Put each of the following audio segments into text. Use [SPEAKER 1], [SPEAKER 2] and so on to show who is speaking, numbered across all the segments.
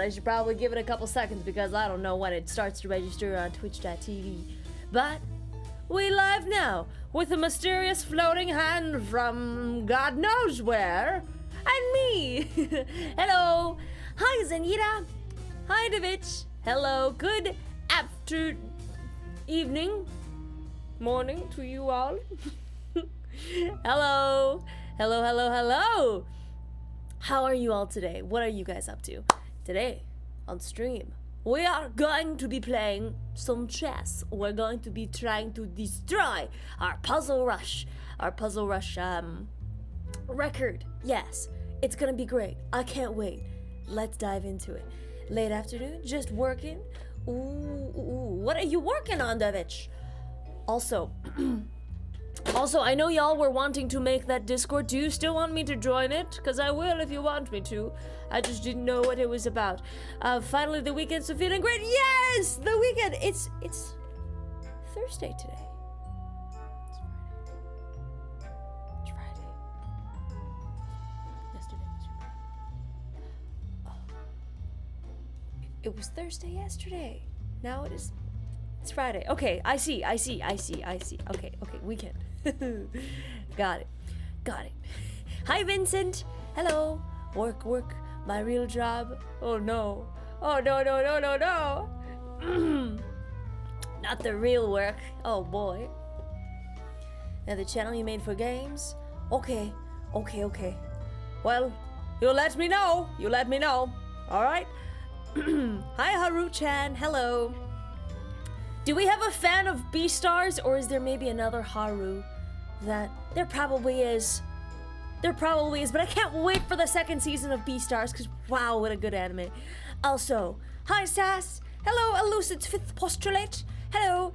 [SPEAKER 1] I should probably give it a couple seconds because I don't know when it starts to register on twitch.tv. But we live now with a mysterious floating hand from God knows where, and me. Hello. Hi, Zenita. Hi, Davich. Hello. Good after evening, morning to you all. Hello. Hello, hello, hello. How are you all today? What are you guys up to? Today, on stream, we are going to be playing some chess. We're going to be trying to destroy our Puzzle Rush record. Yes, it's gonna be great. I can't wait. Let's dive into it. Late afternoon, just working. Ooh, what are you working on, Davich? Also, I know y'all were wanting to make that Discord. Do you still want me to join it? Because I will if you want me to. I just didn't know what it was about. Finally, the weekend, so feeling great. Yes! The weekend! It's Thursday today. It's Friday. Yesterday was your birthday. Oh. It was Thursday yesterday. Now it's Friday. Okay, I see. Okay, weekend. Got it. Hi, Vincent. Hello. Work. My real job. Oh no. No. Not the real work. Oh boy. Now the channel you made for games? Okay. Well, you let me know. Alright? Hi, Haru-chan. Hello. Do we have a fan of Beastars, or is there maybe another Haru that there probably is, but I can't wait for the second season of Beastars because wow, what a good anime. Also, hi Sass. Hello, Elucid Fifth Postulate. Hello.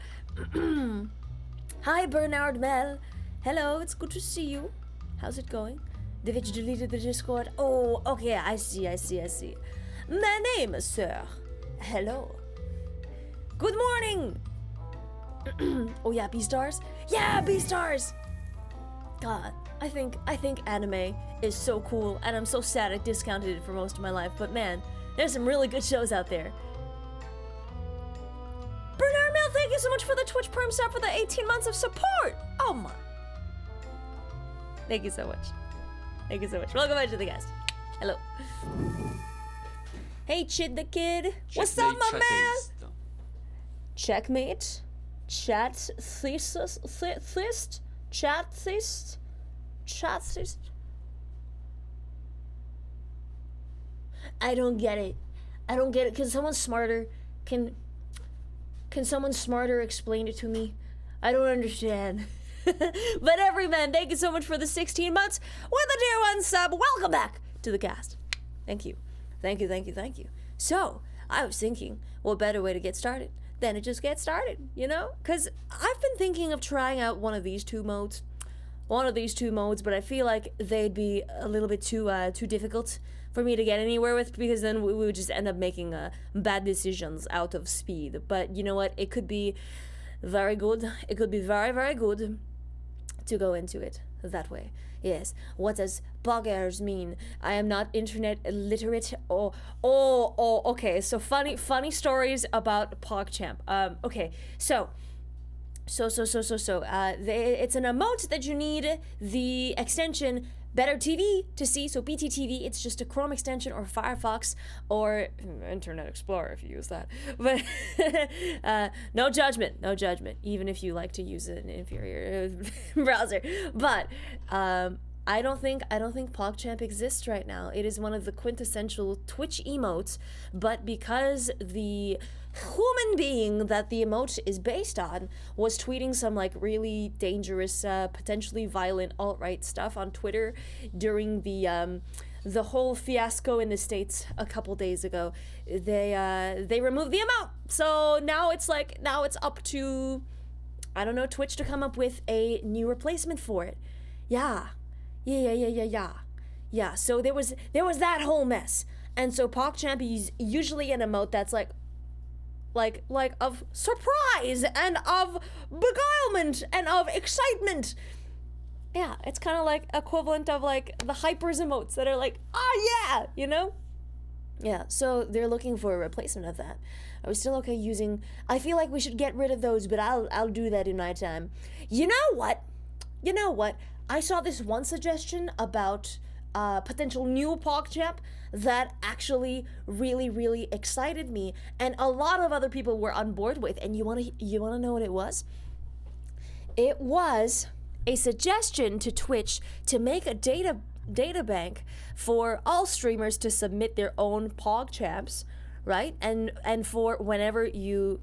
[SPEAKER 1] Hi, Bernard Mel. Hello, it's good to see you. How's it going? Davich deleted the Discord. Oh, okay, I see. My name, sir. Hello. Good morning! Oh yeah, Beastars? Yeah, Beastars! God, I think anime is so cool, and I'm so sad I discounted it for most of my life, but man, there's some really good shows out there. Bernard Mill, thank you so much for the Twitch Prime sub for the 18 months of support! Oh my. Thank you so much. Welcome back to the guest. Hello. Hey, Chid the Kid. What's up, my man? Checkmate? Chat thesis? Chat thesis? I don't get it. Can someone smarter, can someone smarter explain it to me? I don't understand. But everyman, thank you so much for the 16 months with the tier 1 sub. Welcome back to the cast. Thank you. So, I was thinking, what better way to get started than to just get started, you know? Because I've been thinking of trying out one of these two modes, but I feel like they'd be a little bit too difficult for me to get anywhere with, because then we would just end up making bad decisions out of speed. But you know what? It could be very good. It could be very, very good to go into it that way. Yes. What does buggers mean? I am not internet illiterate. Oh, okay. So funny stories about PogChamp. Okay. So, it's an emote that you need the extension Better TV to see. So BTTV, it's just a Chrome extension or Firefox or Internet Explorer if you use that. But no judgment, even if you like to use an inferior browser. But I don't think PogChamp exists right now. It is one of the quintessential Twitch emotes, but because the human being that the emote is based on was tweeting some like really dangerous, potentially violent alt-right stuff on Twitter during the whole fiasco in the States a couple days ago, they removed the emote. So now it's up to, I don't know, Twitch to come up with a new replacement for it. Yeah. So there was that whole mess. And so PogChamp is usually an emote that's like of surprise and of beguilement and of excitement. Yeah, it's kind of like equivalent of like the hypers emotes that are like, oh yeah, you know? Yeah, so they're looking for a replacement of that. Are we still okay using? I feel like we should get rid of those, but I'll do that in my time. You know what? You know what? I saw this one suggestion about potential new PogChamp that actually really really excited me, and a lot of other people were on board with. And you wanna know what it was? It was a suggestion to Twitch to make a data bank for all streamers to submit their own PogChamps, right? And for whenever you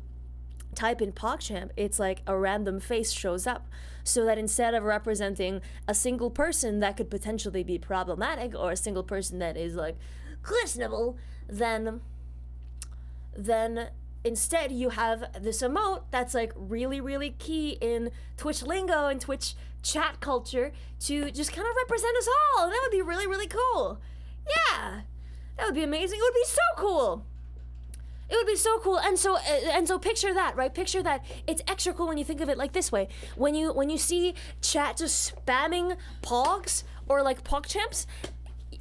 [SPEAKER 1] type in PogChamp, it's like a random face shows up, so that instead of representing a single person that could potentially be problematic, or a single person that is like questionable, then instead you have this emote that's like really really key in Twitch lingo and Twitch chat culture to just kind of represent us all. That would be really really cool. Yeah, that would be amazing. It would be so cool. It would be so cool. And so picture that, right? Picture that. It's extra cool when you think of it like this way. When you see chat just spamming pogs or like PogChamps,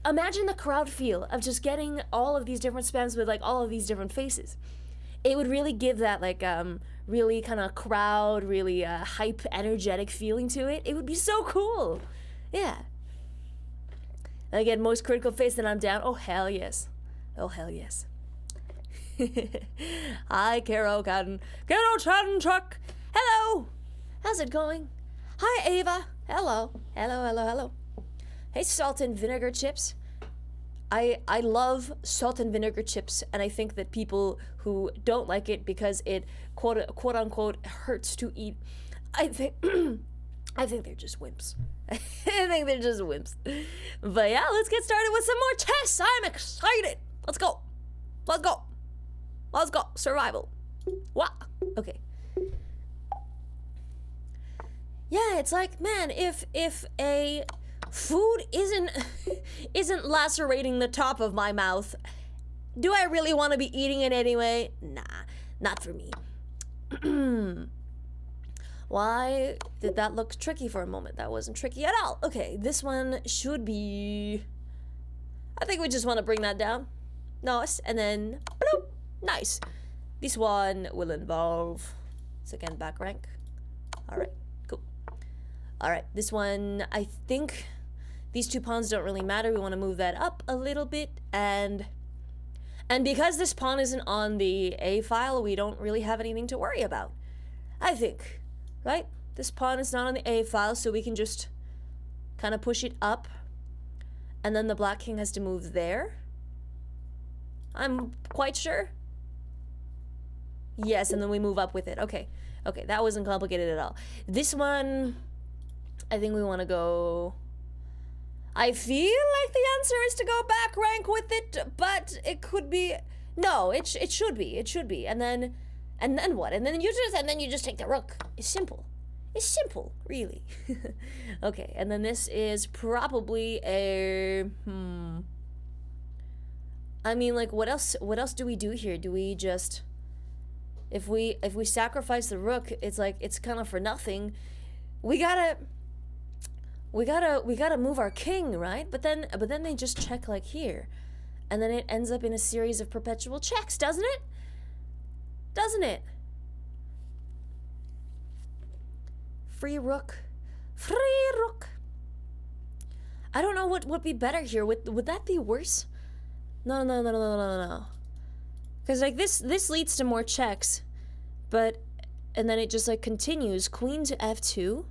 [SPEAKER 1] imagine the crowd feel of just getting all of these different spams with like all of these different faces. It would really give that like really kind of crowd, really hype, energetic feeling to it. It would be so cool. Yeah. Again, most critical face, then I'm down. Oh hell yes. Oh hell yes. Hi, Carol Cotton. Carol Cotton Truck. Hello. How's it going? Hi, Ava. Hello. Hello, hello, hello. Hey, salt and vinegar chips. I love salt and vinegar chips, and I think that people who don't like it because it quote unquote hurts to eat, I think they're just wimps. I think they're just wimps. But yeah, let's get started with some more tests. I'm excited. Let's go. Let's go. Let's go. Survival. Wow. Okay. Yeah, it's like, man, if a food isn't lacerating the top of my mouth, do I really want to be eating it anyway? Nah, not for me. Why did that look tricky for a moment? That wasn't tricky at all. Okay, this one should be... I think we just want to bring that down. Nice, and then... Bloop. Nice. This one will involve... It's again back rank. Alright, cool. Alright, this one, I think... These two pawns don't really matter. We want to move that up a little bit, and because this pawn isn't on the A file, we don't really have anything to worry about. I think, right? This pawn is not on the A file, so we can just kind of push it up, and then the black king has to move there. I'm quite sure. Yes, and then we move up with it. Okay, okay, that wasn't complicated at all. This one, I think we want to go... I feel like the answer is to go back rank with it, but it could be... No, it should be. It should be. And then what? And then you just take the rook. It's simple. It's simple, really. Okay, and then this is probably a... I mean, like, what else do we do here? Do we just... If we sacrifice the rook, it's like, it's kind of for nothing. We gotta move our king, right? But then they just check like here. And then it ends up in a series of perpetual checks, doesn't it? Doesn't it? Free rook. Free rook. I don't know what would be better here. Would that be worse? No. Because like this leads to more checks. And then it just like continues. Queen to f2.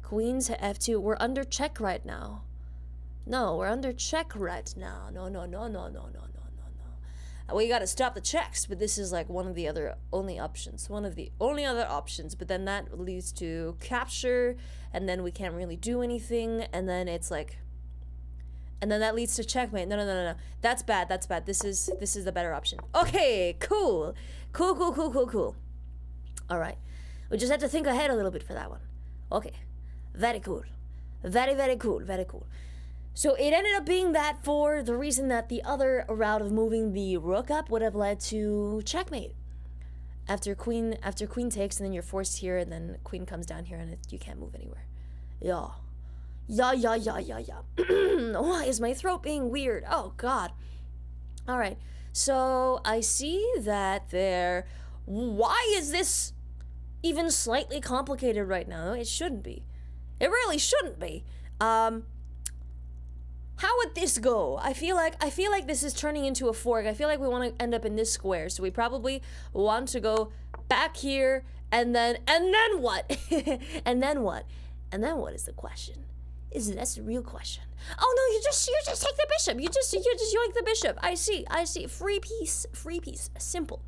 [SPEAKER 1] Queen to f2. We're under check right now. No, we're under check right now. No. We gotta stop the checks, but this is like one of the only options. One of the only other options, but then that leads to capture, and then we can't really do anything, and then it's like... And then that leads to checkmate. No. That's bad. This is the better option. Okay, cool. Cool. Alright. We just had to think ahead a little bit for that one. Okay. Very cool. Very cool. So it ended up being that for the reason that the other route of moving the rook up would have led to checkmate. After queen takes, and then you're forced here, and then queen comes down here, and you can't move anywhere. Yeah. Why is my throat being weird? Oh, God. All right. So I see that there. Why is this even slightly complicated right now? It shouldn't be. It really shouldn't be. How would this go? I feel like this is turning into a fork. I feel like we want to end up in this square. So we probably want to go back here and then what? And then what? And then what is the question? That's the real question. Oh no, you just take the bishop. You just yoink the bishop. I see. Free piece. Simple.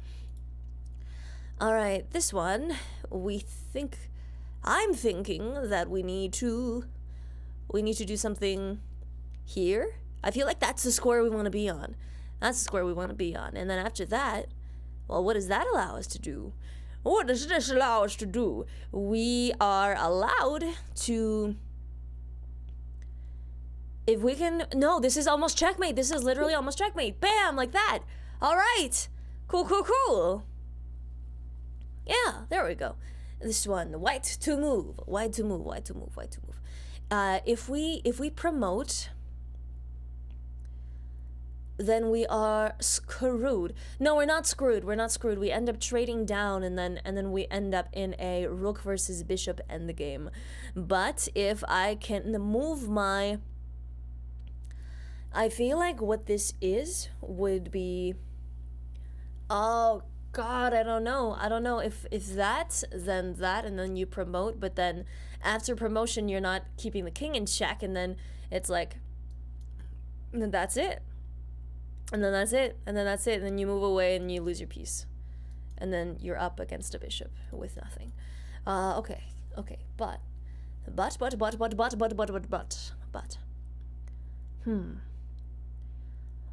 [SPEAKER 1] All right, this one I'm thinking that we need to do something here. I feel like that's the square we want to be on. And then after that, well, what does that allow us to do? What does this allow us to do? We are allowed to, if we can, no, this is almost checkmate. This is literally almost checkmate. Bam, like that. All right. Cool. Yeah, there we go. This one, white to move. If we promote, then we are screwed. No, we're not screwed. We end up trading down, and then we end up in a rook versus bishop endgame. But if I can move my, I feel like what this is would be, oh God, I don't know. If that, then that, and then you promote, but then after promotion you're not keeping the king in check, and then it's like, and that's it. And then that's it. And then you move away and you lose your piece. And then you're up against a bishop with nothing. Okay. But.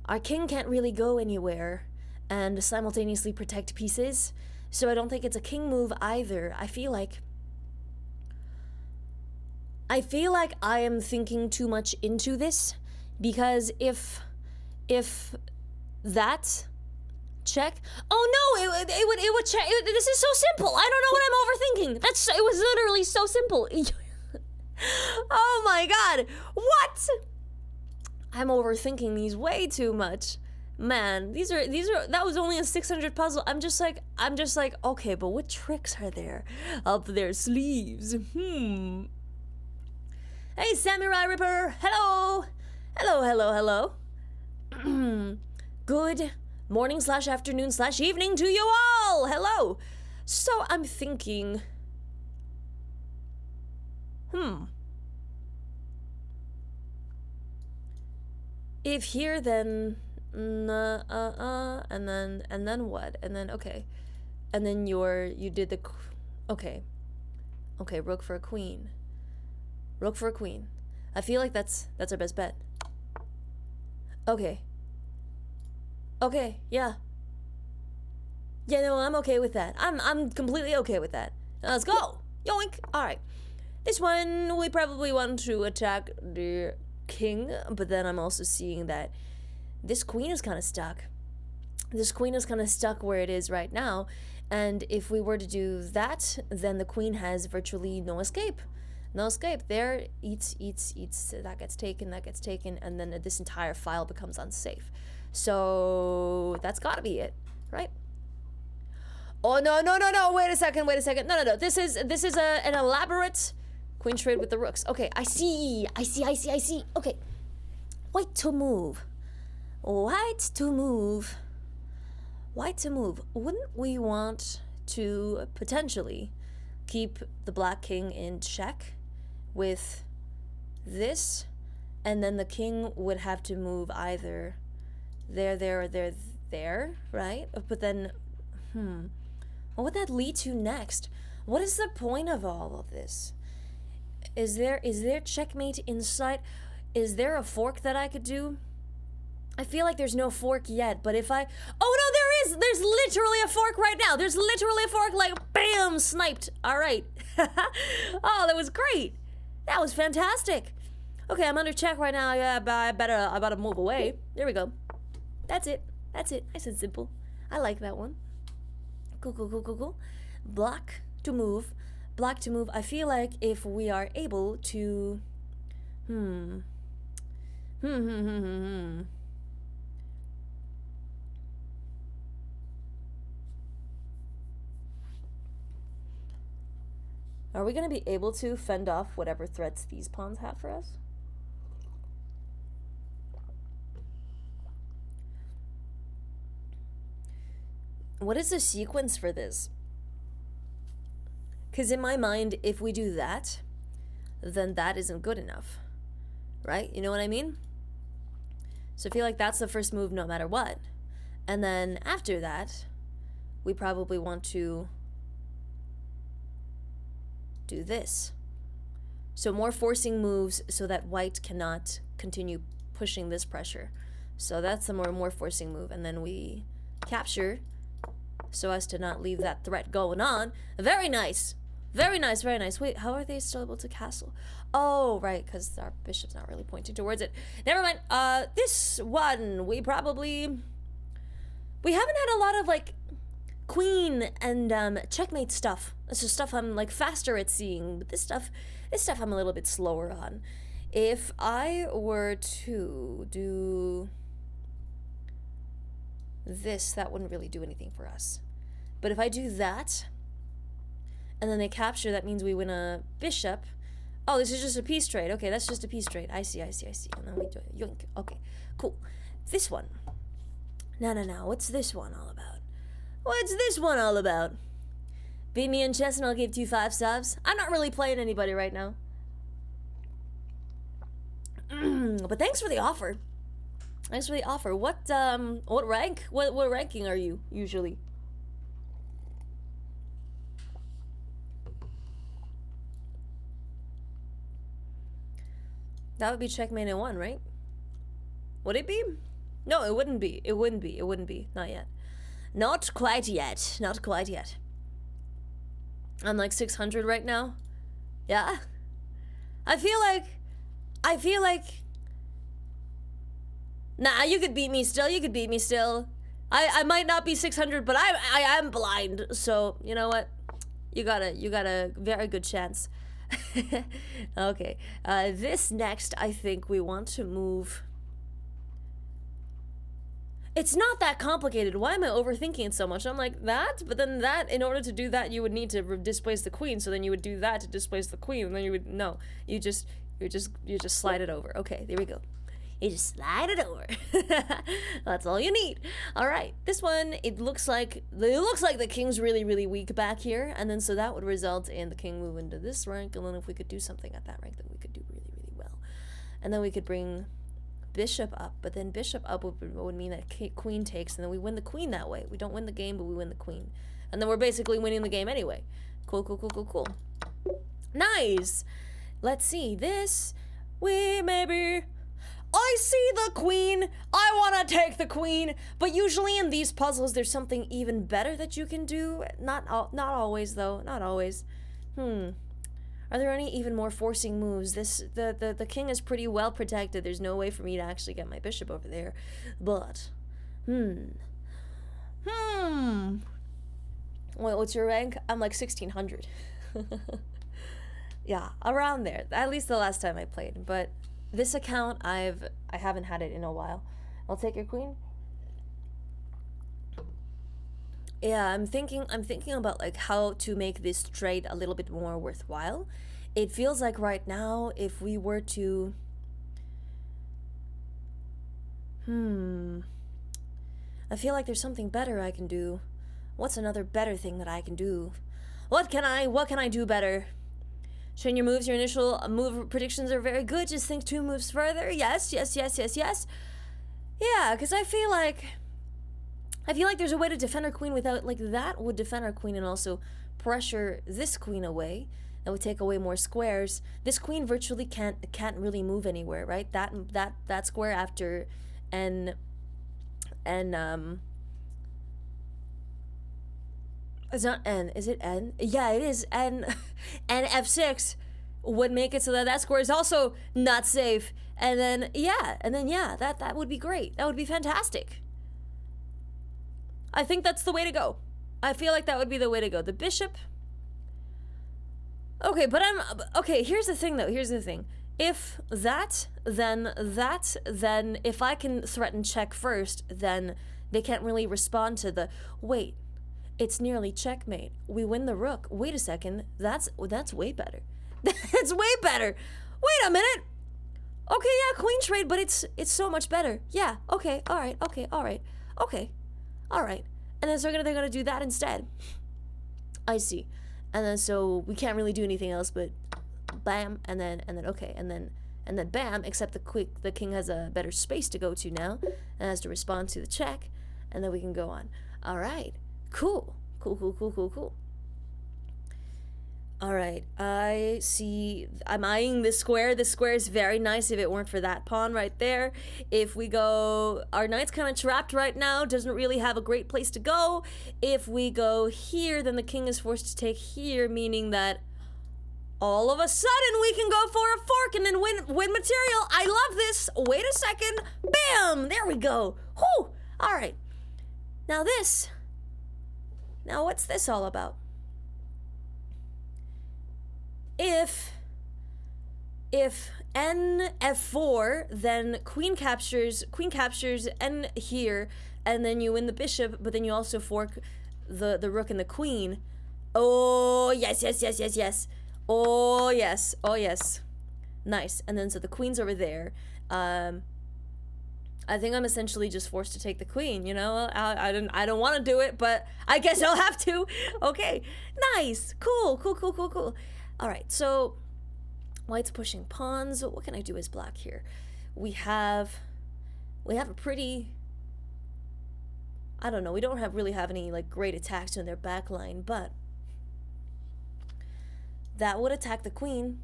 [SPEAKER 1] Our king can't really go anywhere and simultaneously protect pieces. So I don't think it's a king move either. I feel like I am thinking too much into this, because if that check, oh no, it would check. This is so simple. I don't know what I'm overthinking. It was literally so simple. Oh my God, what? I'm overthinking these way too much, man. These are that was only a 600 puzzle. I'm just like, okay, but what tricks are there up their sleeves? Hey, Samurai Ripper. Hello. Good morning / afternoon / evening to you all. Hello. So I'm thinking, if here, then and then what? And then okay. And then you did the okay, rook for a queen. I feel like that's our best bet. Okay, yeah. Yeah, no, I'm okay with that. I'm completely okay with that. Now let's go. Yoink. All right. This one, we probably want to attack the king, but then I'm also seeing that this queen is kind of stuck. Where it is right now, and if we were to do that, then the queen has virtually no escape. There, eats, that gets taken, and then this entire file becomes unsafe. So that's gotta be it, right? Oh no, wait a second. No. This is an elaborate queen trade with the rooks. Okay, I see. Okay. White to move. Wouldn't we want to potentially keep the black king in check with this, and then the king would have to move either there, or there, right? But then, what would that lead to next? What is the point of all of this? Is there checkmate inside? Is there a fork that I could do? I feel like there's no fork yet, but if I... Oh no, there is! There's literally a fork right now! There's literally a fork, like, bam! Sniped! Alright. Oh, that was great! That was fantastic! Okay, I'm under check right now. Yeah, I better move away. There we go. That's it. Nice and simple. I like that one. Cool. Black to move. I feel like if we are able to... Are we going to be able to fend off whatever threats these pawns have for us? What is the sequence for this? Because in my mind, if we do that, then that isn't good enough. Right? You know what I mean? So I feel like that's the first move no matter what. And then after that, we probably want to do this. So more forcing moves so that white cannot continue pushing this pressure. So that's the more forcing move. And then we capture so as to not leave that threat going on. Very nice. Very nice, very nice. Wait, how are they still able to castle? Oh, right, because our bishop's not really pointing towards it. Never mind. This one, we haven't had a lot of, like, queen and checkmate stuff. This is stuff I'm, like, faster at seeing. But this stuff I'm a little bit slower on. If I were to do this, that wouldn't really do anything for us. But if I do that, and then they capture, that means we win a bishop. Oh, this is just a piece trade. Okay, that's just a piece trade. I see. And then we do it. Yoink. Okay, cool. This one. No. What's this one all about? What's this one all about? Beat me in chess and I'll give you 5 subs. I'm not really playing anybody right now. But thanks for the offer. Thanks for the offer. What rank? What ranking are you usually? That would be checkmate in 1, right? Would it be? No, it wouldn't be. It wouldn't be. Not yet. Not quite yet. I'm like 600 right now. Yeah. I feel like nah, you could beat me still. I might not be 600, but I am blind. So, you know what? You got a very good chance. Okay. This next, I think we want to move. It's not that complicated. Why am I overthinking it so much? I'm like, that? But then that, in order to do that, you would need to displace the queen. So then you would do that to displace the queen. And then you would, no. You just slide it over. Okay, there we go. You just slide it over. That's all you need. All right, this one, it looks like the king's really, really weak back here. And then so that would result in the king moving to this rank. And then if we could do something at that rank, then we could do really, really well. And then we could bring bishop up, but then bishop up would mean that queen takes, and then we win the queen that way. We don't win the game, but we win the queen. And then we're basically winning the game anyway. Cool. Nice! Let's see, this, I see the queen! I want to take the queen! But usually in these puzzles, there's something even better that you can do. Not always, though. Not always. Are there any even more forcing moves? The king is pretty well protected. There's no way for me to actually get my bishop over there. But, Wait, what's your rank? I'm like 1600. Yeah, around there. At least the last time I played. But this account, I haven't had it in a while. I'll take your queen. Yeah, I'm thinking about like how to make this trade a little bit more worthwhile. It feels like right now, if we were to, I feel like there's something better I can do. What's another better thing that I can do? What can I do better? Train your moves. Your initial move predictions are very good. Just think 2 moves further. Yes. Yeah, because I feel like there's a way to defend our queen without, like, that would defend our queen and also pressure this queen away. That would take away more squares. This queen virtually can't really move anywhere, right? That square after it's not N, is it N? Yeah, it is N. And F6 would make it so that square is also not safe. And then that would be great. That would be fantastic. I think that's the way to go. I feel like that would be the way to go. The bishop. Okay, but here's the thing though. If that, then if I can threaten check first, then they can't really respond to the, wait, It's nearly checkmate. We win the rook. Wait a second. That's way better. That's way better. Wait a minute. Okay, yeah, queen trade, but it's so much better. Yeah, okay, all right, okay, all right, okay, all right. And then so they're gonna do that instead. I see. And then so we can't really do anything else but bam, and then okay, and then bam. Except the king has a better space to go to now, and has to respond to the check, and then we can go on. All right, cool. All right, I see. I'm eyeing this square. This square is very nice if it weren't for that pawn right there. If we go, our knight's kind of trapped right now, doesn't really have a great place to go. If we go here, then the king is forced to take here, meaning that all of a sudden we can go for a fork and then win material. I love this. Wait a second. Bam! There we go. Whew! All right. Now what's this all about? If n f4, then queen captures n here, and then you win the bishop, but then you also fork the rook and the queen. Oh yes. Oh yes. Nice. And then so the queen's over there. I think I'm essentially just forced to take the queen, you know? I don't want to do it, but I guess I'll have to. Okay. Nice. Cool. All right, so white's pushing pawns. What can I do as black here? We have a pretty, I don't know, we don't really have any like great attacks in their back line, but that would attack the queen.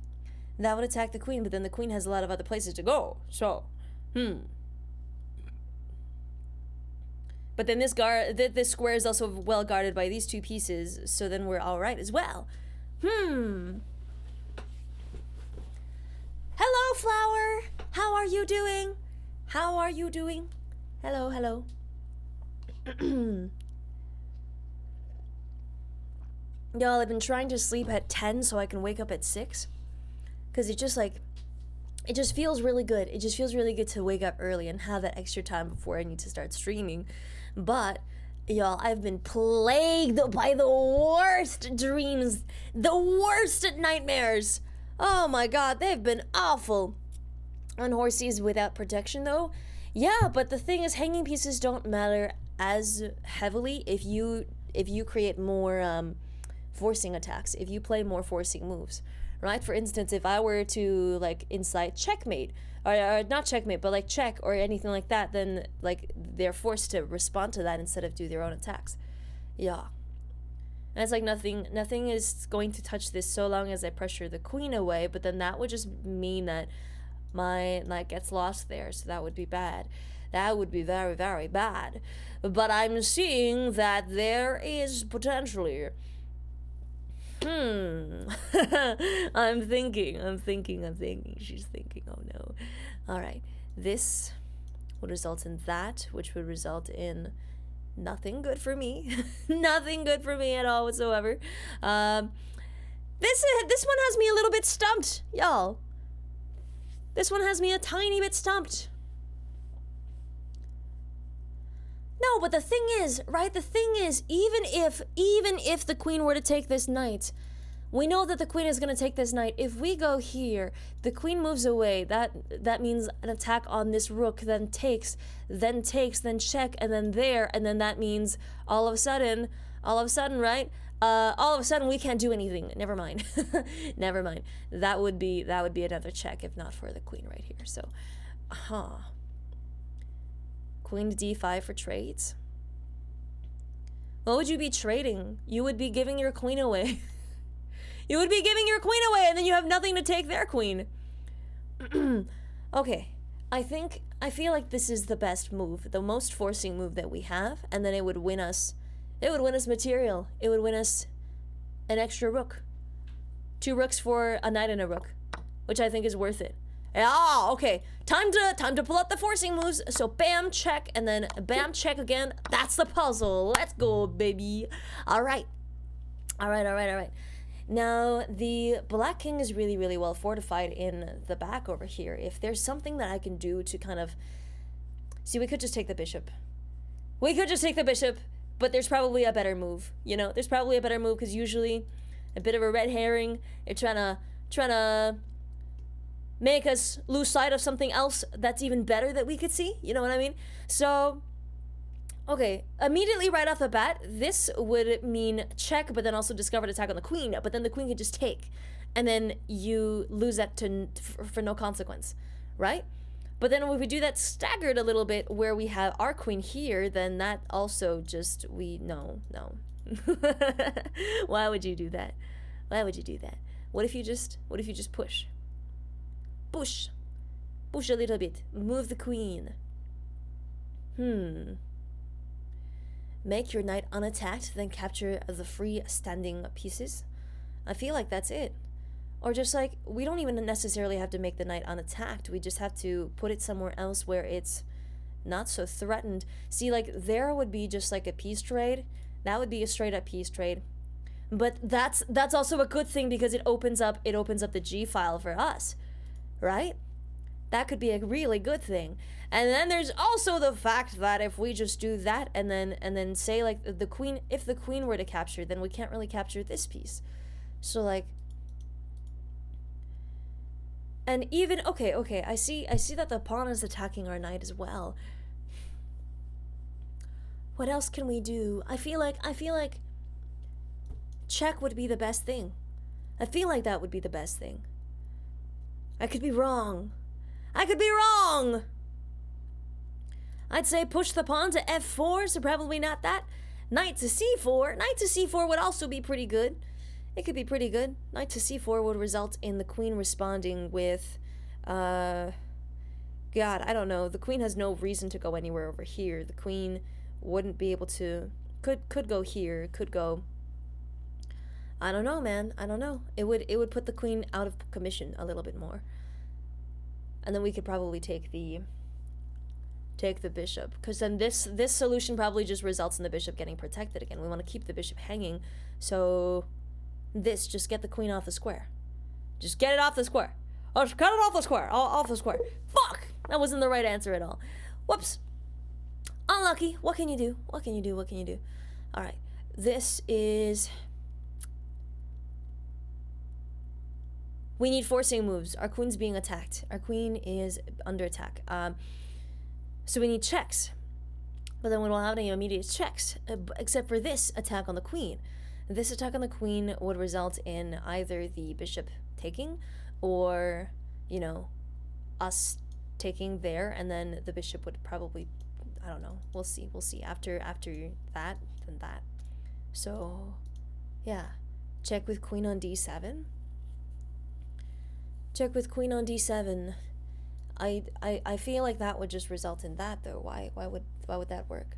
[SPEAKER 1] But then the queen has a lot of other places to go. So, But then this square is also well guarded by these two pieces, so then we're all right as well. Hello, flower. How are you doing? Hello. Y'all, I've been trying to sleep at 10 so I can wake up at 6. Because it just feels really good. It just feels really good to wake up early and have that extra time before I need to start streaming. But, y'all, I've been plagued by the worst dreams, the worst nightmares. Oh my god, they've been awful. On horses without protection, though, yeah, but the thing is, hanging pieces don't matter as heavily if you create more forcing attacks, if you play more forcing moves, right? For instance, if I were to like incite checkmate, or not checkmate, but like check or anything like that, then like they're forced to respond to that instead of do their own attacks. Yeah. And it's like nothing is going to touch this so long as I pressure the queen away, but then that would just mean that my knight gets lost there, so that would be bad. That would be very, very bad. But I'm seeing that there is potentially... I'm thinking. She's thinking, oh no. Alright, this would result in that, which would result in nothing good for me. Nothing good for me at all whatsoever. This one has me a little bit stumped, y'all. This one has me a tiny bit stumped. No, but the thing is, right? The thing is, even if the queen were to take this knight, we know that the queen is going to take this knight. If we go here, the queen moves away. That means an attack on this rook, then takes, then check, and then there, and then that means all of a sudden, right? All of a sudden we can't do anything. Never mind. Never mind. That would be another check if not for the queen right here. So, Queen to d5 for trades. What would you be trading? You would be giving your queen away. You would be giving your queen away, and then you have nothing to take their queen. Okay, I feel like this is the best move, the most forcing move that we have, and then it would win us. It would win us material. It would win us an extra rook. 2 rooks for a knight and a rook, which I think is worth it. Ah, okay. Time to pull out the forcing moves. So bam, check, and then bam, check again. That's the puzzle. Let's go, baby. All right. Now, the black king is really, really well fortified in the back over here. If there's something that I can do to kind of... See, we could just take the bishop. But there's probably a better move, you know? There's probably a better move, because usually a bit of a red herring, you're trying to make us lose sight of something else that's even better that we could see, you know what I mean? So, okay, immediately right off the bat, this would mean check, but then also discovered attack on the queen, but then the queen could just take, and then you lose that for no consequence, right? But then if we do that staggered a little bit, where we have our queen here, then that also just, no. Why would you do that? Why would you do that? What if you just push? Push a little bit. Move the queen. Make your knight unattacked, then capture the free standing pieces. I feel like that's it. Or just like, we don't even necessarily have to make the knight unattacked. We just have to put it somewhere else where it's not so threatened. See, like, there would be just like a peace trade. That would be a straight up peace trade. But that's also a good thing, because it opens up the G file for us, right? That could be a really good thing. And then there's also the fact that if we just do that and then say, like, the queen, if the queen were to capture, then we can't really capture this piece. So, like, and even, okay, I see that the pawn is attacking our knight as well. What else can we do? I feel like check would be the best thing. I feel like that would be the best thing. I could be wrong. I'd say push the pawn to f4, so probably not that. Knight to c4. Knight to c4 would also be pretty good. It could be pretty good. Knight to c4 would result in the queen responding with, God, I don't know. The queen has no reason to go anywhere over here. The queen wouldn't be able to, could go here, could go, I don't know, man. I don't know. It would put the queen out of commission a little bit more. And then we could probably take the bishop, because then this solution probably just results in the bishop getting protected again. We want to keep the bishop hanging, so just get the queen off the square. Just get it off the square. Oh, just cut it off the square. Off the square. Fuck! That wasn't the right answer at all. Whoops. Unlucky. What can you do? All right. This is... We need forcing moves. Our queen's being attacked. Our queen is under attack. So we need checks. But then we don't have any immediate checks, except for this attack on the queen. This attack on the queen would result in either the bishop taking, or, you know, us taking there, and then the bishop would probably, I don't know, we'll see. After that, then that. So, yeah. Check with queen on d7. I feel like that would just result in that, though. Why would that work?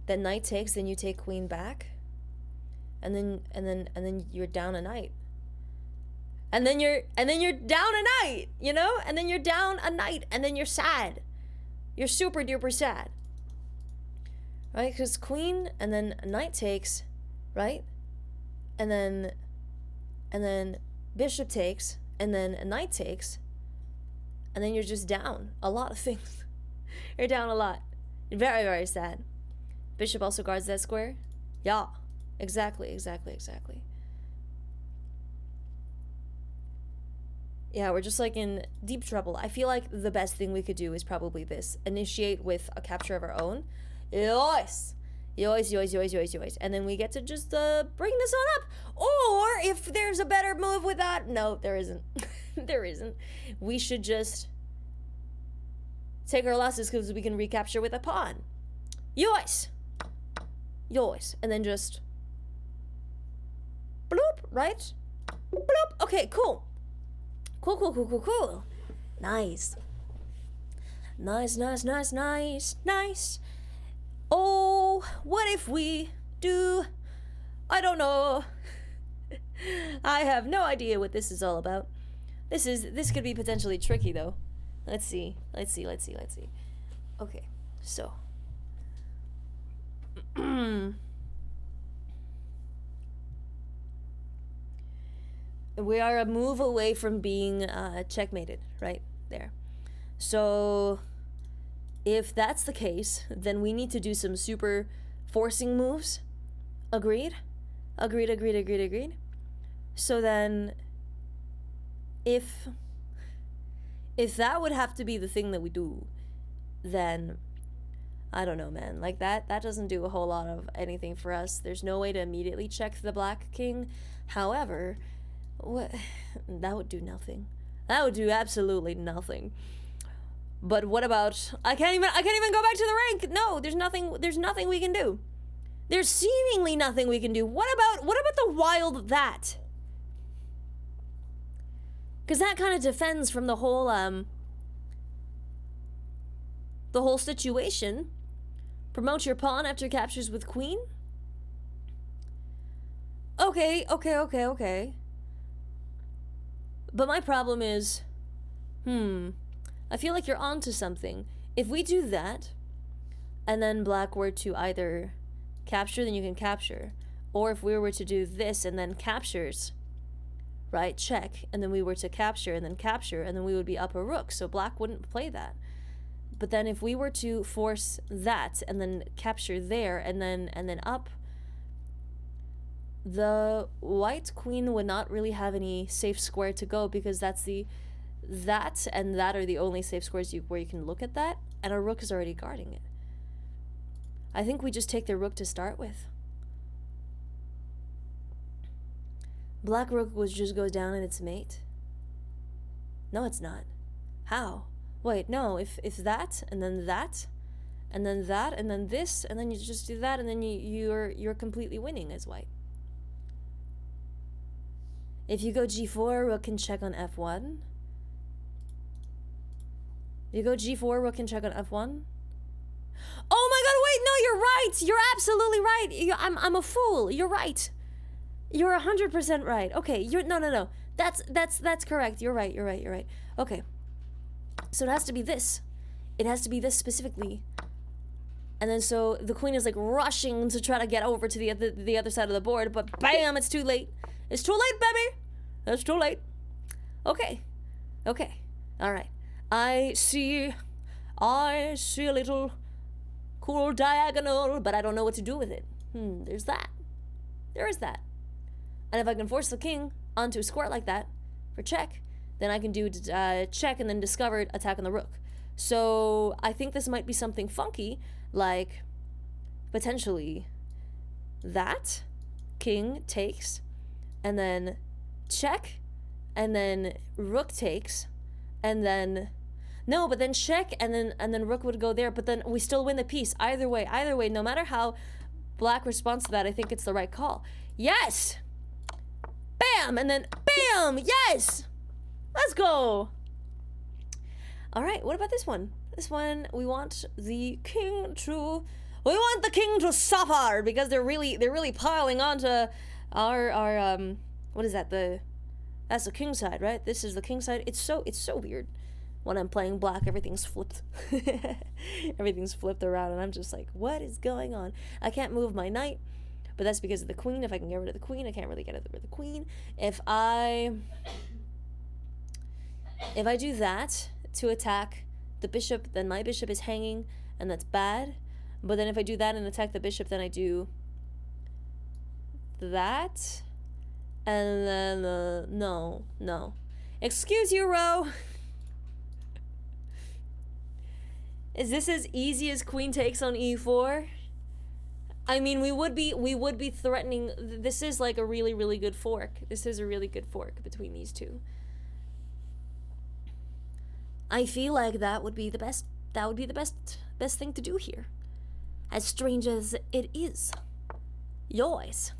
[SPEAKER 1] Then knight takes, then you take queen back, and then you're down a knight. And then you're down a knight, you know? And then you're down a knight, and then you're sad. You're super duper sad. Right? Because queen, and then knight takes, right? And then bishop takes, and then a knight takes, and then you're just down a lot of things. You're down a lot. You're very, very sad. Bishop also guards that square. Yeah, exactly. Yeah, we're just like in deep trouble. I feel like the best thing we could do is probably this. Initiate with a capture of our own. Yois. And then we get to just bring this on up. Or if there's a better move with that, no, there isn't. There isn't. We should just take our losses, because we can recapture with a pawn. Yois. And then just bloop, right? Bloop. Okay, cool. Nice. Oh, what if we do? I don't know. I have no idea what this is all about. This could be potentially tricky, though. Let's see. Okay, so. We are a move away from being checkmated, right there. So If that's the case, then we need to do some super forcing moves. Agreed? Agreed. So then, if that would have to be the thing that we do, then I don't know, man. Like, that doesn't do a whole lot of anything for us. There's no way to immediately check the Black King. However, that would do nothing. That would do absolutely nothing. But what about, I can't even go back to the rank. No, there's nothing we can do. There's seemingly nothing we can do. What about the wild that? Because that kind of defends from the whole situation. Promote your pawn after captures with queen? Okay. But my problem is, I feel like you're onto something. If we do that, and then black were to either capture, then you can capture. Or if we were to do this and then captures, right, check, and then we were to capture, and then we would be up a rook, so black wouldn't play that. But then if we were to force that, and then capture there, and then up, the white queen would not really have any safe square to go, because that and that are the only safe squares where you can look at that, and our rook is already guarding it. I think we just take the rook to start with. Black rook just goes down and it's mate. No, it's not. How? Wait, no, if that, and then that, and then that, and then this, and then you just do that, and then you're completely winning as white. If you go g4, rook can check on f1. You go g4, rook can check on f1. Oh my god, wait, no, you're right. You're absolutely right. I'm a fool. You're right. You're 100% right. Okay, no. That's correct. You're right. Okay. So it has to be this. It has to be this specifically. And then so the queen is like rushing to try to get over to the other side of the board, but bam, it's too late. It's too late, baby. It's too late. Okay. All right. I see a little cool diagonal, but I don't know what to do with it. There's that. There is that. And if I can force the king onto a square like that for check, then I can do check and then discover it, attack on the rook. So I think this might be something funky, like potentially that king takes, and then check, and then rook takes, and then no, but then check, and then rook would go there, but then we still win the piece. Either way, no matter how black responds to that, I think it's the right call. Yes! Bam! And then bam! Yes! Let's go! Alright, what about this one? This one, we want the king to suffer, because they're really piling onto our what is that? That's the king side, right? This is the king side. It's so weird. When I'm playing black, everything's flipped. Everything's flipped around, and I'm just like, what is going on? I can't move my knight, but that's because of the queen. If I can get rid of the queen, I can't really get rid of the queen. If I do that to attack the bishop, then my bishop is hanging, and that's bad. But then if I do that and attack the bishop, then I do that, and then no. Excuse you, Ro. Is this as easy as queen takes on e4? I mean, we would be threatening. This is like a really good fork. This is a really good fork between these two. I feel like that would be the best. That would be the best thing to do here. As strange as it is. Yours.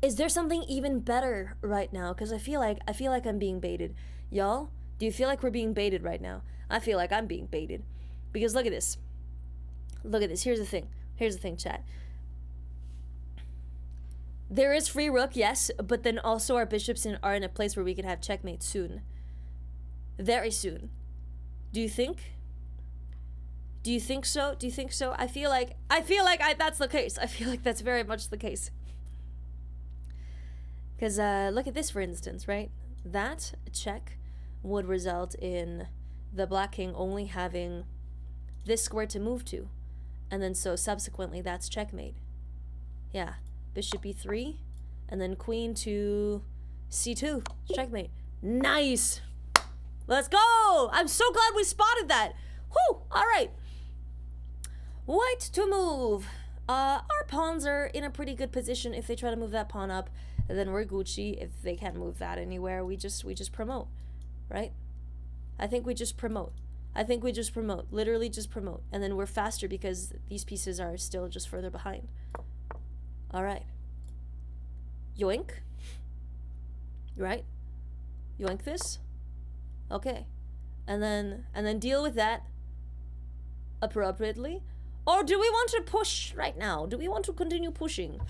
[SPEAKER 1] Is there something even better right now? Because I feel like I'm being baited. Y'all, do you feel like we're being baited right now? I feel like I'm being baited. Because look at this. Here's the thing, chat. There is free rook, yes, but then also our bishops are in a place where we can have checkmate soon. Very soon. Do you think so? I feel like that's the case. I feel like that's very much the case. Because look at this, for instance, right? That check would result in the black king only having this square to move to. And then so subsequently that's checkmate. Yeah. Bishop e3, and then queen to c2. Checkmate. Nice! Let's go! I'm so glad we spotted that. Whew! Alright. White to move. Our pawns are in a pretty good position. If they try to move that pawn up, then we're Gucci. If they can't move that anywhere, we just promote. Right? I think we just promote. Literally just promote. And then we're faster because these pieces are still just further behind. Alright. Yoink. Right? Yoink this. Okay. And then deal with that appropriately. Or do we want to push right now? Do we want to continue pushing?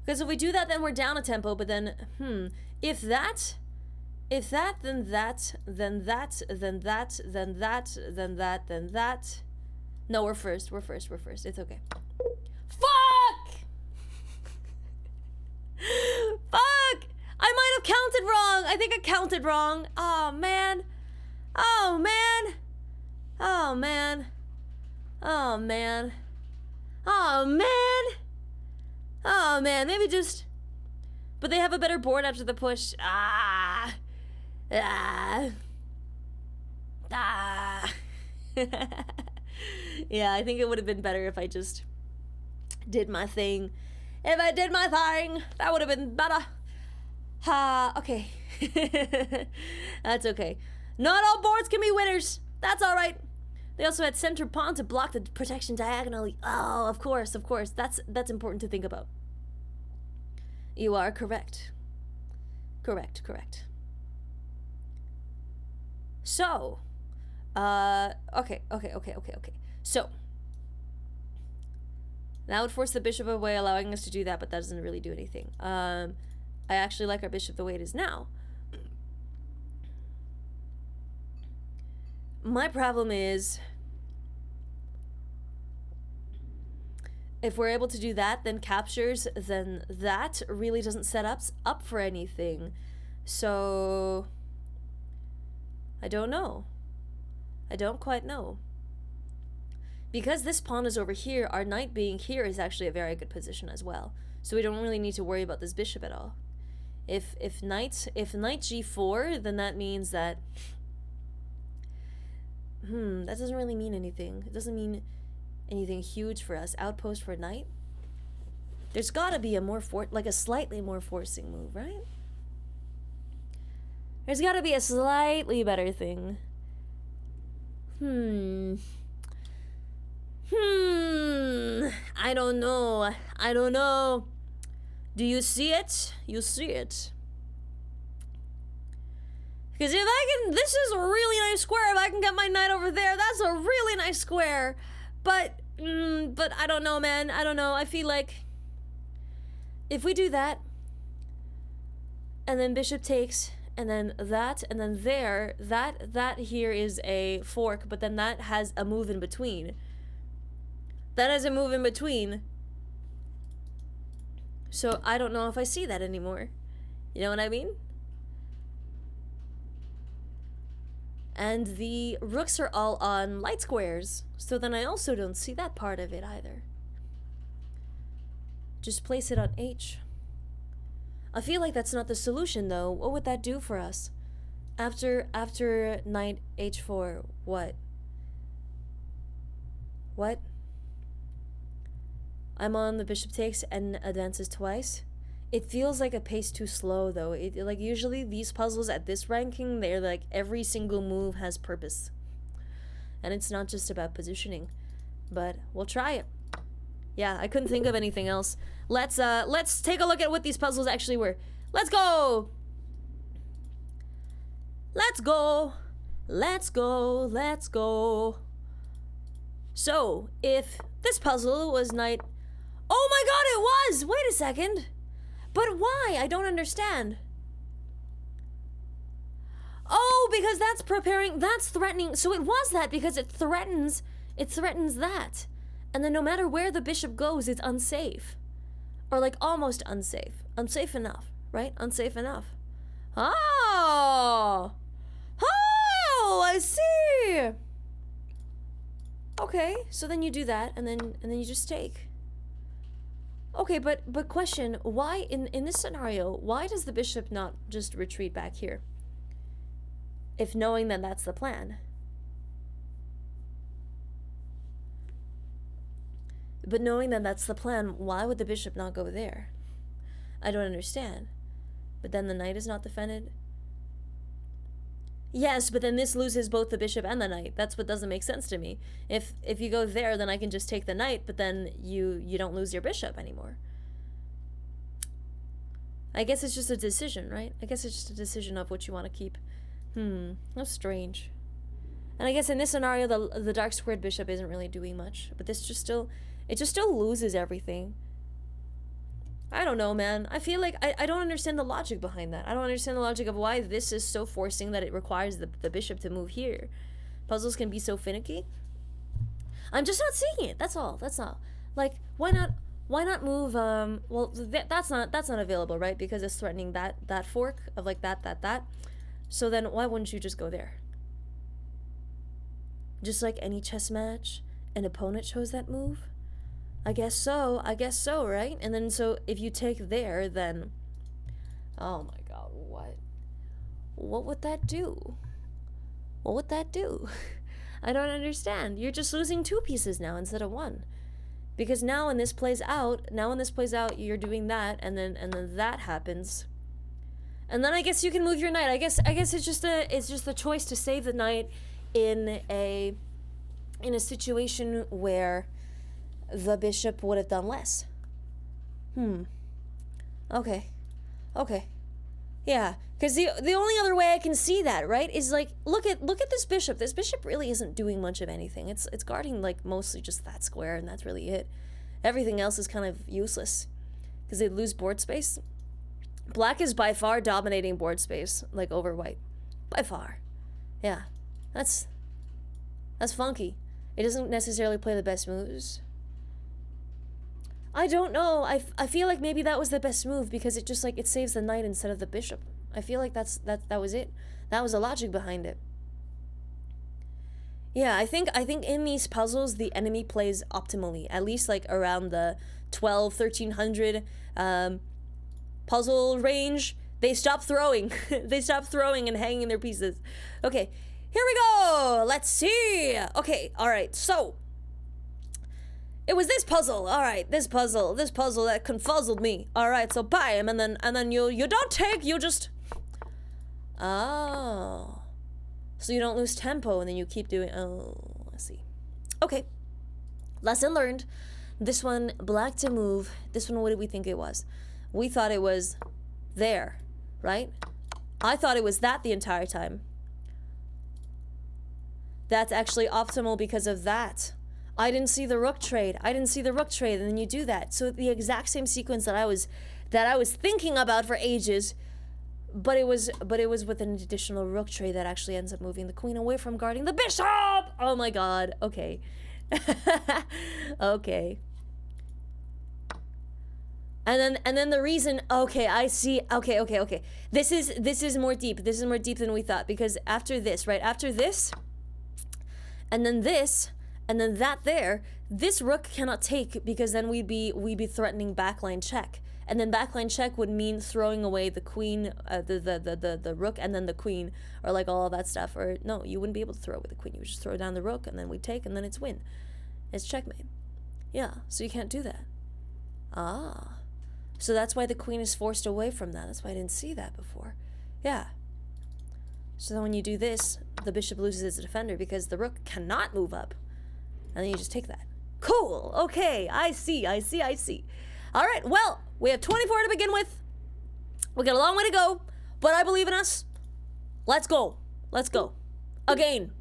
[SPEAKER 1] Because if we do that, then we're down a tempo, but then, if that, then that, then that, then that, then that, then that, then that. No, we're first. It's okay. Fuck! Fuck! I might have counted wrong. I think I counted wrong. Oh, man. Oh, man. Oh, man. Oh, man. Oh, man. Oh, man. Maybe just... But they have a better board after the push. Ah. Yeah, I think it would have been better if I just did my thing. If I did my thing, that would have been better. Okay. That's okay. Not all boards can be winners. That's all right. They also had center pawn to block the protection diagonally. Oh, of course. That's important to think about. You are correct. Correct. So, okay. So, that would force the bishop away, allowing us to do that, but that doesn't really do anything. I actually like our bishop the way it is now. My problem is, if we're able to do that, then captures, then that really doesn't set us up for anything. So, I don't know. I don't quite know. Because this pawn is over here, our knight being here is actually a very good position as well. So we don't really need to worry about this bishop at all. If knight g4, then that means that that doesn't really mean anything. It doesn't mean anything huge for us. Outpost for knight. There's got to be a more a slightly more forcing move, right? There's got to be a slightly better thing. I don't know. Do you see it? You see it. Because if I can, this is a really nice square. If I can get my knight over there, that's a really nice square. But I don't know, man. I don't know. I feel like if we do that, and then bishop takes, and then that, and then there, that here is a fork, but then that has a move in between. That has a move in between. So I don't know if I see that anymore. You know what I mean? And the rooks are all on light squares, so then I also don't see that part of it either. Just place it on H. I feel like that's not the solution though. What would that do for us? After knight H4, what? What? I'm on the bishop takes and advances twice. It feels like a pace too slow though. Like usually these puzzles at this ranking, they're like every single move has purpose. And it's not just about positioning. But we'll try it. Yeah, I couldn't think of anything else. Let's take a look at what these puzzles actually were. Let's go! Let's go! Let's go! Let's go! So, if this puzzle was knight... Oh my god, it was! Wait a second! But why? I don't understand. Oh, because that's preparing... That's threatening... So it was that because it threatens that. And then no matter where the bishop goes, it's unsafe. Or like almost unsafe. Unsafe enough, right? Unsafe enough. Oh! Oh! I see! Okay, so then you do that, and then you just take. Okay, but question, why in this scenario, why does the bishop not just retreat back here? If knowing that that's the plan. But knowing that that's the plan, why would the bishop not go there? I don't understand. But then the knight is not defended. Yes, but then this loses both the bishop and the knight. That's what doesn't make sense to me. If you go there, then I can just take the knight, but then you don't lose your bishop anymore. I guess it's just a decision, right? I guess it's just a decision of what you want to keep. That's strange. And I guess in this scenario, the dark squared bishop isn't really doing much, but this just still loses everything. I don't know, man. I feel like I don't understand the logic behind that. I don't understand the logic of why this is so forcing that it requires the bishop to move here. Puzzles can be so finicky. I'm just not seeing it. That's all. That's all. Like, why not move? Well, that's not available, right? Because it's threatening that fork of like that. So then why wouldn't you just go there? Just like any chess match, an opponent chose that move. I guess so, right? And then so if you take there, then oh my god, what would that do? What would that do? I don't understand. You're just losing 2 pieces now instead of 1. Because now when this plays out, you're doing that, and then that happens. And then I guess you can move your knight. I guess it's just a choice to save the knight in a situation where the bishop would have done less. Okay. Yeah, because the only other way I can see that, right, is like look at this bishop. This bishop really isn't doing much of anything. It's guarding like mostly just that square, and that's really it. Everything else is kind of useless because they lose board space. Black is by far dominating board space, like over white, by far. Yeah, that's funky. It doesn't necessarily play the best moves. I don't know. I feel like maybe that was the best move because it just like it saves the knight instead of the bishop. I feel like that was it. That was the logic behind it. Yeah, I think in these puzzles the enemy plays optimally, at least like around the 1300 puzzle range. They stop throwing. They stop throwing and hanging their pieces. Okay, here we go. Let's see. Okay, all right. So it was this puzzle. All right, this puzzle that confuzzled me. All right, so buy him, and then you don't take. You just oh, so you don't lose tempo, and then you keep doing. Oh, I see. Okay, lesson learned. This one, black to move. This one, what did we think it was? We thought it was there, right? I thought it was that the entire time. That's actually optimal because of that. I didn't see the rook trade. And then you do that. So the exact same sequence that I was thinking about for ages, but it was with an additional rook trade that actually ends up moving the queen away from guarding the bishop. Oh my god. Okay. Okay. And then the reason, okay, I see. Okay. This is more deep. This is more deep than we thought, because after this, right? After this, and then this, and then that there, this rook cannot take, because then we'd be threatening backline check. And then backline check would mean throwing away the queen, the rook, and then the queen, or like all of that stuff. Or no, you wouldn't be able to throw away the queen. You would just throw down the rook, and then we'd take, and then it's win. It's checkmate. Yeah, so you can't do that. Ah. So that's why the queen is forced away from that. That's why I didn't see that before. Yeah. So then when you do this, the bishop loses its defender because the rook cannot move up. And then you just take that. Cool. Okay. I see. All right. Well, we have 24 to begin with. We got a long way to go, but I believe in us. Let's go. Again.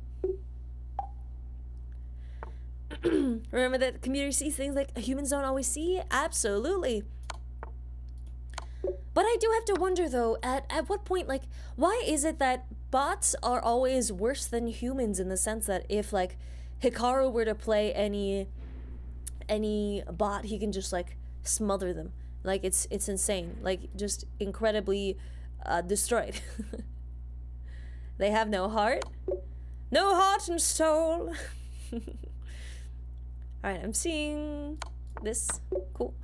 [SPEAKER 1] Remember that the computer sees things like humans don't always see? Absolutely. But I do have to wonder, though, at what point, like, why is it that bots are always worse than humans, in the sense that if, like, Hikaru were to play any bot, he can just, like, smother them. Like, it's insane. Like, just incredibly destroyed. They have no heart. No heart and soul. All right, I'm seeing this. Cool.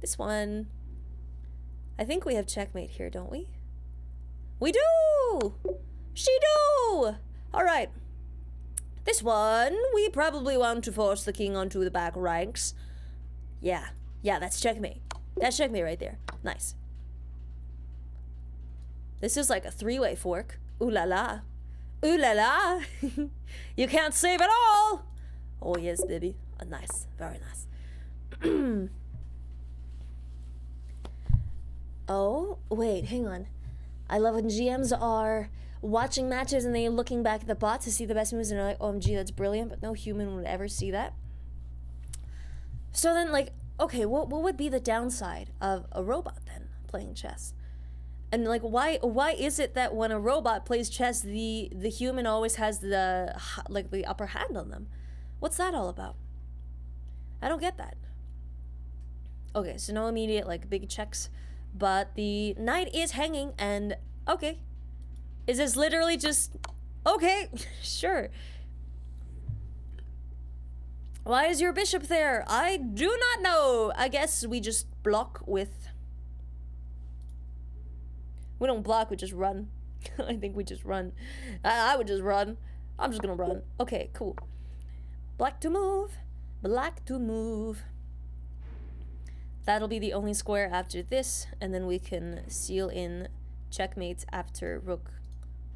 [SPEAKER 1] This one. I think we have checkmate here, don't we? We do! She do! All right. This one, we probably want to force the king onto the back ranks. Yeah, that's checkmate. That's checkmate right there. Nice. This is like a three-way fork. Ooh la la. Ooh la la. You can't save it all. Oh yes, baby. Nice. Very nice. Oh, wait, hang on. I love when GMs are watching matches and they're looking back at the bot to see the best moves and they're like, OMG, that's brilliant, but no human would ever see that. So then, like, okay, what would be the downside of a robot then playing chess? And like, why is it that when a robot plays chess, the human always has the upper hand on them? What's that all about? I don't get that. Okay, so no immediate like big checks, but the knight is hanging, and okay, is this literally just okay? Sure. Why is your bishop there? I do not know. I guess we just block with. We don't block, we just run. I think we just run. I would just run. I'm just gonna run. Okay, cool. Black to move. Black to move. That'll be the only square after this, and then we can seal in checkmates after rook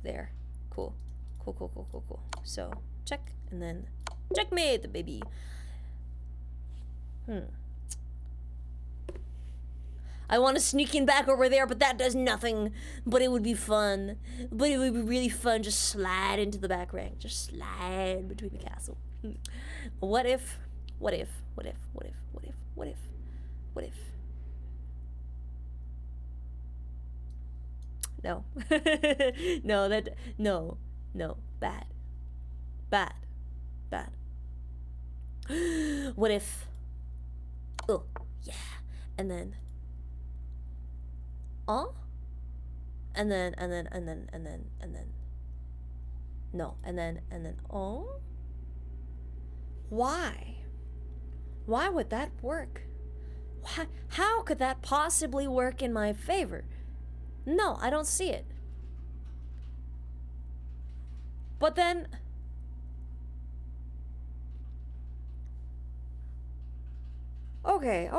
[SPEAKER 1] there. Cool. Cool. So, check, and then checkmate, baby. I want to sneak in back over there, but that does nothing. But it would be fun. But it would be really fun. Just slide into the back rank. Just slide between the castle. What if? No. No. Bad. What if? Oh, yeah. And then. Oh? And then. No. And then. Oh? Why? Why would that work? How could that possibly work in my favor? No, I don't see it. But then. Okay.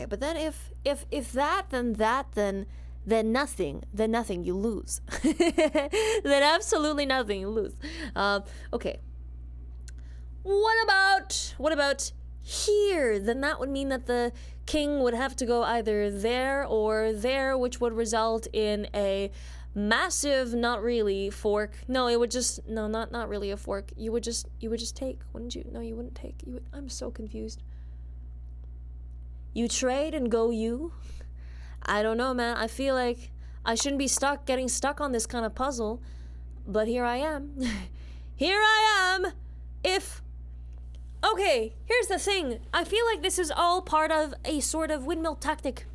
[SPEAKER 1] But then if that, then that, then nothing. Then nothing. You lose. Then absolutely nothing. You lose. Okay. What about here? Then that would mean that the king would have to go either there or there, which would result in a massive, not really, fork. No, it would just, no, not really a fork. You would just take, wouldn't you? No, you wouldn't take. You would. I'm so confused. You trade and go you? I don't know, man. I feel like I shouldn't be getting stuck on this kind of puzzle, but here I am. Here I am. Okay, here's the thing. I feel like this is all part of a sort of windmill tactic.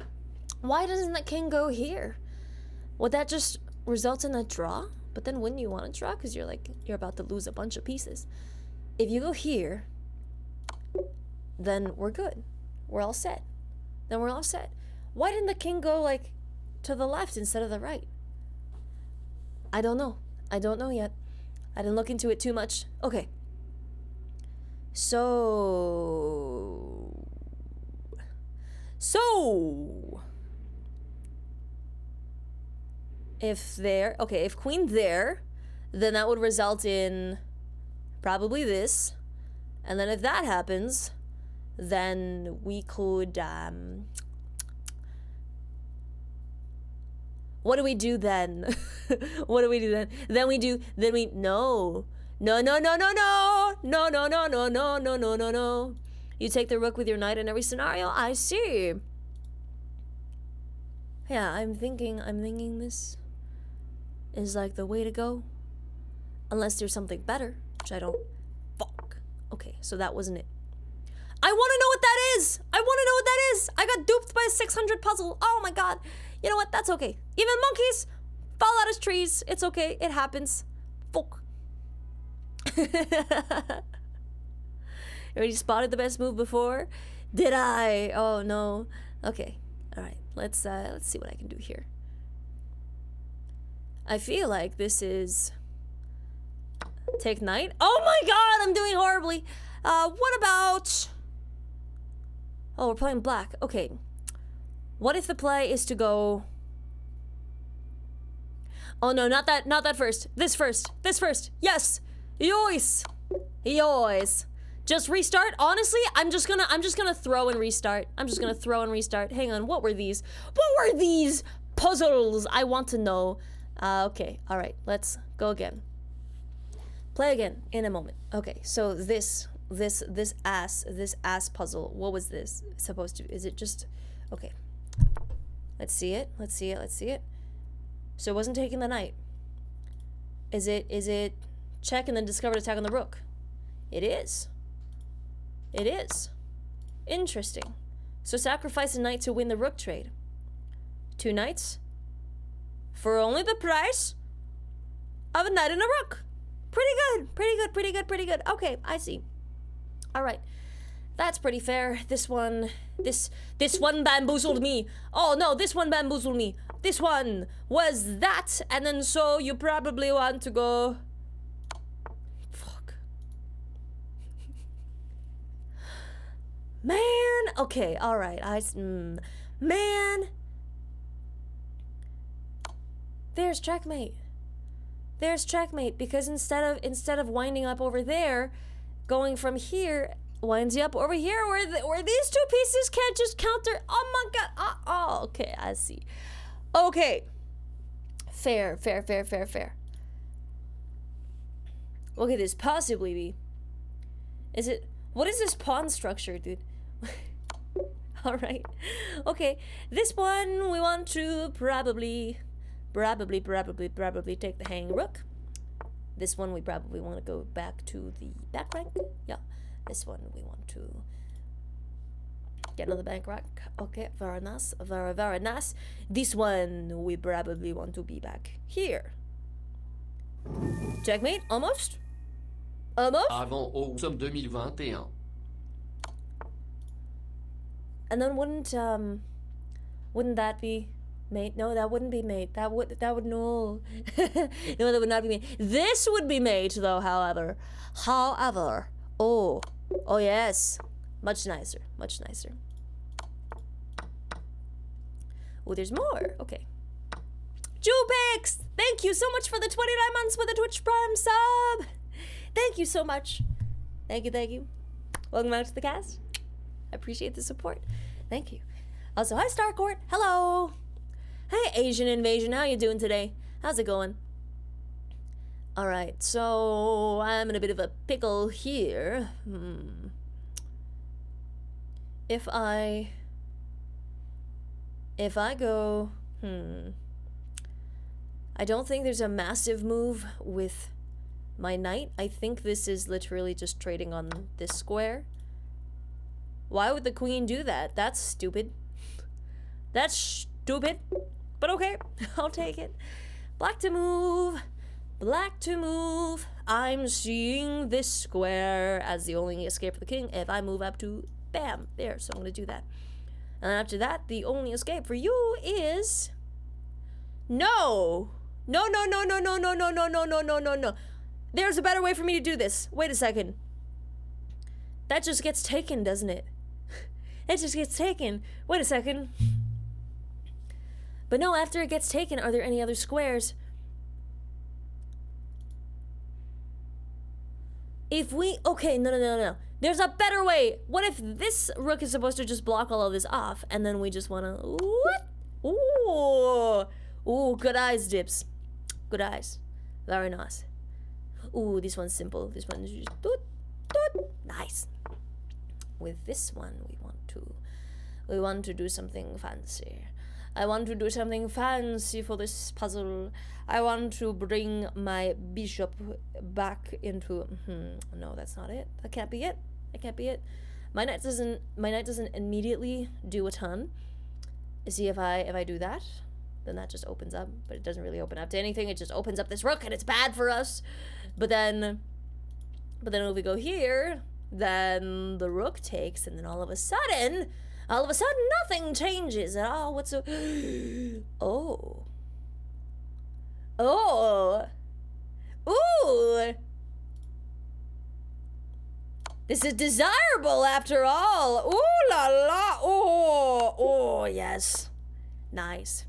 [SPEAKER 1] Why doesn't the king go here? Would that just result in a draw? But then wouldn't you want to draw? Because you're about to lose a bunch of pieces. If you go here, then we're good. We're all set. Then we're all set. Why didn't the king go, like, to the left instead of the right? I don't know. I don't know yet. I didn't look into it too much. Okay. So if queen there, then that would result in probably this. And then if that happens, then we could what do we do then? No. You take the rook with your knight in every scenario? I see. Yeah, I'm thinking this is like the way to go. Unless there's something better, which I don't. Fuck. Okay, so that wasn't it. I want to know what that is! I got duped by a 600 puzzle. Oh my god. You know what? That's okay. Even monkeys fall out of trees. It's okay. It happens. Fuck. already spotted the best move before. Did I? Oh no. Okay. All right. Let's see what I can do here. I feel like this is take knight. Oh my god, I'm doing horribly. What about? Oh, we're playing black. Okay. What if the play is to go? Oh no, not that first. This first. Yes. Yois. Just restart. Honestly, I'm just gonna throw and restart. Hang on. What were these? Puzzles? I want to know. Okay. All right. Let's go again. Play again in a moment. Okay. So this ass puzzle. What was this supposed to? Is it just? Okay. Let's see it. So it wasn't taking the knight. Is it check and then discovered attack on the rook? It is. Interesting. So sacrifice a knight to win the rook trade. 2 knights for only the price of a knight and a rook. Pretty good. Okay, I see. All right. That's pretty fair. This one bamboozled me. Oh no, this one bamboozled me. This one was that, and then so you probably want to go. Fuck. Man. Okay. All right. Man. There's checkmate. Because instead of winding up over there, going from here winds you up over here where these 2 pieces can't just counter. Oh my god. Oh, okay, I see. Okay. Fair. What could this possibly be? What is this pawn structure, dude? Alright. Okay. This one we want to probably take the hanging rook. This one we probably want to go back to the back rank. Yeah. This one we want to get another bank rank. Okay, very nice. Very nice. This one we probably want to be back here. Checkmate, almost.
[SPEAKER 2] Avant autumn 2021.
[SPEAKER 1] And then wouldn't that be mate? No, that wouldn't be mate. That would no. No, that would not be mate. This would be mate though, however. Oh yes. Much nicer. Oh, there's more. Okay. Jupix! Thank you so much for the 29 months with a Twitch Prime sub! Thank you so much. Thank you. Welcome back to the cast. I appreciate the support. Thank you. Also, hi Starcourt. Hello. Hey Asian Invasion, how you doing today? How's it going? Alright, so I'm in a bit of a pickle here. If I go, I don't think there's a massive move with my knight. I think this is literally just trading on this square. Why would the queen do that? That's stupid. But okay, I'll take it. Black to move. I'm seeing this square as the only escape for the king. If I move up to bam, there. So I'm gonna do that. And then after that, the only escape for you is no. There's a better way for me to do this. Wait a second. That just gets taken, doesn't it? It just gets taken. Wait a second. But no, after it gets taken, are there any other squares? If we... Okay, no. There's a better way. What if this rook is supposed to just block all of this off, and then we just want to... What? Ooh, good eyes, Dips. Good eyes. Very nice. Ooh, this one's simple. This one is just... Nice. With this one, we want to do something fancy. I want to do something fancy for this puzzle. I want to bring my bishop back into... No, that's not it. That can't be it. My knight doesn't immediately do a ton. See, if I do that, then that just opens up. But it doesn't really open up to anything. It just opens up this rook, and it's bad for us. But then if we go here... then the rook takes, and then all of a sudden, nothing changes at all whatsoever. Oh. Oh. Ooh. This is desirable after all. Ooh la la. Oh. Oh, yes. Nice.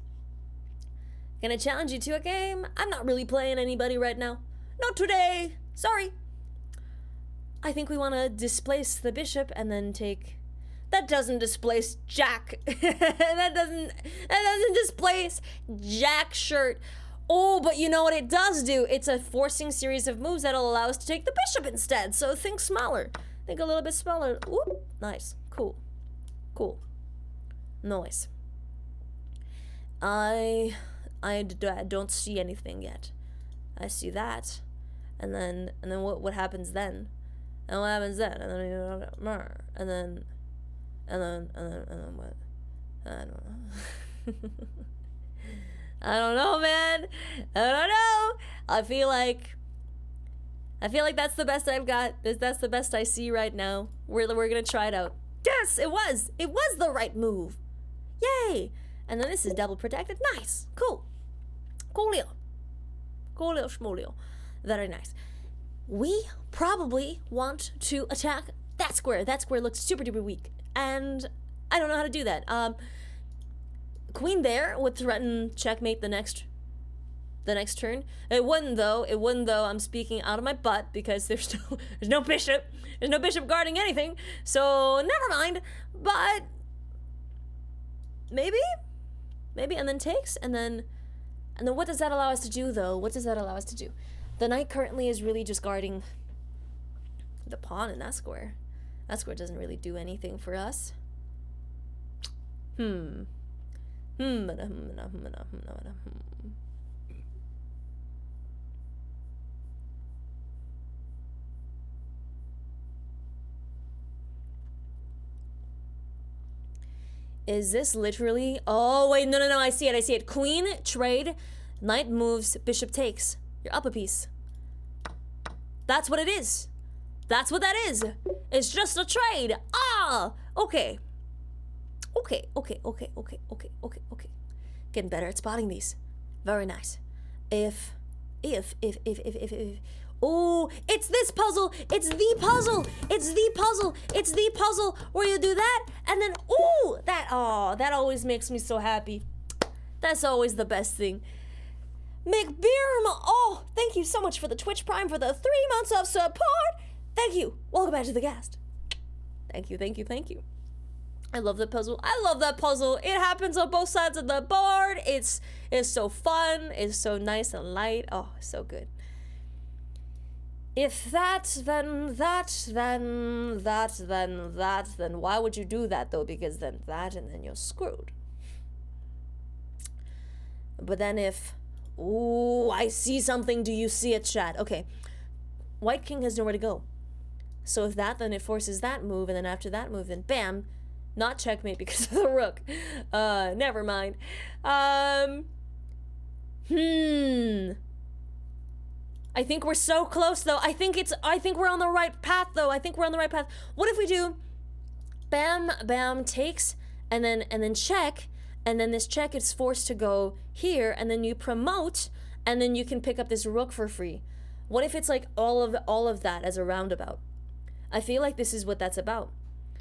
[SPEAKER 1] Gonna challenge you to a game? I'm not really playing anybody right now. Not today. Sorry. I think we want to displace the bishop and then take... That doesn't displace Jack. that doesn't displace Jack shirt. Oh, but you know what it does do? It's a forcing series of moves that'll allow us to take the bishop instead. So think smaller. Think a little bit smaller. Ooh, nice. Cool. Cool. Nice. I don't see anything yet. I see that. And then what happens then? And what happens then? And then what? I don't know. I don't know, man. I don't know. I feel like that's the best I've got. That's the best I see right now. We're gonna try it out. Yes, it was the right move. Yay! And then this is double protected. Nice. Cool. Coolio. Coolio schmoolio. Very nice. We probably want to attack that square. That square looks super duper weak. And I don't know how to do that. Queen there would threaten checkmate the next turn. It wouldn't though. I'm speaking out of my butt because there's no bishop. There's no bishop guarding anything. So never mind. But maybe, and then takes, and then what does that allow us to do though? What does that allow us to do? The knight currently is really just guarding the pawn in that square. That square doesn't really do anything for us. Is this literally... Oh, wait, no, I see it. Queen, trade, knight moves, bishop takes. You're up a piece. That's what it is. That's what that is. It's just a trade. Ah, okay. Okay. Getting better at spotting these. Very nice. If. Oh, it's this puzzle. It's the puzzle where you do that and then that always makes me so happy. That's always the best thing. McBeerm, oh, thank you so much for the Twitch Prime for the 3 months of support. Thank you. Welcome back to the cast. Thank you. I love that puzzle. It happens on both sides of the board. It's so fun. It's so nice and light. Oh, so good. If that, then why would you do that though? Because then that, and then you're screwed. But then if, ooh, I see something. Do you see it, chat? Okay. White king has nowhere to go. So if that, then it forces that move, and then after that move, then bam, not checkmate because of the rook. Never mind. I think we're so close though. I think we're on the right path though. What if we do bam, bam, takes, and then check, and then this check is forced to go here, and then you promote, and then you can pick up this rook for free. What if it's like all of that as a roundabout? I feel like this is what that's about.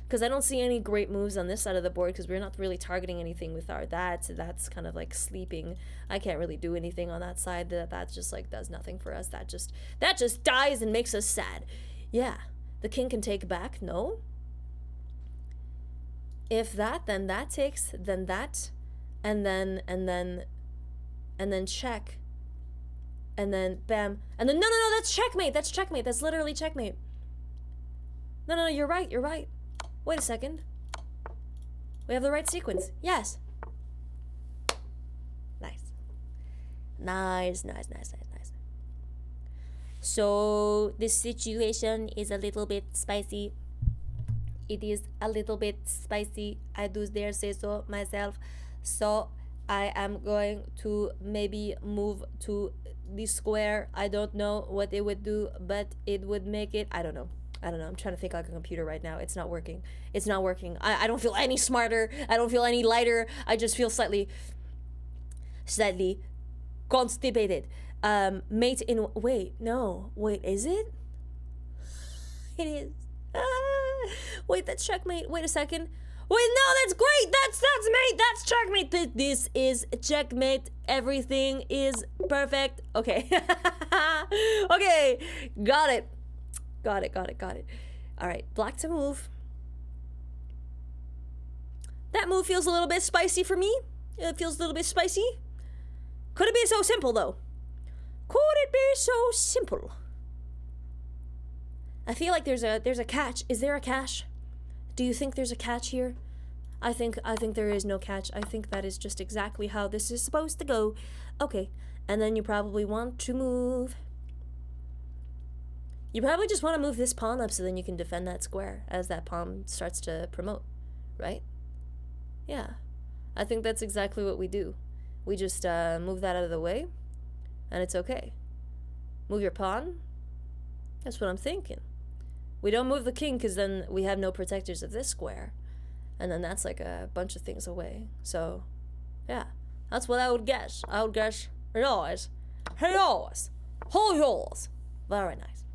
[SPEAKER 1] Because I don't see any great moves on this side of the board because we're not really targeting anything with our that. That's kind of like sleeping. I can't really do anything on that side. That just like does nothing for us. That just dies and makes us sad. Yeah. The king can take back. No. If that, then that takes, then that, and then check. And then bam. And then no, that's checkmate. That's literally checkmate. No, you're right. Wait a second. We have the right sequence. Yes. Nice. So this situation is a little bit spicy. It is a little bit spicy. I do dare say so myself. So I am going to maybe move to the square. I don't know what it would do, but it would make it. I don't know. I don't know. I'm trying to think like a computer right now. It's not working. It's not working. I don't feel any smarter. I don't feel any lighter. I just feel slightly constipated. Mate in... Wait, no. Wait, is it? It is. Wait, that's checkmate. Wait a second. Wait, no, that's great. That's mate. That's checkmate. This is checkmate. Everything is perfect. Okay. Okay. Got it. Got it. All right, black to move. That move feels a little bit spicy for me. It feels a little bit spicy. Could it be so simple, though? Could it be so simple? I feel like there's a catch. Is there a catch? Do you think there's a catch here? I think there is no catch. I think that is just exactly how this is supposed to go. Okay, and then you probably want to move. You probably just want to move this pawn up so then you can defend that square as that pawn starts to promote, right? Yeah, I think that's exactly what we do. We just move that out of the way, and it's okay. Move your pawn. That's what I'm thinking. We don't move the king because then we have no protectors of this square. And then that's like a bunch of things away. So, yeah. That's what I would guess. I would guess yours. Yours. Yours. Very nice.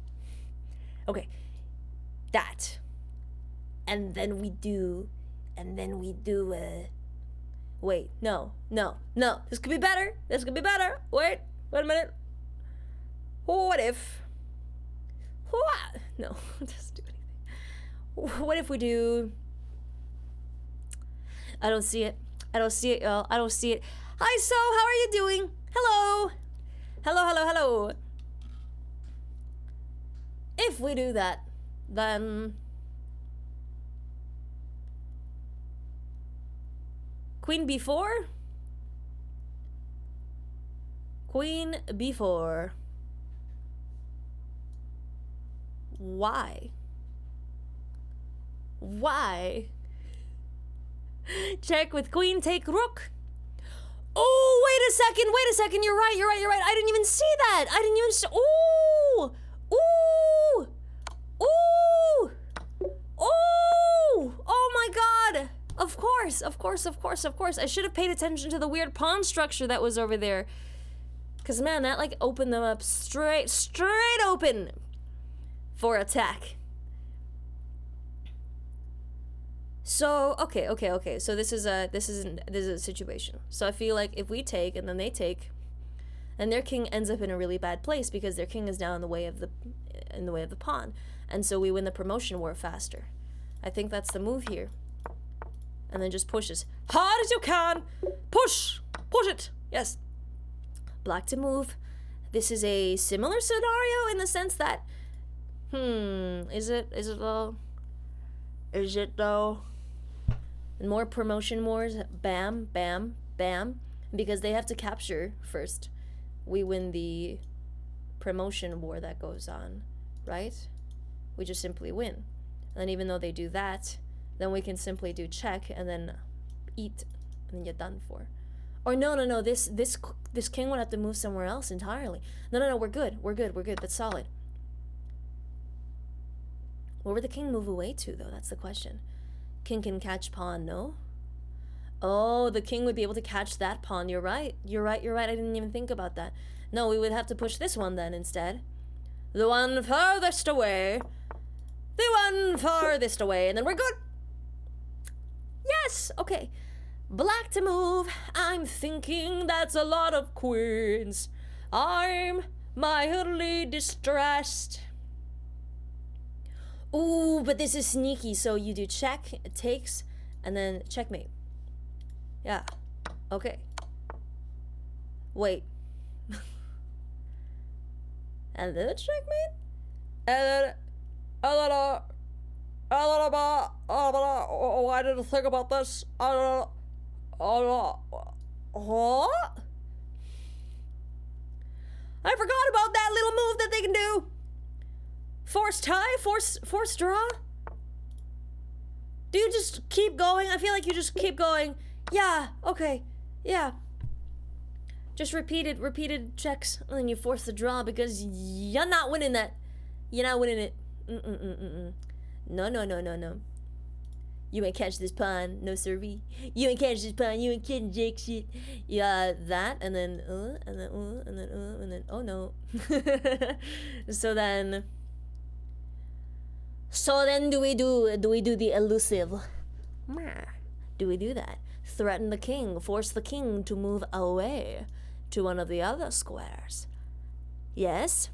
[SPEAKER 1] Okay. That. And then we do... Wait, no. This could be better. Wait a minute. What if... What? No, just do anything. What if we do... I don't see it, y'all. I don't see it. Hi, So. How are you doing? Hello. Hello. If we do that, then... Queen b4? Queen b4. Why? Check with queen, take rook. Oh, wait a second. You're right. I didn't even see that. Ooh. Oh my god. Of course. I should have paid attention to the weird pawn structure that was over there. Because, man, that, like, opened them up straight open for attack. So, okay. So this is a situation. So I feel like if we take and then they take, and their king ends up in a really bad place because their king is now in the way of the pawn, and so we win the promotion war faster. I think that's the move here. And then just pushes hard as you can. Push it. Yes. Black to move. This is a similar scenario in the sense that, is it though? And more promotion wars, bam, because they have to capture first. We win the promotion war that goes on, right? We just simply win. And even though they do that, then we can simply do check and then eat, and then you're done for. Or no, this king would have to move somewhere else entirely. No, we're good, that's solid. Where would the king move away to, though? That's the question. King can catch pawn, no? Oh, the king would be able to catch that pawn. You're right. I didn't even think about that. No, we would have to push this one then instead. The one farthest away. And then we're good. Yes, okay. Black to move. I'm thinking that's a lot of queens. I'm mildly distressed. Ooh, but this is sneaky. So you do check, it takes, and then checkmate. Yeah. Okay. Wait. And then checkmate? And then... I didn't think about this. What? I forgot about that little move that they can do. Forced tie? Forced draw? Do you just keep going? I feel like you just keep going. Yeah, okay. Yeah. Just repeated checks, and then you force the draw because you're not winning that. You're not winning it. No, no, no, no, no. You ain't catch this pawn, no siree. You ain't catch this pawn, you ain't kidding jack shit. Yeah, that, and then, and then, and then, and then, oh no. So then do we do the elusive? Do we do that? Threaten the king, force the king to move away to one of the other squares. Yes?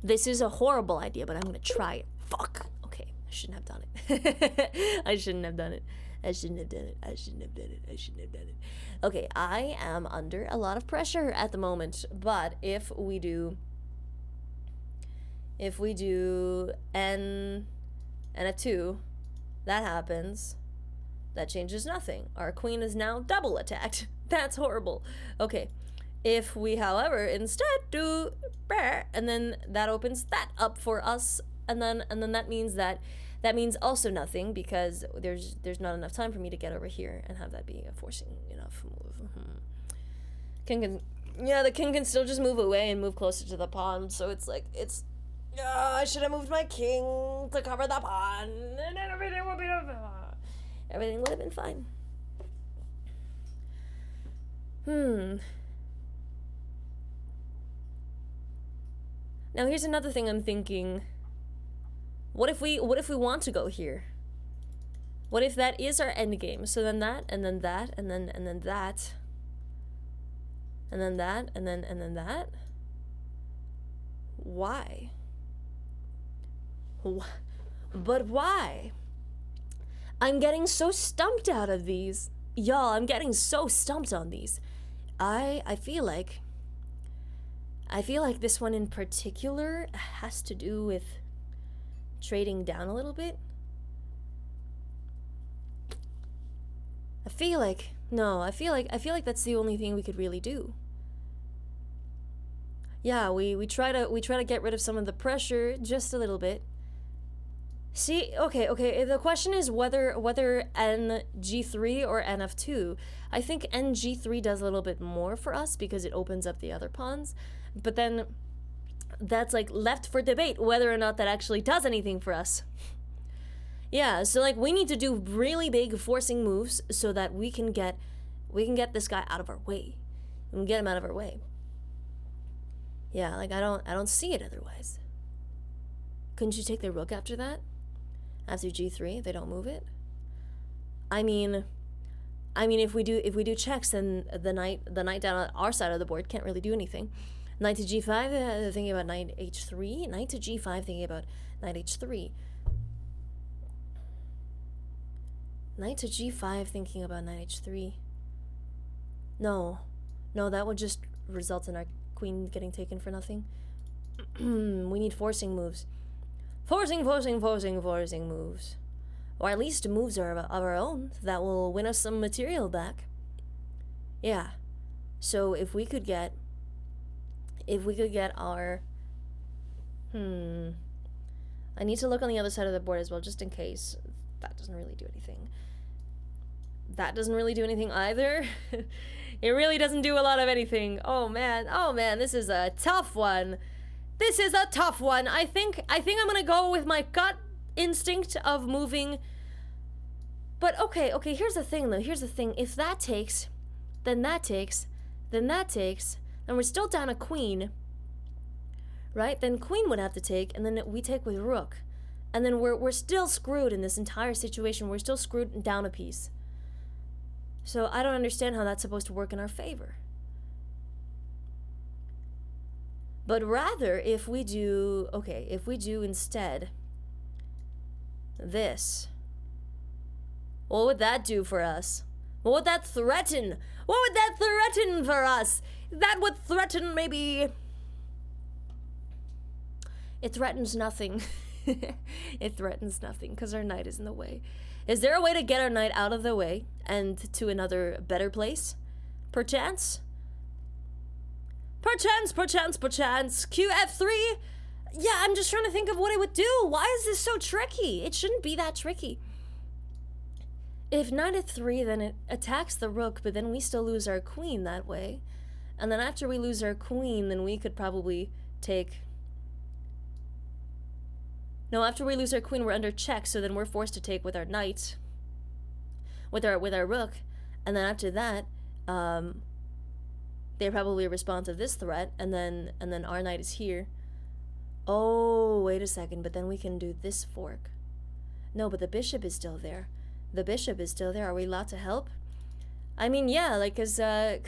[SPEAKER 1] This is a horrible idea, but I'm gonna try it. Fuck. Okay, I shouldn't have done it. I shouldn't have done it. I shouldn't have done it. I shouldn't have done it. I shouldn't have done it. Okay, I am under a lot of pressure at the moment, but if we do N and a 2, that happens. That changes nothing. Our queen is now double attacked. That's horrible. Okay. If we, however, instead do and then that opens that up for us, and then that means also nothing, because there's not enough time for me to get over here and have that be a forcing enough move. The king can still just move away and move closer to the pawn, so it's like I should have moved my king to cover the pawn, and then everything would have been fine. Now here's another thing I'm thinking. What if we want to go here? What if that is our end game? So then that, and then that, and then that, and then that, and then that. Why? But why? I'm getting so stumped out of these. Y'all, I'm getting so stumped on these. I feel like this one in particular has to do with trading down a little bit. I feel like that's the only thing we could really do. Yeah, we try to get rid of some of the pressure just a little bit. See, okay, the question is whether NG3 or NF2. I think NG3 does a little bit more for us because it opens up the other pawns, but then that's like left for debate whether or not that actually does anything for us. Yeah, so like we need to do really big forcing moves so that we can get this guy out of our way. We can get him out of our way. Yeah, like I don't see it otherwise. Couldn't you take the rook after that? After G3, they don't move it. I mean, if we do checks, then the knight down on our side of the board can't really do anything. Knight to G5, thinking about knight H3. Knight to G5, thinking about knight H3. Knight to G5, thinking about knight H3. No, that would just result in our queen getting taken for nothing. We need forcing moves. Forcing moves. Or at least moves of our own that will win us some material back. Yeah. So if we could get our... I need to look on the other side of the board as well, just in case. That doesn't really do anything. That doesn't really do anything either. It really doesn't do a lot of anything. Oh man, this is a tough one. This is a tough one. I think I'm gonna go with my gut instinct of moving. But okay, here's the thing though. Here's the thing. If that takes, then that takes, then that takes, then we're still down a queen. Right? Then queen would have to take, and then we take with rook. And then we're still screwed in this entire situation. We're still screwed down a piece. So I don't understand how that's supposed to work in our favor. But rather, if we do instead this, what would that do for us? What would that threaten? What would that threaten for us? That would threaten maybe... It threatens nothing. It threatens nothing because our knight is in the way. Is there a way to get our knight out of the way and to another better place? Perchance? Perchance. QF3? Yeah, I'm just trying to think of what it would do. Why is this so tricky? It shouldn't be that tricky. If knight at 3, then it attacks the rook, but then we still lose our queen that way. And then after we lose our queen, then we could probably take... No, after we lose our queen, we're under check, so then we're forced to take with our knight. With our rook. And then after that, they probably respond to this threat, and then our knight is here. Oh, wait a second, but then we can do this fork. No, but the bishop is still there. The bishop is still there. Are we allowed to help? I mean, yeah, like, cause I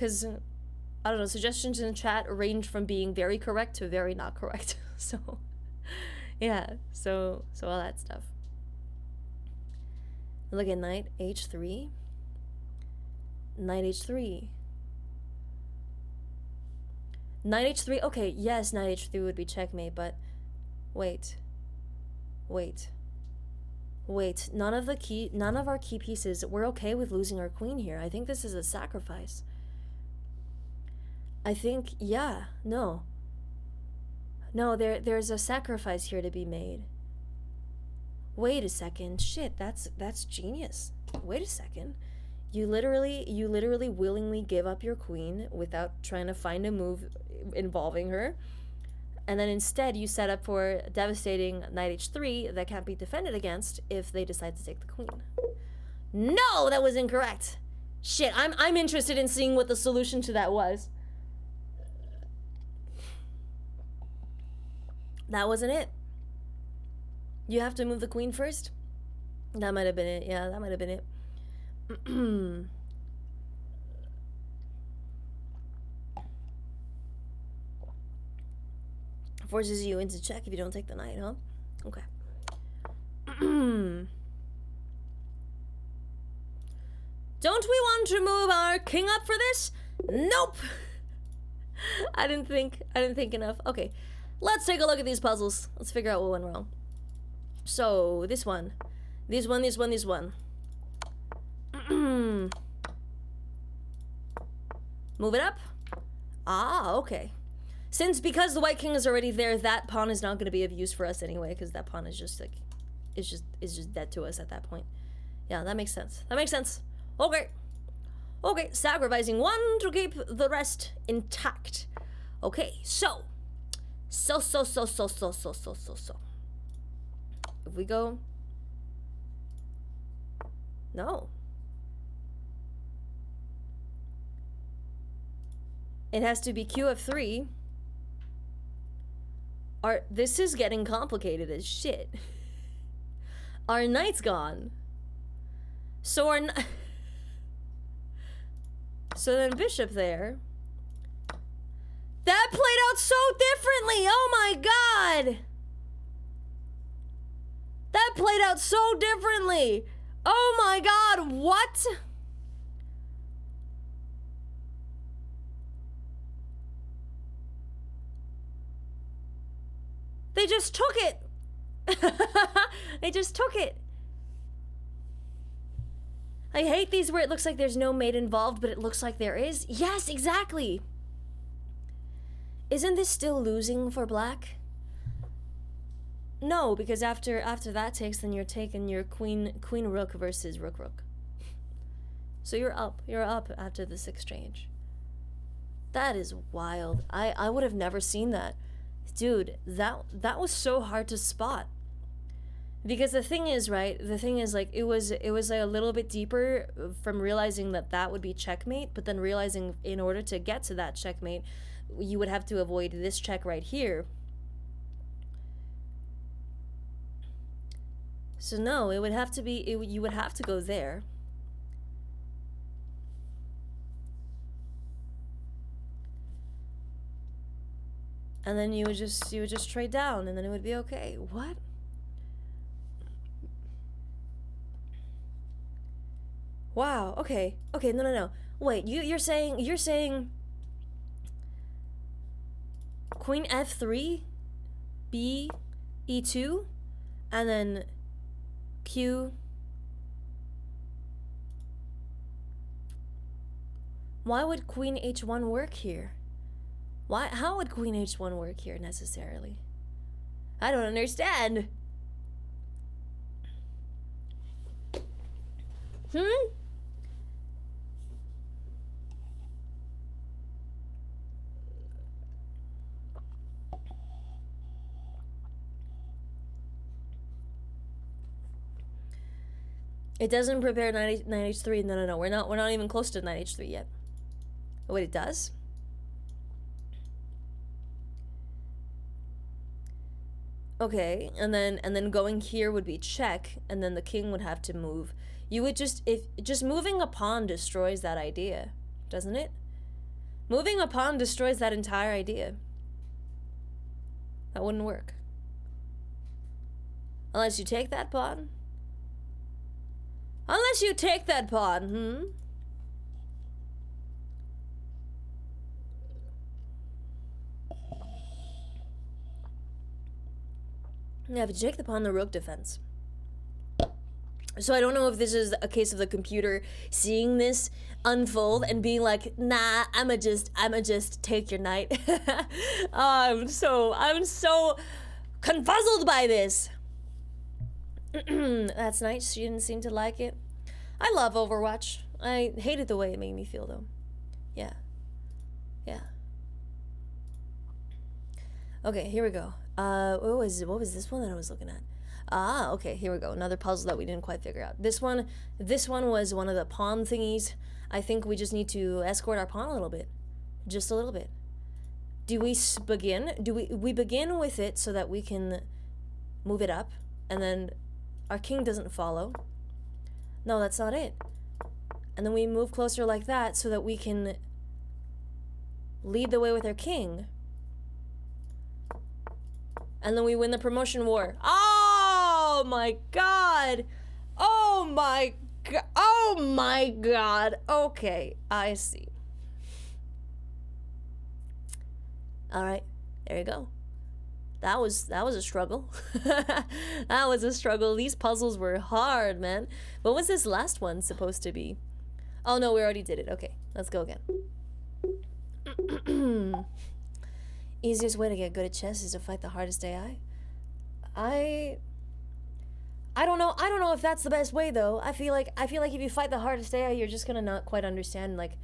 [SPEAKER 1] don't know, suggestions in chat range from being very correct to very not correct. So, yeah, so all that stuff. Look at knight h3. Knight h3. Knight h3. Okay, yes, knight h3 would be checkmate, but wait. None of our key pieces. We're okay with losing our queen here. I think this is a sacrifice. I think, yeah, no, there's a sacrifice here to be made. Wait a second. Shit, that's genius. Wait a second. You literally willingly give up your queen without trying to find a move involving her. And then instead you set up for devastating knight h3 that can't be defended against if they decide to take the queen. No, that was incorrect. Shit, I'm interested in seeing what the solution to that was. That wasn't it. You have to move the queen first? That might have been it. Yeah, that might have been it. Forces you into check if you don't take the knight, huh? Okay. Don't we want to move our king up for this? Nope. I didn't think enough. Okay. Let's take a look at these puzzles. Let's figure out what went wrong. So, this one. This one. Move it up. Ah, okay. Because the white king is already there, that pawn is not going to be of use for us anyway, because that pawn is just like, is just dead to us at that point. Yeah, that makes sense. Okay. Okay, sacrificing one to keep the rest intact. Okay, so. If we go. No. It has to be QF3. This is getting complicated as shit. Our knight's gone. So then bishop there. That played out so differently. Oh my god. That played out so differently. Oh my god, what? They just took it. They just took it. I hate these where it looks like there's no mate involved, but it looks like there is. Yes, exactly. Isn't this still losing for black? No, because after that takes, then you're taking your queen rook versus rook. So you're up after this exchange. That is wild. I would have never seen that. Dude, that was so hard to spot. Because the thing is, right, like it was like a little bit deeper from realizing that would be checkmate, but then realizing in order to get to that checkmate, you would have to avoid this check right here. So no, it would have to be, you would have to go there. And then you would just trade down, and then it would be okay. What? Wow. Okay. No. Wait. You're saying Queen F3, B, E2, and then Q. Why would Queen H1 work here? How would Queen H1 work here necessarily? I don't understand. It doesn't prepare 9h3. No. We're not even close to 9h3 yet. Oh, wait, it does? Okay, and then going here would be check, and then the king would have to move. You would just moving a pawn destroys that idea, doesn't it? Moving a pawn destroys that entire idea. That wouldn't work. Unless you take that pawn. Unless you take that pawn, Yeah, but you take the pawn, the rook defense. So I don't know if this is a case of the computer seeing this unfold and being like, nah, I'ma just take your knight. I'm so confuzzled by this. That's nice. She didn't seem to like it. I love Overwatch. I hated the way it made me feel though. Yeah. Okay, here we go. What was this one that I was looking at? Ah, okay, here we go. Another puzzle that we didn't quite figure out. This one was one of the pawn thingies. I think we just need to escort our pawn a little bit. Just a little bit. Do we begin? We begin with it so that we can move it up, and then our king doesn't follow. No, that's not it. And then we move closer like that so that we can lead the way with our king. And then we win the promotion war. Oh my god! Oh my god! Oh my god! Okay, I see. Alright, there you go. That was a struggle. That was a struggle. These puzzles were hard, man. What was this last one supposed to be? Oh no, we already did it. Okay, let's go again. Easiest way to get good at chess is to fight the hardest AI. I don't know if that's the best way though. I feel like if you fight the hardest AI, you're just gonna not quite understand like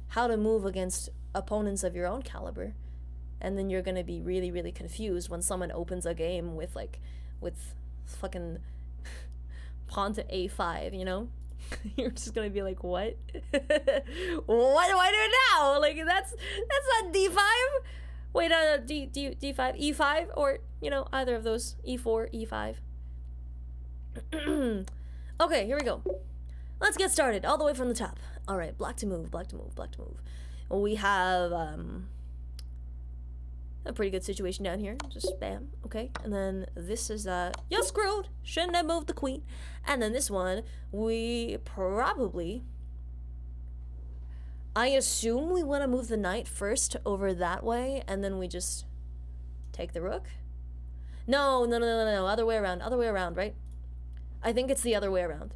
[SPEAKER 1] how to move against opponents of your own caliber. And then you're gonna be really, really confused when someone opens a game with fucking pawn to a5, you know? You're just gonna be like, what? What do I do now? Like that's not d5. Wait, d5, e5, or you know, either of those, e4, e5. Okay, here we go. Let's get started all the way from the top. All right, black to move. We have a pretty good situation down here. Just bam, okay. And then this is you're screwed. Shouldn't have moved the queen. And then this one, we probably, I assume we want to move the knight first over that way, and then we just take the rook. No. Other way around, right? I think it's the other way around.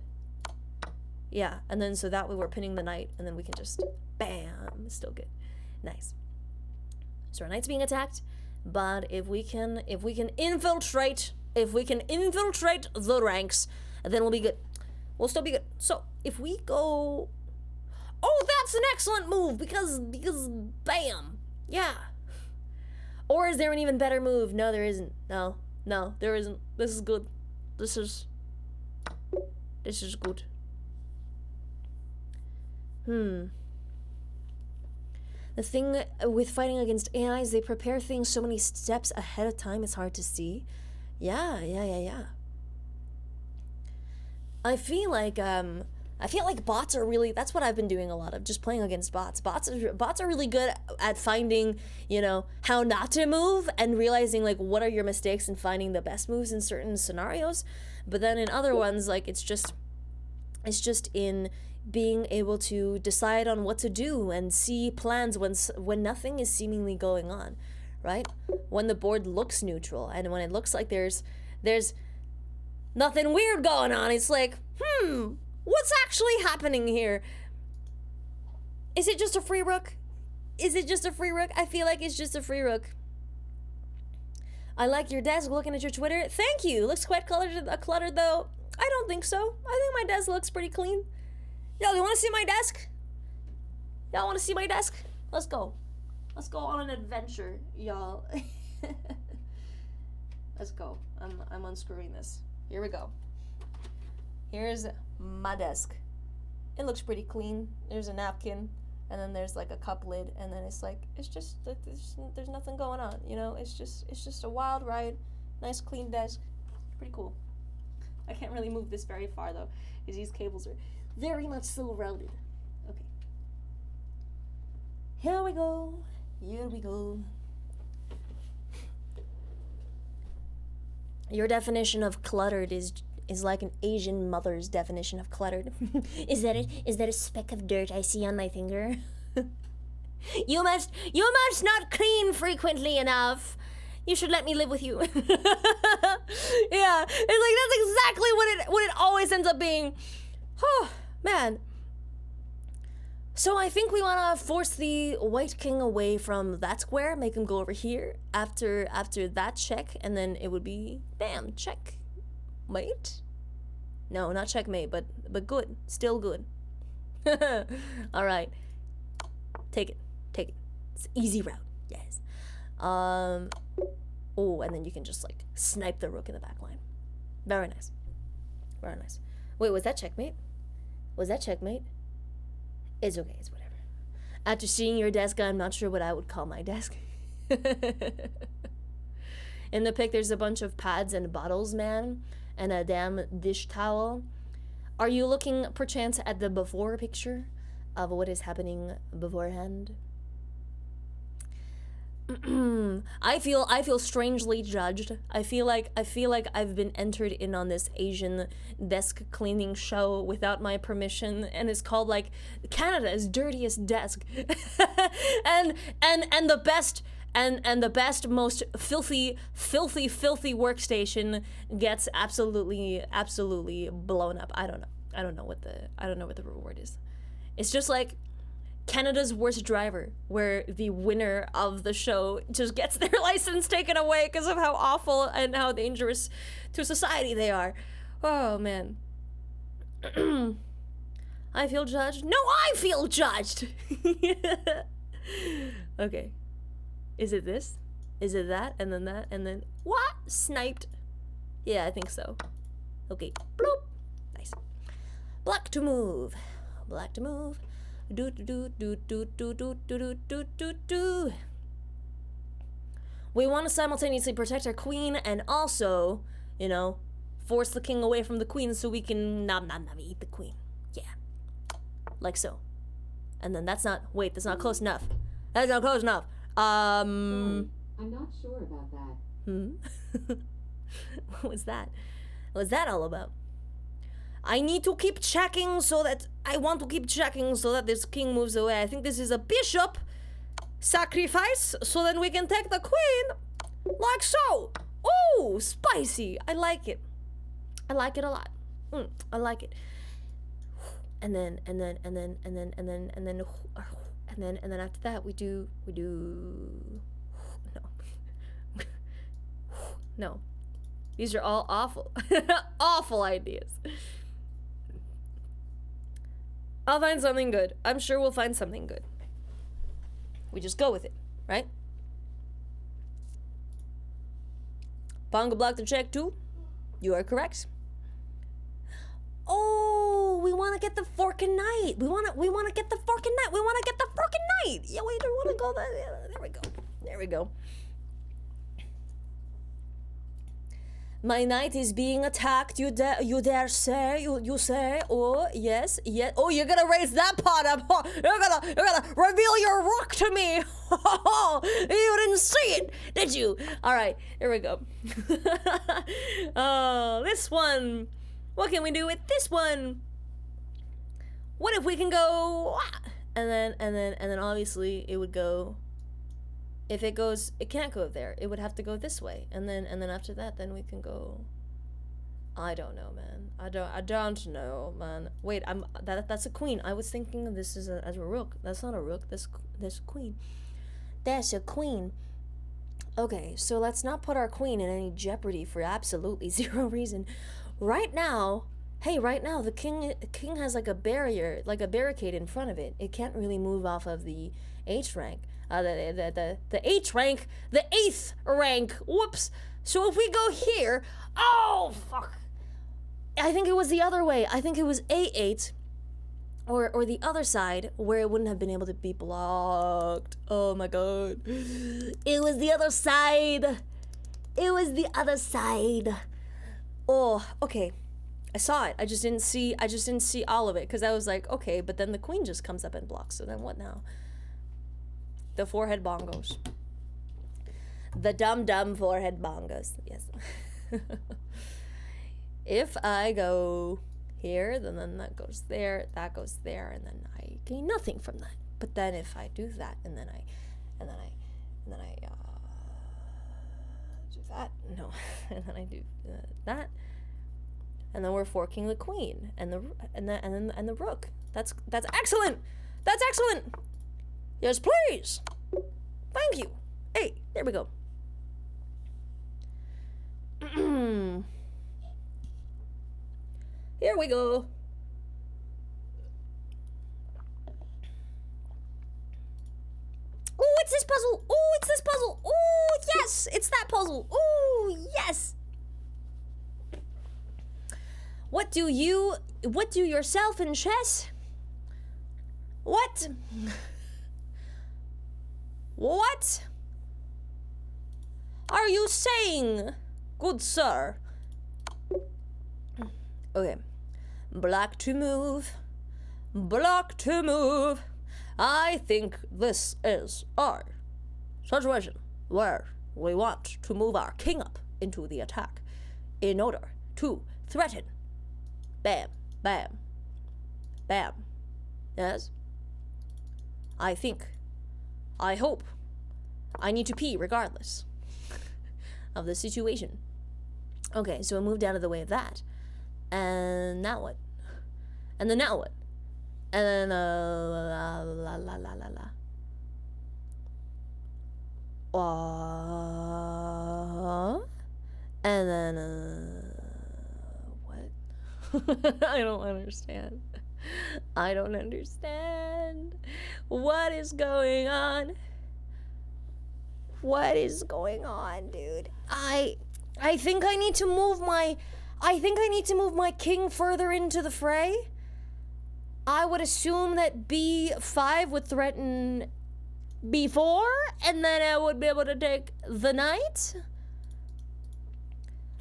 [SPEAKER 1] Yeah, and then so that way we're pinning the knight, and then we can just bam. Still good. Nice. So our knight's being attacked, but if we can infiltrate the ranks, then we'll be good. We'll still be good. So if we go, oh, that's an excellent move because bam, yeah. Or is there an even better move? No, there isn't. No, there isn't. This is good. This is good. The thing with fighting against AIs, they prepare things so many steps ahead of time, it's hard to see. Yeah. I feel like bots are really, that's what I've been doing a lot of, just playing against bots. Bots are really good at finding, you know, how not to move and realizing like what are your mistakes and finding the best moves in certain scenarios. But then in other ones, like it's just in being able to decide on what to do and see plans when nothing is seemingly going on, right? When the board looks neutral and when it looks like there's nothing weird going on, it's like, what's actually happening here? Is it just a free rook? I feel like it's just a free rook. I like your desk, looking at your Twitter. Thank you. Looks quite cluttered though. I don't think so. I think my desk looks pretty clean. Yo, you want to see my desk? Y'all want to see my desk? Let's go. Let's go on an adventure, y'all. Let's go. I'm unscrewing this. Here we go. Here's my desk. It looks pretty clean. There's a napkin, and then there's like a cup lid, and then it's just there's nothing going on, you know. It's just a wild ride. Nice clean desk. Pretty cool. I can't really move this very far though, because these cables are very much so routed. Okay. Here we go. Here we go. Your definition of cluttered is like an Asian mother's definition of cluttered. Is that a speck of dirt I see on my finger? You must not clean frequently enough. You should let me live with you. Yeah, it's like that's exactly what it always ends up being. Oh man. So I think we want to force the White King away from that square, make him go over here after that check, and then it would be bam, check. Mate? No, not checkmate, but good. Still good. All right. Take it. It's easy route. Yes. Oh, and then you can just like snipe the rook in the back line. Very nice. Very nice. Wait, was that checkmate? It's okay, it's whatever. After seeing your desk, I'm not sure what I would call my desk. In the pic, there's a bunch of pads and bottles, man, and a damn dish towel. Are you looking, perchance, at the before picture of what is happening beforehand? I feel strangely judged. I feel like I've been entered in on this Asian desk cleaning show without my permission, and it's called like Canada's dirtiest desk. and the best and the best, most filthy workstation gets absolutely blown up. I don't know what the reward is. It's just like Canada's worst driver, where the winner of the show just gets their license taken away because of how awful and how dangerous to society they are. Oh, man. I feel judged? No, I feel judged! Okay. Is it this? Is it that? And then that? And then... What? Sniped. Yeah, I think so. Okay. Bloop. Nice. Black to move. Black to move. Do do do do do do do do do do. We want to simultaneously protect our queen and also, you know, force the king away from the queen so we can nom eat the queen. Yeah, like so. And then that's not close enough. That's not close enough.
[SPEAKER 3] Sorry, I'm not sure about that.
[SPEAKER 1] What was that? What was that all about? I want to keep checking so that this king moves away. I think this is a bishop sacrifice, so then we can take the queen, like so. Oh, spicy. I like it. I like it a lot. I like it. And then after that we do no. These are all awful, awful ideas. I'll find something good. I'm sure we'll find something good. We just go with it, right? Ponga block the check too. You are correct. Oh, we want to get the fork and knight. We want to get the fork and knight. Yeah, we don't want to go there. There we go. My knight is being attacked. You dare say? You say? Oh yes. Oh, you're gonna raise that pot up. Oh, you're gonna reveal your rook to me. Oh, you didn't see it, did you? All right, here we go. Oh, this one. What can we do with this one? What if we can go? And then obviously it would go. If it goes, it can't go there. It would have to go this way, and then after that, then we can go. I don't know, man. I don't know, man. Wait, that's a queen. I was thinking of this as a rook. That's not a rook. That's a queen. That's a queen. Okay, so let's not put our queen in any jeopardy for absolutely zero reason. Right now, the king has like a barrier, like a barricade in front of it. It can't really move off of the H rank. The H rank, the 8th rank. Whoops. So if we go here, oh fuck. I think it was the other way. I think it was A8 or the other side where it wouldn't have been able to be blocked. Oh my god. It was the other side. It was the other side. Oh, okay. I saw it. I just didn't see all of it because I was like, okay, but then the queen just comes up and blocks. So then what now? The forehead bongos. The dumb forehead bongos. Yes. If I go here, then that goes there, and then I gain nothing from that. But then if I do that, and then I do that, no, and then I do that, and then we're forking the queen and the rook. That's excellent. That's excellent. Yes, please. Thank you. Hey, there we go. Here we go. Oh, it's this puzzle. Oh, it's this puzzle. Oh, yes, it's that puzzle. Oh, yes. What do yourself in chess? What? What are you saying, good sir? Okay. Black to move. Black to move. I think this is our situation where we want to move our king up into the attack in order to threaten. Bam, bam, bam. Yes? I think. I hope. I need to pee regardless of the situation. Okay, so I moved out of the way of that. And now what? And then now what? And then la la la la la. And then what? I don't understand. I don't understand. What is going on? What is going on, dude? I think I need to move my king further into the fray. I would assume that B5 would threaten B4, and then I would be able to take the knight.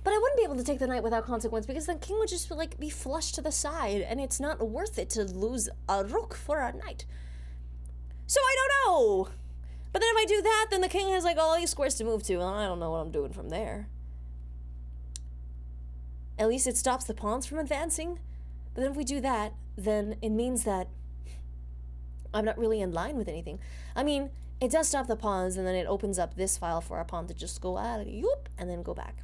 [SPEAKER 1] But I wouldn't be able to take the knight without consequence, because the king would just be flushed to the side, and it's not worth it to lose a rook for a knight. So I don't know. But then if I do that, then the king has all these squares to move to, and I don't know what I'm doing from there. At least it stops the pawns from advancing. But then if we do that, then it means that I'm not really in line with anything. I mean, it does stop the pawns, and then it opens up this file for our pawn to just go out, yoop, and then go back.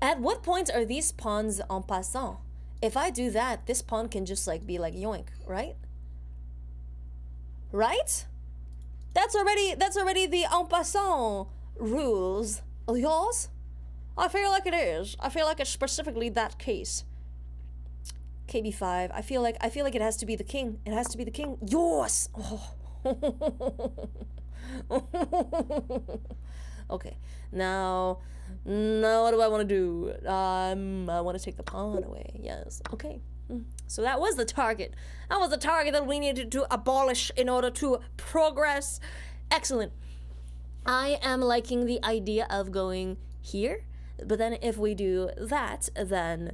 [SPEAKER 1] At what point are these pawns en passant? If I do that, this pawn can just be yoink, right? Right? That's already the en passant rules. Yours? I feel like it is. I feel like it's specifically that case. KB5. I feel like it has to be the king. It has to be the king. Yours. Oh. Okay. Now what do I want to do? I want to take the pawn away. Yes. Okay. So that was the target. That was the target that we needed to abolish in order to progress. Excellent. I am liking the idea of going here. But then if we do that, then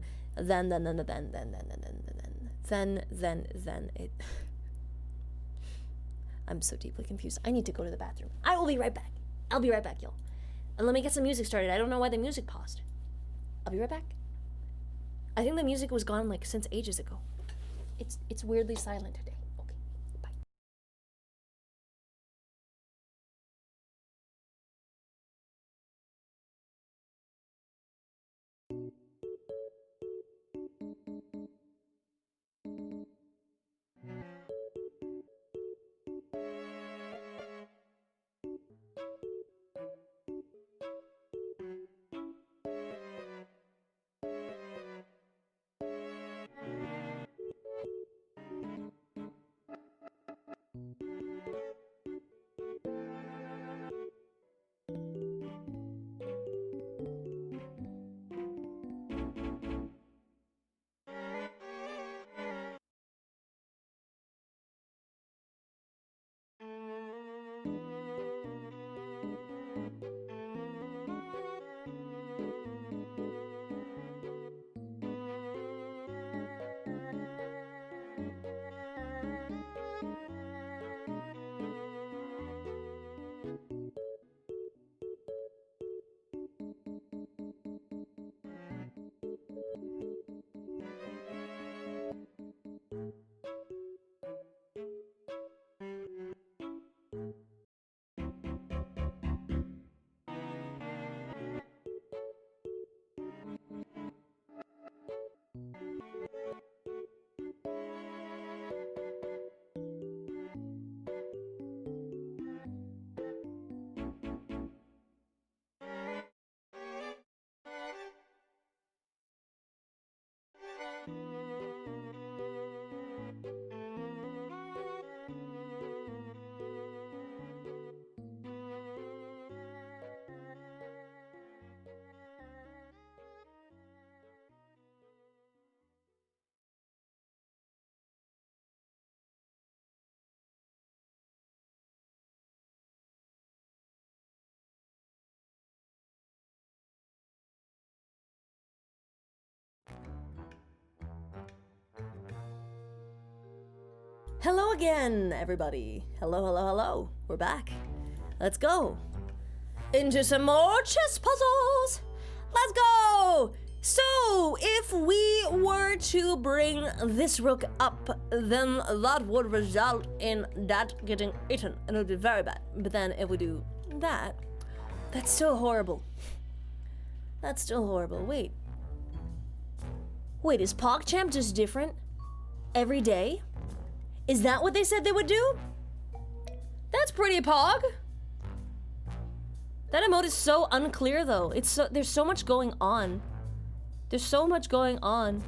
[SPEAKER 1] it I'm so deeply confused. I need to go to the bathroom. I will be right back. I'll be right back, y'all. And let me get some music started. I don't know why the music paused. I'll be right back. I think the music was gone since ages ago. It's weirdly silent today. Okay. Bye. Hello again, everybody. Hello, hello, hello. We're back. Let's go. Into some more chess puzzles. Let's go. So, if we were to bring this rook up, then that would result in that getting eaten, and it would be very bad. But then if we do that, that's still horrible. That's still horrible. Wait, is PogChamp just different every day? Is that what they said they would do? That's pretty Pog. That emote is so unclear though. There's so much going on. There's so much going on.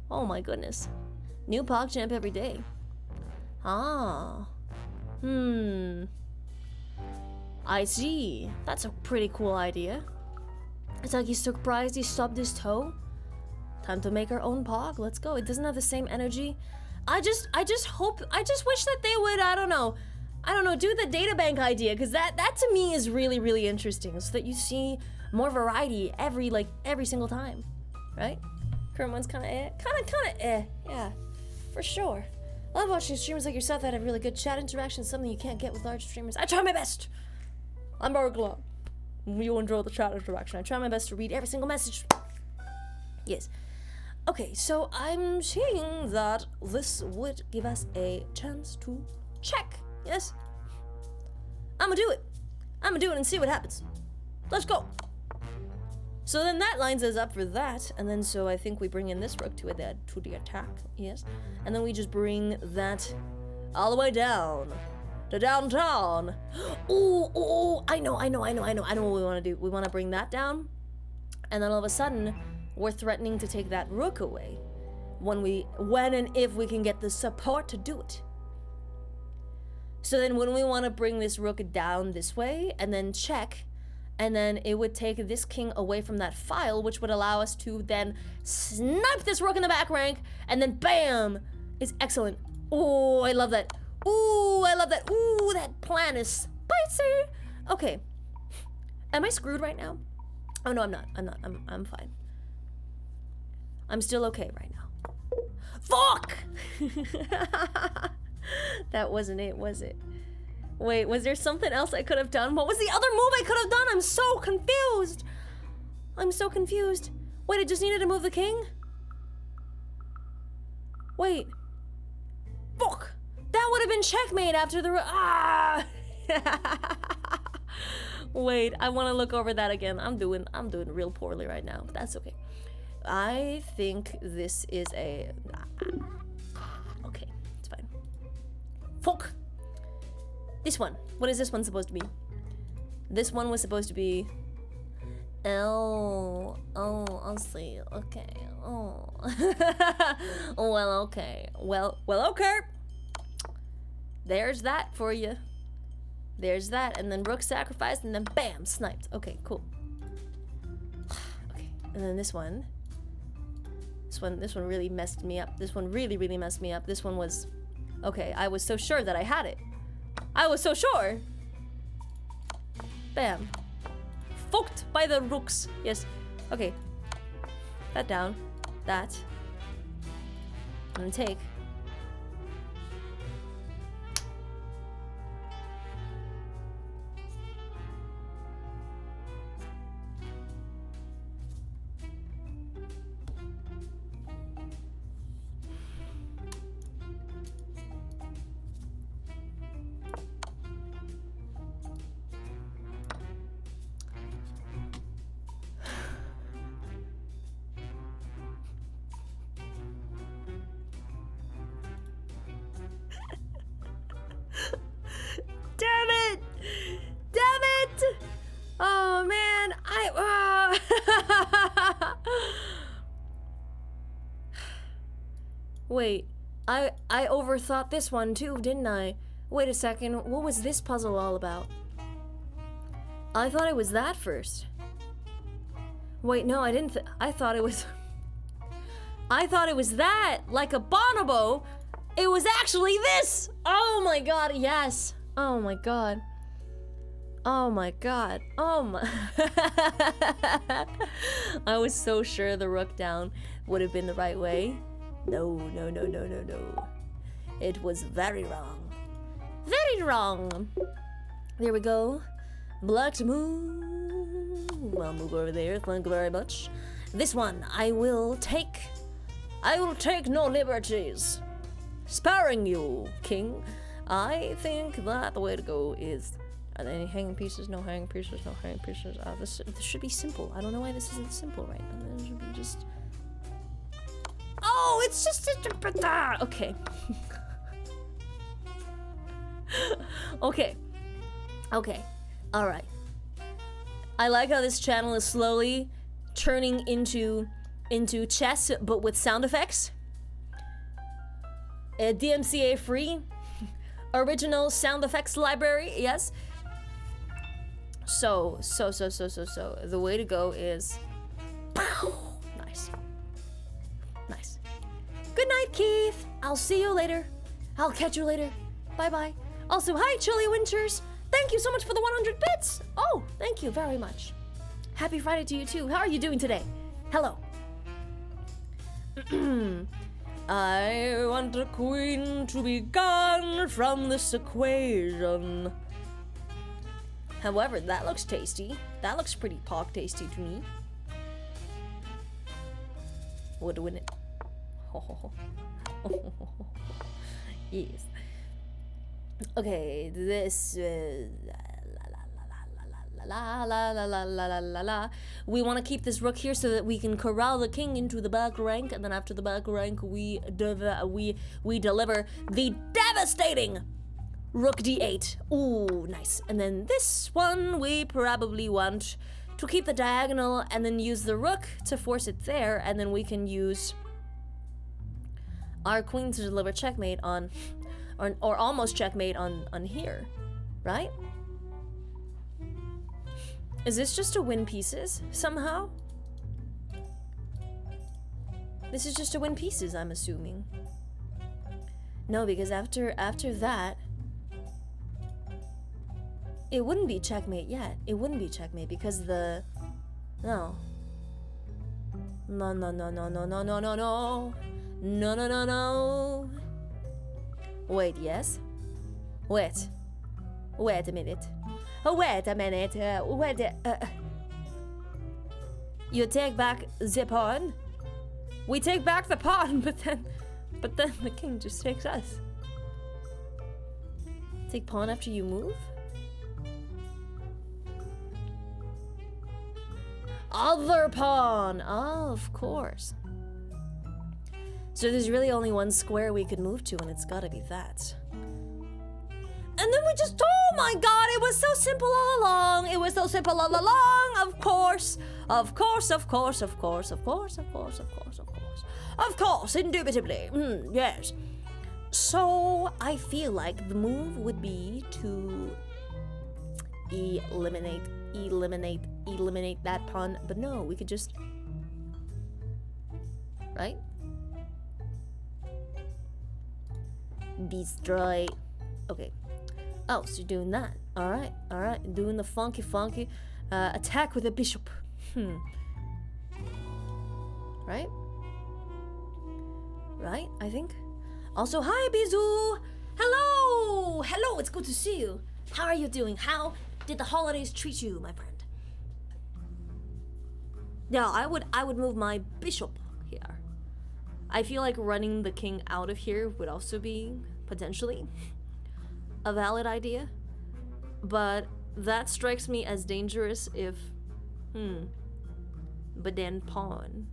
[SPEAKER 1] Oh my goodness. New PogChamp every day. Ah. I see. That's a pretty cool idea. It's like he's surprised he stubbed his toe. Time to make our own Pog. Let's go. It doesn't have the same energy. I just wish that they would, I don't know, do the databank idea, because that to me is really, really interesting, so that you see more variety every single time, right? Current one's kind of yeah, for sure. I love watching streamers like yourself that have really good chat interaction, something you can't get with large streamers. I try my best. I'm very glad you enjoy the chat interaction. I try my best to read every single message. Yes. Okay, so I'm seeing that this would give us a chance to check. Yes? I'ma do it and see what happens. Let's go. So then that lines us up for that, and then so I think we bring in this rook to the attack. Yes? And then we just bring that all the way down to downtown. Oh, I know what we want to do. We want to bring that down, and then all of a sudden we're threatening to take that rook away when and if we can get the support to do it. So then when we want to bring this rook down this way and then check, and then it would take this king away from that file, which would allow us to then snipe this rook in the back rank, and then bam! It's excellent. Oh, I love that. Ooh, I love that. Ooh, that plan is spicy. Okay. Am I screwed right now? Oh no, I'm not. I'm fine. I'm still okay right now. Fuck! That wasn't it, was it? Wait, was there something else I could have done? What was the other move I could have done? I'm so confused. Wait, I just needed to move the king? Wait. Fuck! That would have been checkmate after the... Ah! Wait, I want to look over that again. I'm doing real poorly right now, but that's okay. I think this is a... Okay, it's fine. Fuck! This one. What is this one supposed to be? This one was supposed to be... Oh, I'll see. Okay. Oh. Well, okay. Well, okay. There's that for you. There's that, and then rook sacrificed, and then bam, sniped. Okay, cool. Okay, and then this one. This one really messed me up. This one really, really messed me up. This one was... Okay, I was so sure that I had it. I was so sure. Bam. Fucked by the rooks. Yes. Okay. That down. That. And then take. Wait, I overthought this one too, didn't I? Wait a second, what was this puzzle all about? I thought it was that first. Wait, no, I didn't. I thought it was. I thought it was that, like a bonobo. It was actually this. Oh my god, yes. Oh my god. Oh my god. Oh my. I was so sure the rook down would have been the right way. No, no, no, no, no, no. It was very wrong. Very wrong. There we go. Black to move. I'll move over there. Thank you very much. This one, I will take no liberties. Sparing you, king. I think that the way to go is... Are there any hanging pieces? No hanging pieces, no hanging pieces. This should be simple. I don't know why this isn't simple right now. It should be just... Oh, it's just... Okay. Okay. Okay. Alright. I like how this channel is slowly turning into chess, but with sound effects. DMCA free. Original sound effects library, yes. So, the way to go is... Nice. Nice. Good night, Keith. I'll see you later. I'll catch you later. Bye-bye. Also, hi, Chilly Winters. Thank you so much for the 100 bits. Oh, thank you very much. Happy Friday to you, too. How are you doing today? Hello. I want a queen to be gone from this equation. However, that looks tasty. That looks pretty pork tasty to me. Would win it. Yes. Okay, this we want to keep this rook here so that we can corral the king into the back rank, and then after the back rank we deliver the devastating rook d8. Ooh, nice. And then this one we probably want to keep the diagonal and then use the rook to force it there, and then we can use our queen to deliver checkmate on, or almost checkmate on here, right? Is this just to win pieces somehow? This is just to win pieces, I'm assuming. No, because after that, it wouldn't be checkmate yet. It wouldn't be checkmate because the... No. No, no, no, no, no, no, no, no, no. No, no, no, no. Wait, yes? Wait. Wait a minute. Oh, wait a minute. You take back the pawn? We take back the pawn, but then the king just takes us. Take pawn after you move? Other pawn! Oh, of course. So there's really only one square we could move to, and it's gotta be that. And then we just, oh my god, it was so simple all along. It was so simple all along. Of course, of course, of course, of course, of course, of course, of course, of course. Of course, indubitably. Yes. So I feel like the move would be to eliminate that pawn. But no, we could just, right? Destroy. Okay. Oh, so you're doing that. Alright, alright. Doing the funky attack with a bishop. Right? Right, I think. Also, hi, Bizou! Hello! Hello, it's good to see you. How are you doing? How did the holidays treat you, my friend? Yeah, I would move my bishop here. I feel like running the king out of here would also be, potentially, a valid idea, but that strikes me as dangerous if, Baden pawn.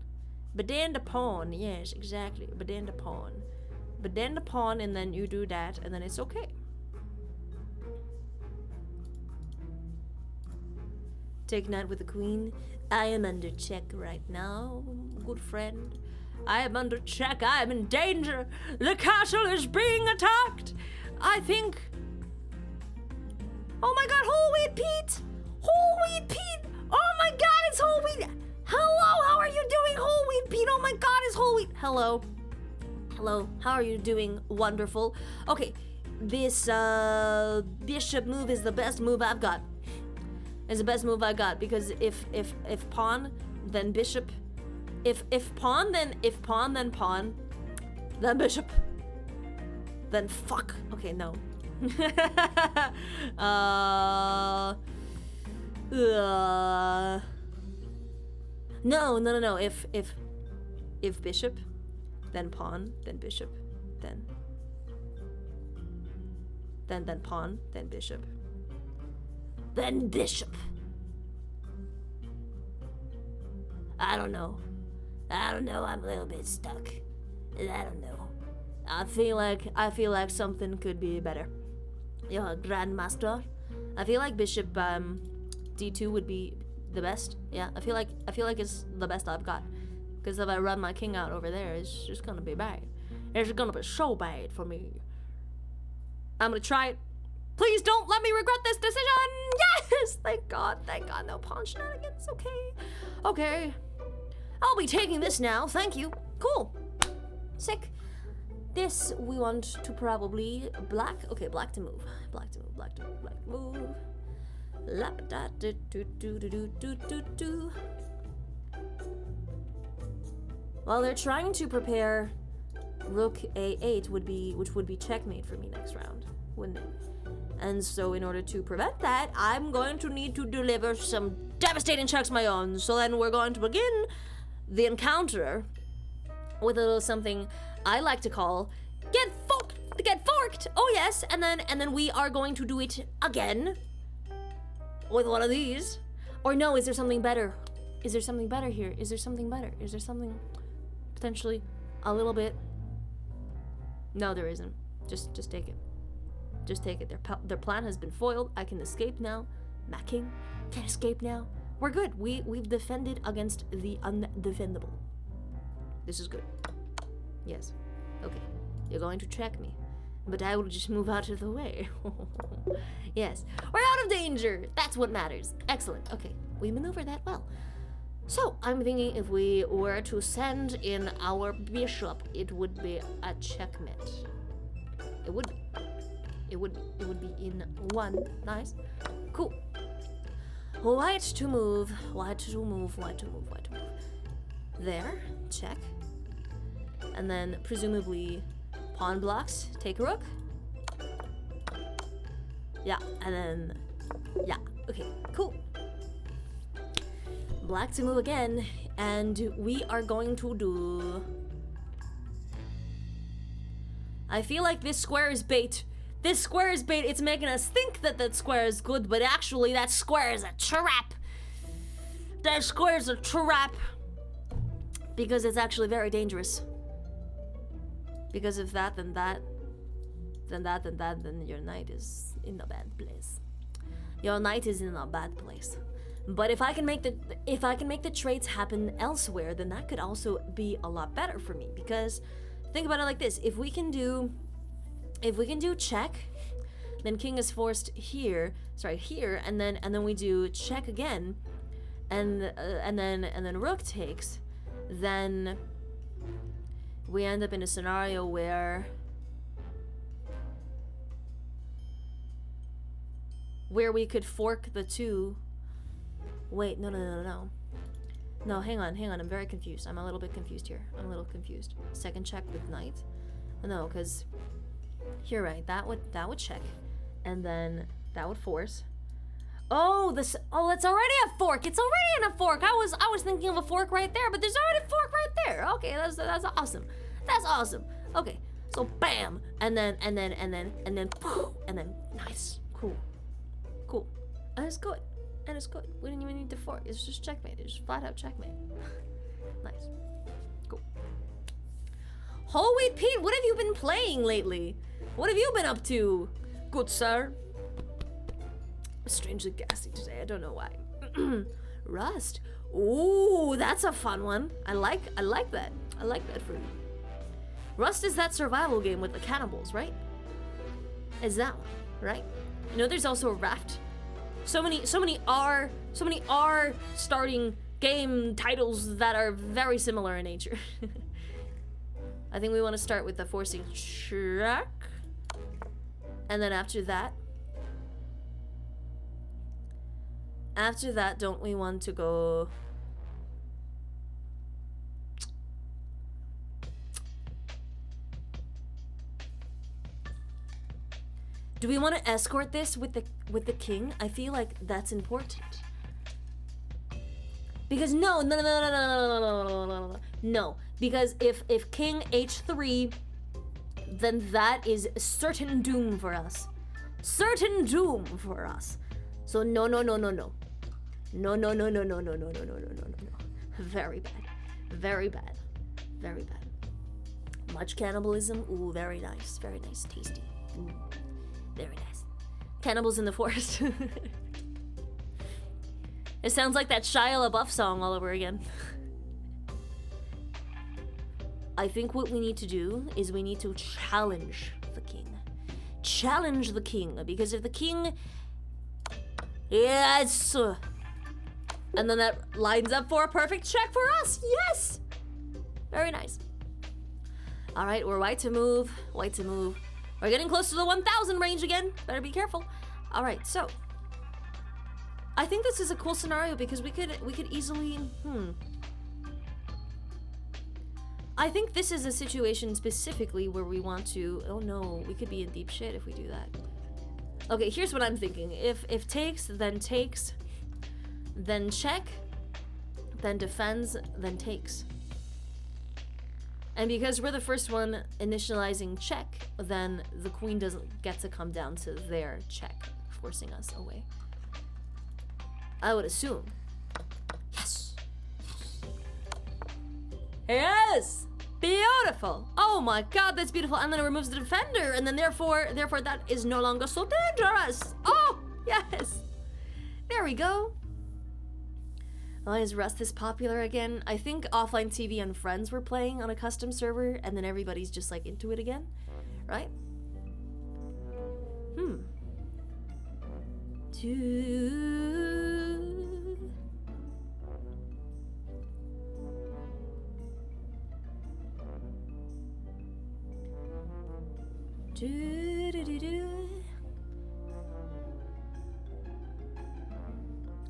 [SPEAKER 1] Baden the pawn, yes, exactly, Baden the pawn. Baden the pawn, and then you do that, and then it's okay. Take knight with the queen. I am under check right now, good friend. I am under check. I am in danger. The castle is being attacked. I think... Oh my god, whole wheat Pete! Whole wheat Pete! Oh my god, it's whole wheat! Hello, how are you doing, whole wheat Pete? Oh my god, it's whole wheat! Hello. Hello, how are you doing? Wonderful. Okay, this bishop move is the best move I've got. It's the best move I got, because if pawn, then bishop. If pawn, then pawn, then bishop. Then fuck. Okay, no. No. If bishop, then pawn, then bishop, then pawn, then bishop, then bishop. I don't know. I'm a little bit stuck. I don't know. I feel like something could be better. You're a grandmaster. I feel like bishop d2 would be the best. Yeah, I feel like it's the best I've got. Because if I run my king out over there, it's just gonna be bad. It's gonna be so bad for me. I'm gonna try it. Please don't let me regret this decision. Yes, thank God, no pawn shenanigans. Okay. I'll be taking this now. Thank you. Cool. Sick. This we want to probably black. Okay, black to move. Black to move. Lap da do do do do do do do. While they're trying to prepare rook a8 which would be checkmate for me next round, wouldn't it? And so in order to prevent that, I'm going to need to deliver some devastating checks of my own. So then we're going to begin the encounter with a little something I like to call get forked. Oh yes, and then we are going to do it again with one of these. Or no, is there something better? Is there something better here? Is there something better? Is there something potentially a little bit? No, there isn't. Just take it. Just take it. Their plan has been foiled. I can escape now. My king can escape now. We're good. We've defended against the undefendable. This is good. Yes. Okay. You're going to check me, but I will just move out of the way. Yes. We're out of danger. That's what matters. Excellent. Okay. We maneuver that well. So I'm thinking if we were to send in our bishop, it would be a checkmate. It would be in one. Nice. Cool. White to move. There. Check. And then presumably pawn blocks. Take a rook. Yeah. And then yeah. Okay. Cool. Black to move again, and we are going to do... I feel like this square is bait. This square is bait. It's making us think that that square is good, but actually that square is a trap. That square is a trap. Because it's actually very dangerous. Because if that, then that, then that, then that, then your knight is in a bad place. Your knight is in a bad place. But if I can make the traits happen elsewhere, then that could also be a lot better for me. Because think about it like this: if we can do check, then king is forced here, and then we do check again, and then rook takes, then we end up in a scenario where we could fork the two. Wait, no. No, hang on, I'm very confused. I'm a little bit confused here. Second check with knight. No, because you're right, that would check. And then that would force. Oh, it's already a fork. It's already in a fork. I was thinking of a fork right there, but there's already a fork right there. Okay, that's awesome. That's awesome. Okay, so bam, and then poof, and then nice, cool, and it's good. And it's good. We didn't even need to fork. It's just checkmate. It's just flat out checkmate. Nice. Cool. Whole wheat Pete, what have you been playing lately? What have you been up to? Good sir. I'm strangely gassy today. I don't know why. Rust. Ooh, that's a fun one. I like that. I like that for you. Rust is that survival game with the cannibals, right? Is that one, right? You know, there's also a Raft. So many R starting game titles that are very similar in nature. I think we want to start with the forcing check. And then after that, don't we want to go... Do we want to escort this with the king? I feel like that's important. Because no. Because if king h3, then that is certain doom for us. Certain doom for us. So no. No. Very bad. Very bad. Very bad. Much cannibalism. Ooh, very nice. Very nice. Tasty. Ooh. Very nice. Cannibals in the forest. It sounds like that Shia LaBeouf song all over again. I think what we need to do is we need to challenge the king. Challenge the king, because if the king... Yes! And then that lines up for a perfect check for us. Yes! Very nice. Alright, we're white to move. White to move. We're getting close to the 1,000 range again. Better be careful. All right, so I think this is a cool scenario because we could easily. I think this is a situation specifically where we want to. Oh no, we could be in deep shit if we do that. Okay, here's what I'm thinking. If takes, then check, then defends, then takes. And because we're the first one initializing check, then the queen doesn't get to come down to their check, forcing us away. I would assume. Yes! Yes! Beautiful! Oh my god, that's beautiful. And then it removes the defender, and then therefore that is no longer so dangerous. Oh, yes! There we go. Why is Rust this popular again? I think Offline TV and Friends were playing on a custom server, and then everybody's just like into it again, right?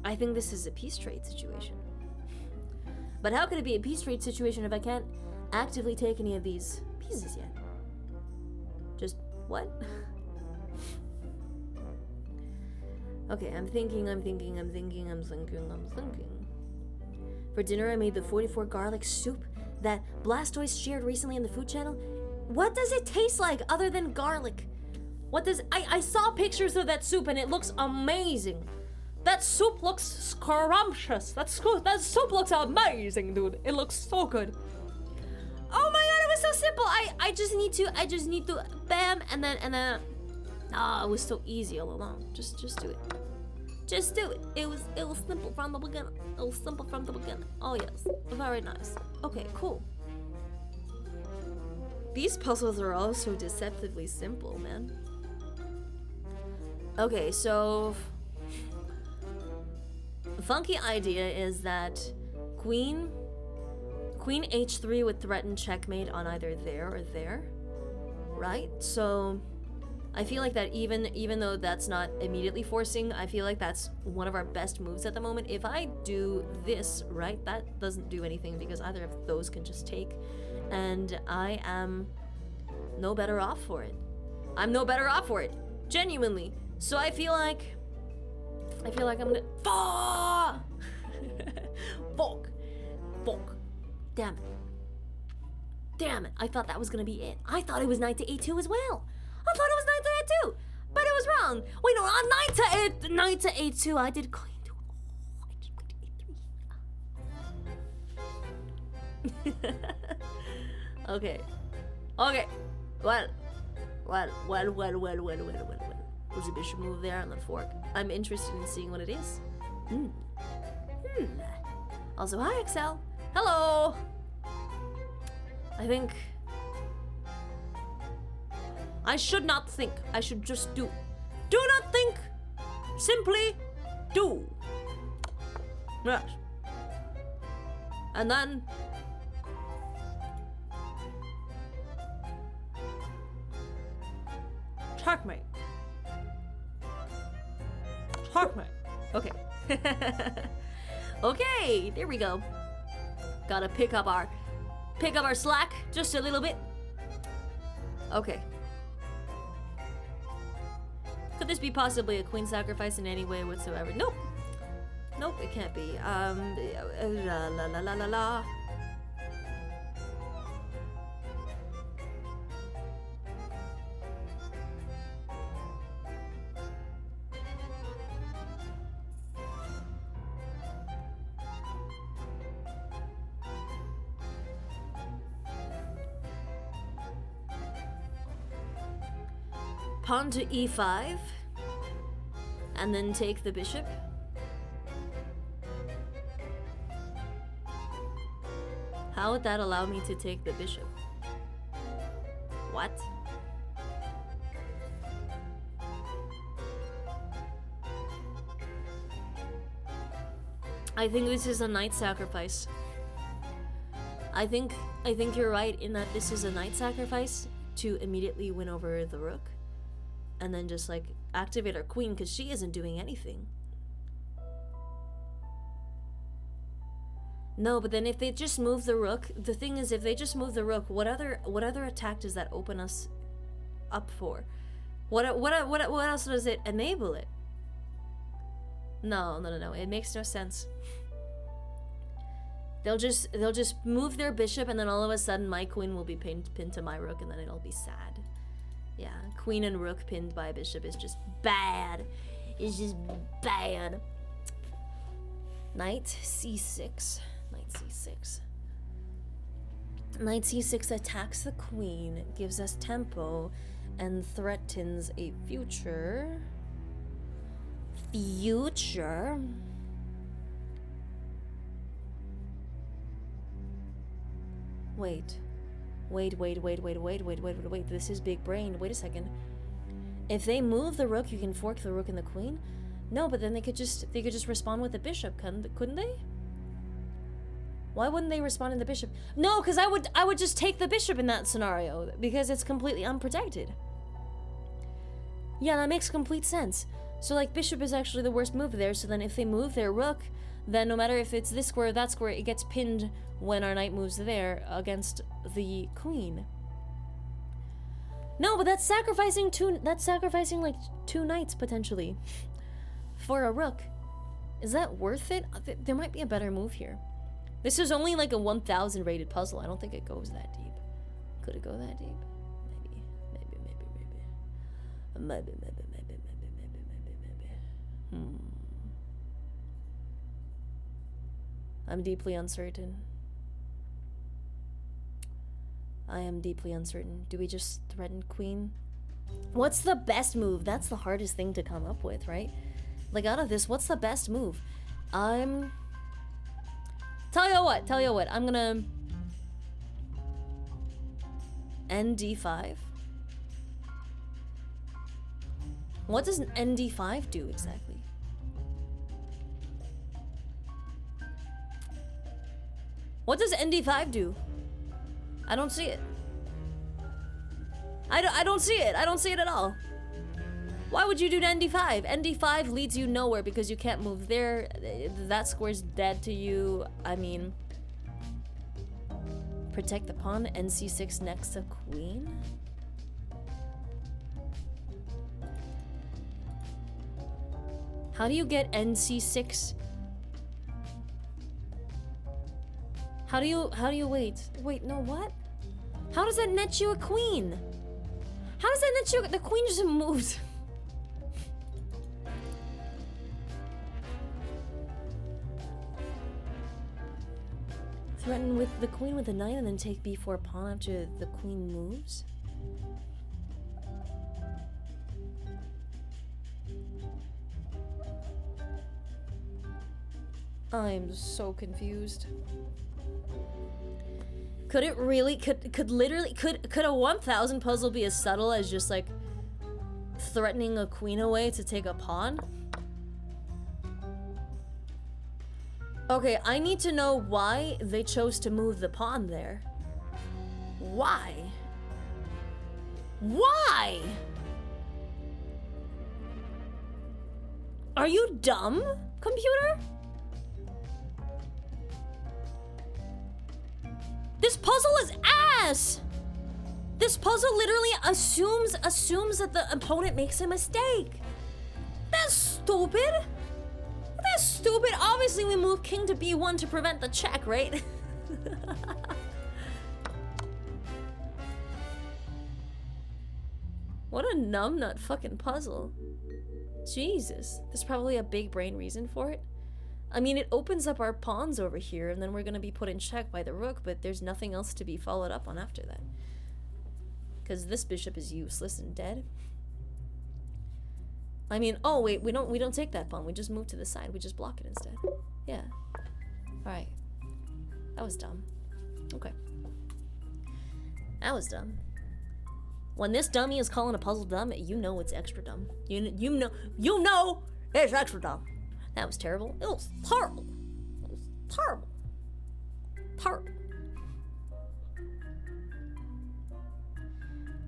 [SPEAKER 1] I think this is a peace trade situation. But how could it be a peace trade situation if I can't actively take any of these pieces yet? Just what? Okay, I'm thinking. For dinner, I made the 44 garlic soup that Blastoise shared recently in the food channel. What does it taste like other than garlic? What does... I saw pictures of that soup and it looks amazing. That soup looks scrumptious. That soup looks amazing, dude. It looks so good. Oh my god, it was so simple. I just need to bam, and then it was so easy all along. Just do it. Just do it. It was simple from the beginning. It was simple from the beginning. Oh yes. Very nice. Okay, cool. These puzzles are also deceptively simple, man. Okay, so the funky idea is that Queen H3 would threaten checkmate on either there or there, right? So I feel like that even though that's not immediately forcing, I feel like that's one of our best moves at the moment. If I do this, right, that doesn't do anything because either of those can just take, and I am no better off for it. I'm no better off for it, genuinely. So I feel like I'm gonna... Fuck. Damn it. I thought that was gonna be it. I thought it was knight to a2 as well. I thought it was knight to a2, but it was wrong. Wait, no, on knight to a2. I did queen to... Oh, I did queen to a3. Okay. Well. Was a bishop move there on the fork? I'm interested in seeing what it is. Also, hi, Excel. Hello. I think... I should not think. I should just do. Do not think. Simply do. Yes. And then... Checkmate. Checkmate. Okay. Okay, there we go. Gotta pick up our slack just a little bit. Okay. Could this be possibly a queen sacrifice in any way whatsoever? Nope. Nope, it can't be. La la la la la la. Pawn to e5, and then take the bishop. How would that allow me to take the bishop? What? I think this is a knight sacrifice. I think you're right in that this is a knight sacrifice to immediately win over the rook. And then just like activate our queen because she isn't doing anything. No, but then if they just move the rook, the thing is if they just move the rook, what other attack does that open us up for? What else does it enable it? No. It makes no sense. They'll just move their bishop and then all of a sudden my queen will be pinned to my rook and then it'll be sad. Yeah, queen and rook pinned by a bishop is just bad. It's just bad. Knight c6. Knight c6. Knight c6 attacks the queen, gives us tempo, and threatens a future. Wait. This is big brain. Wait a second. If they move the rook, you can fork the rook and the queen? No, but then they could just respond with the bishop, couldn't they? Why wouldn't they respond in the bishop? No, because I would just take the bishop in that scenario because it's completely unprotected. Yeah, that makes complete sense. So like bishop is actually the worst move there, so then if they move their rook, then no matter if it's this square or that square, it gets pinned when our knight moves there against the queen. No, but that's sacrificing like two knights potentially for a rook. Is that worth it? There might be a better move here. This is only like a 1000 rated puzzle. I don't think it goes that deep. Could it go that deep? Maybe. I'm deeply uncertain. I am deeply uncertain. Do we just threaten queen? What's the best move? That's the hardest thing to come up with, right? Like out of this, what's the best move? Tell you what, I'm gonna end d5. What does an nd5 do exactly? What does nd5 do? I don't see it. I don't see it. I don't see it at all. Why would you do nd5? nd5 leads you nowhere because you can't move there. That square's dead to you. I mean, protect the pawn. nc6 next to queen. How do you get nc6? How do you wait? Wait, no, what? How does that net you a queen? How does that net you? The queen just moves. Threaten with the queen with a knight and then take b4 pawn after the queen moves? I'm so confused. Could it really, could literally, could a 1000 puzzle be as subtle as just like threatening a queen away to take a pawn? Okay, I need to know why they chose to move the pawn there. Why? Why? Are you dumb, computer? This puzzle is ass! This puzzle literally assumes that the opponent makes a mistake. That's stupid. That's stupid. Obviously, we move king to b1 to prevent the check, right? What a numbnut fucking puzzle. Jesus. There's probably a big brain reason for it. I mean, it opens up our pawns over here, and then we're gonna be put in check by the rook, but there's nothing else to be followed up on after that. Because this bishop is useless and dead. I mean, oh wait, we don't take that pawn. We just move to the side. We just block it instead. Yeah. Alright. That was dumb. Okay. That was dumb. When this dummy is calling a puzzle dumb, you know it's extra dumb. You know it's extra dumb. That was terrible. It was terrible. It was terrible. Terrible.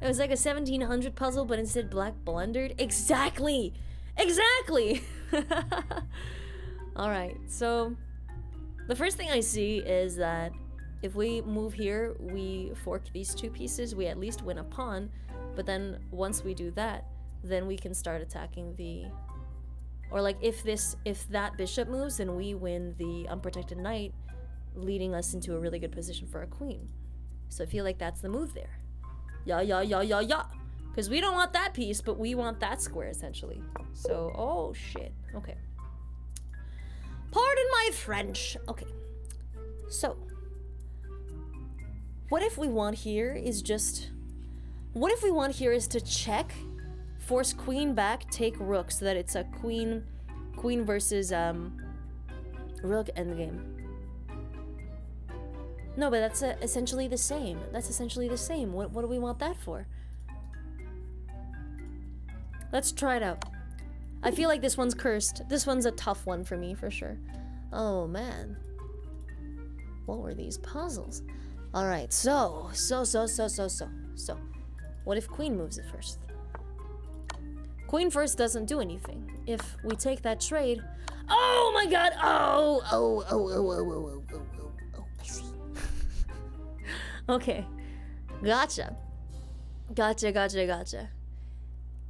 [SPEAKER 1] It was like a 1700 puzzle, but instead black blundered. Exactly! Exactly! Alright, so the first thing I see is that if we move here, we fork these two pieces, we at least win a pawn, but then once we do that, then we can start attacking the... Or like if that bishop moves, then we win the unprotected knight, leading us into a really good position for a queen. So I feel like that's the move there. Yeah. Because we don't want that piece, but we want that square, essentially. So, oh shit. Okay. Pardon my French. Okay. So, what if we want here is just... What if we want here is to check, force queen back, take rook, so that it's a queen versus rook endgame. No, but that's essentially the same. That's essentially the same. What do we want that for? Let's try it out. I feel like this one's cursed. This one's a tough one for me, for sure. Oh, man. What were these puzzles? Alright, so. What if queen moves it first? Queen first doesn't do anything. If we take that trade... Oh my god! Oh, I see. Okay. Gotcha.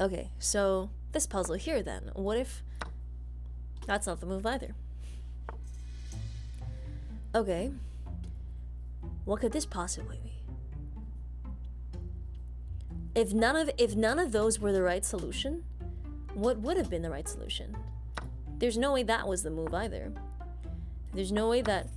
[SPEAKER 1] Okay, so this puzzle here then. What if... That's not the move either. Okay. What could this possibly be? If none of those were the right solution, what would have been the right solution? There's no way that was the move either. There's no way that...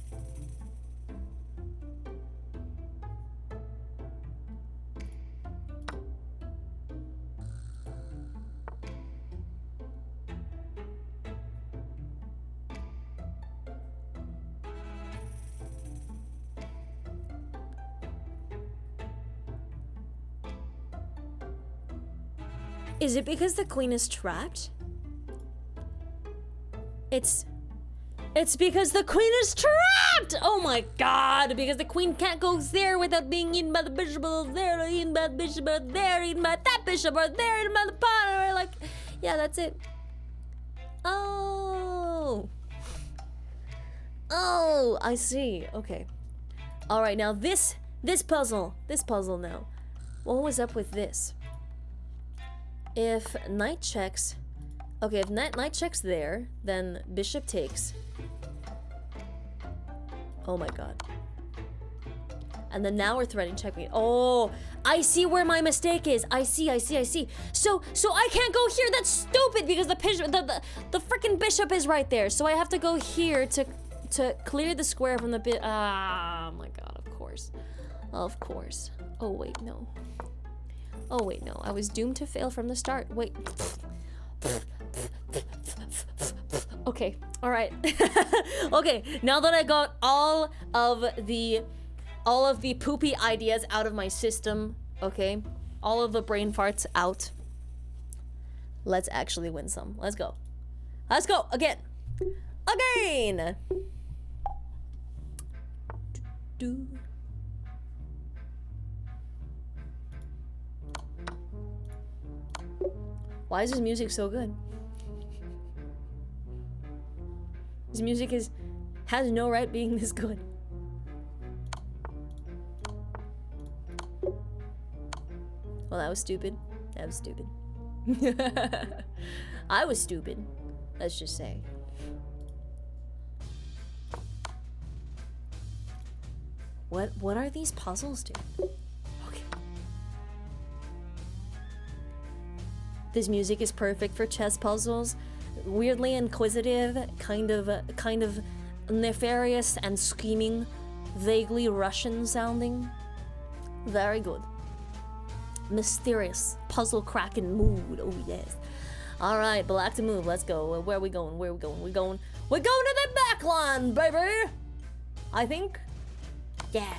[SPEAKER 1] Is it because the queen is trapped? It's because the queen is trapped! Oh my god, because the queen can't go there without being eaten by the bishop, or there, eaten by the bishop, or there, eaten by that bishop, or there, eaten by the pawn, or like... Yeah, that's it. Oh, I see. Okay. Alright, now this puzzle now. What was up with this? If knight checks... Okay, if knight checks there, then bishop takes. Oh my god. And then now we're threatening checkmate. Oh, I see where my mistake is. I see. So I can't go here. That's stupid because the freaking bishop is right there. So I have to go here to clear the square from the bit. Ah, oh my god, of course. Oh wait, no. I was doomed to fail from the start. Wait. Okay, all right. Okay, now that I got all of the all of the poopy ideas out of my system, okay? All of the brain farts out. Let's actually win some. Let's go. Let's go again. Again. Do. Why is this music so good? This music has no right being this good. Well, that was stupid. That was stupid. I was stupid. Let's just say. What are these puzzles do? Okay. This music is perfect for chess puzzles. Weirdly inquisitive, kind of nefarious and scheming, vaguely Russian sounding. Very good. Mysterious, puzzle cracking mood. Oh yes. All right, black to move. Let's go. Where are we going? Where are we going? We're going to the back line, baby. I think. Yeah.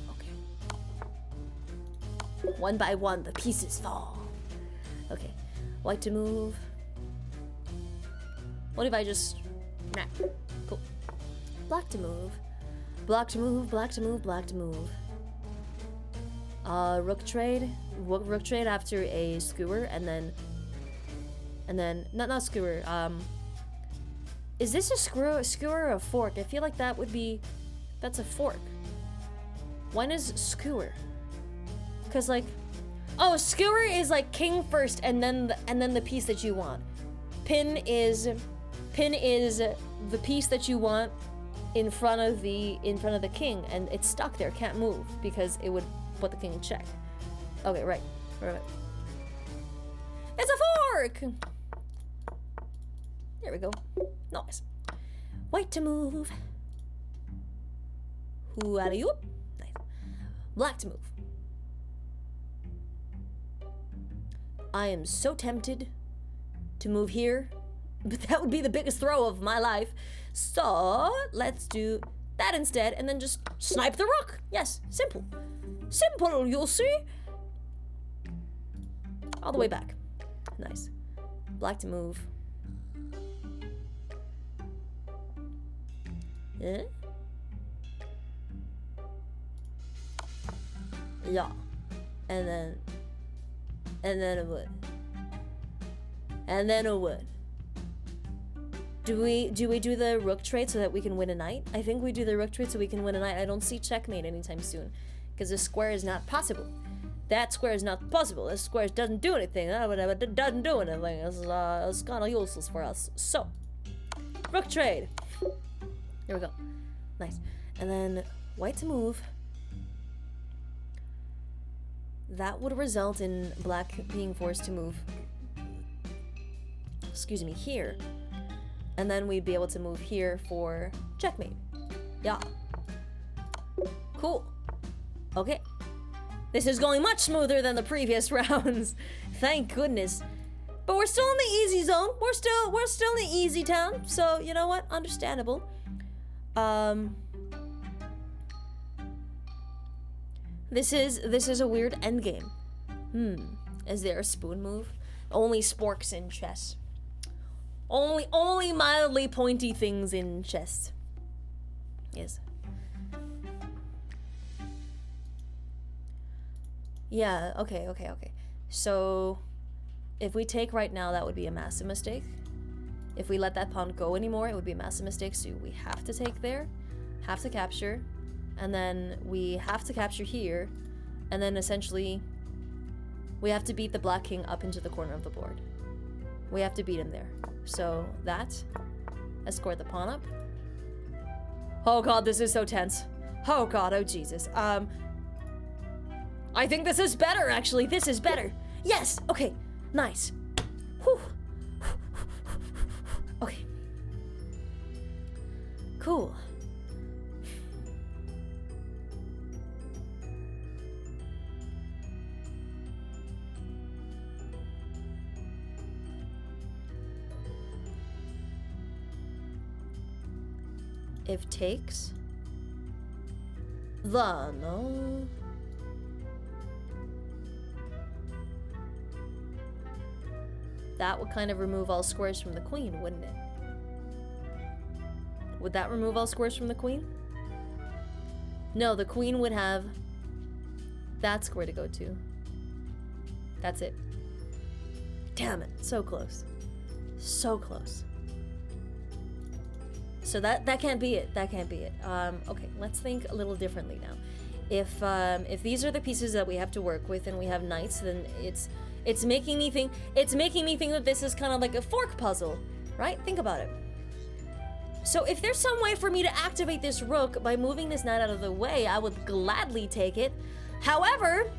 [SPEAKER 1] Okay. One by one, the pieces fall. Okay. White to move. What if I just... Nah. Cool. Black to move. Black to move, black to move, black to move. Rook trade. Rook trade after a skewer, and then... Not skewer, Is this a skewer or a fork? I feel like that would be... That's a fork. When is skewer? Cause like... Oh, skewer is like king first, and then the piece that you want. Pin is the piece that you want in front of the king, and it's stuck there, can't move because it would put the king in check. Okay, right. It's a fork. There we go. Nice. White to move. Who are you? Nice. Black to move. I am so tempted to move here, but that would be the biggest throw of my life. So let's do that instead, and then just snipe the rook. Yes, simple. Simple, you'll see. All the way back. Nice. Black to move. Yeah. Yeah. And then a wood. And then a wood. Do we do the rook trade so that we can win a knight? I think we do the rook trade so we can win a knight. I don't see checkmate anytime soon. Because this square is not possible. That square is not possible. This square doesn't do anything. It doesn't do anything. It's kind of useless for us. So, rook trade. There we go. Nice. And then white to move. That would result in black being forced to move. Excuse me, here. And then we'd be able to move here for checkmate. Yeah. Cool. Okay. This is going much smoother than the previous rounds. Thank goodness. But we're still in the easy zone. We're still in the easy town. So, you know what? Understandable. This is a weird endgame. Is there a spoon move? Only sporks in chess. Only mildly pointy things in chess. Yes. Yeah, okay. So, if we take right now, that would be a massive mistake. If we let that pawn go anymore, it would be a massive mistake, so we have to take there, have to capture, and then we have to capture here, and then essentially, we have to beat the black king up into the corner of the board. We have to beat him there. So, that, escort the pawn up. Oh god, this is so tense. Oh god, oh Jesus. I think this is better, actually. This is better. Yes! Okay. Nice. Whew. Okay. Cool. If takes... Vano. That would kind of remove all squares from the queen, wouldn't it? Would that remove all squares from the queen? No, the queen would have that square to go to. That's it. Damn it, so close. So close. So that can't be it. That can't be it. Okay, let's think a little differently now. If these are the pieces that we have to work with and we have knights, then it's making me think that this is kind of like a fork puzzle, right? Think about it. So if there's some way for me to activate this rook by moving this knight out of the way, I would gladly take it. However,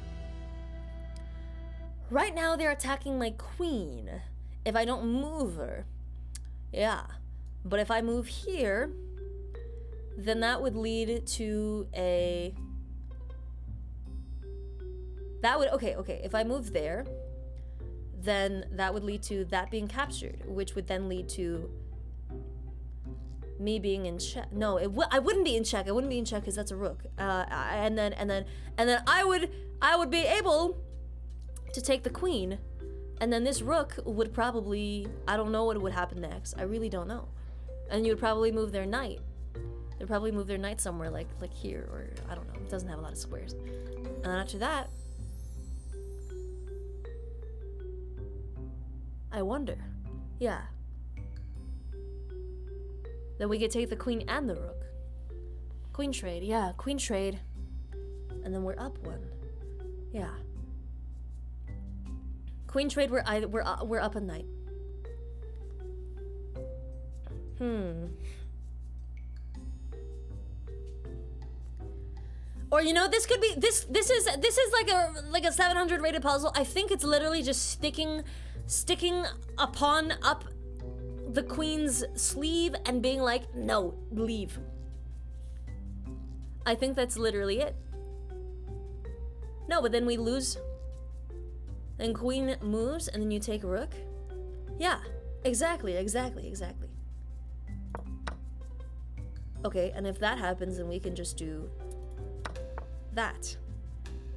[SPEAKER 1] right now they're attacking my queen. If I don't move her, yeah. But if I move here, then that would lead to a... Okay, if I move there, then that would lead to that being captured, which would then lead to me being in check. No, I wouldn't be in check. I wouldn't be in check because that's a rook. And then I would be able to take the queen, and then this rook would probably, I don't know what would happen next. I really don't know. And you would probably move their knight. They'd probably move their knight somewhere like here, or I don't know. It doesn't have a lot of squares. And then after that, I wonder. Yeah. Then we could take the queen and the rook. Queen trade, yeah, queen trade. And then we're up one. Yeah. Queen trade, we're up a knight. Or you know, this could be this is like a 700 rated puzzle. I think it's literally just sticking up the queen's sleeve and being like, no, leave. I think that's literally it. No, but then we lose. Then queen moves and then you take rook. Yeah, exactly. Okay, and if that happens, then we can just do that.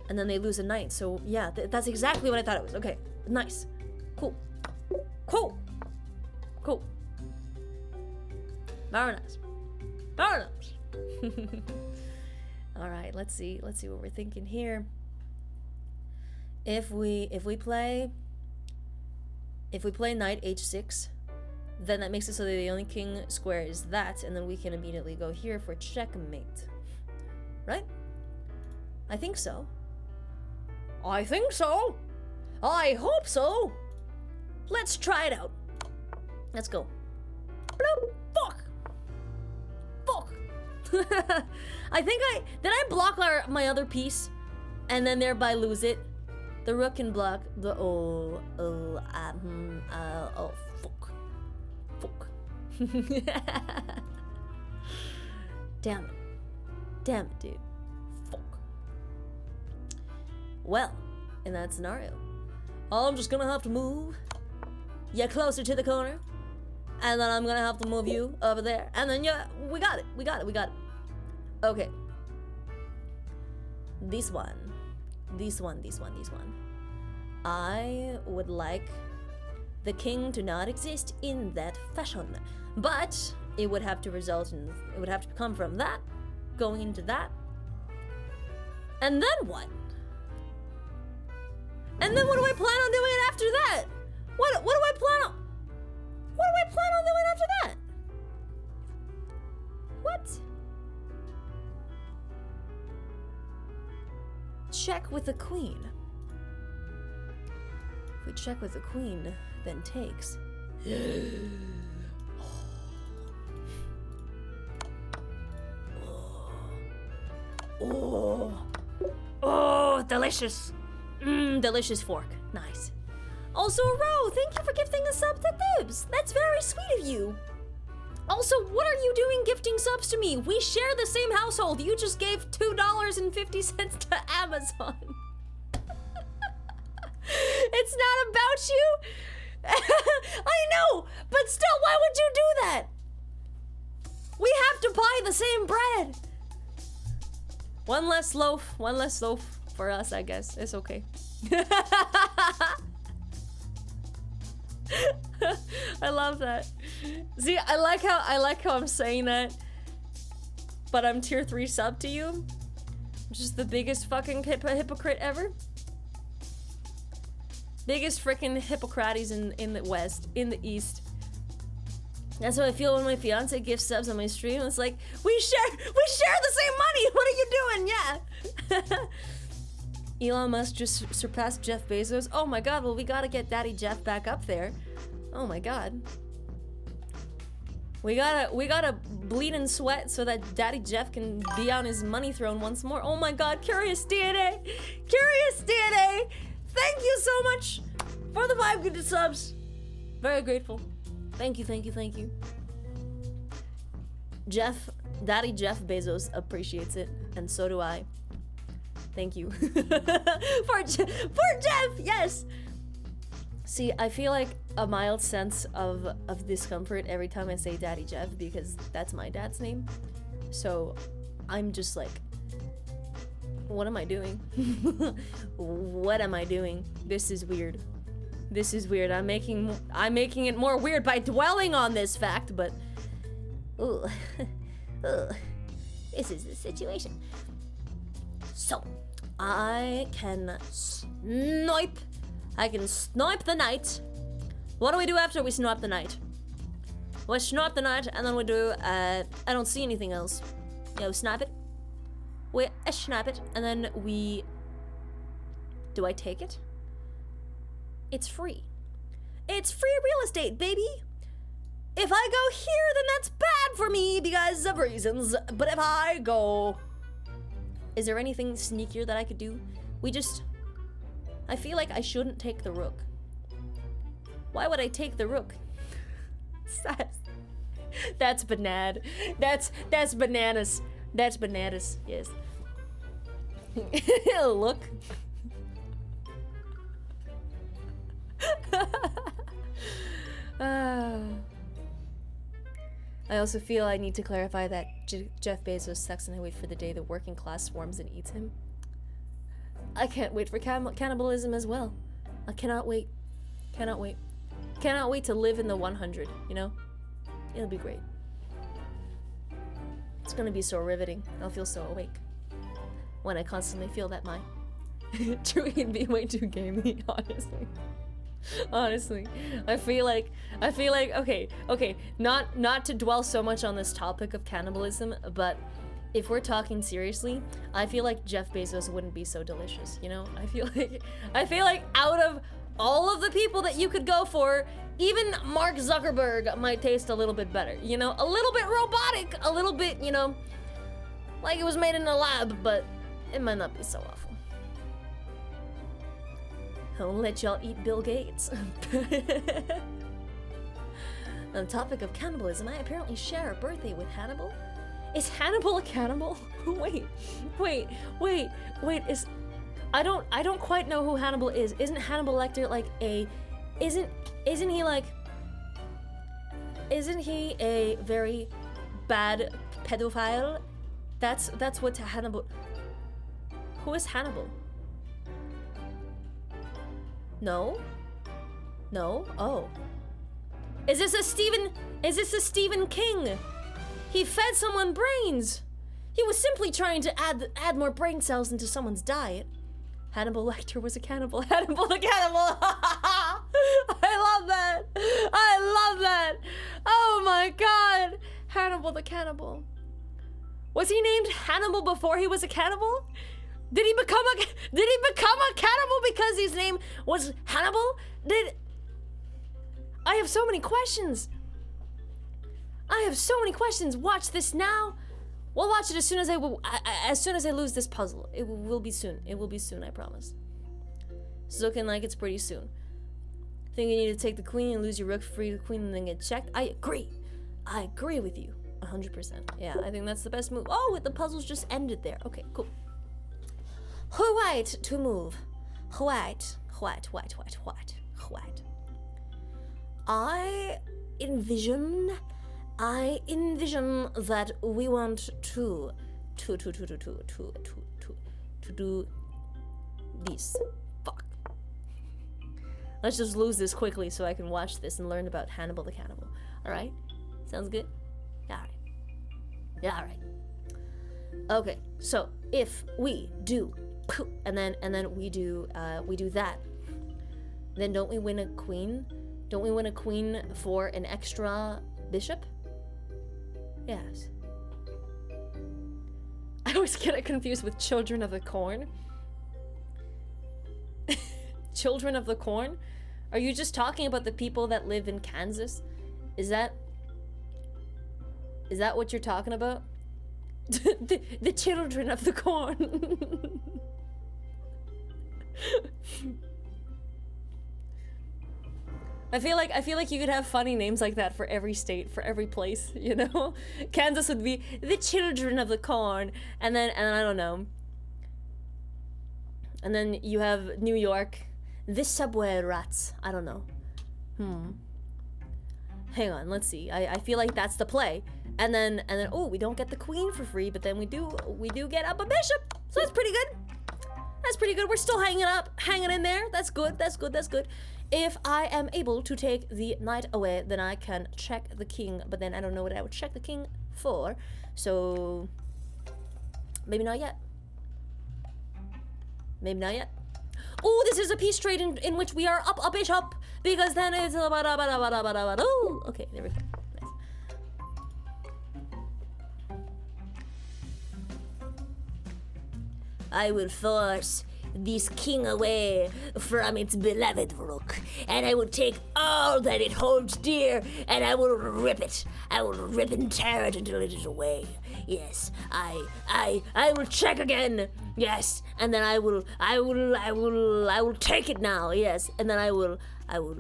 [SPEAKER 1] And then they lose a knight. So yeah, that's exactly what I thought it was. Okay, nice. Cool. Very nice. All right, let's see what we're thinking here. If we play knight h6, then that makes it so that the only king square is that, and then we can immediately go here for checkmate. Right? I think so. I hope so. Let's try it out. Let's go. Bloop. Fuck. Did I block my other piece and then thereby lose it? The rook can block the fuck. Damn it, dude. Fuck. Well, in that scenario, I'm just gonna have to move you closer to the corner, and then I'm gonna have to move you over there, and then yeah, we got it. Okay. This one. I would like the king to not exist in that fashion, but it would have to come from that, going into that, and then what? And then what do I plan on doing after that? What do I plan on doing after that? What? Check with the queen. If we check with the queen, then takes. Oh, delicious. Delicious fork. Nice. Also, Ro, thank you for gifting a sub to Thibs. That's very sweet of you. Also, what are you doing gifting subs to me? We share the same household. You just gave $2.50 to Amazon. It's not about you. I know, but still, why would you do that? We have to buy the same bread. One less loaf for us, I guess. It's okay. I love that. See, I like how I'm saying that, but I'm tier 3 sub to you. Just the biggest fucking hypocrite ever. Biggest freaking hypocrites in the West, in the East. That's how I feel when my fiance gives subs on my stream. It's like, we share the same money. What are you doing? Yeah. Elon Musk just surpassed Jeff Bezos. Oh my god, well we gotta get Daddy Jeff back up there. Oh my god. We gotta bleed and sweat so that Daddy Jeff can be on his money throne once more. Oh my god, Curious DNA! Curious DNA! Thank you so much for the 5 good subs. Very grateful. Thank you, thank you, thank you. Daddy Jeff Bezos appreciates it, and so do I. Thank you. for Jeff, yes! See, I feel like a mild sense of discomfort every time I say Daddy Jeff because that's my dad's name. So I'm just like, what am I doing? What am I doing? This is weird. This is weird. I'm making it more weird by dwelling on this fact, but ooh, this is the situation. So I can snipe the knight. What do we do after we snipe the knight? We snipe the knight, and then we do I don't see anything else. We snipe it. We snipe it, and then we... Do I take it? It's free. It's free real estate, baby! If I go here, then that's bad for me because of reasons. But if I go... Is there anything sneakier that I could do? I feel like I shouldn't take the rook. Why would I take the rook? That's banad. That's bananas. That's bananas, yes. Look. I also feel I need to clarify that Jeff Bezos sucks and I wait for the day the working class swarms and eats him. I can't wait for cannibalism as well. I cannot wait. Cannot wait. Cannot wait to live in the 100, you know? It'll be great. It's gonna be so riveting. I'll feel so awake when I constantly feel that my Chewy can be way too gamey, honestly. Honestly, I feel like okay, not to dwell so much on this topic of cannibalism, but if we're talking seriously, I feel like Jeff Bezos wouldn't be so delicious, you know? I feel like out of all of the people that you could go for, even Mark Zuckerberg might taste a little bit better, you know? A little bit robotic, a little bit, you know, like it was made in a lab, but it might not be so awful. I'll let y'all eat Bill Gates. On the topic of cannibalism, I apparently share a birthday with Hannibal. Is Hannibal a cannibal? wait, I don't quite know who Hannibal is. Isn't Hannibal Lecter like isn't he a very bad pedophile? That's what Hannibal... Who is Hannibal? No? Oh. Is this a Stephen King? He fed someone brains. He was simply trying to add more brain cells into someone's diet. Hannibal Lecter was a cannibal. Hannibal the cannibal. I love that. Oh my god. Hannibal the cannibal. Was he named Hannibal before he was a cannibal? Did he become a cannibal because his name was Hannibal? I have so many questions. Watch this now. We'll watch it as soon as I lose this puzzle. It will be soon. It will be soon, I promise. It's looking like it's pretty soon. Think you need to take the queen and lose your rook, free the queen, and then get checked? I agree with you. 100%. Yeah, I think that's the best move. Oh, the puzzle's just ended there. Okay, cool. White to move. White. I envision that we want to to do this. Fuck. Let's just lose this quickly so I can watch this and learn about Hannibal the Cannibal. Alright? Sounds good? Alright. Yeah, alright. Okay, so if we do and then we do that, then don't we win a queen? Don't we win a queen for an extra bishop? Yes. I always get it confused with Children of the Corn. Children of the Corn? Are you just talking about the people that live in Kansas? Is that what you're talking about? the Children of the Corn. I feel like you could have funny names like that for every state, for every place, you know? Kansas would be the Children of the Corn, and then I don't know. And then you have New York, the Subway Rats. I don't know. Hang on, let's see. I feel like that's the play. And then oh, we don't get the queen for free, but then we do get up a bishop. So that's pretty good. That's pretty good. We're still hanging in there. That's good. That's good. That's good. If I am able to take the knight away, then I can check the king, but then I don't know what I would check the king for. So maybe not yet. Maybe not yet. Oh, this is a peace trade in which we are up a bishop, because then it's oh, okay, there we go. Nice. I will force this king away from its beloved rook, and I will take all that it holds dear, and I will rip it. I will rip and tear it until it is away. Yes, I will check again. Yes, and then I will take it now. Yes, and then I will go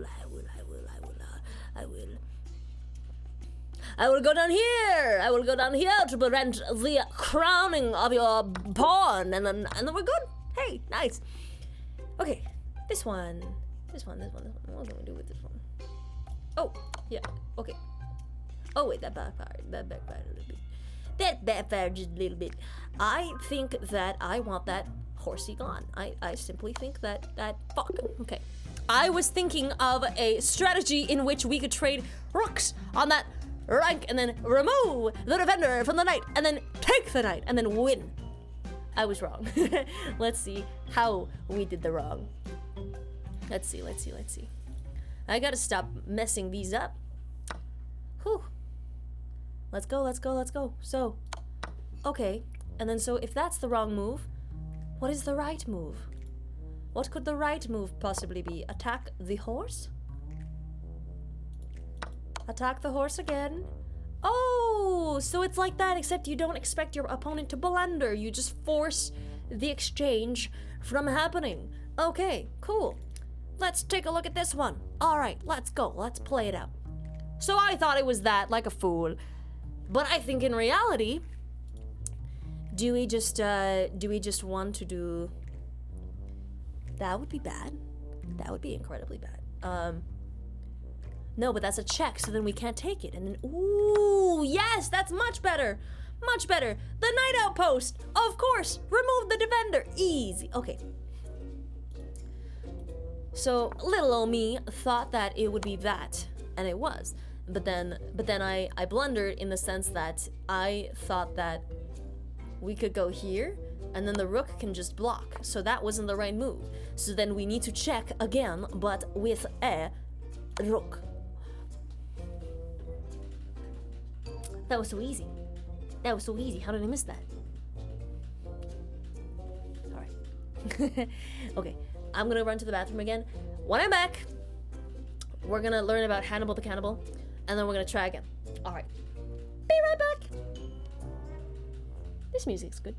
[SPEAKER 1] down here. I will go down here to prevent the crowning of your pawn, and then we're good. Hey, nice. Okay, this one. What can we do with this one? Oh, yeah. Okay. Oh wait, that backfired a little bit. That backfired just a little bit. I think that I want that horsey gone. I simply think that fuck. Okay. I was thinking of a strategy in which we could trade rooks on that rank and then remove the defender from the knight and then take the knight and then win. I was wrong. Let's see how we did the wrong. Let's see. I gotta stop messing these up. Whew. Let's go. So, okay. And then so if that's the wrong move, what is the right move? What could the right move possibly be? Attack the horse? Attack the horse again? Oh, so it's like that, except you don't expect your opponent to blunder. You just force the exchange from happening. Okay, cool. Let's take a look at this one. All right, let's go. Let's play it out. So I thought it was that, like a fool. But I think in reality, do we just want to do... That would be bad. That would be incredibly bad. No, but that's a check, so then we can't take it. And then, ooh, yes, that's much better. Much better. The knight outpost, of course. Remove the defender, easy. Okay. So little old me thought that it would be that, and it was. But then I blundered in the sense that I thought that we could go here, and then the rook can just block. So that wasn't the right move. So then we need to check again, but with a rook. That was so easy. That was so easy. How did I miss that? Alright. Okay, I'm gonna run to the bathroom again. When I'm back, we're gonna learn about Hannibal the Cannibal, and then we're gonna try again. Alright. Be right back. This music's good.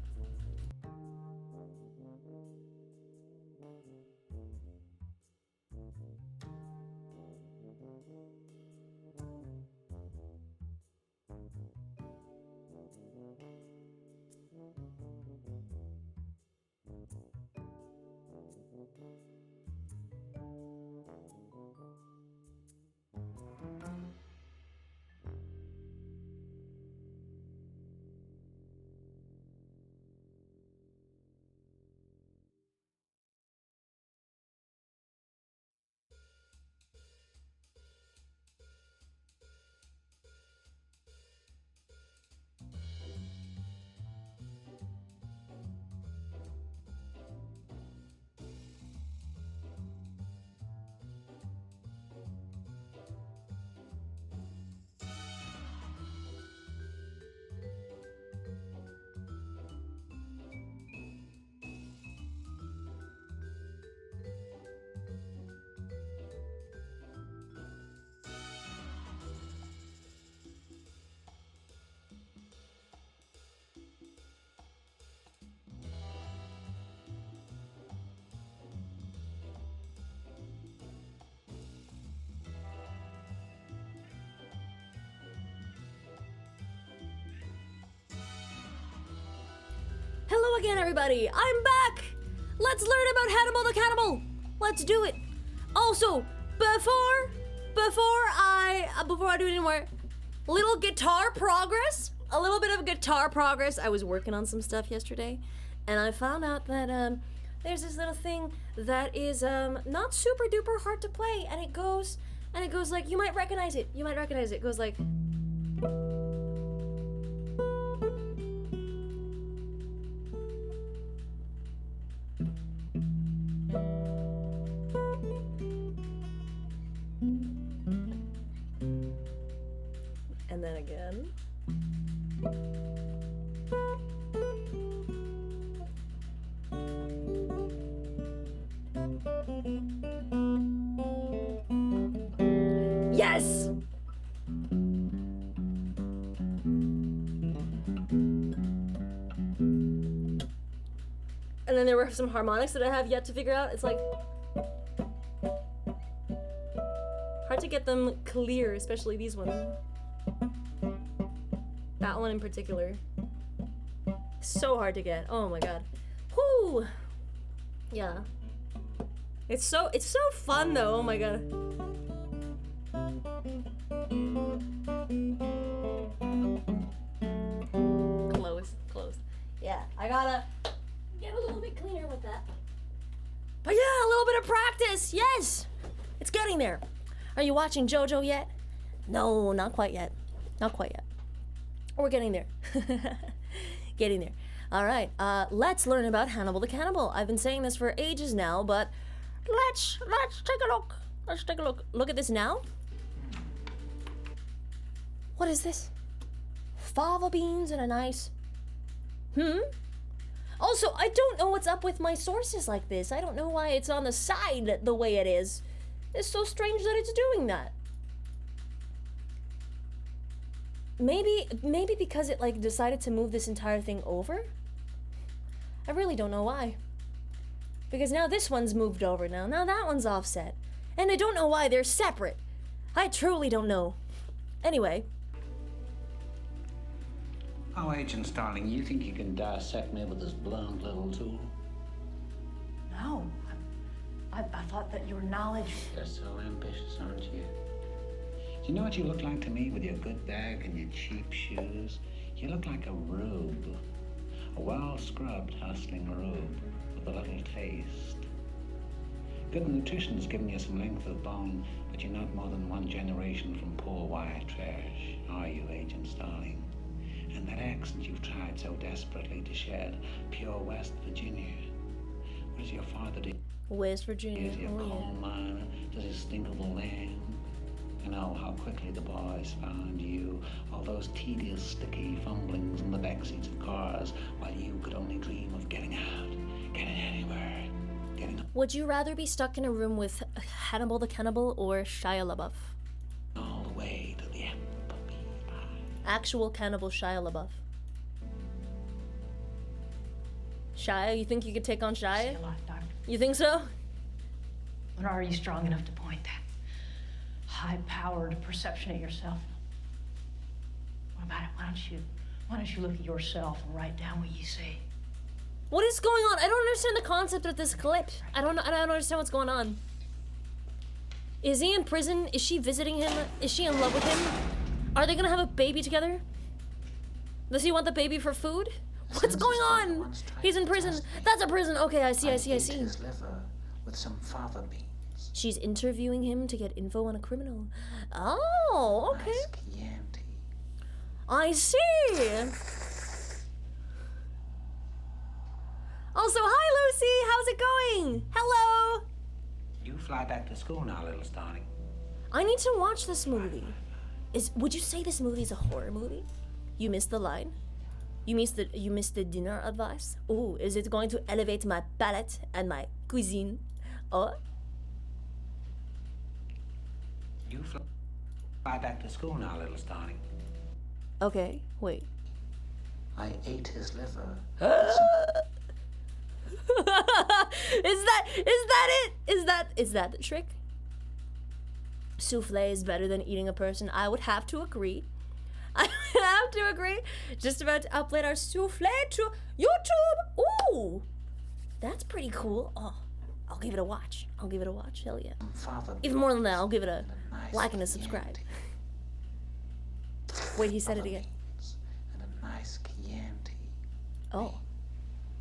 [SPEAKER 1] again, everybody. I'm back. Let's learn about Hannibal the Cannibal. Let's do it. Also, before I do it anymore, a little bit of guitar progress. I was working on some stuff yesterday, and I found out that there's this little thing that is not super duper hard to play, and it goes like, you might recognize it. It goes like. And then again. Yes! And then there were some harmonics that I have yet to figure out. It's like hard to get them clear, especially these ones. That one in particular. So hard to get. Oh my god. Whoo! Yeah. It's so fun though. Oh my god. Close. Yeah, I gotta get a little bit cleaner with that. But yeah, a little bit of practice. Yes! It's getting there. Are you watching JoJo yet? No, not quite yet. We're getting there. Getting there. All right, let's learn about Hannibal the Cannibal. I've been saying this for ages now, but let's take a look. Let's take a look. Look at this now. What is this? Fava beans and a nice... Also, I don't know what's up with my sources like this. I don't know why it's on the side the way it is. It's so strange that it's doing that. Maybe because it like decided to move this entire thing over? I really don't know why. Because now this one's moved over now. Now that one's offset. And I don't know why they're separate. I truly don't know. Anyway.
[SPEAKER 4] Oh, Agent Starling, you think you can dissect me with this blunt little tool?
[SPEAKER 5] No. I thought that your knowledge...
[SPEAKER 4] You're so ambitious, aren't you? Do you know what you look like to me with your good bag and your cheap shoes? You look like a rube. A well-scrubbed, hustling rube with a little taste. Good nutrition's given you some length of bone, but you're not more than one generation from poor white trash, are you, Agent Starling? And that accent you've tried so desperately to shed, pure West Virginia. What does your father do?
[SPEAKER 1] West Virginia.
[SPEAKER 4] Is he a coal miner? Does he stink of the land? I know how quickly the boys found you. All those tedious, sticky fumblings in the backseats of cars, while you could only dream of getting out, getting anywhere, getting...
[SPEAKER 1] Would you rather be stuck in a room with Hannibal the Cannibal or Shia LaBeouf?
[SPEAKER 4] all the way to the apple pie.
[SPEAKER 1] Actual cannibal Shia LaBeouf. Shia, you think you could take on Shia?
[SPEAKER 5] A lot, Doctor.
[SPEAKER 1] You think so?
[SPEAKER 5] But are you strong enough to point that high-powered perception at yourself? What about it? Why don't you look at yourself and write down what you see?
[SPEAKER 1] What is going on? I don't understand the concept of this clip. I don't understand what's going on. Is he in prison? Is she visiting him? Is she in love with him? Are they gonna have a baby together? Does he want the baby for food? What's going on? He's in prison. That's a prison. Okay, I see.
[SPEAKER 4] His liver with some fava beans.
[SPEAKER 1] She's interviewing him to get info on a criminal. Oh, okay.
[SPEAKER 4] Nice Chianti.
[SPEAKER 1] I see. Also, hi Lucy, how's it going? Hello.
[SPEAKER 4] You fly back to school now, little Starling.
[SPEAKER 1] I need to watch this movie. Would you say this movie is a horror movie? You missed the line. You missed the dinner advice. Oh, is it going to elevate my palate and my cuisine? Oh.
[SPEAKER 4] You fly back to school now, little Starling.
[SPEAKER 1] Okay, wait.
[SPEAKER 4] I ate his liver.
[SPEAKER 1] Is that it? Is that the trick? Souffle is better than eating a person. I would have to agree. I have to agree. Just about to upload our souffle to YouTube. Ooh, that's pretty cool. Oh, I'll give it a watch. I'll give it a watch. Hell yeah. Even more than that, I'll give it a like and a subscribe. Wait, he said it again.
[SPEAKER 4] And a nice Chianti.
[SPEAKER 1] Oh.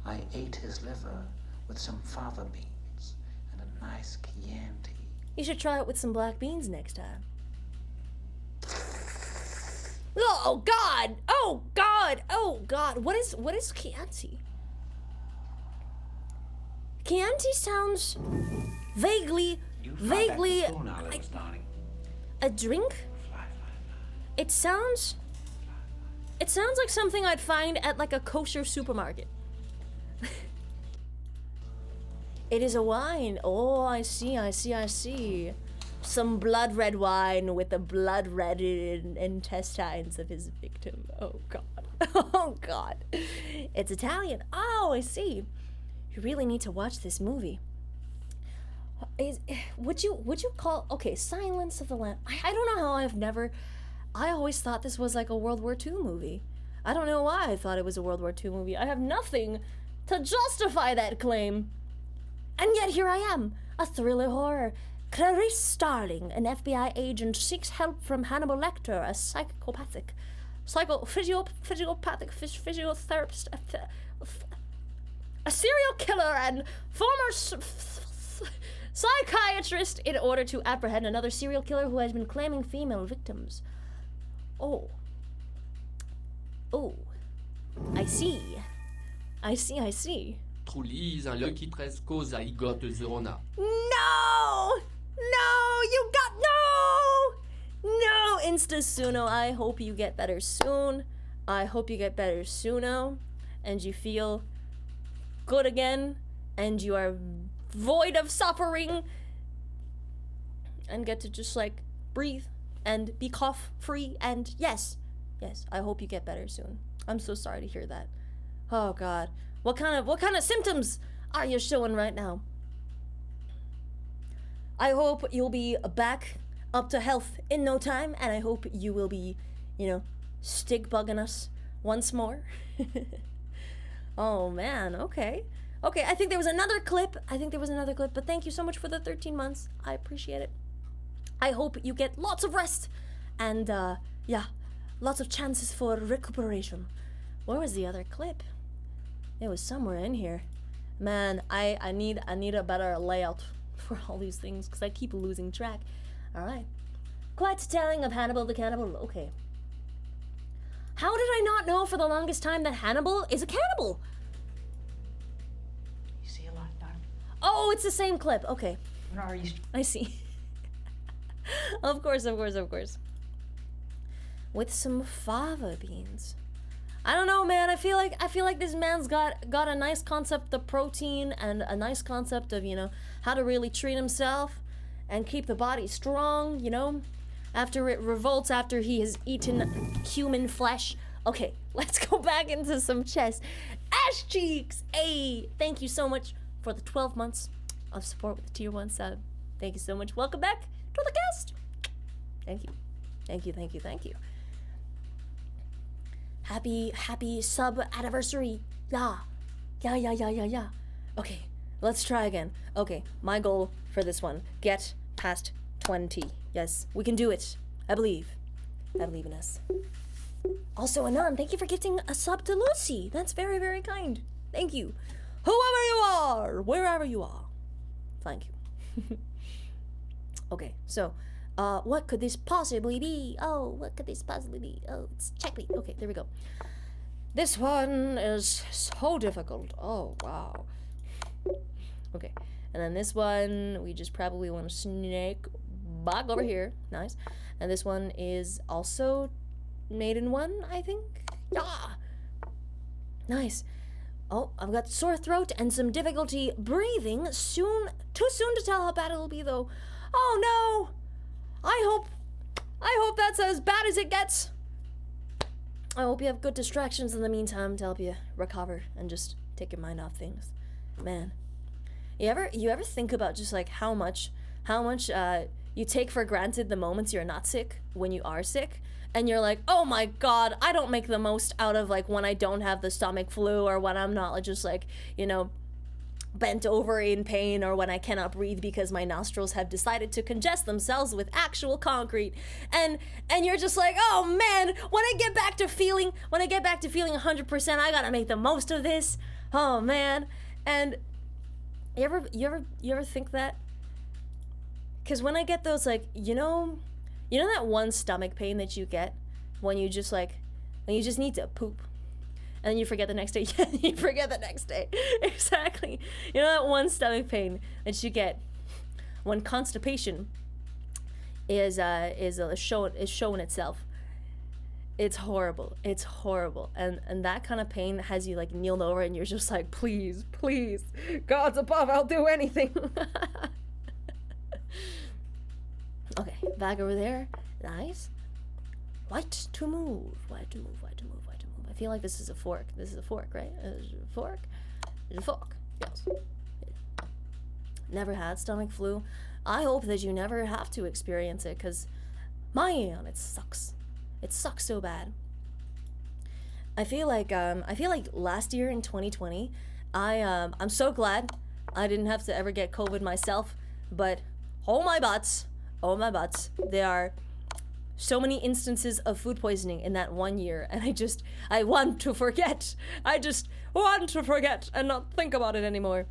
[SPEAKER 4] I ate his liver with some fava beans and a nice Chianti.
[SPEAKER 1] You should try it with some black beans next time. Oh God! Oh God! Oh God! What is Chianti? Chianti sounds vaguely a drink. It sounds like something I'd find at like a kosher supermarket. It is a wine. Oh, I see. Some blood red wine with the blood red intestines of his victim. Oh God. Oh God. It's Italian. Oh, I see. You really need to watch this movie. Would you call, okay, Silence of the Lambs. I don't know how I always thought this was like a World War II movie. I don't know why I thought it was a World War II movie. I have nothing to justify that claim. And yet here I am, a thriller horror. Clarice Starling, an FBI agent, seeks help from Hannibal Lecter, a physiotherapist, a serial killer and former psychiatrist, in order to apprehend another serial killer who has been claiming female victims. Oh, I see.
[SPEAKER 2] Trulise, un Lucky 13 cause à Igot Zerona.
[SPEAKER 1] No, Insta-Suno. I hope you get better soon. And you feel good again, and you are void of suffering, and get to just like breathe and be cough free. And yes, I hope you get better soon. I'm so sorry to hear that. Oh God, what kind of symptoms are you showing right now? I hope you'll be back up to health in no time, and I hope you will be, stick bugging us once more. Oh man, okay. I think there was another clip, but thank you so much for the 13 months. I appreciate it. I hope you get lots of rest, and lots of chances for recuperation. Where was the other clip? It was somewhere in here. Man, I need a better layout for all these things, because I keep losing track. All right. Quite telling of Hannibal the Cannibal. Okay. How did I not know for the longest time that Hannibal is a cannibal?
[SPEAKER 5] You see a lot, Doc.
[SPEAKER 1] Oh, it's the same clip. Okay.
[SPEAKER 5] What are you?
[SPEAKER 1] I see. Of course. With some fava beans. I don't know, man. I feel like this man's got a nice concept of protein and a nice concept of, how to really treat himself and keep the body strong, after it revolts after he has eaten human flesh. Okay, let's go back into some chess. Ash Cheeks! Hey, thank you so much for the 12 months of support with the tier 1 sub. Thank you so much. Welcome back to the guest. Thank you. Happy sub anniversary. Yeah. Okay, let's try again. Okay, my goal for this one, get past 20. Yes, we can do it. I believe in us. Also, Anon, thank you for gifting a sub to Lucy. That's very, very kind. Thank you. Whoever you are, wherever you are. Thank you. Okay, so, what could this possibly be? Oh, it's checkmate. Okay, there we go. This one is so difficult. Oh, wow. Okay, and then this one, we just probably want to snake back over here. Nice. And this one is also made in one, I think. Yeah. Nice. Oh, I've got sore throat and some difficulty breathing. Too soon to tell how bad it'll be, though. Oh no! I hope that's as bad as it gets. I hope you have good distractions in the meantime to help you recover and just take your mind off things. Man, you ever think about just like how much you take for granted the moments you're not sick when you are sick, and you're like, oh my god, I don't make the most out of like when I don't have the stomach flu, or when I'm not just like, you know, bent over in pain, or when I cannot breathe because my nostrils have decided to congest themselves with actual concrete. And you're just like, oh man, when I get back to feeling 100%, I gotta make the most of this. Oh man. And you ever think that? Because when I get those, like, you know that one stomach pain that you get when you just need to poop, and then you forget the next day. Yeah, you forget the next day. Exactly. You know that one stomach pain that you get when constipation is showing itself. It's horrible. It's horrible. And that kind of pain has you like kneeled over, and you're just like, please, please, God's above, I'll do anything. Okay, back over there. Nice. White to move. White to move. White to move. White to move. I feel like this is a fork. This is a fork, right? Is it a fork? It's a fork. Yes. Never had stomach flu. I hope that you never have to experience it, because man, it sucks. It sucks so bad. I feel like last year in 2020, I'm so glad I didn't have to ever get COVID myself, but oh my butts, there are so many instances of food poisoning in that 1 year, and I want to forget. I just want to forget and not think about it anymore.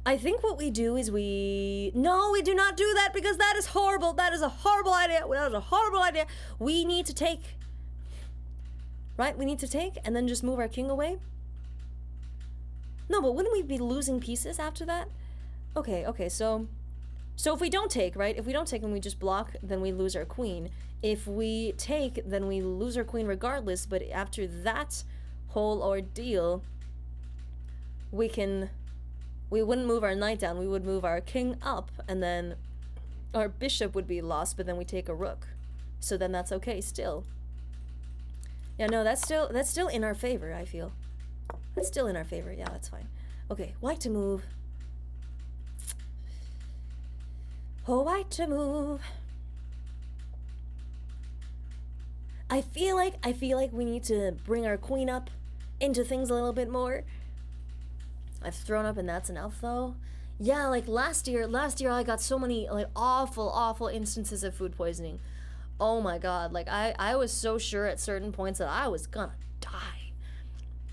[SPEAKER 1] I think what we do is we do not do that, because that is horrible. That is a horrible idea. That is a horrible idea. We need to take, right? We need to take and then just move our king away. No, but wouldn't we be losing pieces after that? Okay, so if we don't take, right? If we don't take and we just block, then we lose our queen. If we take, then we lose our queen regardless, but after that whole ordeal, we wouldn't move our knight down, we would move our king up, and then our bishop would be lost, but then we take a rook. So then that's okay still. Yeah, no, that's still in our favor, I feel. That's still in our favor. Yeah, that's fine. Okay, white to move. Oh, white to move. I feel like we need to bring our queen up into things a little bit more. I've thrown up and that's enough though. Yeah, like last year I got so many like awful instances of food poisoning. Oh my god, like I was so sure at certain points that I was gonna die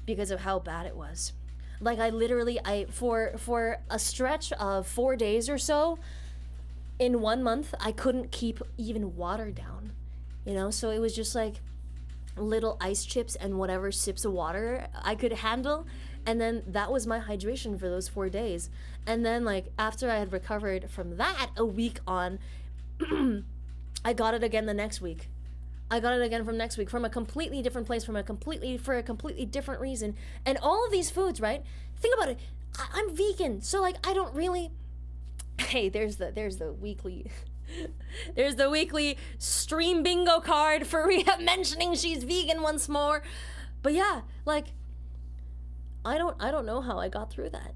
[SPEAKER 1] because of how bad it was. Like for a stretch of 4 days or so, in 1 month, I couldn't keep even water down, you know? So it was just like little ice chips and whatever sips of water I could handle. And then that was my hydration for those 4 days. And then like after I had recovered from that a week on, I got it again the next week. I got it again from next week, from a completely different place, for a completely different reason. And all of these foods, right? Think about it. I'm vegan, so like I don't really... Hey, there's the weekly there's the weekly stream bingo card for Fareeha mentioning she's vegan once more. But yeah, like I don't know how I got through that.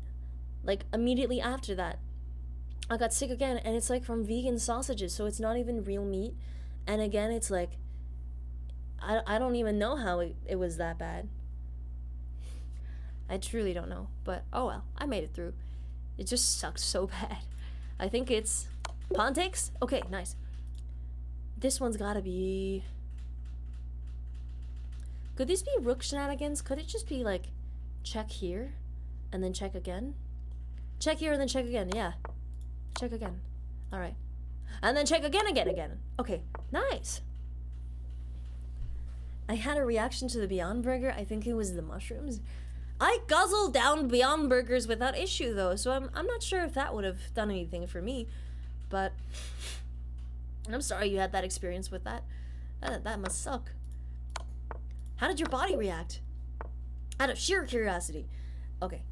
[SPEAKER 1] Like immediately after that, I got sick again, and it's like from vegan sausages, so it's not even real meat. And again, it's like I don't even know how it was that bad. I truly don't know, but oh well, I made it through. It just sucked so bad. I think it's pawn takes? Okay, nice. This one's gotta be... Could these be rook shenanigans? Could it just be like check here and then check again? Check here and then check again, yeah. Check again. Alright. And then check again. Okay, nice. I had a reaction to the Beyond Burger. I think it was the mushrooms. I guzzled down Beyond Burgers without issue though, so I'm not sure if that would have done anything for me. But I'm sorry you had that experience with that. That must suck. How did your body react? Out of sheer curiosity. Okay.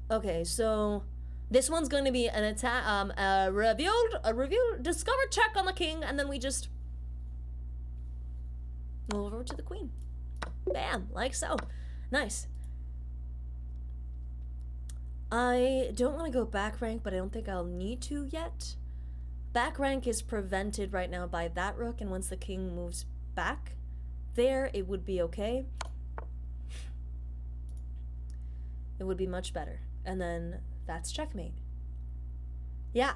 [SPEAKER 1] Okay, so this one's going to be an attack, a revealed, discovered check on the king, and then we just move over to the queen. Bam, like so. Nice. I don't want to go back rank, but I don't think I'll need to yet. Back rank is prevented right now by that rook, and once the king moves back there, it would be okay. It would be much better. And then that's checkmate. Yeah.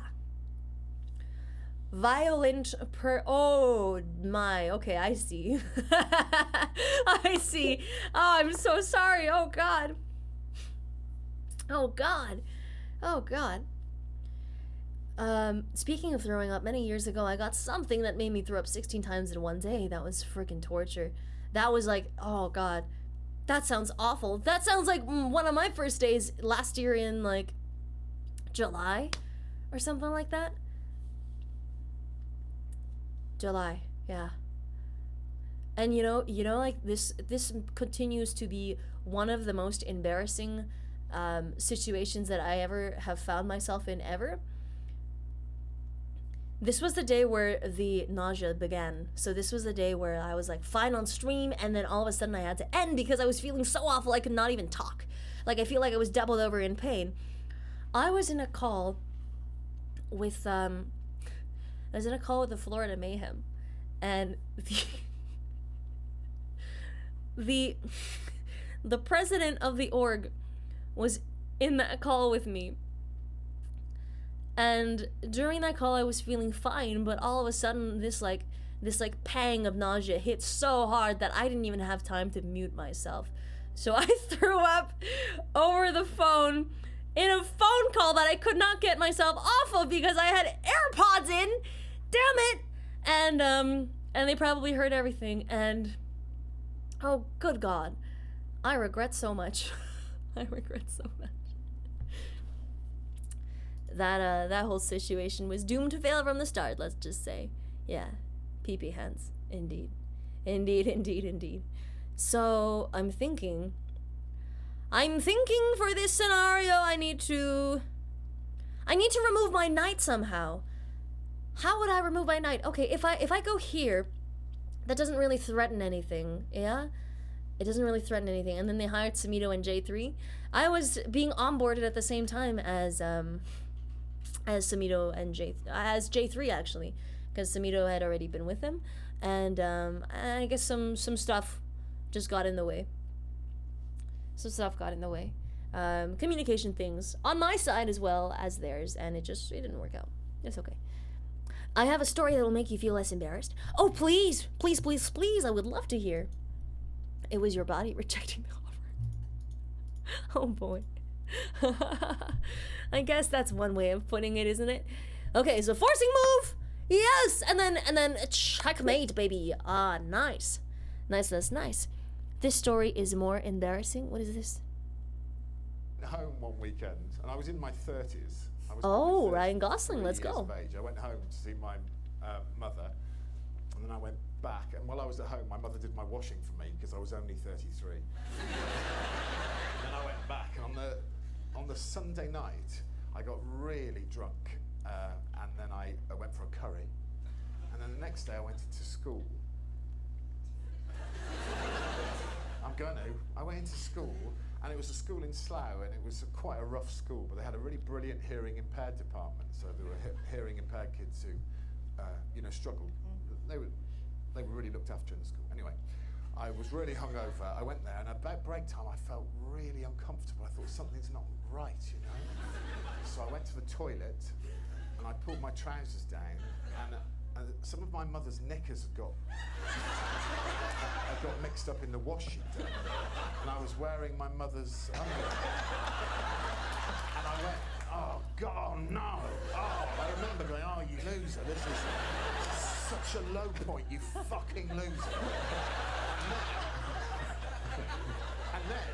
[SPEAKER 1] Violent oh my, okay, I see. I see. Oh, I'm so sorry. Oh god. Oh god. Oh god. Speaking of throwing up, many years ago I got something that made me throw up 16 times in one day. That was freaking torture. That was like, oh god. That sounds awful. That sounds like one of my first days last year in like July or something like that. July, yeah. And you know, like this continues to be one of the most embarrassing situations that I ever have found myself in ever. This was the day where the nausea began. So this was the day where I was like fine on stream, and then all of a sudden I had to end because I was feeling so awful I could not even talk. Like I feel like I was doubled over in pain. I was in a call with the Florida Mayhem, and the president of the org was in that call with me. And during that call I was feeling fine, but all of a sudden this pang of nausea hit so hard that I didn't even have time to mute myself. So I threw up over the phone in a phone call that I could not get myself off of because I had AirPods in. Damn it! And they probably heard everything, and oh good god. I regret so much. I regret so much. That whole situation was doomed to fail from the start, let's just say. Yeah. Pee-pee hands. Indeed. Indeed. So, I'm thinking for this scenario, I need to remove my knight somehow. How would I remove my knight? Okay, if I go here, that doesn't really threaten anything, yeah? It doesn't really threaten anything. And then they hired Samito and J3. I was being onboarded at the same time as Samito and J3 actually, because Samito had already been with them, and I guess some stuff just got in the way. Communication things on my side as well as theirs, and it didn't work out. It's okay. I have a story that will make you feel less embarrassed. Oh please, I would love to hear. It was your body rejecting the offer. Oh boy. I guess that's one way of putting it, isn't it? Okay, so forcing move, yes, and then checkmate, baby. Ah, nice. That's nice. This story is more embarrassing. What is this?
[SPEAKER 6] Home one weekend, and I was in my 30s.
[SPEAKER 1] Oh, Ryan Gosling, let's go.
[SPEAKER 6] Of age. I went home to see my mother, and then I went back, and while I was at home, my mother did my washing for me because I was only 33. Then I went back, and on the Sunday night, I got really drunk, and then I went for a curry, and then the next day I went into school. I went into school, and it was a school in Slough, and it was quite a rough school, but they had a really brilliant hearing impaired department, so there were hearing impaired kids who, struggled. They were really looked after in the school. Anyway, I was really hungover. I went there, and about break time, I felt really uncomfortable. I thought something's not right, you know? So I went to the toilet, and I pulled my trousers down, and some of my mother's knickers had got mixed up in the wash she'd done, and I was wearing my mother's underwear. And I went, oh God, no! Oh, I remember going, oh, you loser! This is such a low point, you fucking loser! And then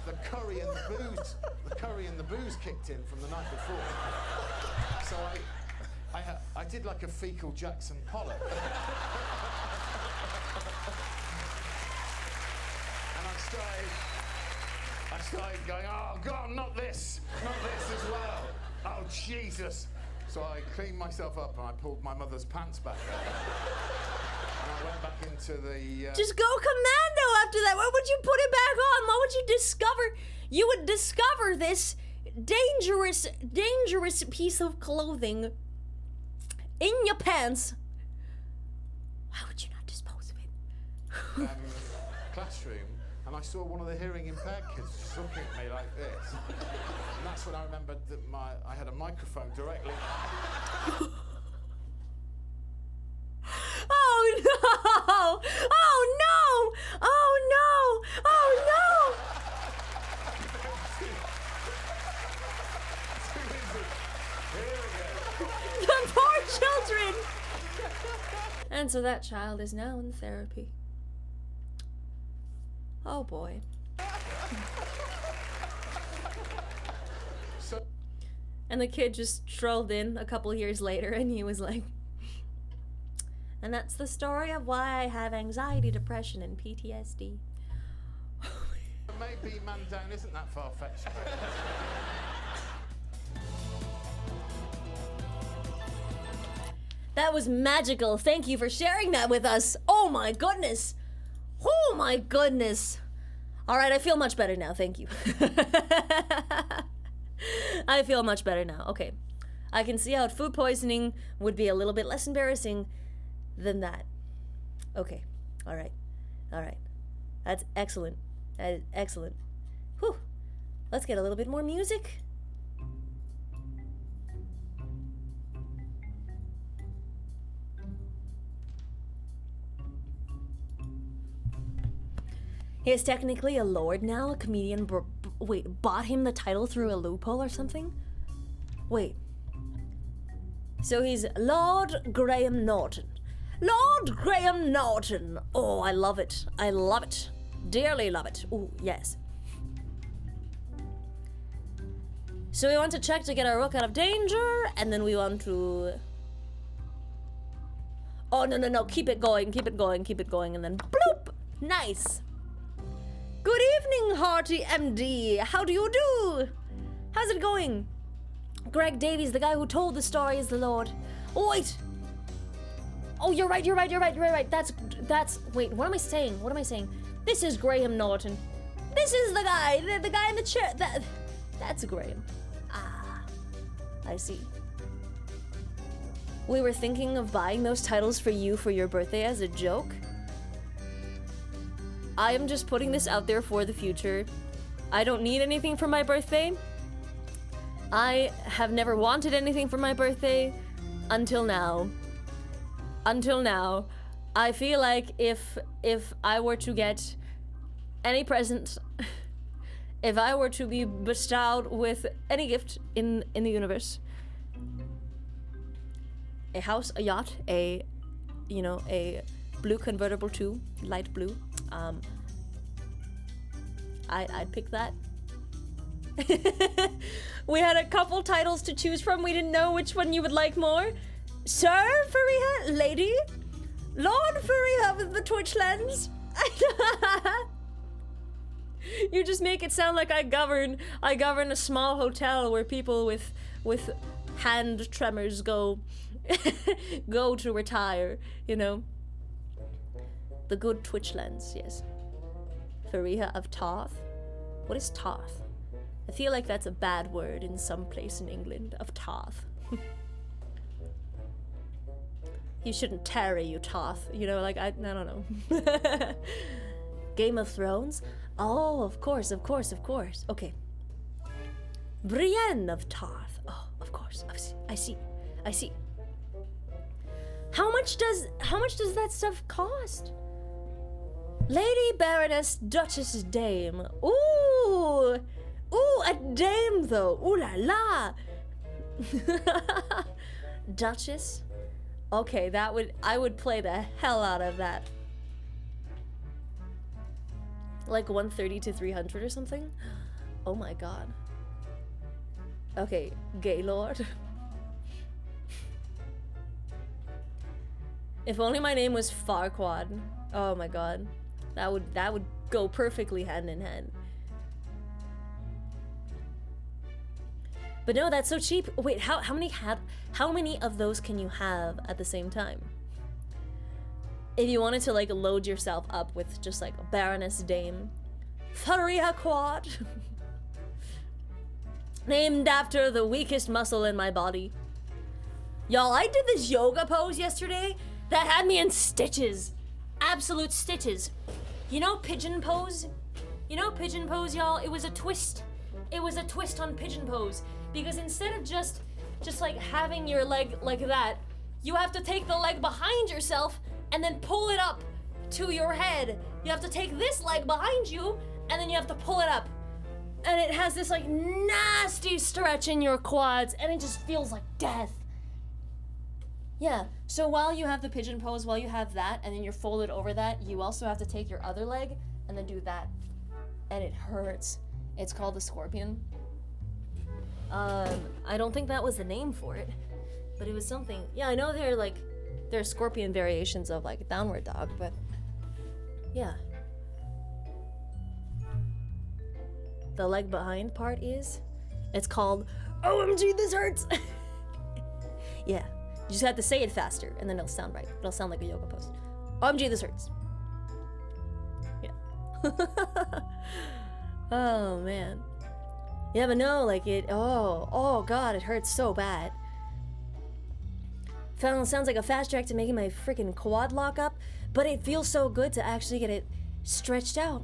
[SPEAKER 6] the curry and the booze kicked in from the night before. So I did like a fecal Jackson Pollock. And I started going, oh God, not this as well. Oh Jesus. So I cleaned myself up and I pulled my mother's pants back up. And I went back into the...
[SPEAKER 1] Just go commando after that. Why would you put it back on? What would you discover? You would discover this dangerous piece of clothing in your pants, why would you not dispose of it?
[SPEAKER 6] Classroom, and I saw one of the hearing impaired kids just looking at me like this. And that's when I remembered that I had a microphone directly.
[SPEAKER 1] Oh no! Oh no! Oh no! Oh no! The poor children! And so that child is now in therapy. Oh boy. And the kid just strolled in a couple years later and he was like, and that's the story of why I have anxiety, depression, and PTSD.
[SPEAKER 6] Maybe man down isn't that far-fetched.
[SPEAKER 1] That was magical. Thank you for sharing that with us. Oh my goodness. Oh my goodness. All right, I feel much better now. Thank you. I feel much better now. Okay. I can see how food poisoning would be a little bit less embarrassing than that. Okay. All right. All right. That's excellent. That is excellent. Whew. Let's get a little bit more music. He is technically a lord now. A comedian bought him the title through a loophole or something? Wait. So he's Lord Graham Norton. Lord Graham Norton. Oh, I love it. I love it. Dearly love it. Oh, yes. So we want to check to get our rook out of danger, and then we want to... Oh, no. Keep it going, keep it going, keep it going, and then bloop! Nice. Good evening, Hearty MD. How do you do? How's it going? Greg Davies, the guy who told the story, is the Lord. Oh, wait. Oh, you're right. That's, wait, what am I saying? This is Graham Norton. This is the guy in the chair. That's Graham. Ah, I see. We were thinking of buying those titles for you for your birthday as a joke. I am just putting this out there for the future. I don't need anything for my birthday. I have never wanted anything for my birthday until now. I feel like if I were to get any present, if I were to be bestowed with any gift in the universe, a house, a yacht, a blue convertible too, light blue, I'd pick that. We had a couple titles to choose from. We didn't know which one you would like more. Sir Fareeha, lady, Lord Fareeha with the Twitch lens. You just make it sound like I govern a small hotel where people with hand tremors go to retire, you know. The good Twitch lens, yes. Fareeha of Tarth. What is Tarth? I feel like that's a bad word in some place in England. Of Tarth. You shouldn't tarry, you Tarth. You know, like, I don't know. Game of Thrones? Oh, of course. Okay. Brienne of Tarth. Oh, of course. I see. How much does that stuff cost? Lady Baroness Duchess Dame. Ooh, a dame though. Ooh la la. Duchess. Okay, I would play the hell out of that. Like 130 to 300 or something. Oh my god. Okay, Gaylord. If only my name was Farquaad. Oh my god. That would go perfectly hand in hand. But no, that's so cheap. Wait, how many of those can you have at the same time? If you wanted to like load yourself up with just like Baroness Dame, Fareeha Quad. Named after the weakest muscle in my body. Y'all, I did this yoga pose yesterday that had me in stitches. Absolute stitches. You know pigeon pose? You know pigeon pose, y'all? It was a twist. It was a twist on pigeon pose. Because instead of just like having your leg like that, you have to take the leg behind yourself and then pull it up to your head. You have to take this leg behind you and then you have to pull it up. And it has this like nasty stretch in your quads and it just feels like death. Yeah, so while you have the pigeon pose, while you have that and then you're folded over that, you also have to take your other leg and then do that. And it hurts. It's called the scorpion. I don't think that was the name for it, but it was something. Yeah, I know there are scorpion variations of like downward dog, but yeah. The leg behind part it's called OMG this hurts. Yeah, you just have to say it faster and then it'll sound right. It'll sound like a yoga pose. OMG this hurts. Yeah. Oh man. Yeah, but no, like it, oh god, it hurts so bad. Sounds like a fast track to making my freaking quad lock up, but it feels so good to actually get it stretched out.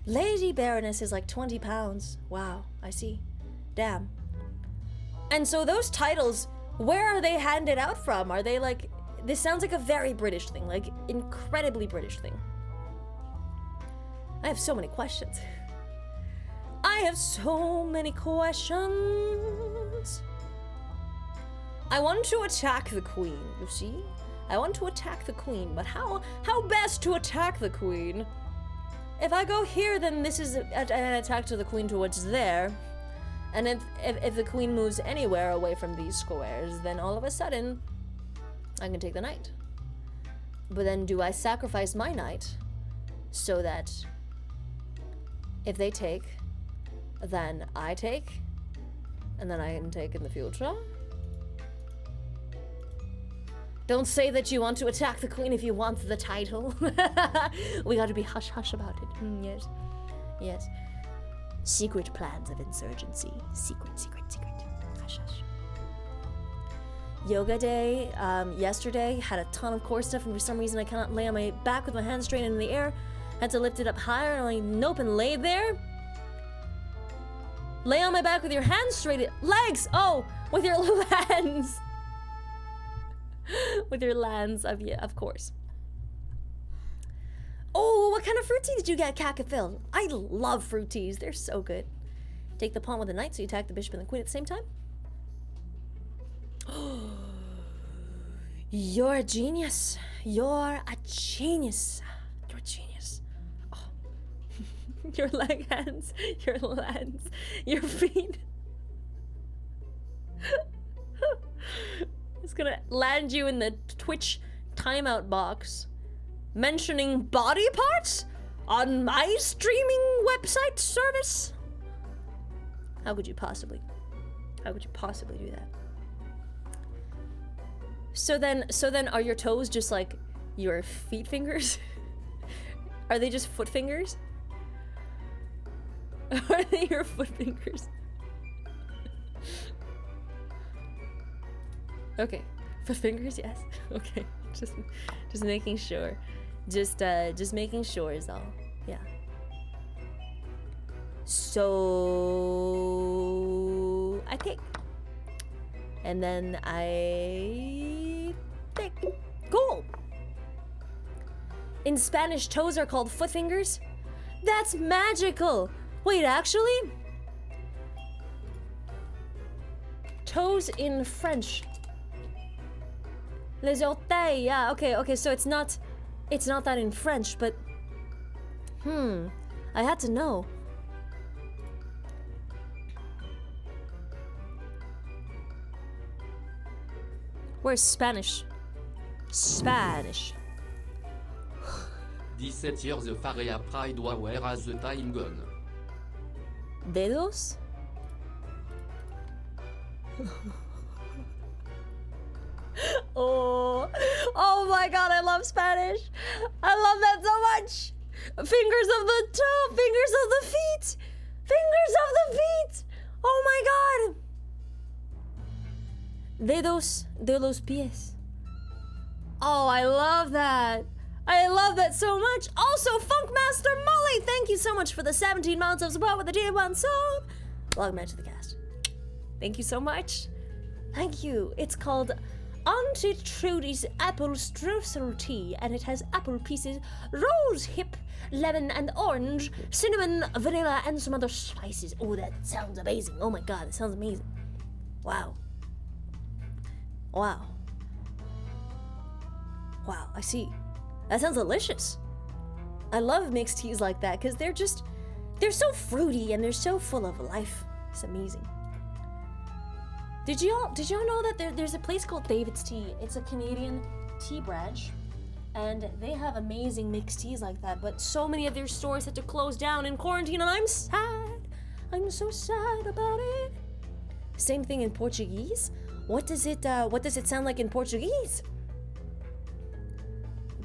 [SPEAKER 1] Lady Baroness is like 20 pounds. Wow, I see. Damn. And so those titles, where are they handed out from? Are they like, this sounds like a very British thing, like incredibly British thing. I have so many questions. I have so many questions. I want to attack the queen, you see? I want to attack the queen, but how best to attack the queen? If I go here, then this is an attack to the queen towards there. And if the queen moves anywhere away from these squares, then all of a sudden, I can take the knight. But then do I sacrifice my knight so that if they take, then I take, and then I can take in the future? Don't say that you want to attack the queen if you want the title. We gotta be hush-hush about it. Yes. Yes. Secret plans of insurgency. Secret. Hush-hush. Yoga day, yesterday, had a ton of core stuff, and for some reason I cannot lay on my back with my hands straight in the air. Had to lift it up higher, and I'm like, nope, and lay there. Lay on my back with your hands straight. Legs! Oh! With your hands! With your lands, of course. Oh, what kind of fruit tea did you get, Kakafil? I love fruit teas. They're so good. Take the pawn with the knight, so you attack the bishop and the queen at the same time. You're a genius. You're a genius. You're a genius. Oh. Your leg hands, your lands, your feet. It's gonna land you in the Twitch timeout box mentioning body parts on my streaming website service. How could you possibly do that? So then are your toes just like your feet fingers? Are they just foot fingers? Are they your foot fingers? Okay, foot fingers, yes. Okay, just making sure. Just making sure is all. Yeah. So I take, and then I take. Cool. In Spanish, toes are called foot fingers. That's magical. Wait, actually, toes in French. Les orteils, yeah, okay, so it's not that in French, but I had to know. Where's Spanish? Spanish.
[SPEAKER 2] 17 years the Fareeha Pride where as the time gone.
[SPEAKER 1] Dedos? Oh my god, I love Spanish. I love that so much. Fingers of the toe, fingers of the feet. Fingers of the feet. Oh my god! De los pies. Oh, I love that. I love that so much. Also, Funkmaster Molly, thank you so much for the 17 months of support with the tier 1 sub. Welcome back to the cast. Thank you so much. Thank you. It's called Auntie Trudy's Apple Streusel Tea, and it has apple pieces, rose hip, lemon and orange, cinnamon, vanilla, and some other spices. Oh, that sounds amazing. Oh my god, that sounds amazing. Wow. Wow. Wow, I see. That sounds delicious. I love mixed teas like that because they're so fruity and they're so full of life. It's amazing. Did y'all know that there's a place called David's Tea? It's a Canadian tea branch, and they have amazing mixed teas like that, but so many of their stores had to close down in quarantine, and I'm sad. I'm so sad about it. Same thing in Portuguese. What does it sound like in Portuguese?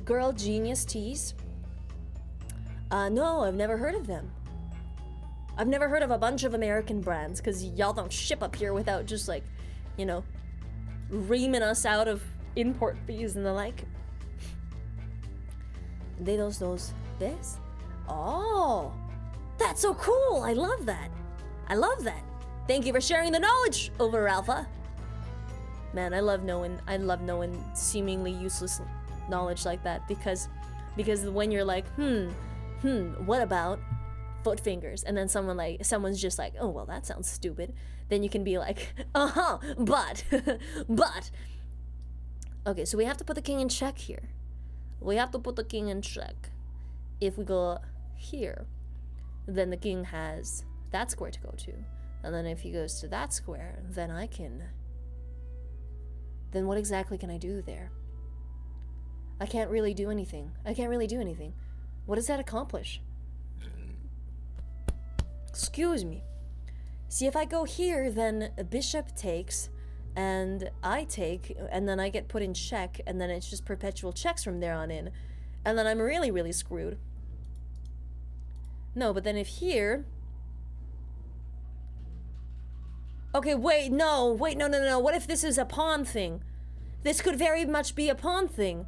[SPEAKER 1] Girl Genius Teas? No, I've never heard of them. I've never heard of a bunch of American brands, because y'all don't ship up here without just, like, you know, reaming us out of import fees and the like. De los ves? Oh, that's so cool. I love that. I love that. Thank you for sharing the knowledge, over Alpha. Man, I love knowing seemingly useless knowledge like that, because when you're like, what about foot fingers? And then someone's just like, oh, well, that sounds stupid. Then you can be like, but. Okay, so we have to put the king in check here. We have to put the king in check. If we go here, then the king has that square to go to. And then if he goes to that square, then then what exactly can I do there? I can't really do anything. What does that accomplish? Excuse me. See, if I go here, then a bishop takes, and I take, and then I get put in check, and then it's just perpetual checks from there on in. And then I'm really, really screwed. No, but then if here... Okay, wait, no. What if this is a pawn thing? This could very much be a pawn thing.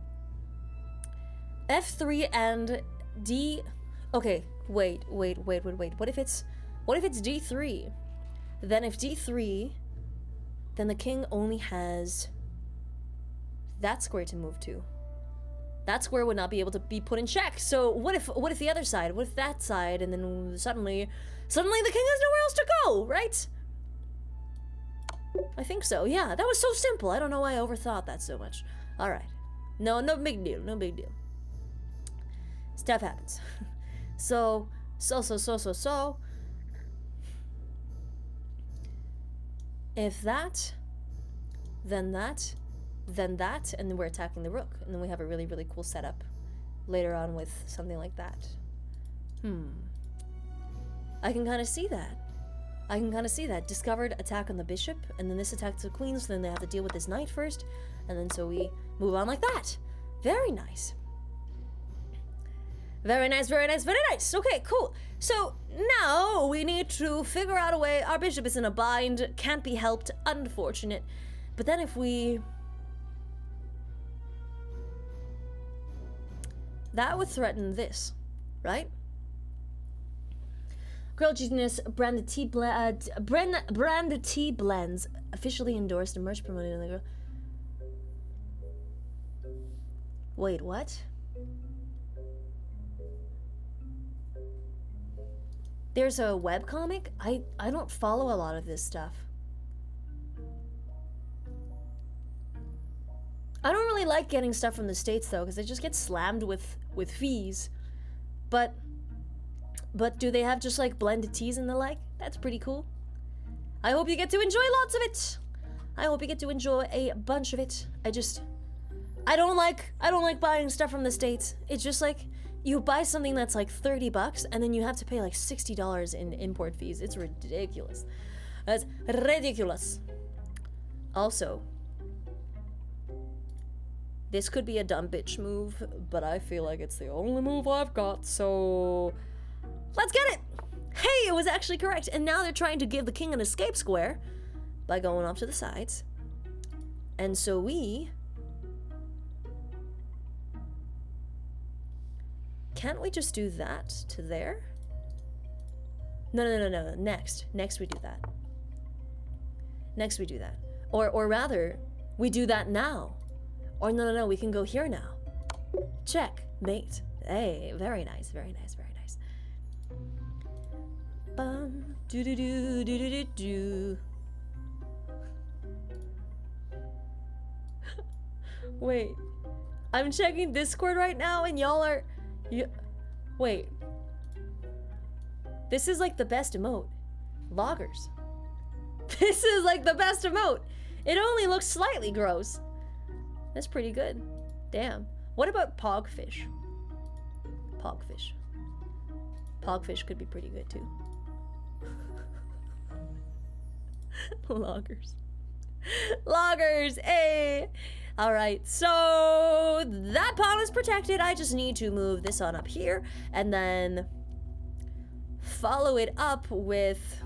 [SPEAKER 1] F3 and D... Okay, wait. What if it's D3? Then if D3, then the king only has that square to move to. That square would not be able to be put in check. So what if the other side? What if that side? And then suddenly the king has nowhere else to go, right? I think so. Yeah, that was so simple. I don't know why I overthought that so much. All right. No big deal. Stuff happens. So. If that, then that, and then we're attacking the rook, and then we have a really, really cool setup later on with something like that. I can kind of see that. Discovered attack on the bishop, and then this attack to the queen, so then they have to deal with this knight first, and then so we move on like that. Very nice. Very nice. Okay, cool. So now we need to figure out a way. Our bishop is in a bind, can't be helped, unfortunate. But then if we... That would threaten this, right? Girl Genius branded tea branded tea blends officially endorsed and merch promoted in the girl. Wait, what? There's a webcomic? I don't follow a lot of this stuff. I don't really like getting stuff from the States though, because they just get slammed with fees. But do they have just like blended teas and the like? That's pretty cool. I hope you get to enjoy lots of it. I hope you get to enjoy a bunch of it. I don't like buying stuff from the States. It's just like you buy something that's like $30 and then you have to pay like $60 in import fees. It's ridiculous. That's ridiculous. Also, this could be a dumb bitch move, but I feel like it's the only move I've got, so let's get it! Hey, it was actually correct. And now they're trying to give the king an escape square by going off to the sides. And so we... Can't we just do that to there? No. Next we do that. Next we do that. Or rather, we do that now. Or no, we can go here now. Check, mate. Hey, very nice, very nice, very nice. Bum, do. Wait, I'm checking Discord right now, and y'all are. Wait. This is like the best emote. Loggers. This is like the best emote. It only looks slightly gross. That's pretty good. Damn. What about Pogfish? Pogfish. Pogfish could be pretty good too. Loggers. Loggers, hey! Alright, so that pawn is protected. I just need to move this on up here and then follow it up with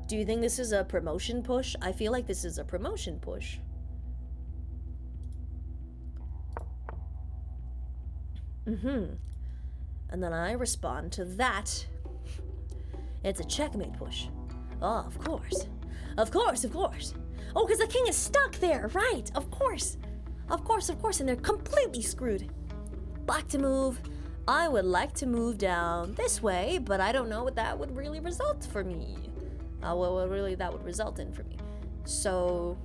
[SPEAKER 1] Do you think this is a promotion push? I feel like this is a promotion push. And then I respond to that. It's a checkmate push. Oh, of course. Of course. Oh, because the king is stuck there, right? Of course. Of course, and they're completely screwed. Black to move. I would like to move down this way, but I don't know what that would really result for me. What really that would result in for me. So...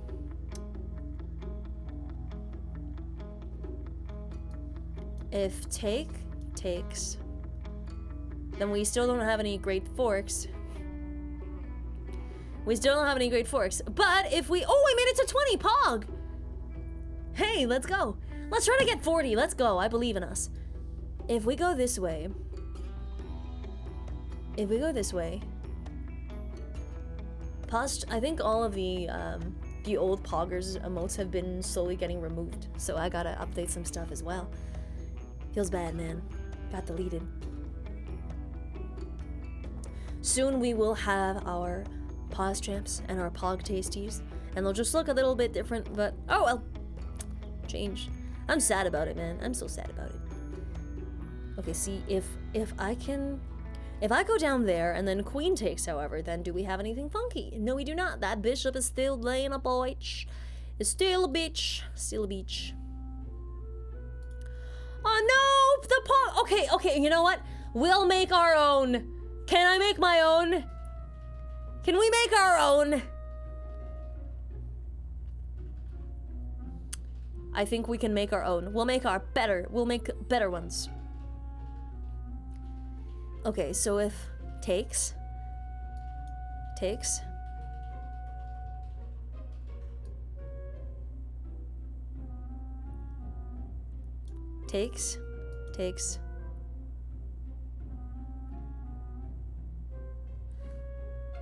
[SPEAKER 1] if takes, then we still don't have any great forks. But if we... oh, I made it to 20, Pog! Hey, let's go. Let's try to get 40. Let's go. I believe in us. If we go this way... I think all of the old Poggers emotes have been slowly getting removed. So I gotta update some stuff as well. Feels bad, man. Got deleted. Soon we will have our pause champs and our pog tasties, and they'll just look a little bit different, but oh well. Change. I'm sad about it, man. I'm so sad about it. Okay, see, if I go down there and then queen takes, however, then do we have anything funky? No, we do not. That bishop is still laying a bitch. It's still a bitch. Still a beach. Oh no! The pawn. Okay, you know what? We'll make our own. Can I make my own? Can we make our own? I think we can make our own. We'll make better ones. Okay, so if takes.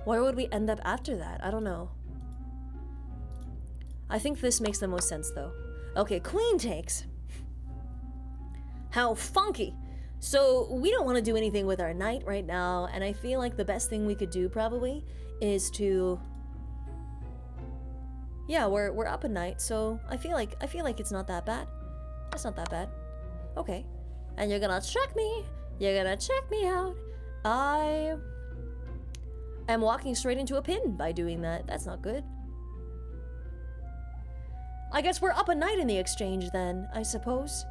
[SPEAKER 1] Where would we end up after that? I don't know. I think this makes the most sense though. Okay, queen takes. How funky. So we don't want to do anything with our knight right now, and I feel like the best thing we could do probably is to... yeah, we're up a knight, so I feel like it's not that bad. It's not that bad. Okay. And you're gonna check me. You're gonna check me out. I am walking straight into a pin by doing that. That's not good. I guess we're up a knight in the exchange then, I suppose.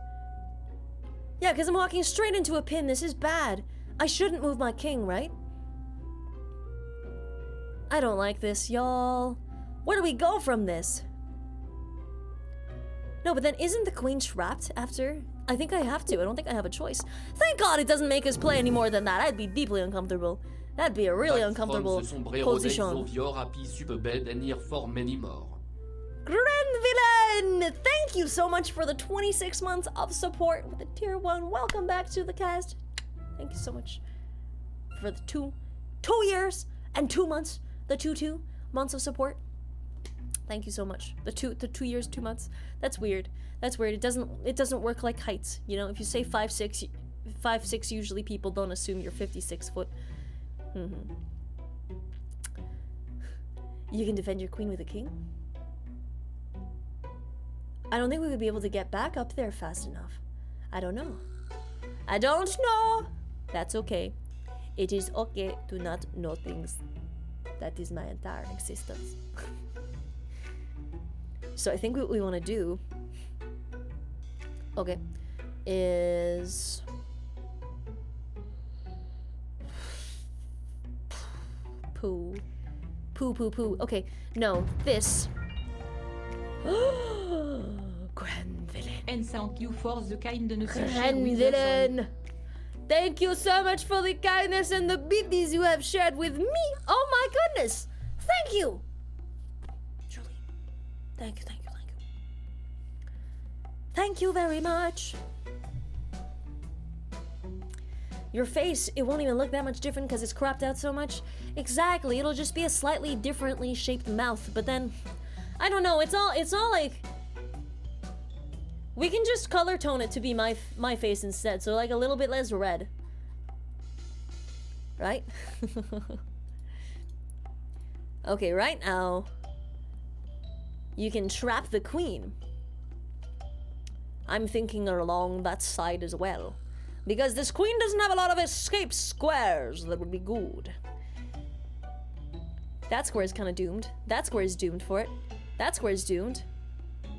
[SPEAKER 1] Yeah, because I'm walking straight into a pin. This is bad. I shouldn't move my king, right? I don't like this, y'all. Where do we go from this? No, but then isn't the queen trapped after? I think I have to. I don't think I have a choice. Thank God it doesn't make us play any more than that. I'd be deeply uncomfortable. That'd be a really uncomfortable position. Grand Villain! Thank you so much for the 26 months of support with the tier 1. Welcome back to the cast. Thank you so much for the 2 years and 2 months, the 2 months of support. Thank you so much. The 2 years, 2 months. That's weird. That's weird. It doesn't work like heights. You know, if you say 5'6", 5'6", usually people don't assume you're 56 foot. You can defend your queen with a king? I don't think we would be able to get back up there fast enough. I don't know. I don't know. That's okay. It is okay to not know things. That is my entire existence. So I think what we want to do, okay, is poo. Okay, no, this. Grand villain.
[SPEAKER 7] And thank you for the kindness you share
[SPEAKER 1] Grand
[SPEAKER 7] with us.
[SPEAKER 1] villain. Thank you so much for the kindness and the biddies you have shared with me. Oh my goodness. Thank you. Truly. Thank you. Thank you very much. Your face, it won't even look that much different because it's cropped out so much. Exactly, it'll just be a slightly differently shaped mouth, but then, I don't know, it's all like, we can just color tone it to be my face instead, so like a little bit less red. Right? Okay, right now, you can trap the queen. I'm thinking along that side as well. Because this queen doesn't have a lot of escape squares that would be good. That square is kind of doomed. That square is doomed for it. That square is doomed.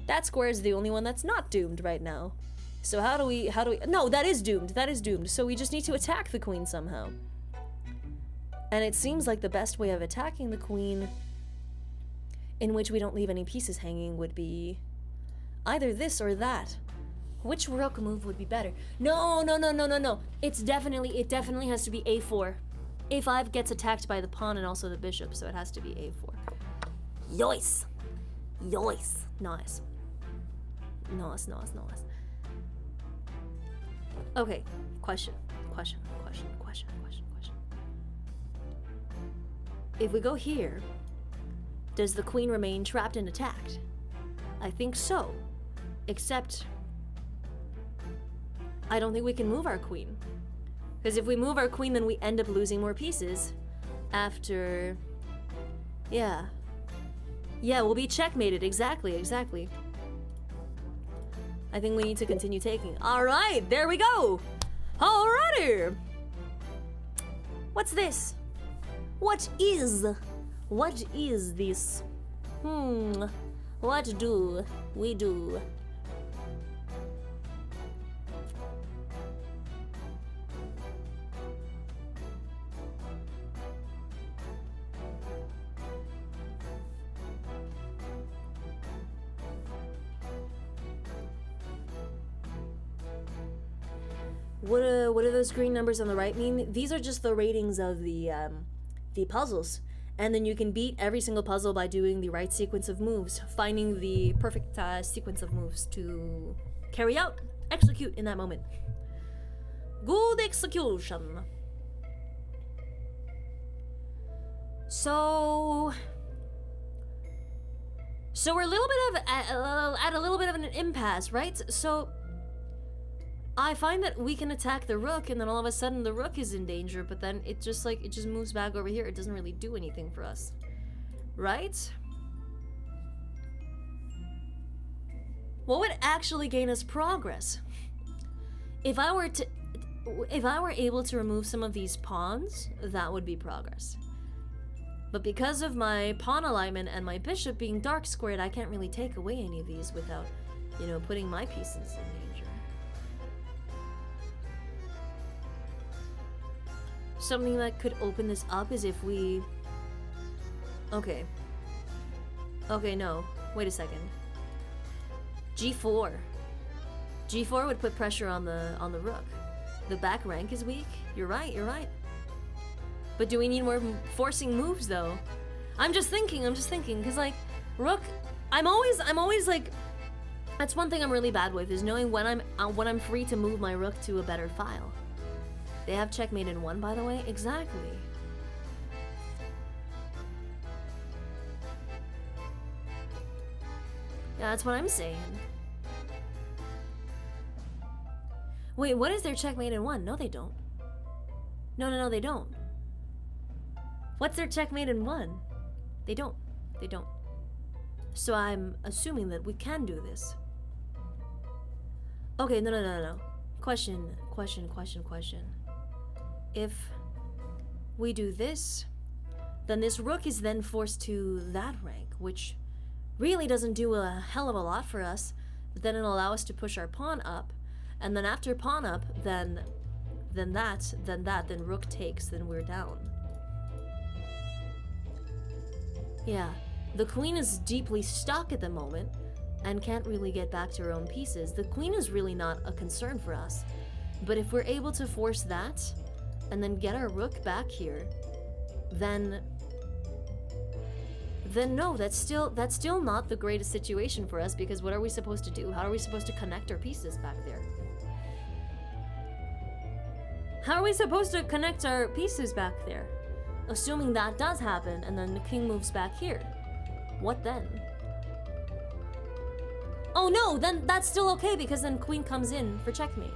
[SPEAKER 1] That square is the only one that's not doomed right now. So how do we, no, that is doomed. That is doomed. So we just need to attack the queen somehow. And it seems like the best way of attacking the queen, in which we don't leave any pieces hanging, would be either this or that. Which rook move would be better? No. It definitely has to be a4. a5 gets attacked by the pawn and also the bishop, so it has to be a4. Yois. Nice. Okay, question. If we go here, does the queen remain trapped and attacked? I think so. Except I don't think we can move our queen. Because if we move our queen, then we end up losing more pieces after... Yeah, we'll be checkmated. Exactly. I think we need to continue taking. Alright, there we go! Alrighty! What's this? What is this? What do we do? What do those green numbers on the right mean? These are just the ratings of the puzzles. And then you can beat every single puzzle by doing the right sequence of moves, finding the perfect sequence of moves to carry out, execute in that moment. Good execution. So we're a little bit of at a little bit of an impasse, right? So I find that we can attack the rook, and then all of a sudden the rook is in danger, but then it just moves back over here. It doesn't really do anything for us, right? What would actually gain us progress? If I were able to remove some of these pawns, that would be progress. But because of my pawn alignment and my bishop being dark squared, I can't really take away any of these without, putting my pieces in danger. Something that could open this up is if we... Okay, no. Wait a second. G4. G4 would put pressure on the rook. The back rank is weak. You're right. But do we need more forcing moves though? I'm just thinking, because like, rook, I'm always like, that's one thing I'm really bad with, is knowing when I'm free to move my rook to a better file. They have checkmate in 1, by the way. Exactly. Yeah, that's what I'm saying. Wait, what is their checkmate in 1? No, they don't. No, they don't. What's their checkmate in 1? They don't. They don't. So I'm assuming that we can do this. Okay, no. Question. If we do this, then this rook is then forced to that rank, which really doesn't do a hell of a lot for us, but then it'll allow us to push our pawn up, and then after pawn up, then rook takes, then we're down. Yeah, the queen is deeply stuck at the moment and can't really get back to her own pieces. The queen is really not a concern for us, but if we're able to force that and then get our rook back here, then no, that's still not the greatest situation for us, because what are we supposed to do? How are we supposed to connect our pieces back there? How are we supposed to connect our pieces back there? Assuming that does happen, and then the king moves back here. What then? Oh no, then that's still okay, because then queen comes in for checkmate.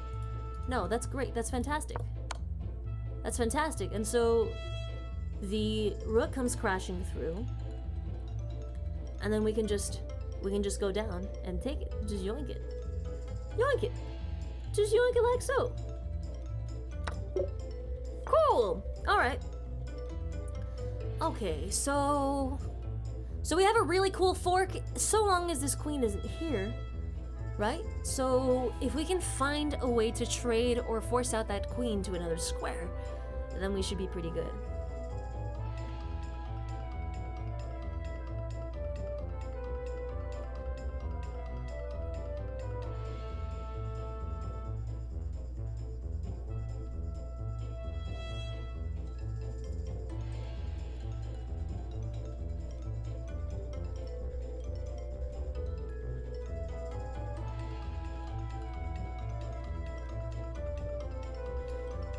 [SPEAKER 1] No, that's great, that's fantastic. That's fantastic, and so the rook comes crashing through, and then we can just go down and take it. Just yoink it. Yoink it. Just yoink it like so. Cool. Alright. Okay, so we have a really cool fork, so long as this queen isn't here, right? So if we can find a way to trade or force out that queen to another square, then we should be pretty good.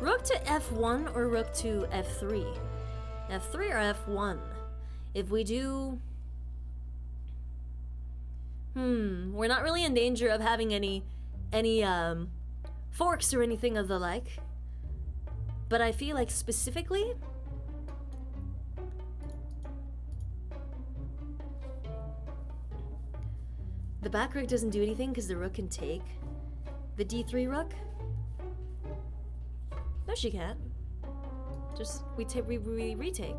[SPEAKER 1] Rook to f1 or rook to f3? F3 or f1? If we do... we're not really in danger of having any forks or anything of the like. But I feel like specifically... the back rook doesn't do anything because the rook can take the d3 rook. No, she can't. Just, we retake.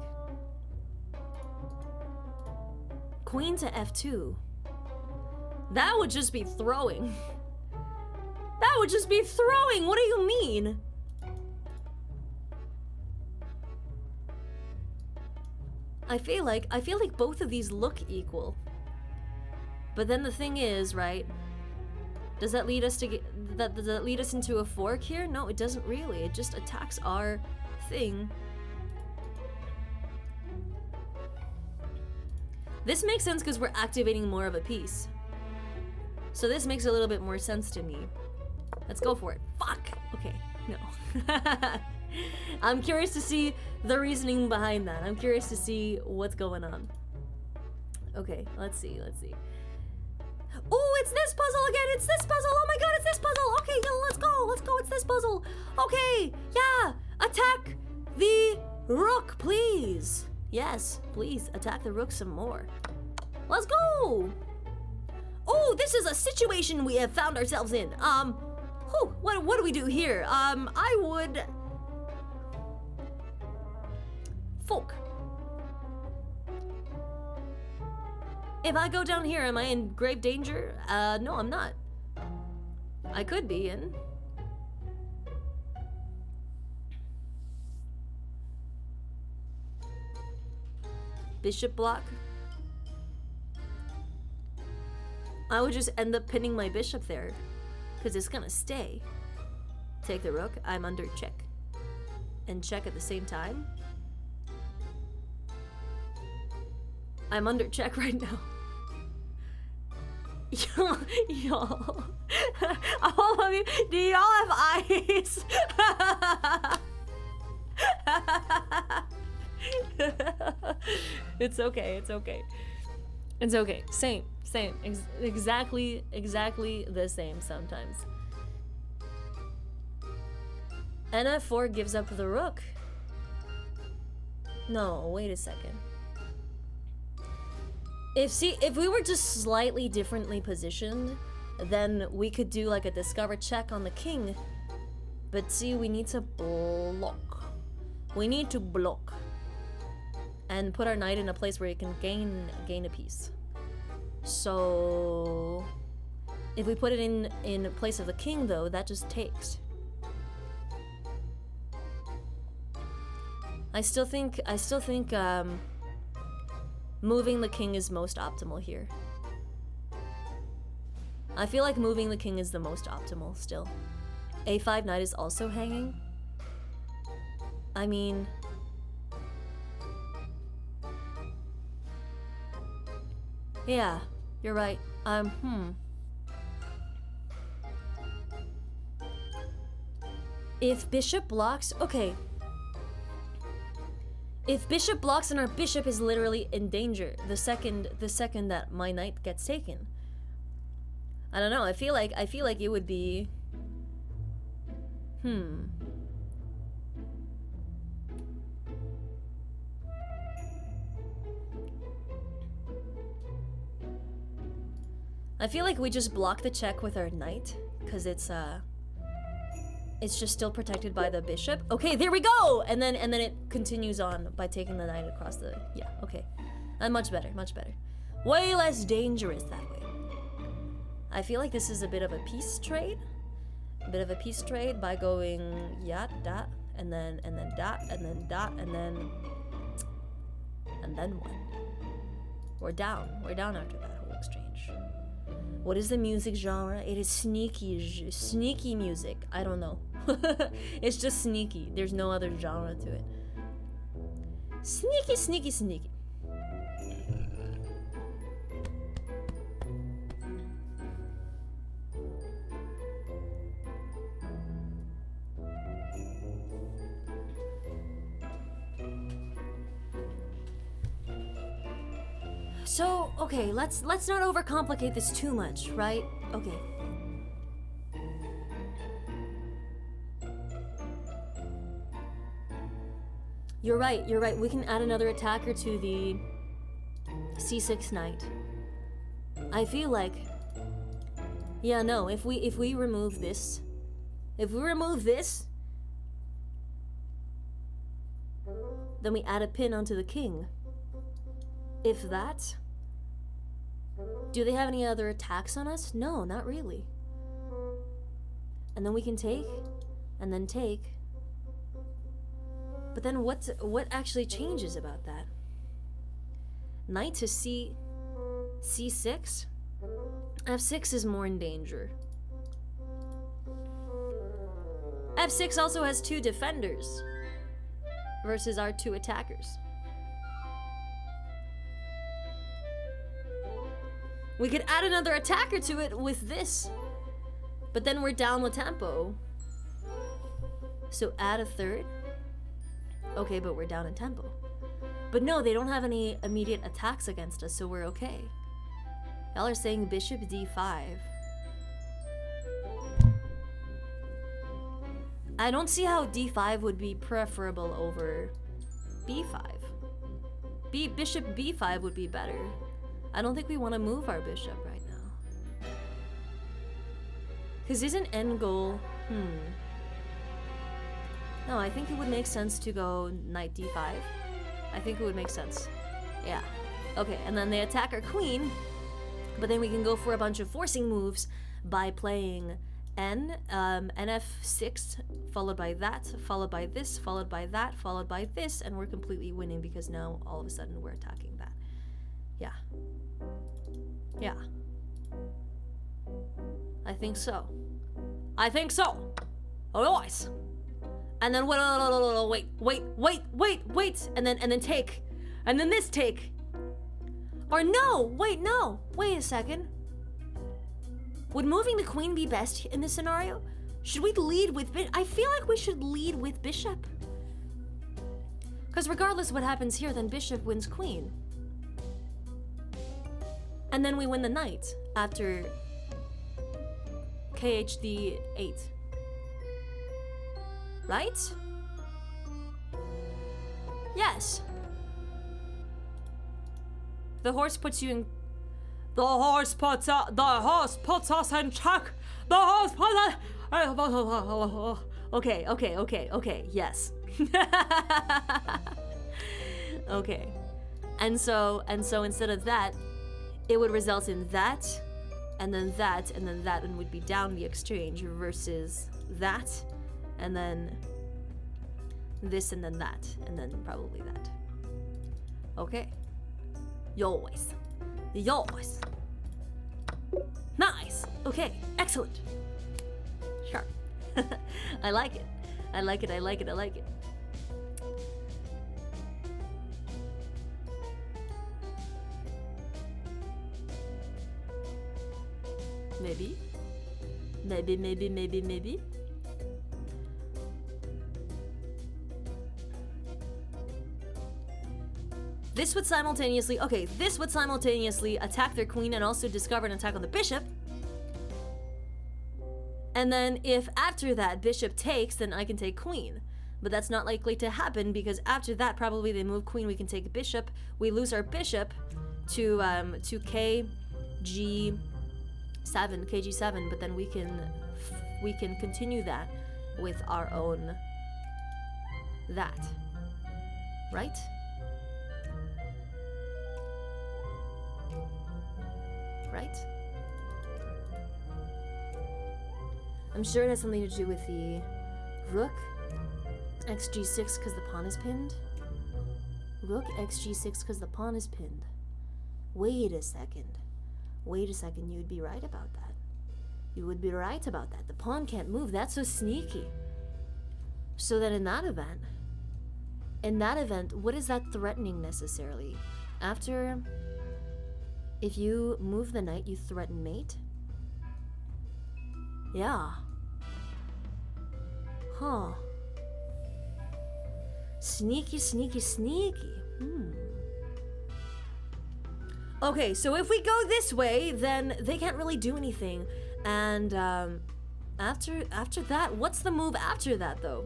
[SPEAKER 1] Queen to f2. That would just be throwing. That would just be throwing! What do you mean? I feel like both of these look equal. But then the thing is, right? Does that lead us to does that lead us into a fork here? No, it doesn't really. It just attacks our thing. This makes sense because we're activating more of a piece. So this makes a little bit more sense to me. Let's go for it. Fuck! Okay, no. I'm curious to see the reasoning behind that. I'm curious to see what's going on. Okay, let's see. Oh, it's this puzzle again! It's this puzzle! Oh my god, it's this puzzle! Okay, let's go! It's this puzzle! Okay, yeah! Attack the rook, please! Yes, please, attack the rook some more. Let's go! Oh, this is a situation we have found ourselves in. What do we do here? I would... Folk. If I go down here, am I in grave danger? No, I'm not. I could be in. Bishop block. I would just end up pinning my bishop there, because it's gonna stay. Take the rook, I'm under check. And check at the same time. I'm under check right now. Y'all. All of you, do y'all have eyes? It's okay. Same. Same. Exactly the same sometimes. NF4 gives up the rook. No, wait a second. If we were just slightly differently positioned, then we could do like a discover check on the king. But see, we need to block. We need to block. And put our knight in a place where it can gain a piece. So if we put it in place of the king though, that just takes. I still think moving the king is most optimal here. I feel like moving the king is the most optimal still. A5 knight is also hanging. I mean, yeah, you're right. If bishop blocks, okay. If bishop blocks and our bishop is literally in danger the second that my knight gets taken. I don't know. I feel like it would be I feel like we just block the check with our knight because it's just still protected by the bishop. Okay, there we go. And then it continues on by taking the knight across the okay. Much better, much better. Way less dangerous that way. I feel like this is a bit of a peace trade. A bit of a peace trade by going dot, and then dot, and then dot, and then what? We're down. We're down after that whole exchange. What is the music genre? It is sneaky music. I don't know. It's just sneaky. There's no other genre to it. Sneaky, sneaky, sneaky. So, okay, let's not overcomplicate this too much, right? Okay. You're right. We can add another attacker to the C6 knight. I feel like, yeah, no, if we remove this, then we add a pin onto the king. If that, do they have any other attacks on us? No, not really. And then we can take, and then take. But then what actually changes about that? Knight to C6? F6 is more in danger. F6 also has 2 defenders versus our 2 attackers. We could add another attacker to it with this. But then we're down with tempo. So add a third. Okay, but we're down in tempo. But no, they don't have any immediate attacks against us, so we're okay. Y'all are saying bishop d5. I don't see how d5 would be preferable over b5. Bishop b5 would be better. I don't think we want to move our bishop right now. Because isn't end goal... No, I think it would make sense to go knight d5. I think it would make sense. Yeah. Okay, and then they attack our queen. But then we can go for a bunch of forcing moves by playing NF6, followed by that, followed by this, followed by that, followed by this, and we're completely winning because now all of a sudden we're attacking that. Yeah. Yeah. I think so. Otherwise. And then wait, and then take. And then this take. Or no, wait a second. Would moving the queen be best in this scenario? Should we lead with bishop? I feel like we should lead with bishop. Because regardless of what happens here, then bishop wins queen. And then we win the knight after KHD 8. Right? Yes. The horse puts you in. The horse puts us in check. The horse puts us. Okay. Yes. Okay. And so instead of that, it would result in that, and then that, and then that, and would be down the exchange versus that, and then this, and then that, and then probably that. Okay. Yours. Nice. Okay. Excellent. Sure. I like it. I like it. Maybe. This would simultaneously attack their queen and also discover an attack on the bishop. And then if after that bishop takes, then I can take queen. But that's not likely to happen because after that probably they move queen, we can take bishop. We lose our bishop to KG7, but then we can continue that with our own that. Right? Right? I'm sure it has something to do with the rook xg6 because the pawn is pinned. Rook xg6 because the pawn is pinned. Wait a second, you would be right about that. The pawn can't move. That's so sneaky. So then in that event, what is that threatening necessarily? After, if you move the knight, you threaten mate? Yeah. Huh. Sneaky. Okay, so if we go this way, then they can't really do anything. And after that, what's the move after that though?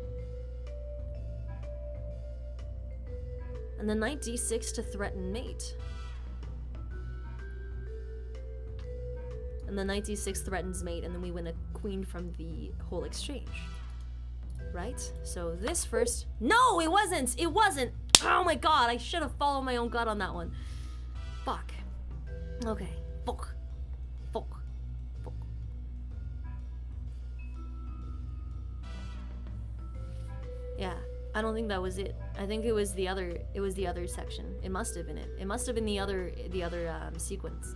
[SPEAKER 1] And then knight d6 to threaten mate. And then knight d6 threatens mate, and then we win a queen from the whole exchange. Right? So this first... No, it wasn't! Oh my god, I should have followed my own gut on that one. Fuck. Okay. Fuck. Yeah, I don't think that was it. I think it was the other section. It must have been it. It must have been the other sequence.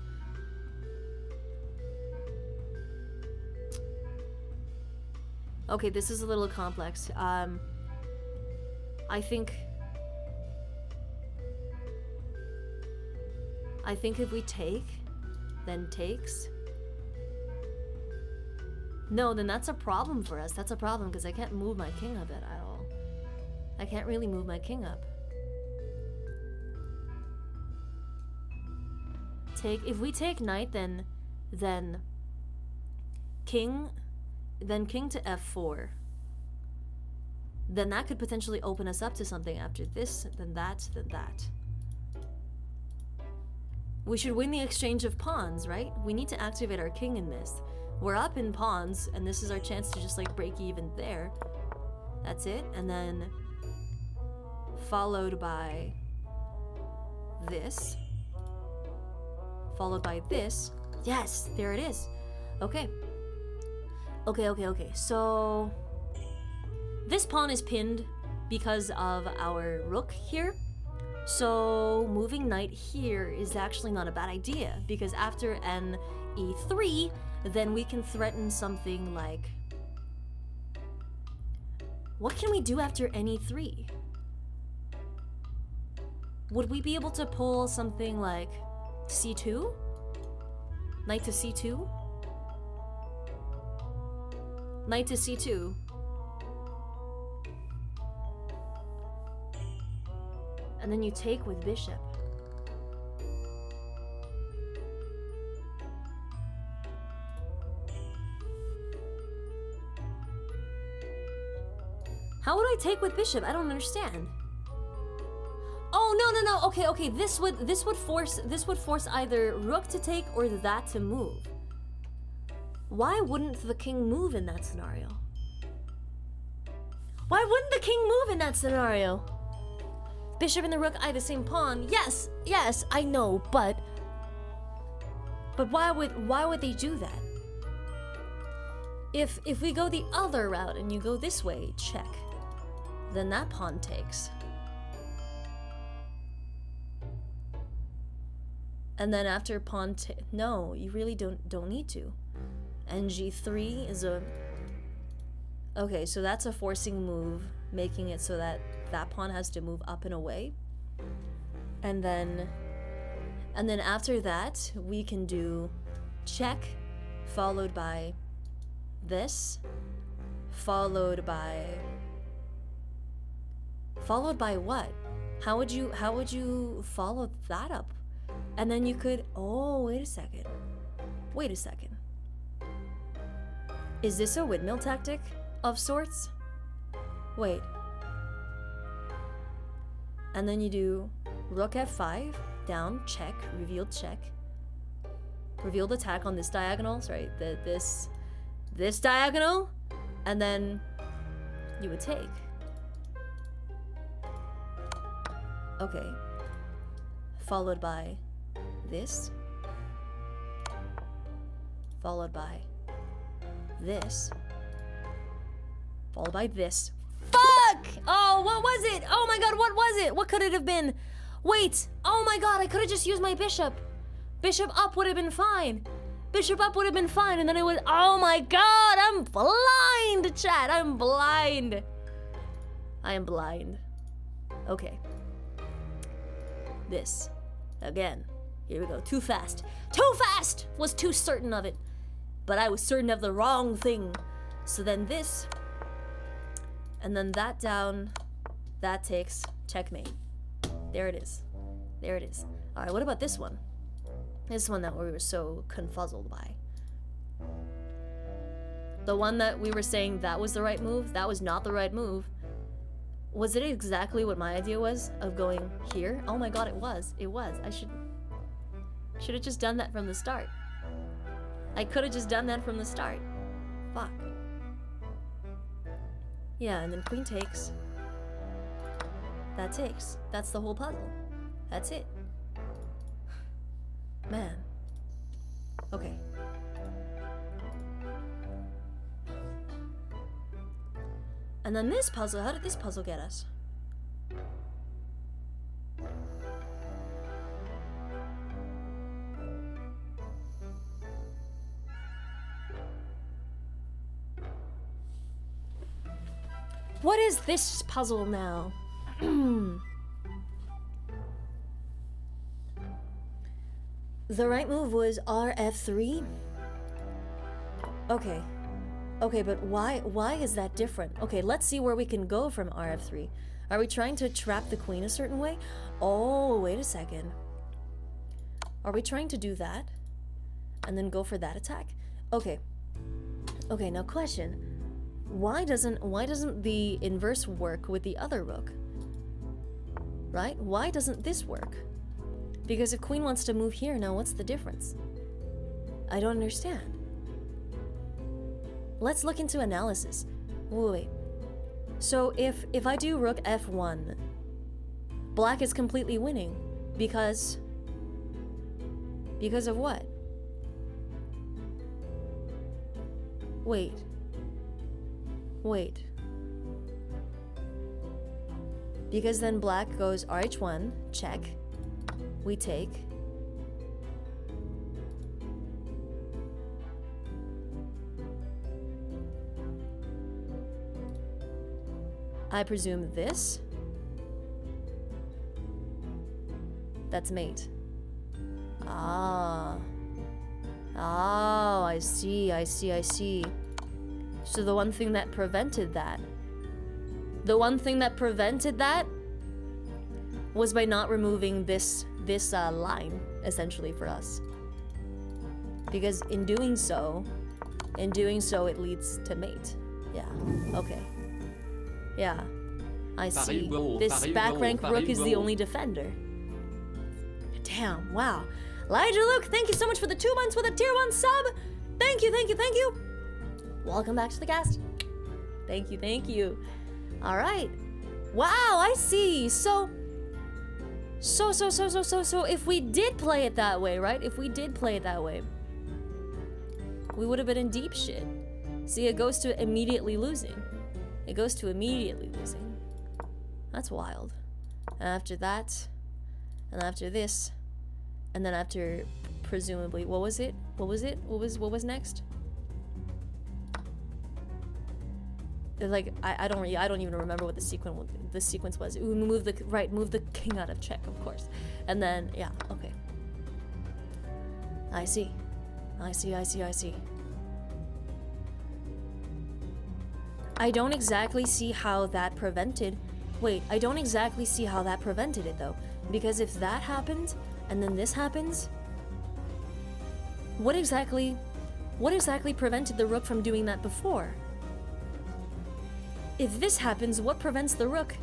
[SPEAKER 1] Okay, this is a little complex. I think if we take, then takes. No, then that's a problem for us. That's a problem because I can't move my king up at all. I can't really move my king up. If we take knight, then king to f4. Then that could potentially open us up to something after this, then that, then that. We should win the exchange of pawns, right? We need to activate our king in this. We're up in pawns, and this is our chance to just like break even there. That's it, and then followed by this. Followed by this. Yes, there it is. Okay. Okay. So this pawn is pinned because of our rook here. So moving knight here is actually not a bad idea because after an e3, then we can threaten something like... What can we do after an e3? Would we be able to pull something like c2? Knight to c2? Knight to c2. And then you take with bishop. take with bishop? I don't understand. Oh, no. Okay. This would force either rook to take or that to move. Why wouldn't the king move in that scenario? Why wouldn't the king move in that scenario? Bishop and the rook eye the same pawn. Yes, I know, but why would they do that? If we go the other route and you go this way, check, then that pawn takes. And then after pawn no, you really don't need to. And g3 is a... Okay, so that's a forcing move, making it so that that pawn has to move up and away. And then after that, we can do check, followed by this, followed by what? How would you follow that up? And then you could, oh, wait a second. Is this a windmill tactic of sorts? Wait. And then you do rook f5, down, check, revealed check. Revealed attack on this diagonal, sorry, this diagonal, and then you would take. Okay. Followed by this. Followed by this. Followed by this. Fuck! Oh, what was it? Oh my god, what was it? What could it have been? Wait! Oh my god, I could have just used my bishop. Bishop up would have been fine. Bishop up would have been fine, and then it would... Oh my god, I'm blind, chat. I'm blind. I am blind. Okay. This. Again. Here we go. Too fast. Too fast! Was too certain of it. But I was certain of the wrong thing. So then this... And then that down, that takes checkmate. There it is. There it is. Alright, what about this one? This one that we were so confuzzled by. The one that we were saying that was the right move, that was not the right move. Was it exactly what my idea was of going here? Oh my god, it was. It was. I should have just done that from the start. I could have just done that from the start. Fuck. Yeah, and then queen takes. That takes. That's the whole puzzle. That's it. Man. Okay. And then this puzzle, how did this puzzle get us? What is this puzzle now? The right move was RF3? Okay. Okay, but why is that different? Okay, let's see where we can go from RF3. Are we trying to trap the queen a certain way? Oh, wait a second. Are we trying to do that? And then go for that attack? Okay. Okay, now question. Why doesn't the inverse work with the other rook? Right? Why doesn't this work? Because if queen wants to move here, now what's the difference? I don't understand. Let's look into analysis. Wait. So if I do rook f1, black is completely winning because of what? Wait. Because then black goes rh1, check. We take. I presume this. That's mate. Ah. Oh, I see. So the one thing that prevented that was by not removing this line, essentially, for us. Because in doing so, it leads to mate. Yeah, okay. Yeah, I see.
[SPEAKER 2] Fareeha,
[SPEAKER 1] This
[SPEAKER 2] Fareeha,
[SPEAKER 1] back rank rook is the
[SPEAKER 2] Fareeha.
[SPEAKER 1] only defender. Damn, wow. Elijah Luke, thank you so much for the 2 months with a tier 1 sub. Thank you, thank you, thank you. Welcome back to the cast. Thank you, thank you. All right. Wow, I see. So if we did play it that way, right? If we did play it that way, we would have been in deep shit. See, it goes to immediately losing. It goes to immediately losing. That's wild. And after that, and after this, and then after presumably, what was it? What was next? Like I don't even remember what the sequence was. Ooh, move the king out of check, of course. And then yeah, okay. I see. I don't exactly see how that prevented. Wait, I don't exactly see how that prevented it though. Because if that happened and then this happens, what exactly prevented the rook from doing that before? If this happens, what prevents the rook?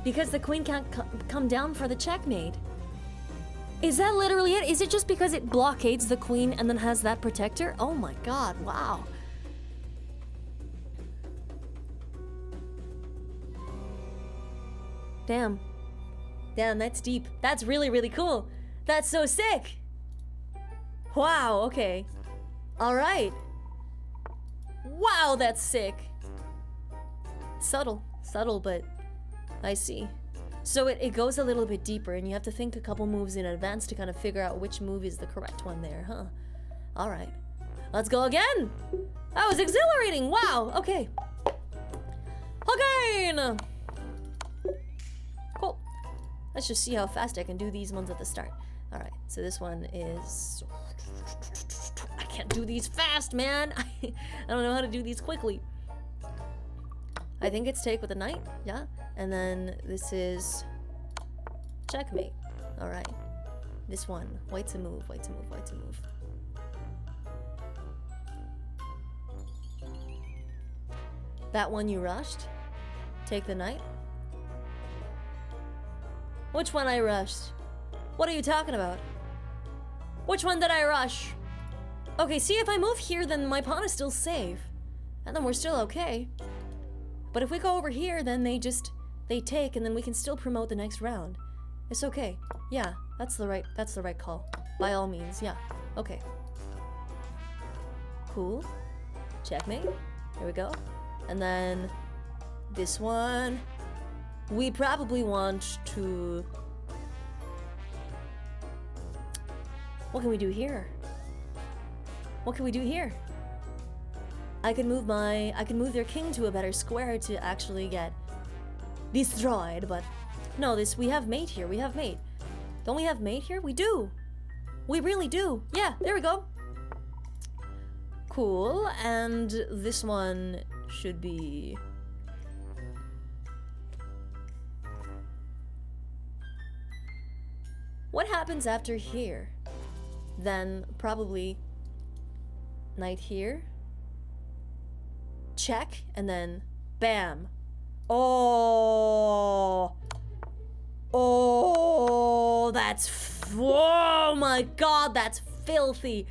[SPEAKER 1] Because the queen can't come down for the checkmate. Is that literally it? Is it just because it blockades the queen and then has that protector? Oh my god, wow. Damn. Damn, that's deep. That's really, really cool. That's so sick. Wow, okay. Alright. Wow, that's sick. Subtle, but I see. So it goes a little bit deeper and you have to think a couple moves in advance to kind of figure out which move is the correct one there, huh? Alright. Let's go again! That was exhilarating! Wow, okay. Again! Cool. Let's just see how fast I can do these ones at the start. Alright, so this one is... I can't do these fast, man! I don't know how to do these quickly. I think it's take with a knight, yeah? And then this is checkmate. Alright. This one, white to move. That one you rushed? Take the knight? Which one I rushed? What are you talking about? Which one did I rush? Okay, see, if I move here, then my pawn is still safe. And then we're still okay. But if we go over here, then they take, and then we can still promote the next round. It's okay. Yeah, that's the right call. By all means, yeah. Okay. Cool. Checkmate. Here we go. And then this one, we probably want to... What can we do here? What can we do here? I can move their king to a better square to actually get destroyed, but no, we have mate here, Don't we have mate here? We do! We really do! Yeah, there we go! Cool, and this one should be... What happens after here? Then probably knight here. Check, and then bam. Oh, oh my god, that's filthy.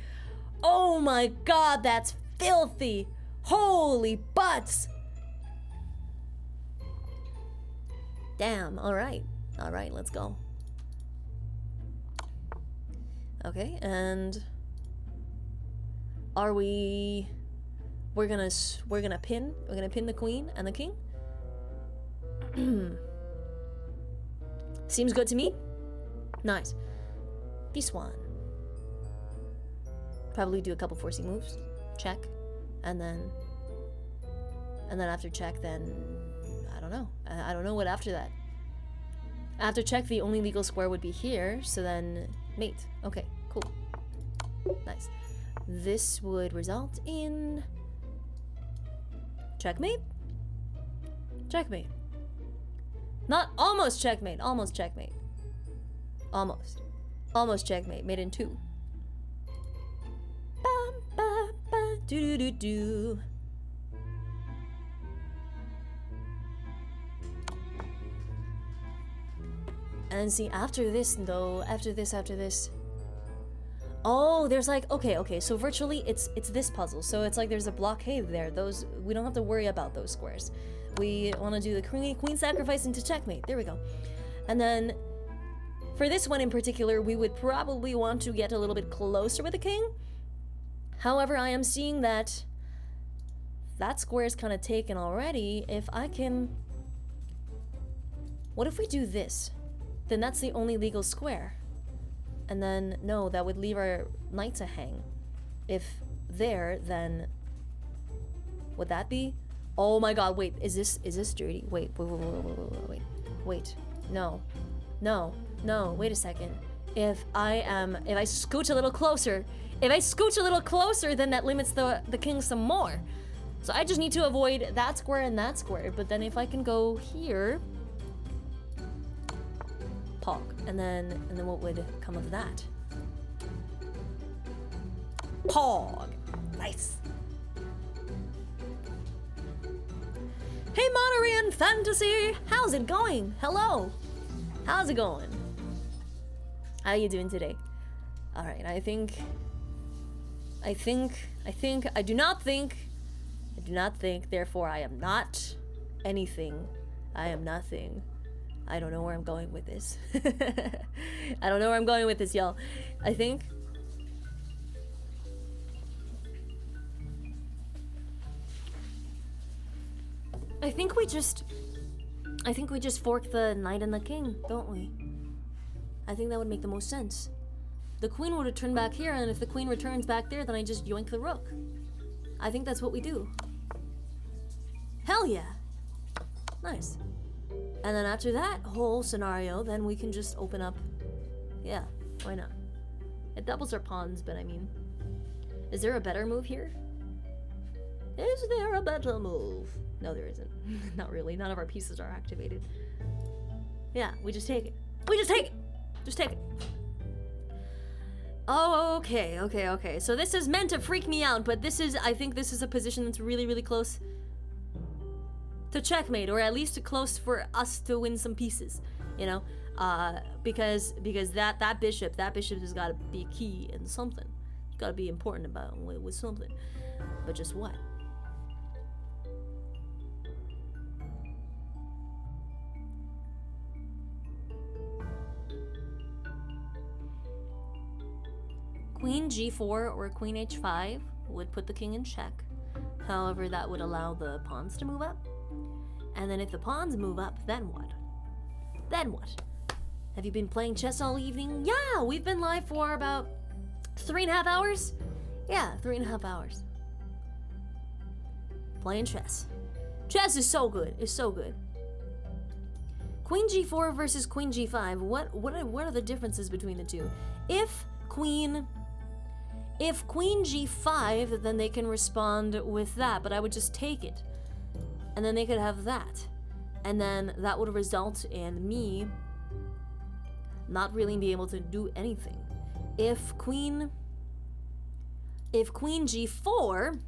[SPEAKER 1] Oh my god, that's filthy. Holy butts. Damn, alright, let's go. Okay, and are we... We're gonna pin the queen and the king. Seems good to me. Nice. This one. Probably do a couple forcing moves. Check, and then after check, then I don't know. I don't know what after that. After check, the only legal square would be here. So then mate. Okay, cool. Nice. This would result in checkmate? Checkmate. Not almost checkmate, almost checkmate. Almost. Almost checkmate, made in 2. Bam, ba, ba, do do do do. And see, after this, though, after this. Oh, there's like, okay, so virtually it's this puzzle. So it's like there's a blockade there. Those, we don't have to worry about those squares. We want to do the queen sacrifice into checkmate. There we go. And then for this one in particular, we would probably want to get a little bit closer with the king. However, I am seeing that that square is kind of taken already. If I can... What if we do this? Then that's the only legal square. And then, no, that would leave our knight to hang. If there, then... Would that be? Oh my god, wait, is this dirty? Wait. No, wait a second. If I scooch a little closer, then that limits the king some more. So I just need to avoid that square and that square. But then if I can go here, pog, and then what would come of that? Pog, nice. Hey, Monorian Fantasy, how's it going? Hello, how's it going? How you doing today? All right, I do not think, therefore I am not anything. I am nothing. I don't know where I'm going with this. I don't know where I'm going with this, y'all. I think we just fork the knight and the king, don't we? I think that would make the most sense. The queen would return back here, and if the queen returns back there, then I just yoink the rook. I think that's what we do. Hell yeah! Nice. And then after that whole scenario, then we can just open up... Yeah, why not? It doubles our pawns, but I mean... Is there a better move here? Is there a better move? No, there isn't. Not really. None of our pieces are activated. Yeah, we just take it. Just take it. Oh, okay. So this is meant to freak me out, but I think this is a position that's really, really close to checkmate, or at least close for us to win some pieces, you know? Because that bishop has got to be key in something. It's got to be important about with something. But just what? Queen g4 or queen h5 would put the king in check. However, that would allow the pawns to move up. And then if the pawns move up, then what? Have you been playing chess all evening? Yeah, we've been live for about 3.5 hours. Yeah, 3.5 hours. Playing chess. Chess is so good. It's so good. Queen g4 versus queen g5. What are the differences between the two? If queen g5, then they can respond with that, but I would just take it. And then they could have that. And then that would result in me not really being able to do anything. If queen g4,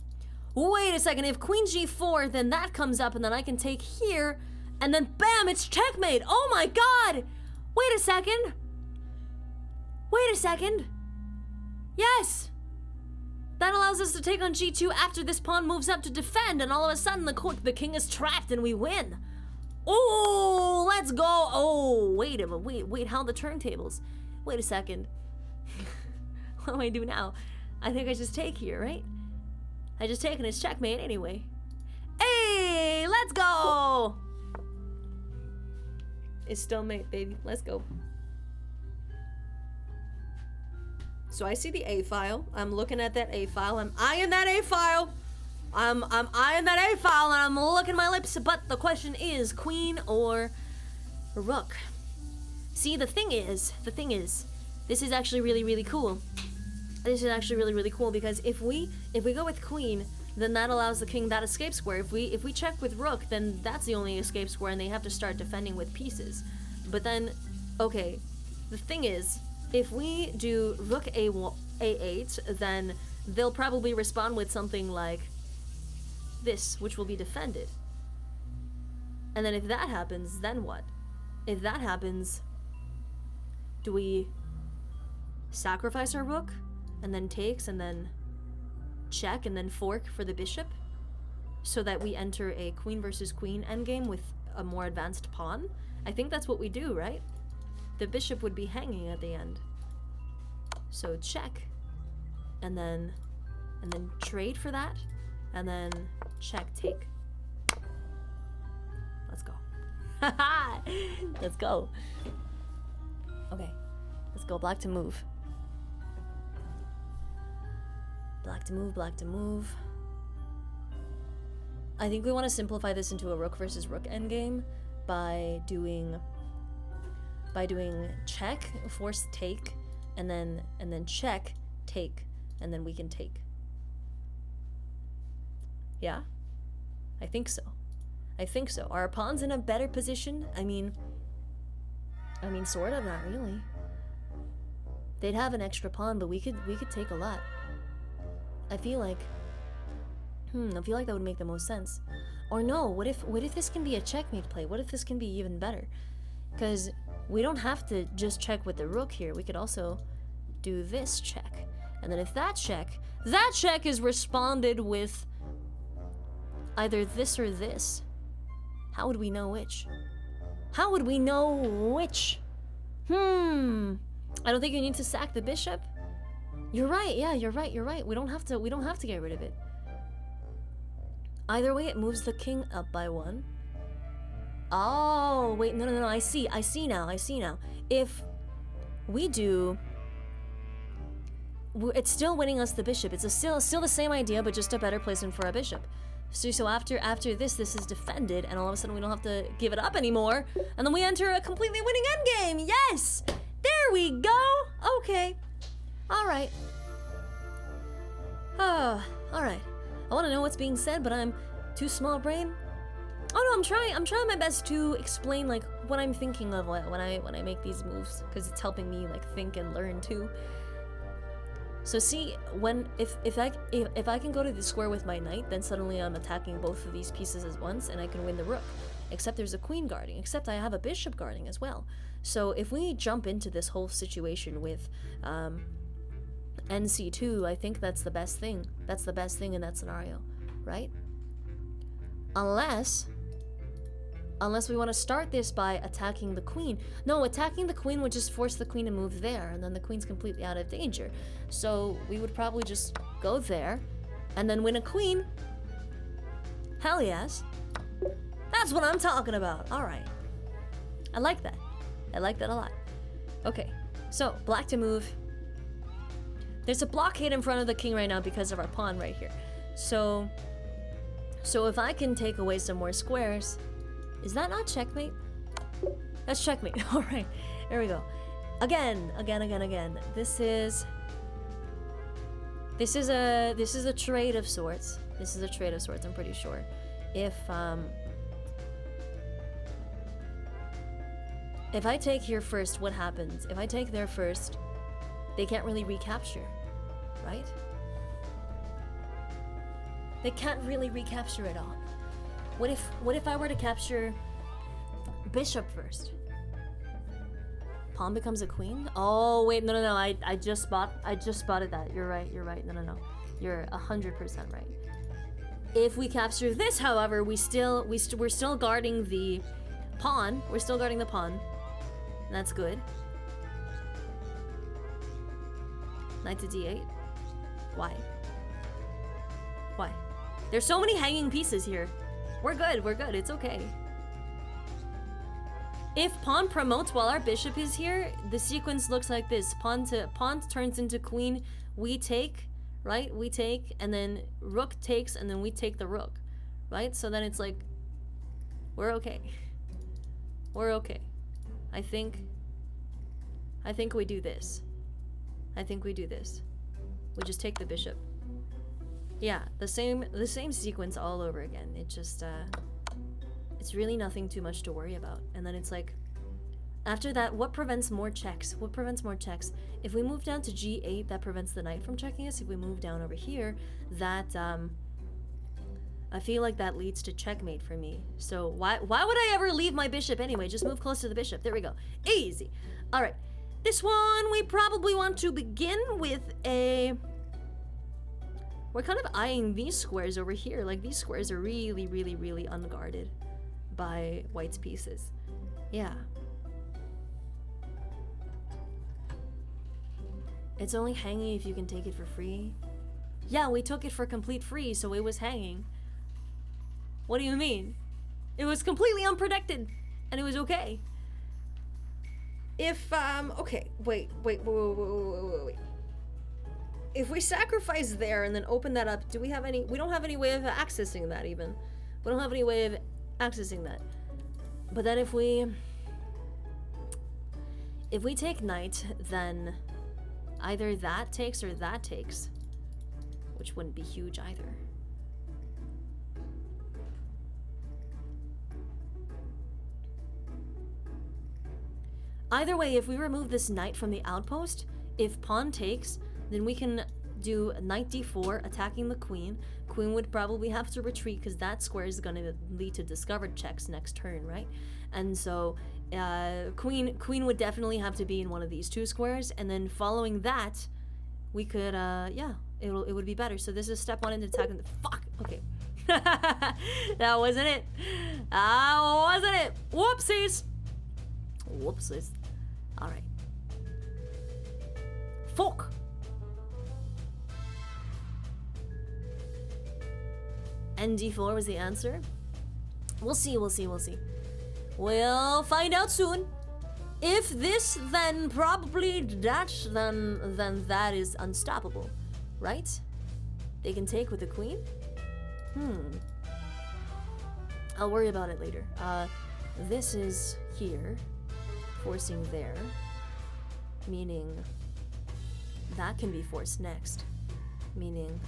[SPEAKER 1] wait a second, if queen g4, then that comes up and then I can take here, and then bam, it's checkmate. Oh my god! Wait a second. Yes! That allows us to take on g2 after this pawn moves up to defend, and all of a sudden the king is trapped and we win. Oh, let's go. Oh, wait, how are the turntables? Wait a second. What do I do now? I think I just take here, right? I just take and it's checkmate anyway. Hey, let's go. It's still mate, baby. Let's go. So I see the A file. I'm looking at that A file. I'm eyeing that A file. I'm eyeing that A file and I'm licking my lips. But the question is, queen or rook? See, the thing is, this is actually really, really cool. This is actually really, really cool because if we go with queen, then that allows the king that escape square. If we check with rook, then that's the only escape square, and they have to start defending with pieces. But then, okay, the thing is, if we do rook a8, then they'll probably respond with something like this, which will be defended. And then if that happens, then what? If that happens, Do we sacrifice our rook and then takes and then check and then fork for the bishop so that we enter a queen versus queen endgame with a more advanced pawn? I think that's what we do, right? The bishop would be hanging at the end. So check and then trade for that and then check take. Let's go. Let's go. Okay. Let's go. Black to move. Black to move, black to move. I think we want to simplify this into a rook versus rook endgame by doing check, force take, and then check, take, and then we can take. Yeah? I think so. I think so. Are our pawns in a better position? I mean, sort of, not really. They'd have an extra pawn, but we could take a lot. I feel like that would make the most sense. Or no, what if this can be a checkmate play? What if this can be even better? Because we don't have to just check with the rook here. We could also do this check. And then if that check is responded with either this or this, how would we know which? How would we know which? I don't think you need to sack the bishop. You're right. Yeah, you're right. We don't have to get rid of it. Either way, it moves the king up by 1. Oh, wait, no. I see now. If we do, it's still winning us the bishop. It's still the same idea, but just a better placement for a bishop. So after this is defended, and all of a sudden we don't have to give it up anymore, and then we enter a completely winning endgame. Yes, there we go. Okay, all right. All right. I want to know what's being said, but I'm too small brain. Oh no, I'm trying my best to explain like what I'm thinking of when I make these moves, because it's helping me like think and learn too. So see, if I can go to the square with my knight, then suddenly I'm attacking both of these pieces at once, and I can win the rook. Except there's a queen guarding. Except I have a bishop guarding as well. So if we jump into this whole situation with NC2, I think that's the best thing. That's the best thing in that scenario, right? Unless we want to start this by attacking the queen. No, attacking the queen would just force the queen to move there, and then the queen's completely out of danger. So we would probably just go there, and then win a queen. Hell yes. That's what I'm talking about. All right. I like that. I like that a lot. Okay, so black to move. There's a blockade in front of the king right now because of our pawn right here. So if I can take away some more squares, is that not checkmate? That's checkmate. All right, there we go. Again. This is a trade of sorts. I'm pretty sure. If I take here first, what happens? If I take there first, they can't really recapture, right? They can't really recapture it all. What if I were to capture bishop first? Pawn becomes a queen? Oh wait, no. I just spotted that. You're right. No. You're 100% right. If we capture this, however, we're still guarding the pawn. We're still guarding the pawn. That's good. Knight to d8. Why? There's so many hanging pieces here. We're good. It's okay. If pawn promotes while our bishop is here, the sequence looks like this. Pawn turns into queen. We take, right? We take, and then rook takes, and then we take the rook, right? So then it's like, we're okay. I think we do this. We just take the bishop. Yeah, the same sequence all over again. It just it's really nothing too much to worry about. And then it's like, after that, what prevents more checks? If we move down to g8, that prevents the knight from checking us. If we move down over here, that I feel like that leads to checkmate for me. So why would I ever leave my bishop anyway? Just move close to the bishop. There we go. Easy. All right. This one, we probably want to begin with a... We're kind of eyeing these squares over here. Like, these squares are really, really, really unguarded by white's pieces. Yeah. It's only hanging if you can take it for free. Yeah, we took it for complete free, so it was hanging. What do you mean? It was completely unprotected, and it was okay. If, okay, wait. If we sacrifice there and then open that up, do we have any... We don't have any way of accessing that, even. We don't have any way of accessing that. But then if we take knight, then either that takes or that takes. Which wouldn't be huge either. Either way, if we remove this knight from the outpost, if pawn takes, then we can do knight d4, attacking the queen. Queen would probably have to retreat because that square is going to lead to discovered checks next turn, right? And so queen would definitely have to be in one of these two squares, and then following that, we could, yeah, it would be better. So this is step one into attacking the... Fuck! Okay. That wasn't it. That wasn't it. Whoopsies. Whoopsies. Alright. Fuck! ND4 was the answer. We'll see. We'll find out soon. If this, then probably that, then that is unstoppable, right? They can take with the queen? I'll worry about it later. This is here, forcing there, meaning that can be forced next, meaning...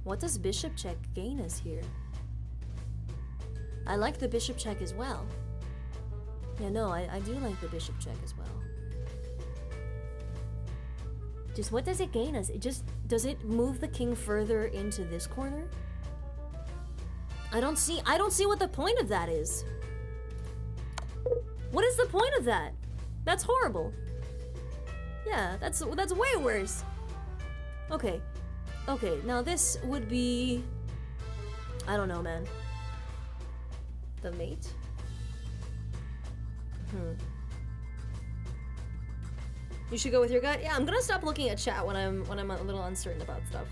[SPEAKER 1] What does bishop check gain us here? I like the bishop check as well. Yeah, no, I do like the bishop check as well. Just what does it gain us? Does it move the king further into this corner? I don't see what the point of that is. What is the point of that? That's horrible. Yeah, that's way worse. Okay. Okay, now this would be... I don't know, man. The mate? You should go with your gut? Yeah, I'm gonna stop looking at chat when I'm a little uncertain about stuff.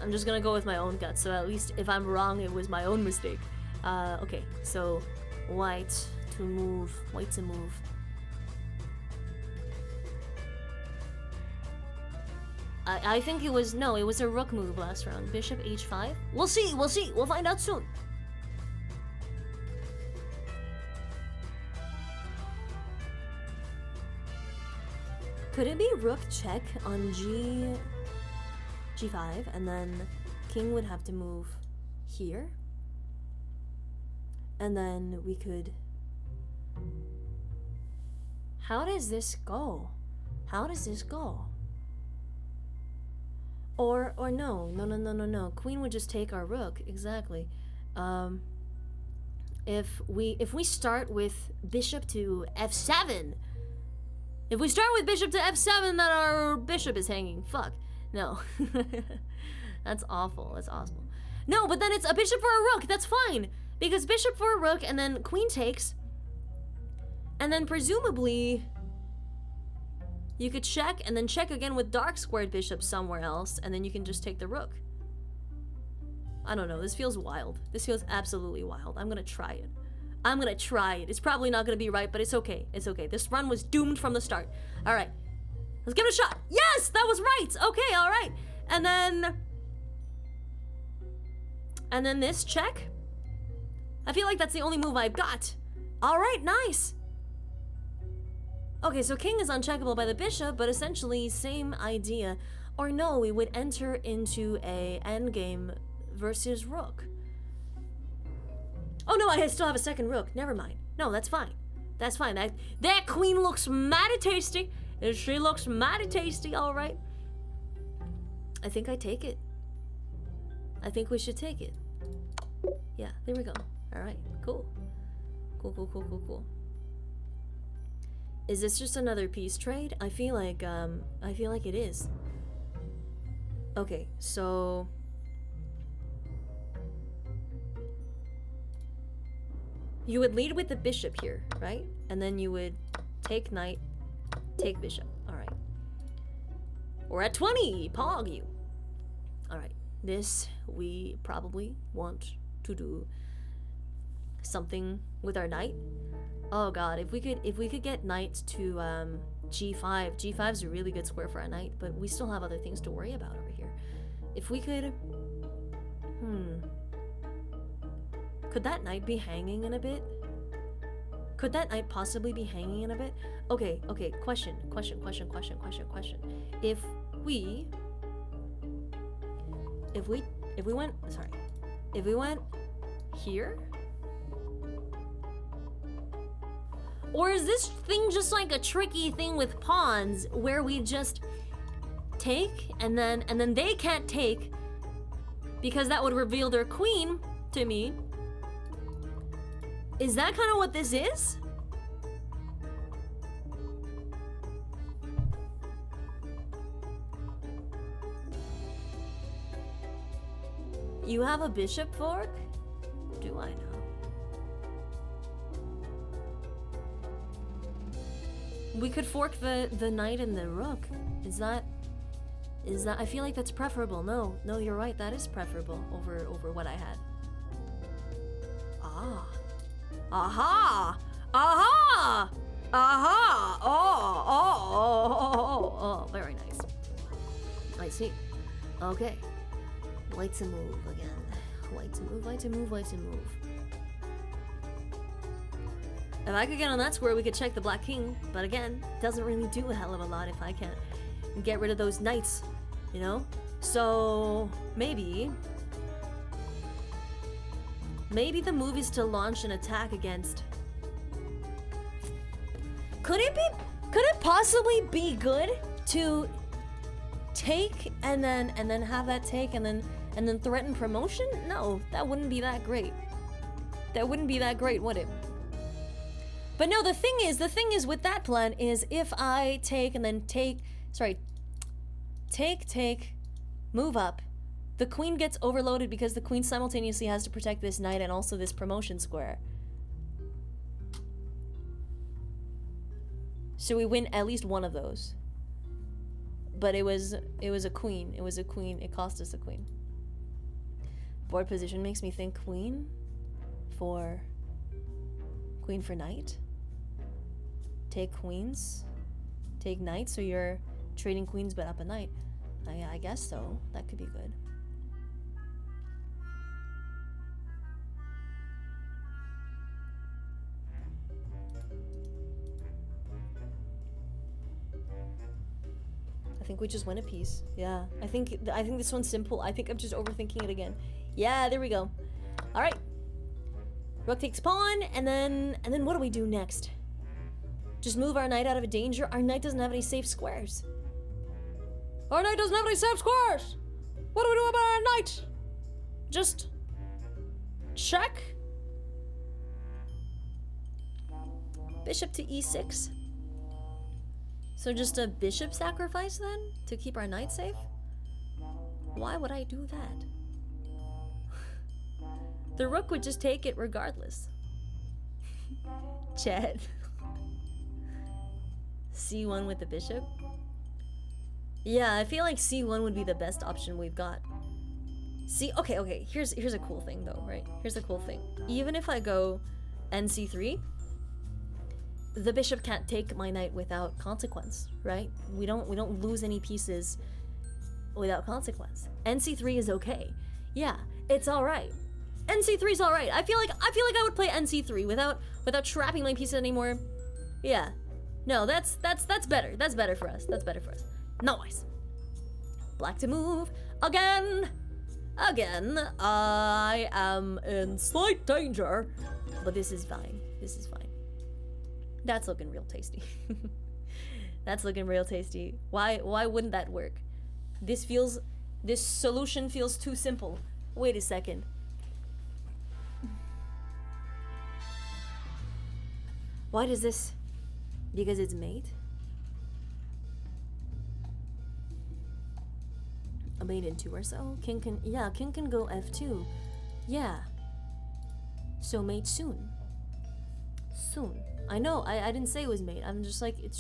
[SPEAKER 1] I'm just gonna go with my own gut, so at least if I'm wrong, it was my own mistake. Okay, so white to move. I think it was a rook move last round. Bishop h5. We'll see. We'll find out soon. Could it be rook check on g5, and then king would have to move here, and then we could... How does this go? Or no. Queen would just take our rook, exactly. If we start with bishop to f7, if we start with bishop to f7, then our bishop is hanging. Fuck. No. That's awful. That's awful. No, but then it's a bishop for a rook. That's fine. Because bishop for a rook, and then queen takes. And then presumably... You could check, and then check again with dark squared bishop somewhere else, and then you can just take the rook. I don't know. This feels wild. This feels absolutely wild. I'm gonna try it. It's probably not gonna be right, but it's okay. It's okay. This run was doomed from the start. All right. Let's give it a shot. Yes! That was right! Okay, all right. And then this check. I feel like that's the only move I've got. All right, nice. Okay, so king is uncheckable by the bishop, but essentially same idea. Or no, we would enter into a endgame versus rook. Oh no, I still have a second rook. Never mind. No, that's fine. That's fine. That queen looks mighty tasty. She looks mighty tasty, all right. I think I take it. I think we should take it. Yeah, there we go. All right, cool. Cool. Is this just another peace trade? I feel like it is. Okay, so you would lead with the bishop here, right? And then you would take knight, take bishop. All right. We're at 20. Pog you. All right. This we probably want to do something with our knight. Oh god, if we could get knight to g5. G5's a really good square for our knight, but we still have other things to worry about over here. If we could could that knight be hanging in a bit? Could that knight possibly be hanging in a bit? Okay, question. If we went here? Or is this thing just like a tricky thing with pawns where we just take and then they can't take because that would reveal their queen to me? Is that kind of what this is? You have a bishop fork? Do I know? We could fork the knight and the rook. Is that I feel like that's preferable. No, you're right, that is preferable over what I had. Ah. Aha! Aha! Aha! Oh, very nice. I see. Okay. Like to move again. Like to move. If I could get on that square, we could check the Black King. But again, doesn't really do a hell of a lot if I can't get rid of those knights, you know? So maybe the move is to launch an attack against. Could it possibly be good to take and then have that take and then threaten promotion? No, that wouldn't be that great. That wouldn't be that great, would it? But no, the thing is with that plan is if I take and then take, move up, the queen gets overloaded because the queen simultaneously has to protect this knight and also this promotion square. So we win at least one of those. But it was a queen. It cost us a queen. Board position makes me think queen for knight. Take queens. Take knight, so you're trading queens but up a knight. I guess so. That could be good. I think we just win a piece. Yeah. I think this one's simple. I think I'm just overthinking it again. Yeah, there we go. All right. Rook takes pawn, and then what do we do next? Just move our knight out of danger. Our knight doesn't have any safe squares. Our knight doesn't have any safe squares. What do we do about our knight? Just check. Bishop to e6. So just a bishop sacrifice then to keep our knight safe? Why would I do that? The rook would just take it regardless. Chet. C1 with the bishop? Yeah, I feel like C1 would be the best option we've got. Okay, here's a cool thing though, right? Here's a cool thing. Even if I go NC3, the bishop can't take my knight without consequence, right? We don't lose any pieces without consequence. NC3 is okay. Yeah, it's all right. NC3 is all right. I feel like I would play NC3 without trapping my pieces anymore. Yeah. No, that's better. That's better for us. That's better for us. Nice. Black to move again. I am in slight danger, but this is fine. This is fine. That's looking real tasty. That's looking real tasty. Why wouldn't that work? This solution feels too simple. Wait a second. Why does this Because it's mate. A mate in 2 or so. King can go f2. Yeah. So mate soon. Soon. I know, I didn't say it was mate. I'm just like, it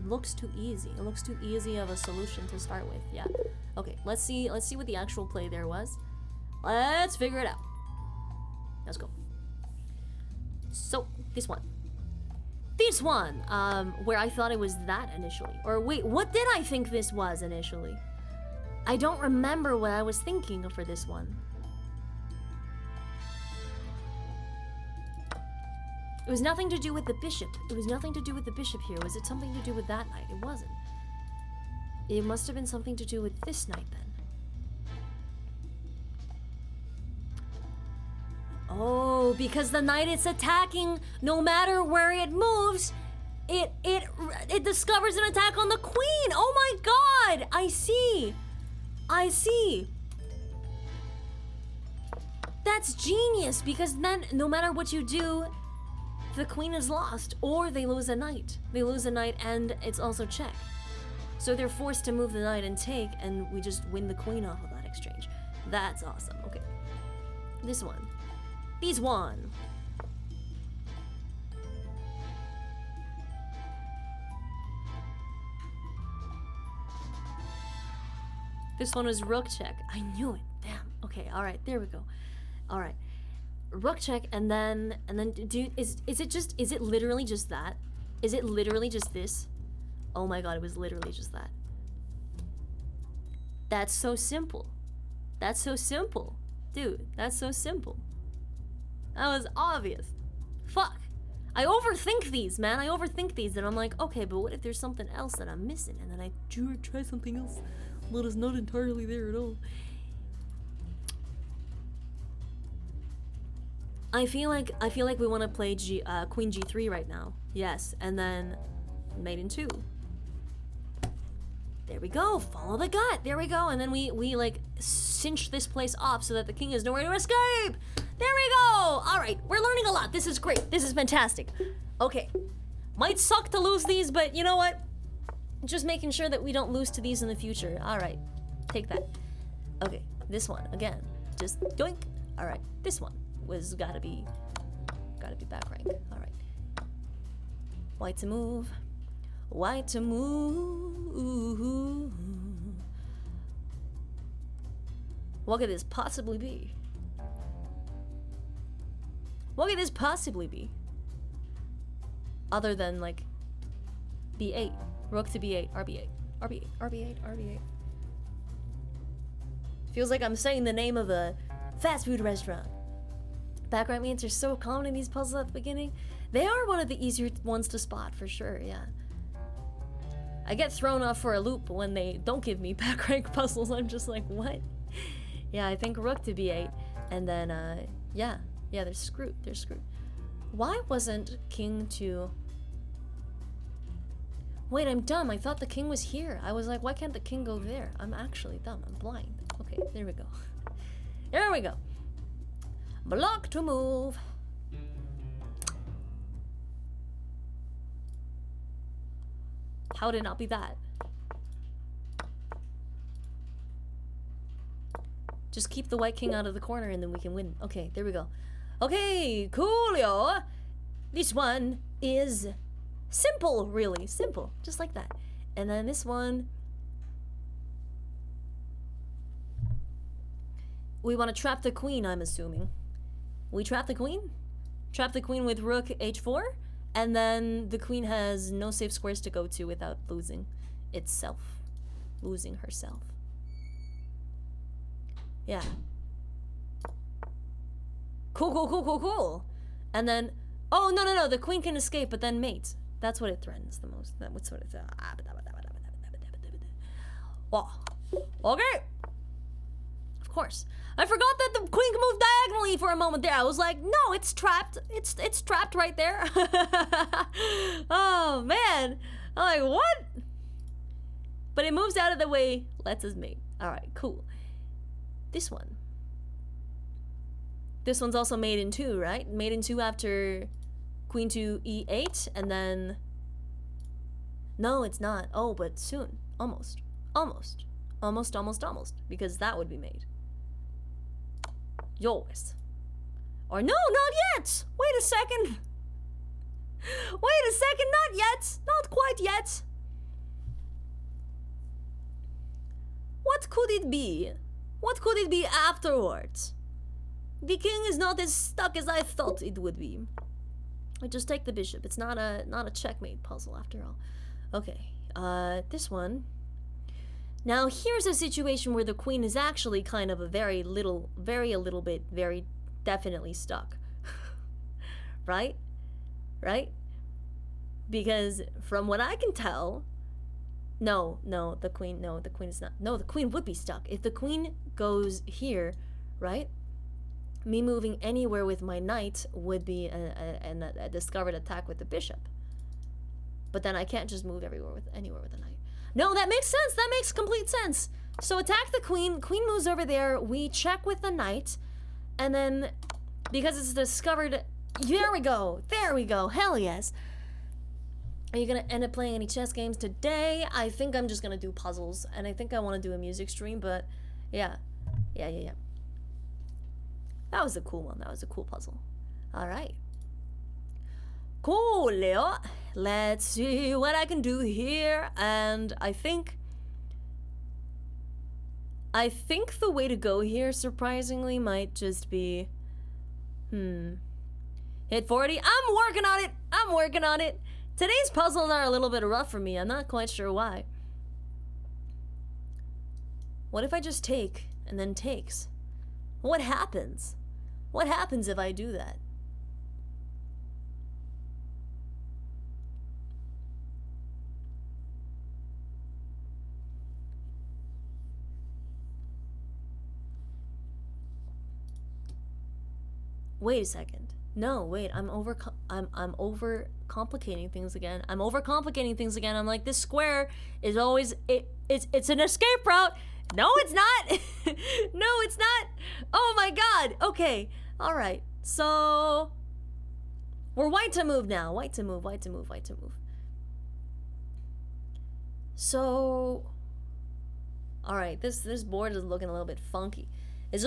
[SPEAKER 1] looks too easy. It looks too easy of a solution to start with. Yeah. Okay, let's see what the actual play there was. Let's figure it out. Let's go. So, this one. This one, where I thought it was that initially. Or wait, what did I think this was initially? I don't remember what I was thinking for this one. It was nothing to do with the bishop. It was nothing to do with the bishop here. Was it something to do with that knight? It wasn't. It must have been something to do with this knight then. Oh, because the knight it's attacking, no matter where it moves, it discovers an attack on the queen. Oh my god! I see. I see. That's genius, because then no matter what you do, the queen is lost, or they lose a knight. They lose a knight and it's also check. So they're forced to move the knight and take, and we just win the queen off of that exchange. That's awesome. Okay. This one. These one. This one was rook check. I knew it. Damn. Okay, alright, there we go. Alright. Rook check, and then dude, is it literally just that? Is it literally just this? Oh my god, it was literally just that. That's so simple. That's so simple. Dude, that's so simple. That was obvious. Fuck. I overthink these, man. I overthink these, and I'm like, okay, but what if there's something else that I'm missing? And then I try something else that is not entirely there at all. I feel like we want to play Queen G3 right now. Yes, and then Mate in 2. There we go. Follow the gut. There we go. And then we like cinch this place off so that the king has nowhere to escape. There we go. All right, we're learning a lot. This is great. This is fantastic. Okay, might suck to lose these, but you know what? Just making sure that we don't lose to these in the future. All right, take that. Okay, this one again. Just doink. All right, this one was gotta be back rank. All right. White to move. White to move. What could this possibly be? What could this possibly be? Other than like B8. Rook to B8. RB8. RB8. RB8. RB8. Feels like I'm saying the name of a fast food restaurant. Background means are so common in these puzzles at the beginning. They are one of the easier ones to spot for sure, yeah. I get thrown off for a loop when they don't give me back rank puzzles. I'm just like, what? Yeah, I think rook to b8. And then, yeah, they're screwed. They're screwed. Why wasn't king to... Wait, I'm dumb. I thought the king was here. I was like, why can't the king go there? I'm actually dumb. I'm blind. Okay, there we go. There we go. Block to move. How did it not be that? Just keep the white king out of the corner and then we can win. Okay, there we go. Okay, coolio. This one is simple, really. Simple. Just like that. And then this one... We want to trap the queen, I'm assuming. We trap the queen? Trap the queen with rook h4? And then the queen has no safe squares to go to without losing itself. Losing herself. Yeah. Cool, cool, cool, cool, cool. And then... Oh, no, no, no. The queen can escape, but then mate. That's what it threatens the most. That's what it's... Oh. Okay. Of course. I forgot that the queen can move diagonally for a moment there. I was like, no, it's trapped. It's trapped right there. Oh, man. I'm like, what? But it moves out of the way, lets us mate. All right, cool. This one. This one's also made in 2, right? Made in 2 after queen to e8, and then No, it's not. Oh, but soon. Almost. Almost. Almost, almost, almost. Because that would be made. Yours. Or no, not yet! Wait a second! Wait a second, not yet! Not quite yet! What could it be? What could it be afterwards? The king is not as stuck as I thought it would be. I just take the bishop. It's not a checkmate puzzle after all. Okay, this one. Now here's a situation where the queen is actually kind of a very definitely stuck. Right? Right? Because from what I can tell, the queen is not. No, the queen would be stuck. If the queen goes here, right? Me moving anywhere with my knight would be a discovered attack with the bishop. But then I can't just move anywhere with the knight. No, that makes sense. That makes complete sense. So attack the queen. Queen moves over there. We check with the knight. And then, because it's discovered... There we go. There we go. Hell yes. Are you gonna end up playing any chess games today? I think I'm just gonna do puzzles. And I think I want to do a music stream, but yeah. Yeah. That was a cool one. That was a cool puzzle. Alright. Cool, Leo. Let's see what I can do here. And I think the way to go here, surprisingly, might just be... Hit 40. I'm working on it. Today's puzzles are a little bit rough for me. I'm not quite sure why. What if I just take and then takes? What happens? What happens if I do that? Wait a second. No, wait. I'm over complicating things again. I'm like, this square is always it's an escape route. No, it's not. No, it's not. Oh my god. Okay. All right. So we're white to move now. White to move. So all right, this board is looking a little bit funky. I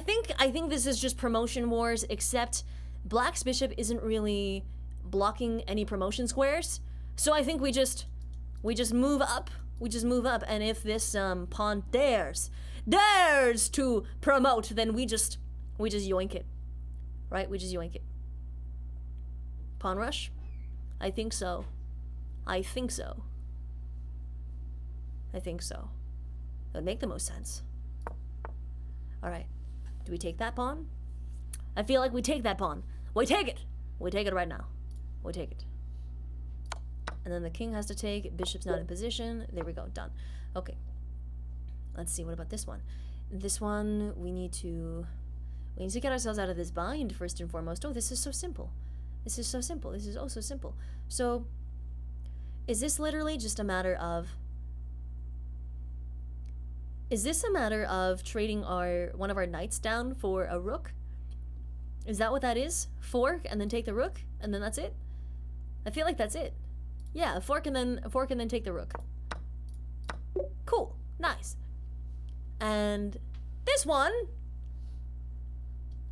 [SPEAKER 1] think this is just promotion wars, except Black's bishop isn't really blocking any promotion squares. So I think we just move up. And if this pawn dares to promote, then we just yoink it. Right? We just yoink it. Pawn rush? I think so. That would make the most sense. Alright. Do we take that pawn? I feel like we take that pawn. We take it right now. We take it. And then the king has to take. Bishop's not in position. There we go. Done. Okay. Let's see. What about this one? This one, we need to get ourselves out of this bind first and foremost. Oh, this is so simple. This is oh so simple. So, is this literally just a matter of... Is this a matter of trading one of our knights down for a rook? Is that what that is? Fork and then take the rook, and then that's it? I feel like that's it. Yeah, a fork and then take the rook. Cool. Nice. And this one,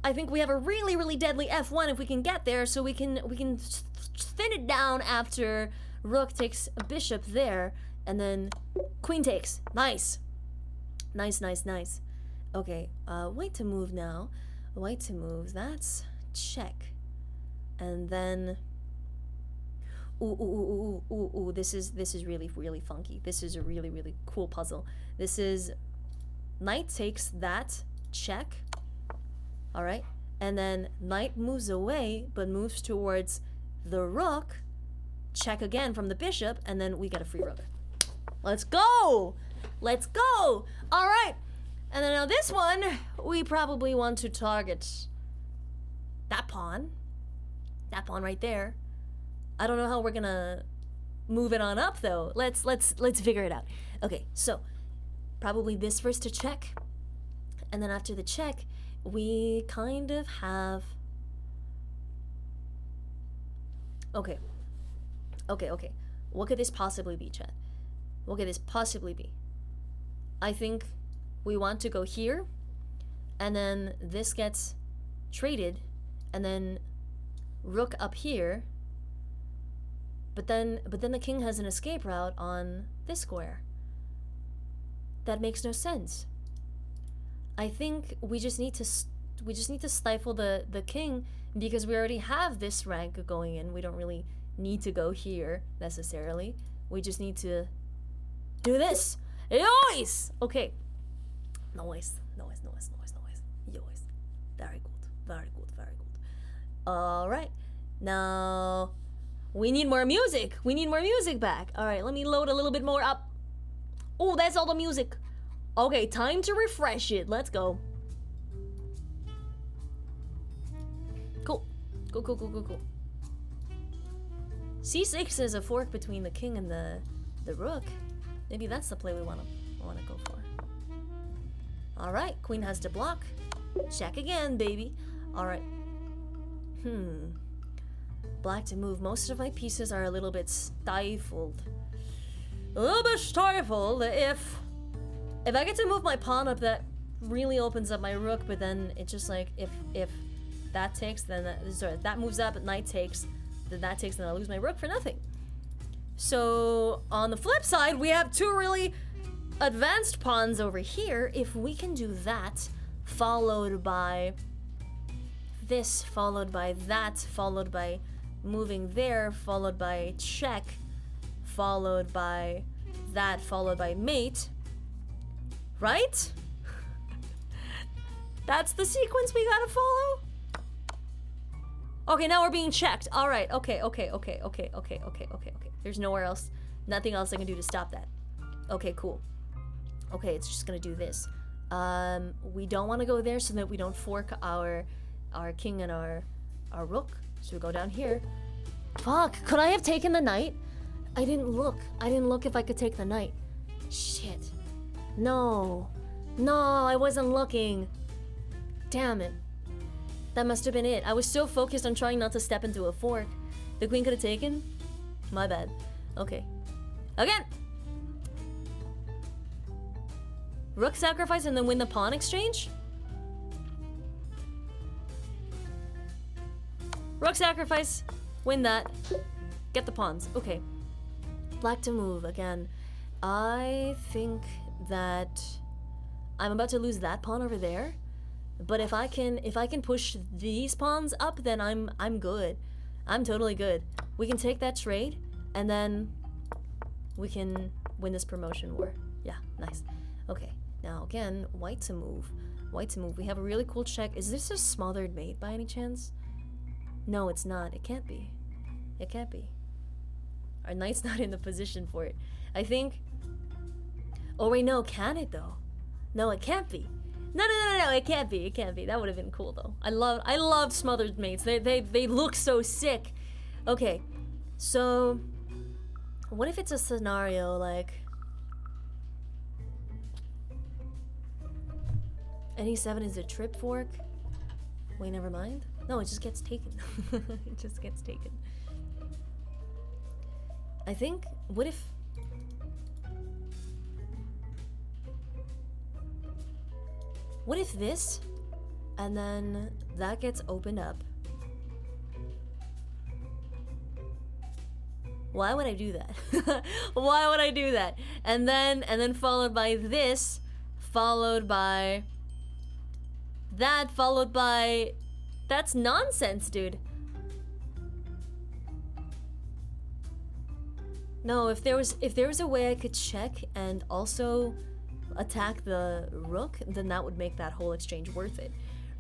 [SPEAKER 1] I think we have a really, really deadly F1 if we can get there, so we can thin it down after rook takes a bishop there, and then queen takes. Nice. Nice. Okay, white to move now. White to move, that's check. And then... Ooh, this is really, really funky. This is a really, really cool puzzle. This is... Knight takes that, check. Alright, and then knight moves away, but moves towards the rook. Check again from the bishop, and then we get a free rook. Let's go! All right. And then now this one, we probably want to target that pawn right there. I don't know how we're gonna move it on up though. Let's figure it out. Okay, so probably this first to check, and then after the check, we kind of have... Okay. What could this possibly be, chat? What could this possibly be? I think we want to go here, and then this gets traded, and then rook up here. But then the king has an escape route on this square. That makes no sense. I think we just need to stifle the king, because we already have this rank going in. We don't really need to go here necessarily. We just need to do this. Yois! Okay. Noise. Yois. Very good. Alright. Now we need more music. We need more music back. Alright, let me load a little bit more up. Oh, that's all the music. Okay, time to refresh it. Let's go. Cool. Cool. C6 is a fork between the king and the rook. Maybe that's the play we want to go for. All right, queen has to block. Check again, baby. All right. Black to move. Most of my pieces are a little bit stifled. If I get to move my pawn up, that really opens up my rook. But then it's just like if that takes, then that moves up. Knight takes, then that takes, then I lose my rook for nothing. So on the flip side, we have two really advanced pawns over here. If we can do that, followed by this, followed by that, followed by moving there, followed by check, followed by that, followed by mate, right? That's the sequence we gotta follow? Okay, now we're being checked. All right, okay. There's nowhere else, nothing else I can do to stop that. Okay, cool. Okay, it's just gonna do this. We don't want to go there so that we don't fork our king and our rook. So we go down here. Fuck, could I have taken the knight? I didn't look if I could take the knight. Shit. No, I wasn't looking. Damn it. That must have been it. I was so focused on trying not to step into a fork. The queen could have taken? My bad. Okay. Again! Rook sacrifice and then win the pawn exchange? Rook sacrifice, win that, get the pawns. Okay. Black to move again. I think that I'm about to lose that pawn over there. But if I can push these pawns up, then I'm good. I'm totally good. We can take that trade, and then we can win this promotion war. Yeah, nice. Okay, now again, white to move. White to move. We have a really cool check. Is this a smothered mate by any chance? No, it's not. It can't be. It can't be. Our knight's not in the position for it. I think... Oh wait, no, can it though? No, it can't be. No, it can't be. It can't be. That would have been cool though. I love smothered mates. They look so sick. Okay, so what if it's a scenario like N7 is a trip fork? Wait, never mind. No, it just gets taken. It just gets taken. I think, what if... What if this, and then that gets opened up? Why would I do that? Why would I do that? And then followed by this, followed by that, followed by... That's nonsense, dude. No, if there was a way I could check and also attack the rook, then that would make that whole exchange worth it,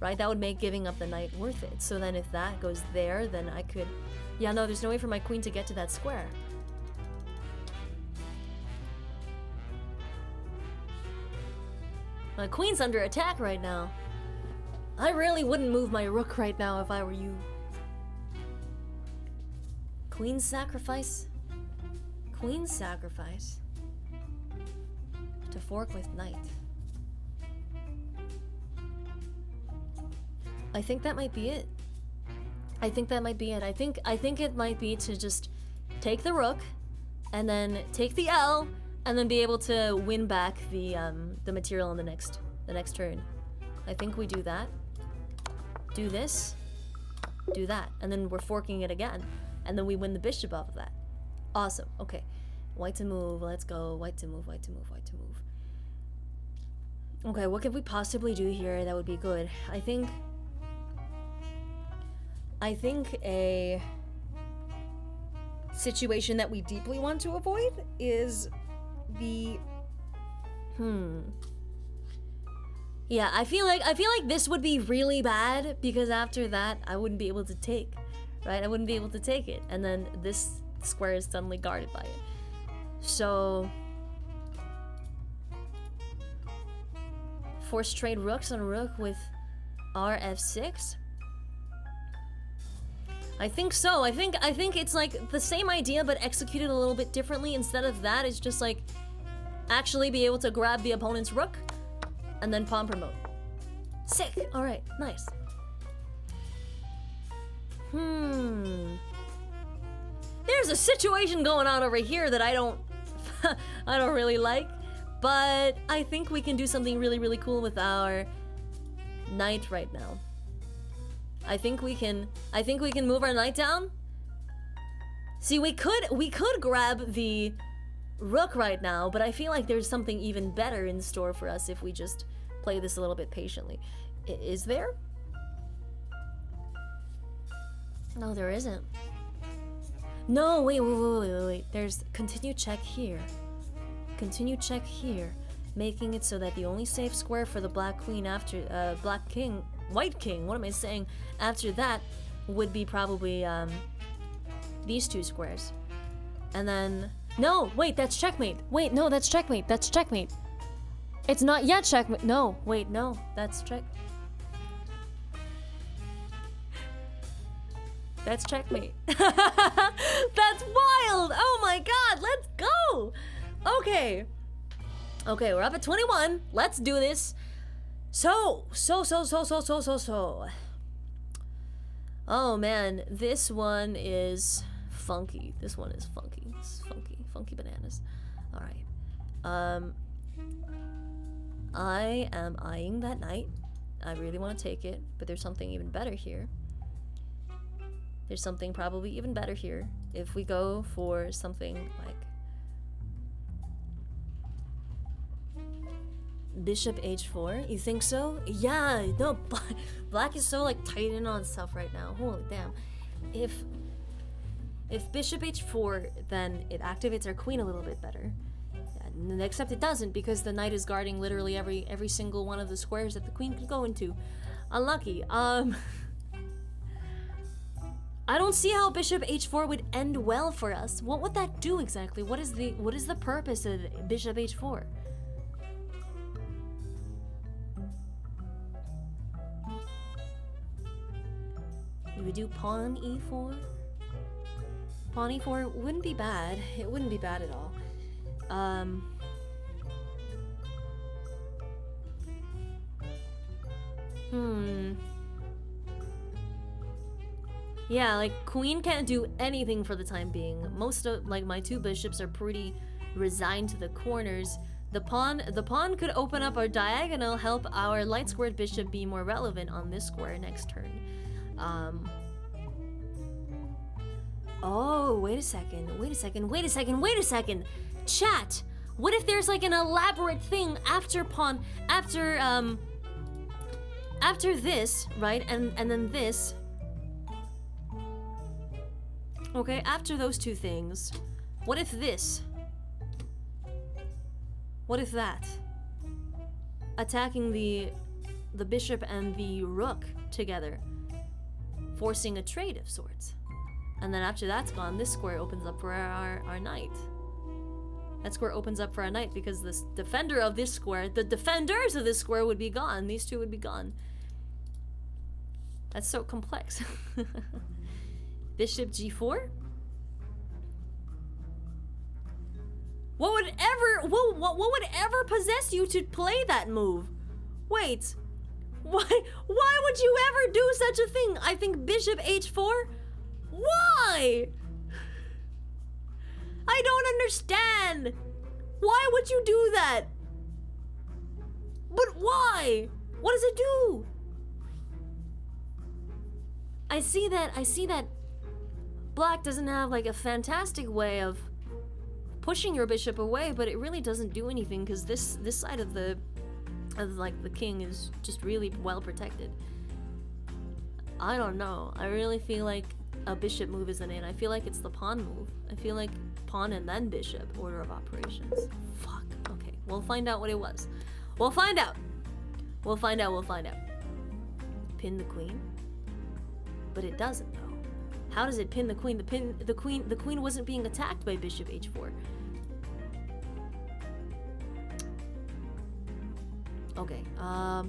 [SPEAKER 1] right? That would make giving up the knight worth it. So then if that goes there, then I could... Yeah, no, there's no way for my queen to get to that square. My queen's under attack right now. I really wouldn't move my rook right now if I were you. Queen sacrifice? Queen sacrifice. To fork with knight. I think that might be it. I think that might be it. I think it might be to just take the rook and then take the L, and then be able to win back the material on the next turn. I think we do that. Do this. Do that, and then we're forking it again, and then we win the bishop off of that. Awesome. Okay, white to move. Let's go. White to move. White to move. White to move. Okay, what could we possibly do here that would be good? I think a situation that we deeply want to avoid is the yeah, I feel like this would be really bad, because after that I wouldn't be able to take, right? I wouldn't be able to take it, and then this square is suddenly guarded by it. So force trade rooks on rook with RF6. I think so. I think it's like the same idea but executed a little bit differently. Instead of that, it's just like actually be able to grab the opponent's rook and then pawn promote. Sick. All right, nice. There's a situation going on over here that I don't I don't really like, but I think we can do something really, really cool with our knight right now. I think we can move our knight down. See, we could grab the rook right now, but I feel like there's something even better in store for us if we just play this a little bit patiently. Is there? No, there isn't. No, wait. There's continue check here. Continue check here, making it so that the only safe square for the black queen after white king, what am I saying? After that would be probably these two squares. And then no, wait, that's checkmate. Wait, no, that's checkmate. That's checkmate. It's not yet checkmate. No, wait, no, that's check. That's checkmate. That's wild. Oh my god, let's go. Okay, we're up at 21. Let's do this. So. Oh man, this one is funky. This one is funky. It's funky bananas. All right. I am eyeing that knight. I really want to take it, but there's something even better here. There's something probably even better here if we go for something like bishop h4. You think so? Yeah, no, black is so like tight in on stuff right now. Holy damn. If bishop h4, then it activates our queen a little bit better. Yeah, except it doesn't, because the knight is guarding literally every single one of the squares that the queen could go into. Unlucky. I don't see how bishop h4 would end well for us. What would that do exactly? What is the purpose of bishop h4? Do we do pawn e4? Pawn e4 wouldn't be bad. It wouldn't be bad at all. Yeah, like queen can't do anything for the time being. Most of like my two bishops are pretty resigned to the corners. The pawn could open up our diagonal, help our light squared bishop be more relevant on this square next turn. Oh, wait a second. Chat, what if there's like an elaborate thing after this, right? And then this. Okay, after those two things, what if this? What if that? Attacking the bishop and the rook together, forcing a trade of sorts. And then after that's gone, this square opens up for our knight. That square opens up for our knight because the defenders of this square would be gone. These two would be gone. That's so complex. Bishop g4? What would ever possess you to play that move? Wait. Why would you ever do such a thing? I think bishop h4? Why? I don't understand. Why would you do that? But why? What does it do? I see that black doesn't have like a fantastic way of pushing your bishop away, but it really doesn't do anything because this side of the king is just really well protected. I don't know. I really feel like a bishop move isn't in. I feel like it's the pawn move. I feel like pawn and then bishop order of operations. Fuck. Okay, we'll find out what it was. We'll find out. We'll find out. Pin the queen. But it doesn't though. How does it pin the queen? The queen wasn't being attacked by bishop h4. Okay. I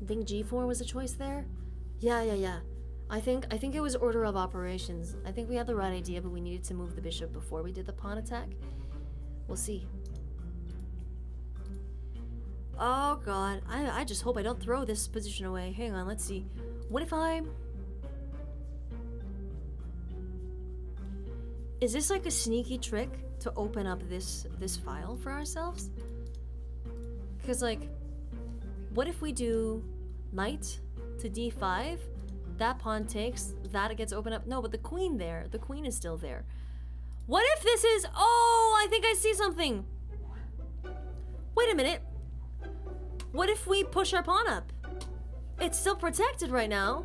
[SPEAKER 1] think g4 was a choice there. Yeah. I think it was order of operations. I think we had the right idea, but we needed to move the bishop before we did the pawn attack. We'll see. Oh god, I just hope I don't throw this position away. Hang on, let's see. What if I... Is this like a sneaky trick to open up this file for ourselves? Because like, what if we do knight to d5? That pawn takes, that gets opened up. No, but the queen is still there. What if this is... Oh, I think I see something. Wait a minute. What if we push our pawn up? It's still protected right now.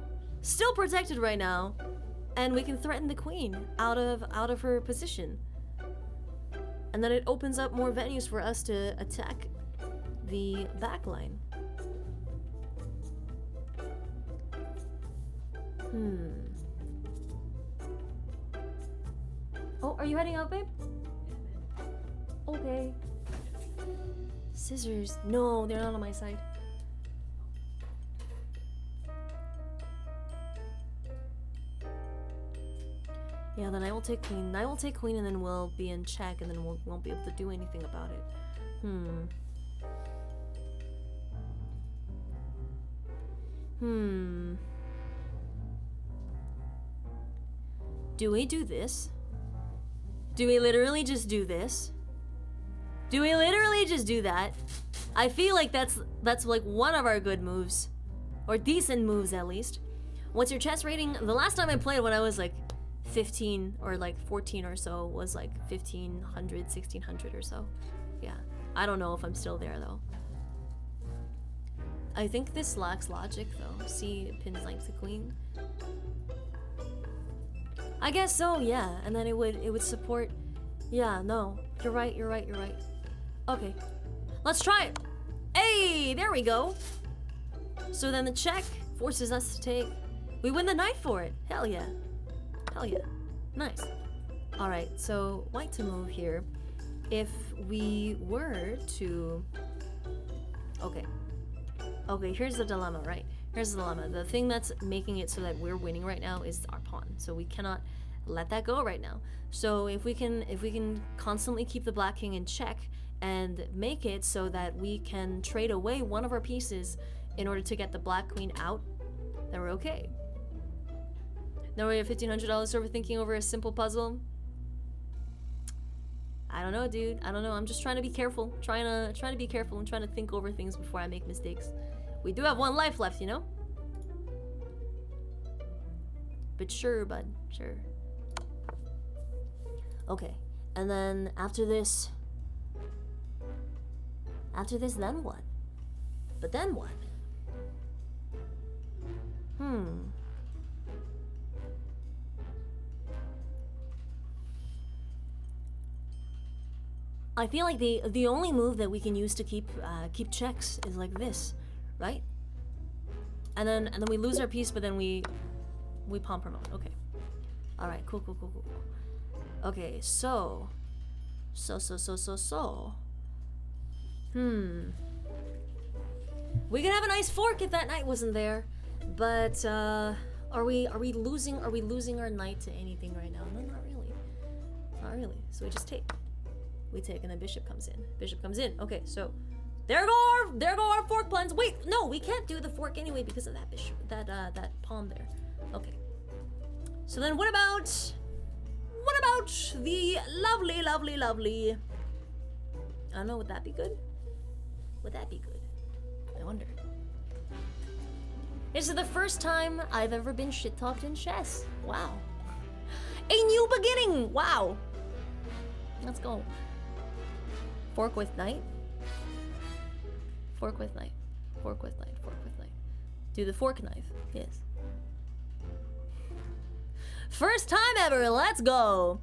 [SPEAKER 1] And we can threaten the queen out of her position. And then it opens up more venues for us to attack the back line. Oh, are you heading out, babe? Okay. Scissors. No, they're not on my side. Yeah, then I will take queen. I will take queen and then we'll be in check and then we won't be able to do anything about it. Do we do this? Do we literally just do this? Do we literally just do that? I feel like that's like one of our good moves. Or decent moves at least. What's your chess rating? The last time I played when I was like 15 or like 14 or so was like 1500, 1600 or so. Yeah. I don't know if I'm still there though. I think this lacks logic though. See, pins knight to queen. I guess so, yeah. And then it would support. Yeah, no. You're right. Okay. Let's try it. Hey, there we go. So then the check forces us to take. We win the knight for it. Hell yeah. Nice. Alright, so white to move here. If we were to... Okay, here's the dilemma, right? Here's the dilemma. The thing that's making it so that we're winning right now is our pawn. So we cannot let that go right now. So if we can constantly keep the black king in check and make it so that we can trade away one of our pieces in order to get the black queen out, then we're okay. Now we have $1,500 overthinking over a simple puzzle. I don't know, dude. I don't know. I'm just trying to be careful. Trying to be careful and trying to think over things before I make mistakes. We do have one life left, you know? But sure, bud. Sure. Okay. And then after this, then what? But then what? I feel like the only move that we can use to keep checks is like this, right? And then we lose our piece, but then we pawn promote. Okay. All right. Cool. Okay. So. We could have a nice fork if that knight wasn't there, but are we losing our knight to anything right now? No, not really. So we just take. We take and then bishop comes in. Okay, so There go our fork plans. Wait, no, we can't do the fork anyway because of that bishop, that pawn there. Okay. So then what about the lovely? I don't know, would that be good? Would that be good? I wonder. This is the first time I've ever been shit-talked in chess. Wow. A new beginning! Wow. Let's go. Fork with knight. Fork with knight. Fork with knight. Fork with knight. Do the fork knife. Yes. First time ever. Let's go.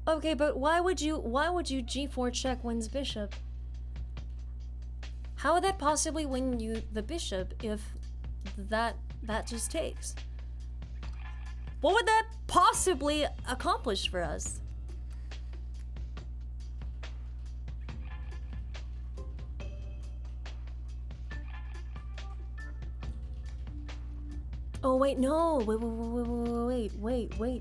[SPEAKER 1] Okay, but why would you g4 check wins bishop? How would that possibly win you the bishop if that just takes? What would that possibly accomplish for us? Oh wait, no, wait,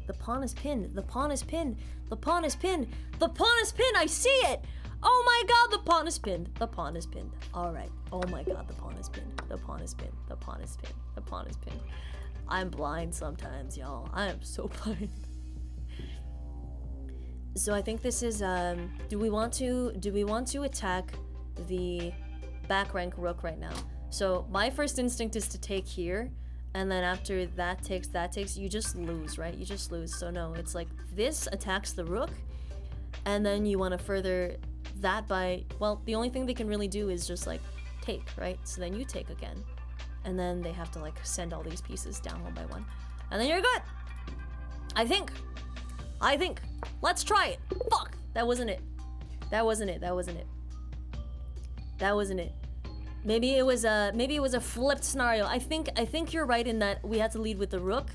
[SPEAKER 1] the pawn is pinned, the pawn is pinned, the pawn is pinned, the pawn is pinned, I see it! Oh my god, the pawn is pinned, the pawn is pinned. Alright, oh my god, the pawn is pinned, the pawn is pinned, the pawn is pinned, the pawn is pinned. I'm blind sometimes, y'all. I am so blind. So I think this is, do we want to attack the back rank rook right now? So my first instinct is to take here, and then after that takes, you just lose, right? You just lose. So no, it's like this attacks the rook, and then you want to further that by, well, the only thing they can really do is just like take, right? So then you take again. And then they have to like send all these pieces down one by one. And then you're good! I think. Let's try it. Fuck! That wasn't it. That wasn't it. Maybe it was a flipped scenario. I think you're right in that we had to lead with the rook.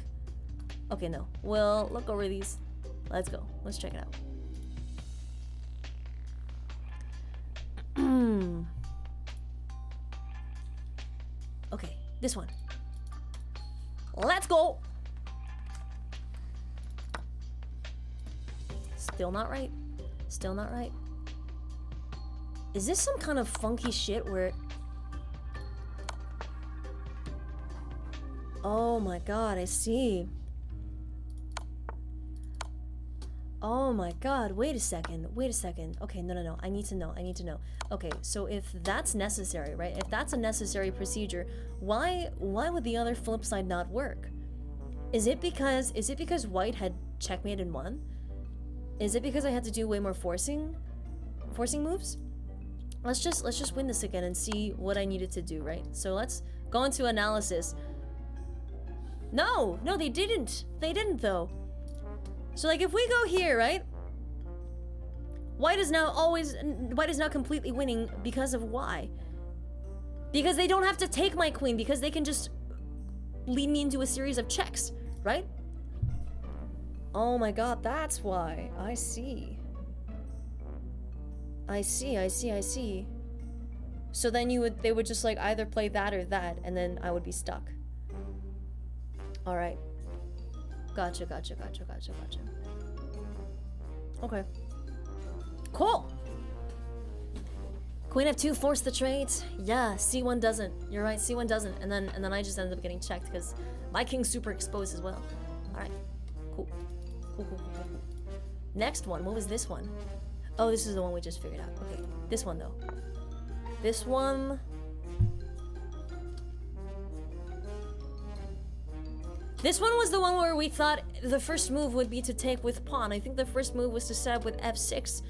[SPEAKER 1] Okay, no. We'll look over these. Let's go. Let's check it out. Okay, this one. Let's go! Still not right. Still not right. Is this some kind of funky shit where... Oh my god, I see. Oh my god, wait a second. Okay, no. I need to know. Okay, so if that's necessary, right? If that's a necessary procedure, why would the other flip side not work? Is it because white had checkmate and won? Is it because I had to do way more forcing moves? Let's just win this again and see what I needed to do, right? So let's go into analysis. No, they didn't. They didn't though. So like if we go here, right? White is now completely winning because of why? Because they don't have to take my queen, because they can just lead me into a series of checks, right? Oh my god, that's why. I see. So then they would just like either play that or that, and then I would be stuck. Alright. Gotcha. Okay. Cool! Queen f2 forced the trade. Yeah, c1 doesn't. You're right, c1 doesn't. And then I just ended up getting checked because my king's super exposed as well. Alright. Cool. Next one. What was this one? Oh, this is the one we just figured out. Okay. This one though. This one... This one was the one where we thought the first move would be to take with pawn. I think the first move was to set up with f6,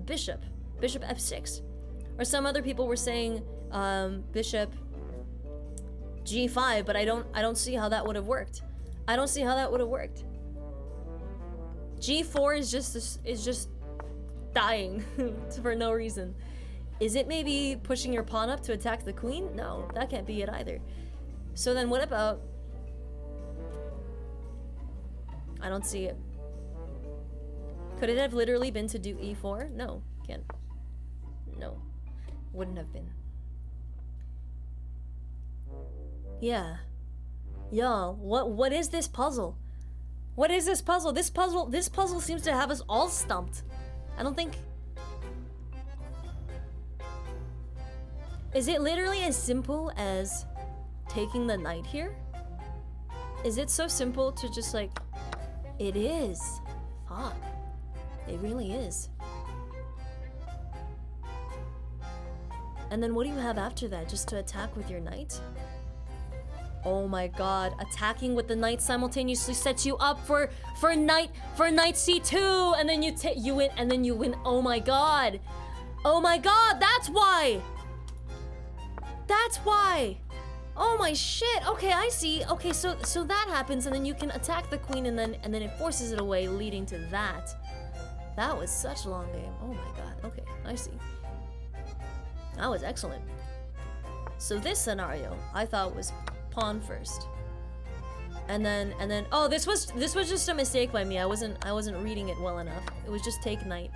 [SPEAKER 1] bishop f6. Or some other people were saying bishop g5, but I don't see how that would have worked. G4 is just dying for no reason. Is it maybe pushing your pawn up to attack the queen? No, that can't be it either. So then what about... I don't see it. Could it have literally been to do e4? No, can't. No, wouldn't have been. Yeah. Y'all, what is this puzzle? What is this puzzle? This puzzle seems to have us all stumped. I don't think... Is it literally as simple as taking the knight here? Is it so simple to just like... It is. Fuck. It really is. And then what do you have after that? Just to attack with your knight? Oh my god, attacking with the knight simultaneously sets you up for knight c2, and then you win, and then you win. Oh my god. Oh my god, that's why. That's why. Oh my shit. Okay, I see. Okay, so that happens, and then you can attack the queen, and then it forces it away, leading to that. That was such a long game. Oh my god. Okay, I see. That was excellent. So this scenario I thought was pawn first, and then oh, this was just a mistake by me. I wasn't reading it well enough. It was just take knight.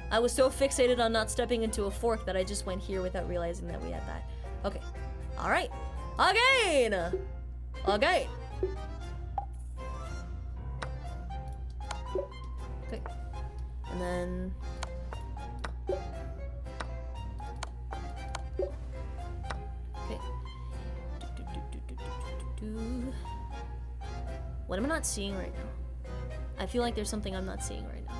[SPEAKER 1] I was so fixated on not stepping into a fork that I just went here without realizing that we had that. Okay, all right, again, okay. Okay, and then. Okay. What am I not seeing right now? I feel like there's something I'm not seeing right now.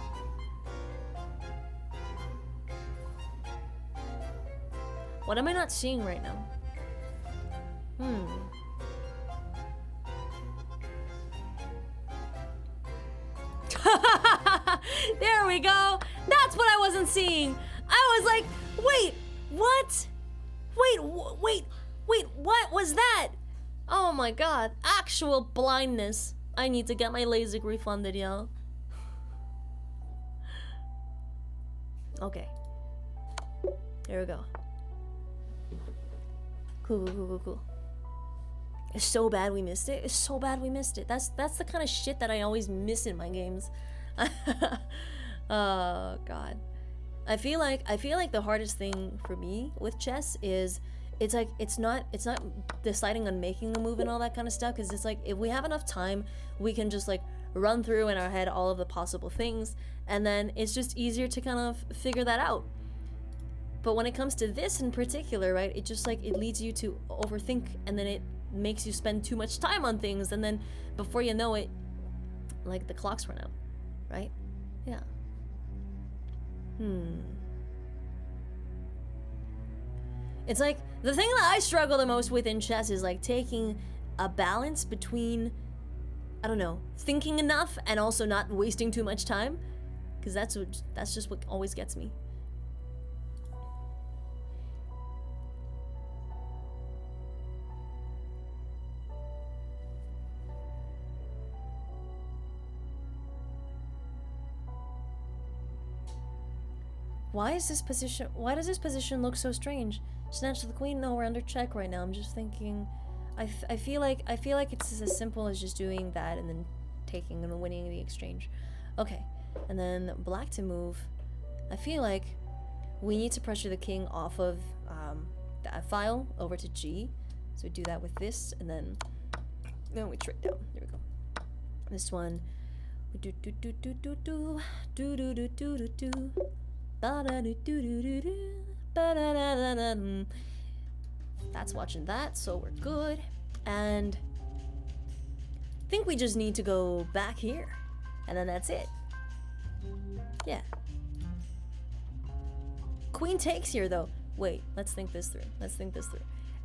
[SPEAKER 1] What am I not seeing right now? There we go. That's what I wasn't seeing. I was like, wait, what? Wait, what was that? Oh my god, actual blindness. I need to get my LASIK refunded, y'all. Okay. There we go. Cool. It's so bad we missed it. It's so bad we missed it. That's the kind of shit that I always miss in my games. Oh god. I feel like the hardest thing for me with chess is it's like it's not deciding on making a move and all that kind of stuff, because it's like if we have enough time we can just like run through in our head all of the possible things, and then it's just easier to kind of figure that out. But when it comes to this in particular, right, it just like it leads you to overthink, and then it makes you spend too much time on things, and then before you know it, like the clocks run out, right? Yeah. It's like the thing that I struggle the most with in chess is like taking a balance between, I don't know, thinking enough and also not wasting too much time, because that's just what always gets me. Why does this position look so strange? Snatch the queen? No, we're under check right now. I'm just thinking, I feel like it's as simple as just doing that and then taking and winning the exchange. Okay, and then black to move. I feel like we need to pressure the king off of the F file over to G. So we do that with this, and then we trade down. There we go. This one. That's watching that, so we're good. And I think we just need to go back here, and then that's it. Yeah. Queen takes here though. Wait, let's think this through.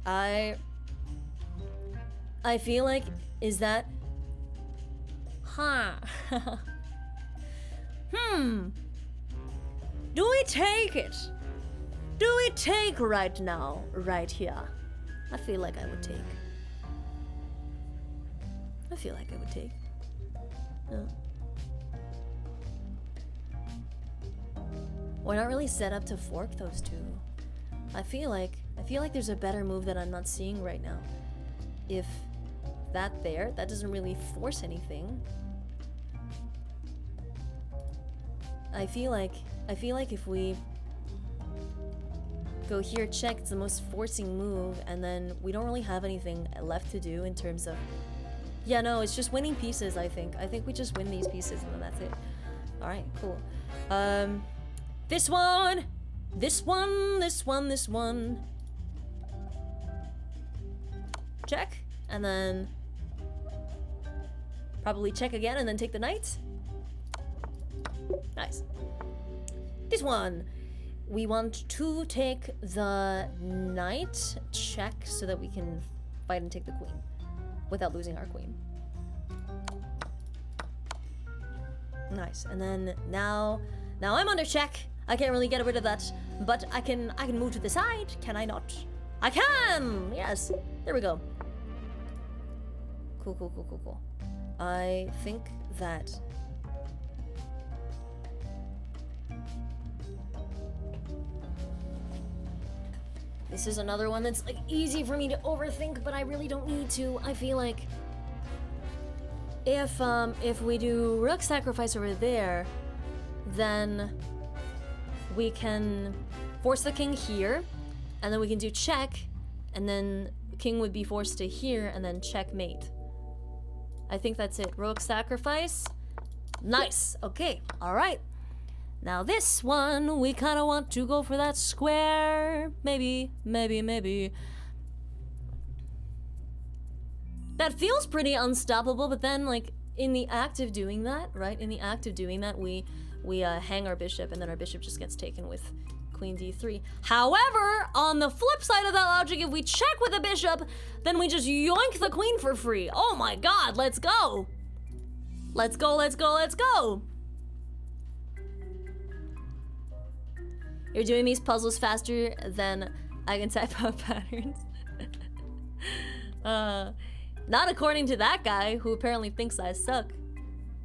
[SPEAKER 1] I feel like, is that do we take it? Do we take right now, right here? I feel like I would take. Yeah. We're not really set up to fork those two. I feel like there's a better move that I'm not seeing right now. If that doesn't really force anything. I feel like if we go here, check, it's the most forcing move, and then we don't really have anything left to do in terms of Yeah, no, it's just winning pieces, I think. I think we just win these pieces and then that's it. Alright, cool. This one! This one, this one, this one. Check. And then probably check again and then take the knight. Nice. This one. We want to take the knight, check, so that we can fight and take the queen without losing our queen. Nice. And then now I'm under check. I can't really get rid of that, but I can move to the side. Can I not? I can. Yes. There we go. Cool, cool, cool, cool, cool. I think that this is another one that's like easy for me to overthink, but I really don't need to. I feel like if we do rook sacrifice over there, then we can force the king here, and then we can do check, and then king would be forced to here, and then checkmate. I think that's it. Rook sacrifice. Nice. Okay. All right. Now this one, we kind of want to go for that square. Maybe, maybe, maybe. That feels pretty unstoppable, but then, like, in the act of doing that, right? In the act of doing that, we hang our bishop, and then our bishop just gets taken with queen d3. However, on the flip side of that logic, if we check with a bishop, then we just yoink the queen for free. Oh my god, let's go! Let's go, let's go, let's go! You're doing these puzzles faster than I can type out patterns. Not according to that guy who apparently thinks I suck.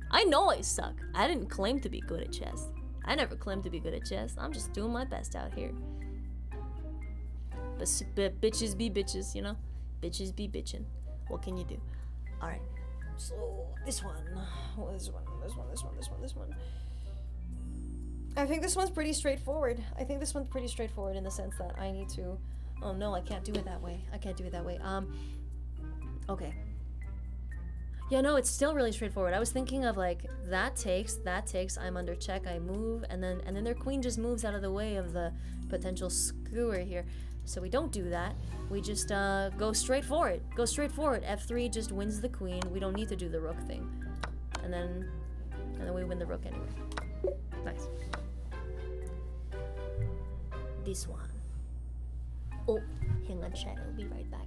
[SPEAKER 1] I know I suck. I didn't claim to be good at chess. I never claimed to be good at chess. I'm just doing my best out here. But bitches be bitches, you know? Bitches be bitchin'. What can you do? Alright. So, this one. This one. I think this one's pretty straightforward. In the sense that I need to... Oh no, I can't do it that way. Okay. Yeah, no, it's still really straightforward. I was thinking of like, that takes, I'm under check, I move, and then their queen just moves out of the way of the potential skewer here. So we don't do that. We just go straight for it. F3 just wins the queen. We don't need to do the rook thing. And then we win the rook anyway. Nice. This one. Oh, hang on, chat. I'll be right back.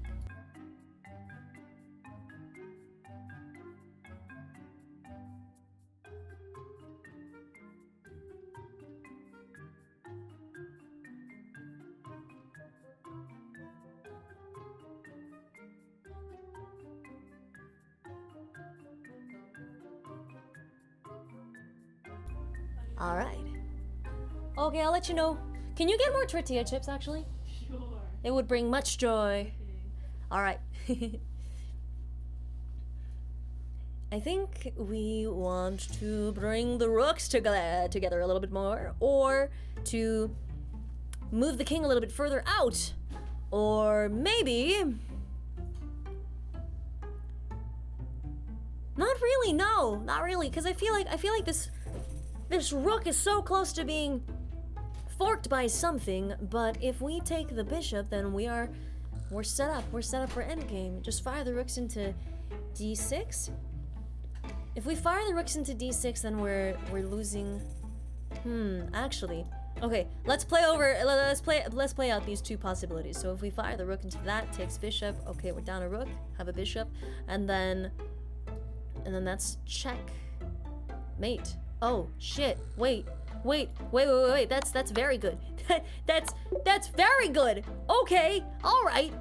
[SPEAKER 1] All right. Okay, I'll let you know. Can you get more tortilla chips, actually? Sure. It would bring much joy. Okay. All right. I think we want to bring the rooks together a little bit more, or to move the king a little bit further out, or maybe... Not really, no. Not really, because I feel like this rook is so close to being forked by something, but if we take the bishop, then we're set up. We're set up for endgame. Just fire the rooks into d6. If we fire the rooks into d6, then we're losing. Actually, okay. Let's play out these two possibilities. So if we fire the rook into that, takes bishop. Okay, we're down a rook. Have a bishop, and then that's check, mate. Oh shit! Wait. That's very good. That's very good. Okay, all right.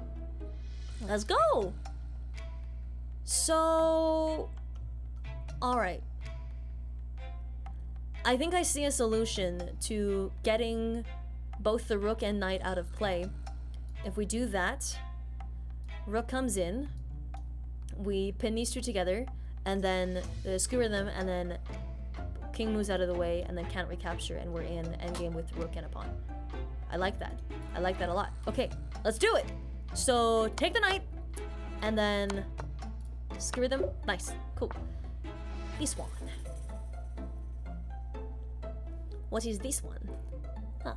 [SPEAKER 1] Let's go. So, all right. I think I see a solution to getting both the rook and knight out of play. If we do that, rook comes in. We pin these two together, and then skewer them, and then king moves out of the way, and then can't recapture, and we're in endgame with rook and a pawn. I like that. I like that a lot. Okay, let's do it. So take the knight, and then Screw them. Nice. Cool. This one. What is this one? Huh.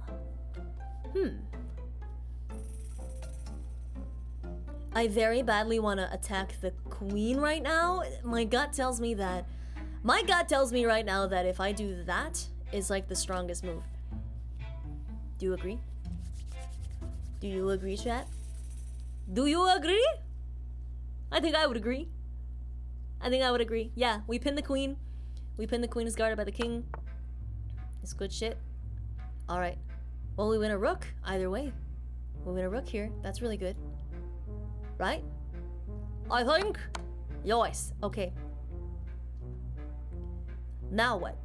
[SPEAKER 1] I very badly want to attack the queen right now. My gut tells me right now that if I do that, it's like the strongest move. Do you agree? Do you agree, chat? Do you agree? I think I would agree. Yeah, we pin the queen. We pin the queen is guarded by the king. It's good shit. Alright. Well, we win a rook. Either way. We win a rook here. That's really good. Right? I think. Yes. Okay. Now what?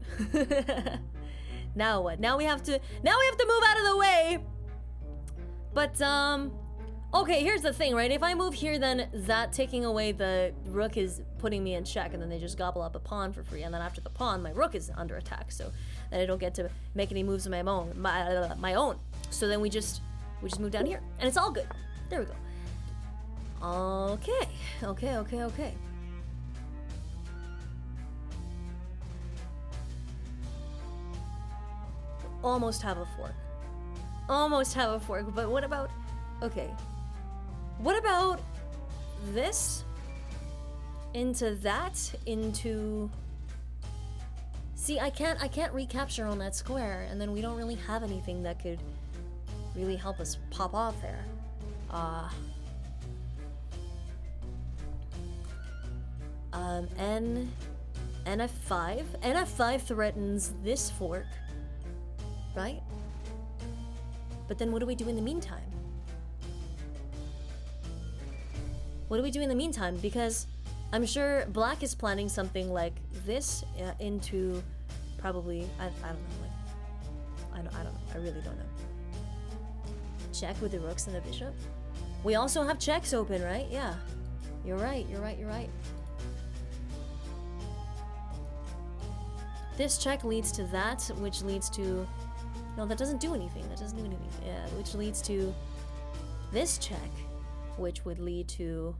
[SPEAKER 1] Now what? Now we have to move out of the way. But okay, here's the thing, right? If I move here, then that taking away the rook is putting me in check, and then they just gobble up a pawn for free, and then after the pawn, my rook is under attack, so then I don't get to make any moves of my own. So then we just move down here, and it's all good. There we go. Okay. Almost have a fork, but what about... Okay. What about this? Into that? Into... See, I can't recapture on that square, and then we don't really have anything that could really help us pop off there. NF5. NF5 threatens this fork, right? But then what do we do in the meantime? Because I'm sure black is planning something like this into probably I don't know. I don't know. I really don't know. Check with the rooks and the bishop. We also have checks open, right? Yeah. You're right. This check leads to that, which leads to... No, that doesn't do anything. Yeah, which leads to this check, which would lead to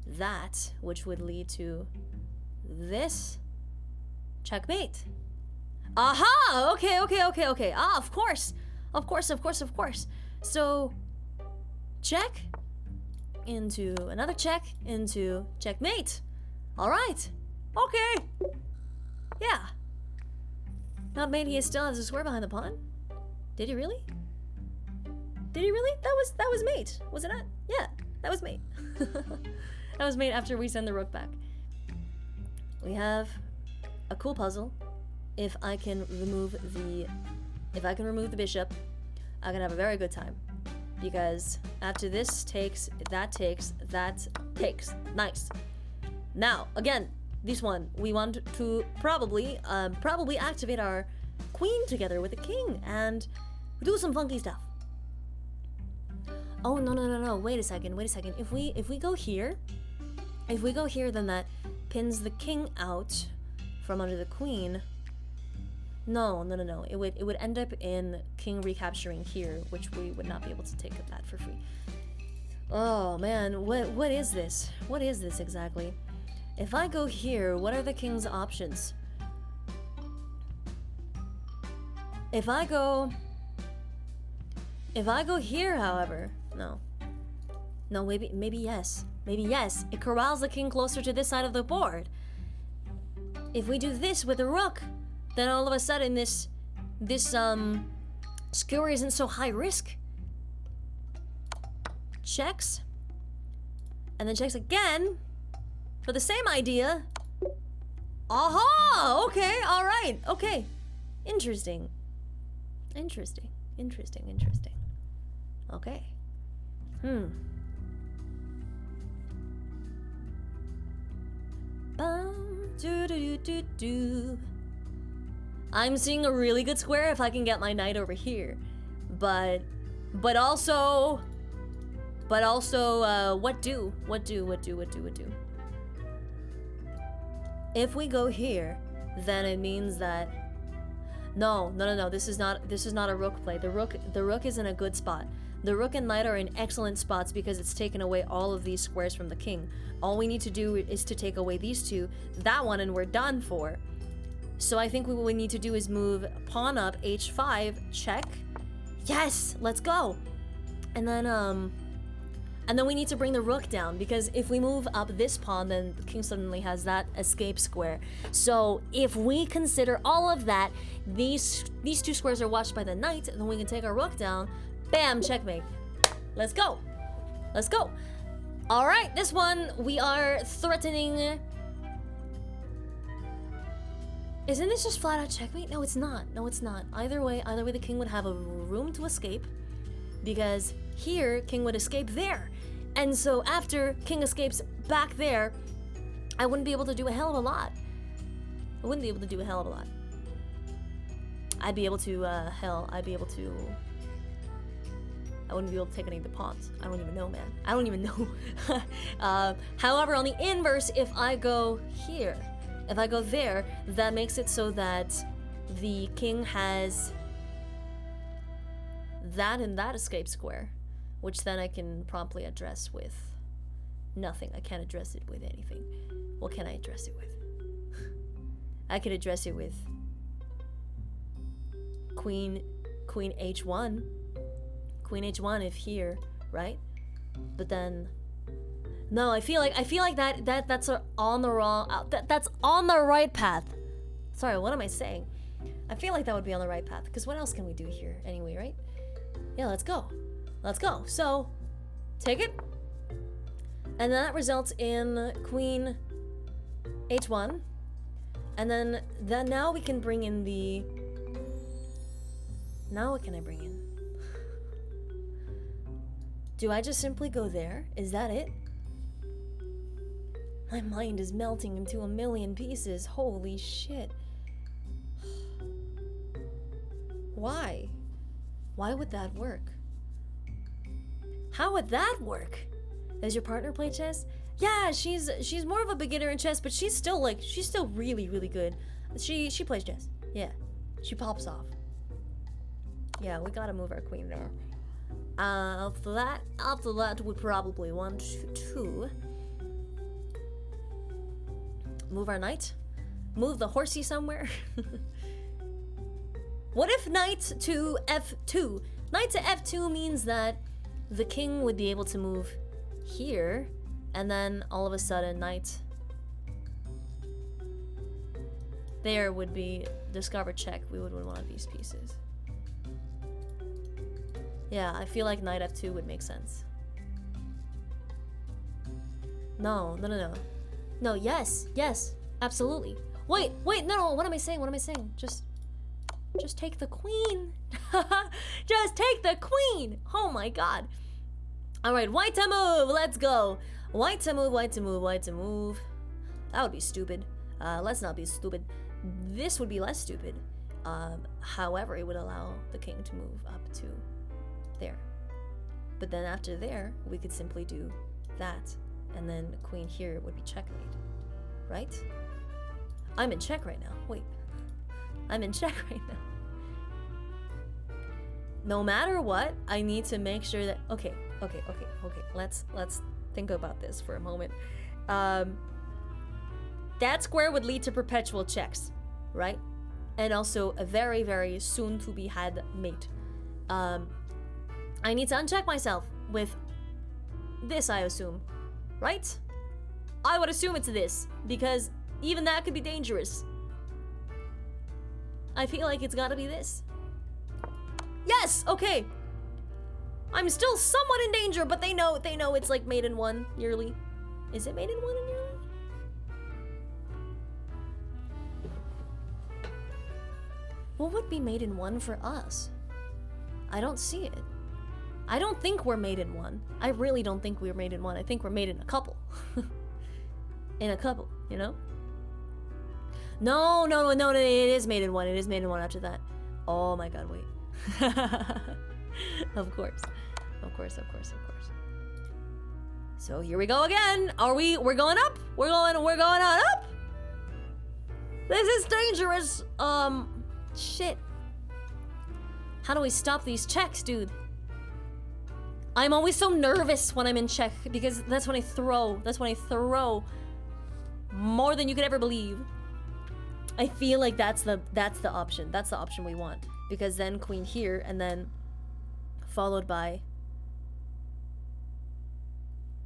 [SPEAKER 1] that, which would lead to this checkmate. Aha! Okay. Ah, of course. So, check into another check into checkmate. All right. Okay. Yeah. Not made. He still has a square behind the pawn. Did he really? That was mate. Was it not? Yeah, that was mate. That was mate after we send the rook back. We have a cool puzzle. If I can remove the bishop, I can have a very good time. Because after this takes. Nice. Now, again, this one, we want to probably activate our queen together with the king and do some funky stuff. Oh, no. Wait a second. If we go here, then that pins the king out from under the queen. No. It would end up in king recapturing here, which we would not be able to take that for free. Oh man, what is this? What is this exactly? If I go here, what are the king's options? If I go here, however, no, maybe yes. It corrals the king closer to this side of the board. If we do this with the rook, then all of a sudden this skewer isn't so high risk. Checks, and then checks again for the same idea. Aha! Okay, all right, okay. Interesting. Okay. I'm seeing a really good square if I can get my knight over here, but also, what do? If we go here, then it means that No. This is not a rook play. The rook is in a good spot. The rook and knight are in excellent spots because it's taken away all of these squares from the king. All we need to do is to take away these two, that one, and we're done for. So I think what we need to do is move pawn up, h5, check. Yes, let's go. And then we need to bring the rook down, because if we move up this pawn, then the king suddenly has that escape square. So if we consider all of that, these two squares are watched by the knight, then we can take our rook down. Bam, checkmate. Let's go. Let's go. All right, this one we are threatening. Isn't this just flat out checkmate? No, it's not. No, it's not. Either way, the king would have a room to escape, because here, king would escape there. And so after king escapes back there, I wouldn't be able to do a hell of a lot. I wouldn't be able to do a hell of a lot. I'd be able to, I wouldn't be able to take any of the pawns. I don't even know, man. I don't even know. However, on the inverse, if I go here, if I go there, that makes it so that the king has that and that escape square, which then I can promptly address with nothing. I can't address it with anything. What can I address it with? I could address it with queen h1. Queen h1 if here, right? But then no, I feel like that's on the wrong that's on the right path. Sorry, what am I saying? I feel like that would be on the right path, because what else can we do here anyway, right? Yeah, let's go. Let's go. So, take it. And that results in queen h1. And then now we can bring in the... Now what can I bring in? Do I just simply go there? Is that it? My mind is melting into a million pieces. Holy shit. Why? Why would that work? How would that work? Does your partner play chess? Yeah, she's more of a beginner in chess, but she's still really, really good. She plays chess. Yeah. She pops off. Yeah, we gotta move our queen there. After that, we probably want to move our knight. Move the horsey somewhere. What if knight to f2? Knight to f2 means that the king would be able to move here, and then all of a sudden knight there would be discovered check. We would win one of these pieces. Yeah, I feel like knight f2 would make sense. No, yes, absolutely. Wait, no, what am I saying? Just take the queen. Just take the queen. Oh my god. All right, white to move. Let's go. White to move. That would be stupid. Let's not be stupid. This would be less stupid. However, it would allow the king to move up to there. But then after there, we could simply do that. And then the queen here would be checkmate. Right? I'm in check right now. Wait. I'm in check right now. No matter what, I need to make sure that... Okay. Let's think about this for a moment. That square would lead to perpetual checks, right? And also a very, very soon to be had mate. I need to uncheck myself with this, I assume. Right? I would assume it's this, because even that could be dangerous. I feel like it's gotta be this. Yes! Okay! I'm still somewhat in danger, but they know it's like mate in one nearly. Is it mate in one nearly? What would be mate in one for us? I don't see it. I don't think we're made in one. I really don't think we're made in one. I think we're made in a couple. In a couple, you know? No, it is made in one. It is made in one after that. Oh my god, wait. Of course. So here we go again. We're going up? We're going on up? This is dangerous. Shit. How do we stop these checks, dude? I'm always so nervous when I'm in check because that's when I throw. That's when I throw more than you could ever believe. I feel like that's the option. That's the option we want, because then queen here and then followed by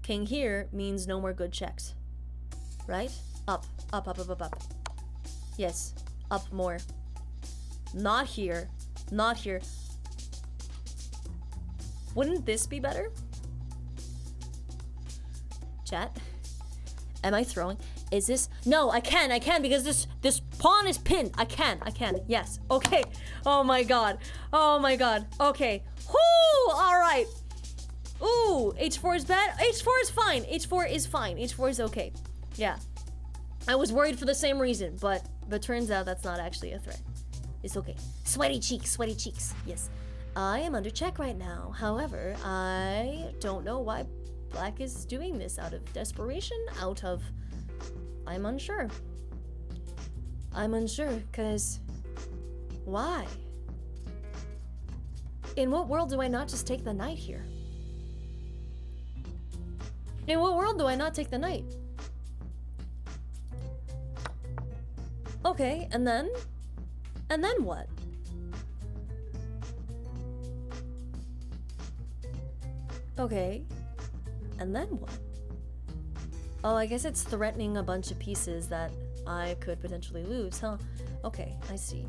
[SPEAKER 1] king here means no more good checks. Right? Up, up, up, up, up, up. Yes, up more. Not here. Not here. Wouldn't this be better? Chat? Am I throwing? Is this? No, I can because this pawn is pinned. I can. Yes. Okay. Oh my god. Oh my god. Okay. Whoo! Alright. Ooh, h4 is bad. h4 is fine. h4 is fine. h4 is okay. Yeah. I was worried for the same reason, but turns out that's not actually a threat. It's okay. Sweaty cheeks, sweaty cheeks. Yes. I am under check right now. However, I don't know why black is doing this. Out of desperation? Out of... I'm unsure. I'm unsure, because... Why? In what world do I not just take the knight here? In what world do I not take the knight? Okay, and then? And then what? Okay, and then what? Oh, I guess it's threatening a bunch of pieces that I could potentially lose, huh? Okay, I see.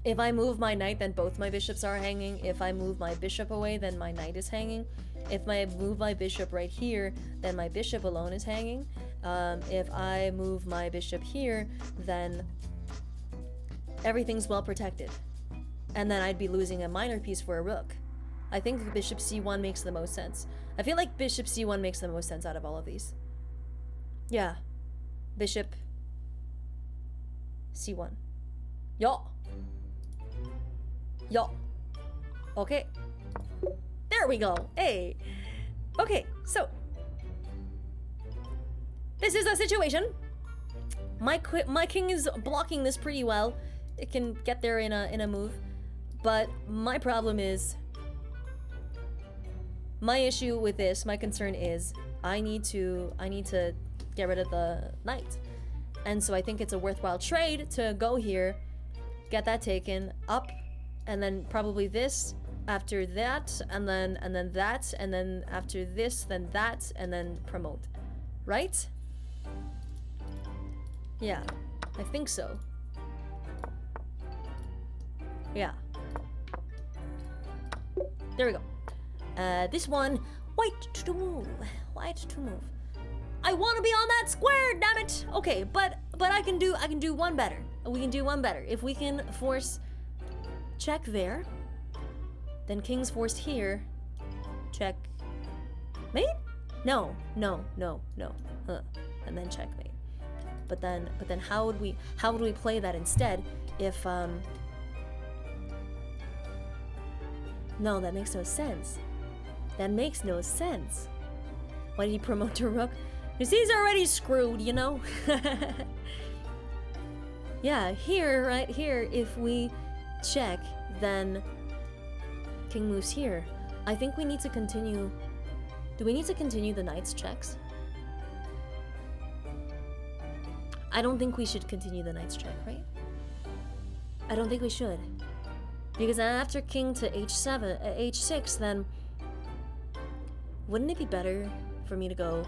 [SPEAKER 1] If I move my knight, then both my bishops are hanging. If I move my bishop away, then my knight is hanging. If I move my bishop right here, then my bishop alone is hanging. If I move my bishop here, then everything's well protected. And then I'd be losing a minor piece for a rook. I think bishop c1 makes the most sense. I feel like bishop c1 makes the most sense out of all of these. Yeah. Bishop c1. Yo. Okay. There we go. Hey. Okay, so this is the situation. My king is blocking this pretty well. It can get there in a move. But my problem is, my issue with this, my concern is, I need to get rid of the knight. And so I think it's a worthwhile trade to go here, get that taken, up, and then probably this, after that, and then that, and then after this, then that, and then promote. Right? Yeah, I think so. Yeah. There we go. This one, white to move. White to move. I want to be on that square, damn it. Okay, but I can do one better. We can do one better. If we can force check there, then king's forced here. Check. Mate? No. And then checkmate. But then how would we play that instead if no, that makes no sense. That makes no sense. Why did he promote to rook? Because he's already screwed, you know? Yeah, here, right here, if we check, then king moves here. I think we need to continue. Do we need to continue the knight's checks? I don't think we should continue the knight's check, right? I don't think we should. Because after king to h6, then wouldn't it be better for me to go?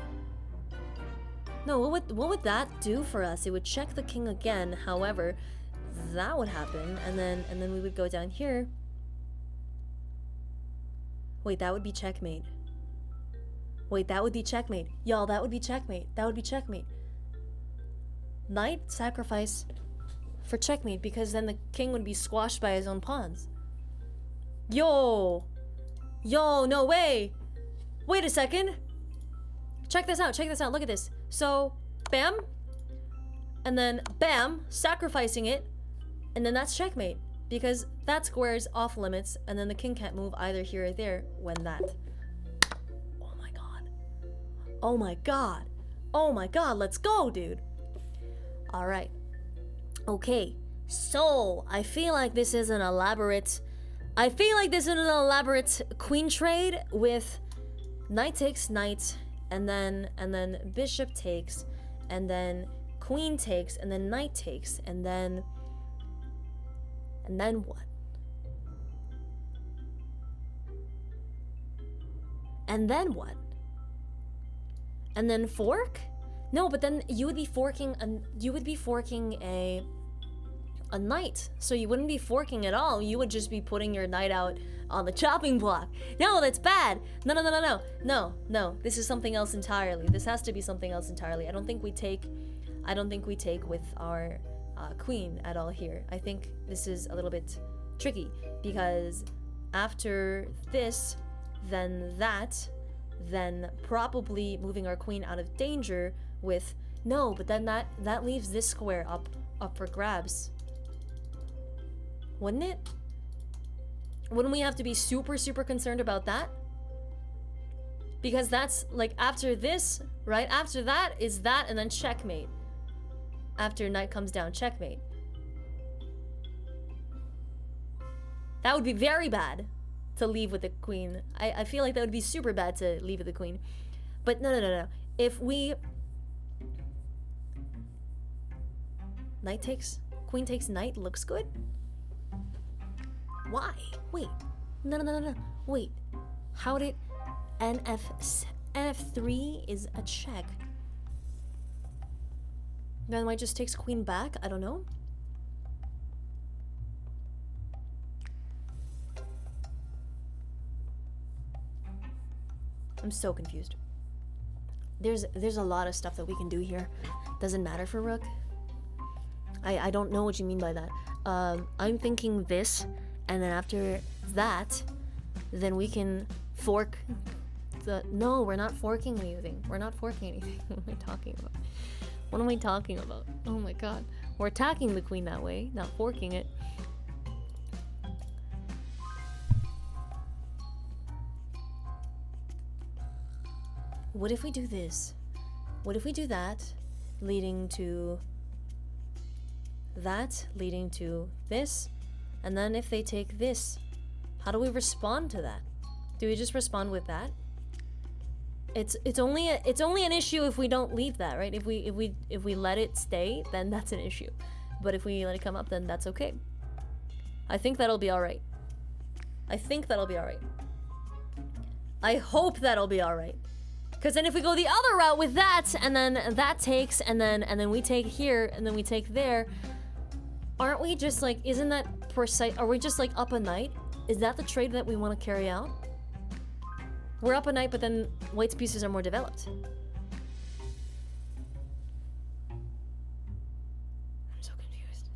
[SPEAKER 1] No, what would that do for us? It would check the king again. However, that would happen, and then we would go down here. Wait, that would be checkmate. Wait, that would be checkmate. Y'all, that would be checkmate. That would be checkmate. Knight sacrifice for checkmate, because then the king would be squashed by his own pawns. Yo, no way. Wait a second. Check this out, look at this. So, bam, and then bam, sacrificing it, and then that's checkmate, because that square is off limits, and then the king can't move either here or there when that Oh my god. Oh my god, let's go, dude. Alright. Okay. So, I feel like this is an elaborate... queen trade with knight takes knight, and then bishop takes, and then queen takes, and then knight takes, and then what? And then what? And then fork? No, but then you would be forking a knight. So you wouldn't be forking at all. You would just be putting your knight out on the chopping block. No, that's bad. No. This is something else entirely. This has to be something else entirely. I don't think we take with our queen at all here. I think this is a little bit tricky because after this, then that, then probably moving our queen out of danger with no, but then that leaves this square up for grabs. Wouldn't it? Wouldn't we have to be super concerned about that? Because that's like after this, right? After that is that and then checkmate. After knight comes down, checkmate. That would be very bad to leave with the queen. I feel like that would be super bad to leave with the queen. But no. If we... Knight takes... Queen takes knight looks good? Why? Wait. No. Wait. How did... NF3 is a check. Then white just takes queen back? I don't know. I'm so confused. There's a lot of stuff that we can do here. Doesn't matter for rook. I don't know what you mean by that. I'm thinking this, and then after that, then we can fork the... No, we're not forking anything. We're not forking anything. What am I talking about? What am I talking about? Oh my god. We're attacking the queen that way, not forking it. What if we do this? What if we do that, leading to that, leading to this, and then if they take this, how do we respond to that? Do we just respond with that? It's only an issue if we don't leave that, right? If we let it stay, then that's an issue. But if we let it come up, then that's okay. I think that'll be all right. I think that'll be all right. I hope that'll be all right. Because then if we go the other route with that, and then that takes, and then we take here, and then we take there, aren't we just like, isn't that precise? Are we just like up a knight? Is that the trade that we want to carry out? We're up a knight, but then white's pieces are more developed. I'm so confused.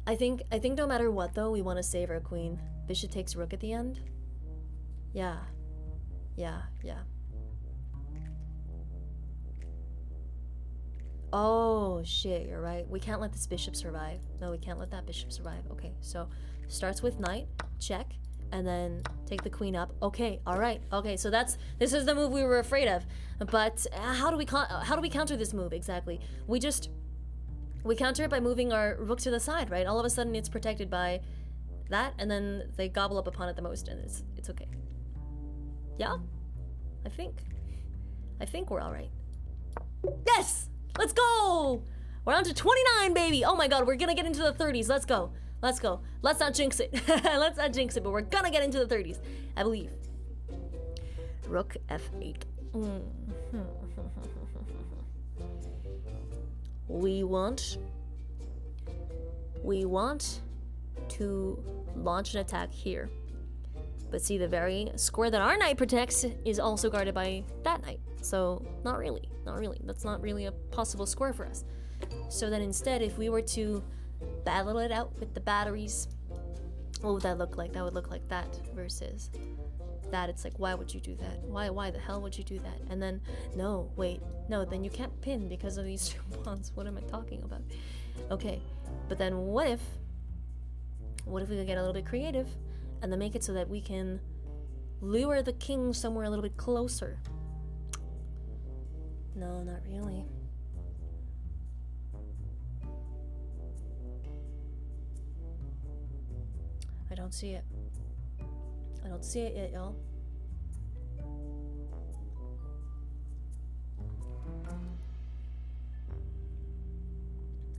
[SPEAKER 1] I think no matter what though, we want to save our queen. Bishop takes rook at the end. Yeah. Oh shit, you're right. We can't let this bishop survive. No, we can't let that bishop survive. Okay, so starts with knight, check, and then take the queen up. Okay, all right. Okay, so this is the move we were afraid of. But how do we counter this move exactly? We counter it by moving our rook to the side, right? All of a sudden it's protected by that, and then they gobble up upon it the most, and it's okay. Yeah, I think we're all right. Yes, let's go. We're on to 29, baby. Oh my god, we're gonna get into the 30s. Let's go. Let's not jinx it. Let's not jinx it, but we're gonna get into the 30s, I believe. Rook f8. We want to launch an attack here. But see, the very square that our knight protects is also guarded by that knight. So, not really. That's not really a possible square for us. So then instead, if we were to battle it out with the batteries, what would that look like? That would look like that versus that. It's like, why would you do that? Why the hell would you do that? And then, no, then you can't pin because of these two pawns. What am I talking about? Okay, but then what if we could get a little bit creative and then make it so that we can lure the king somewhere a little bit closer. No, not really. I don't see it. I don't see it yet, y'all.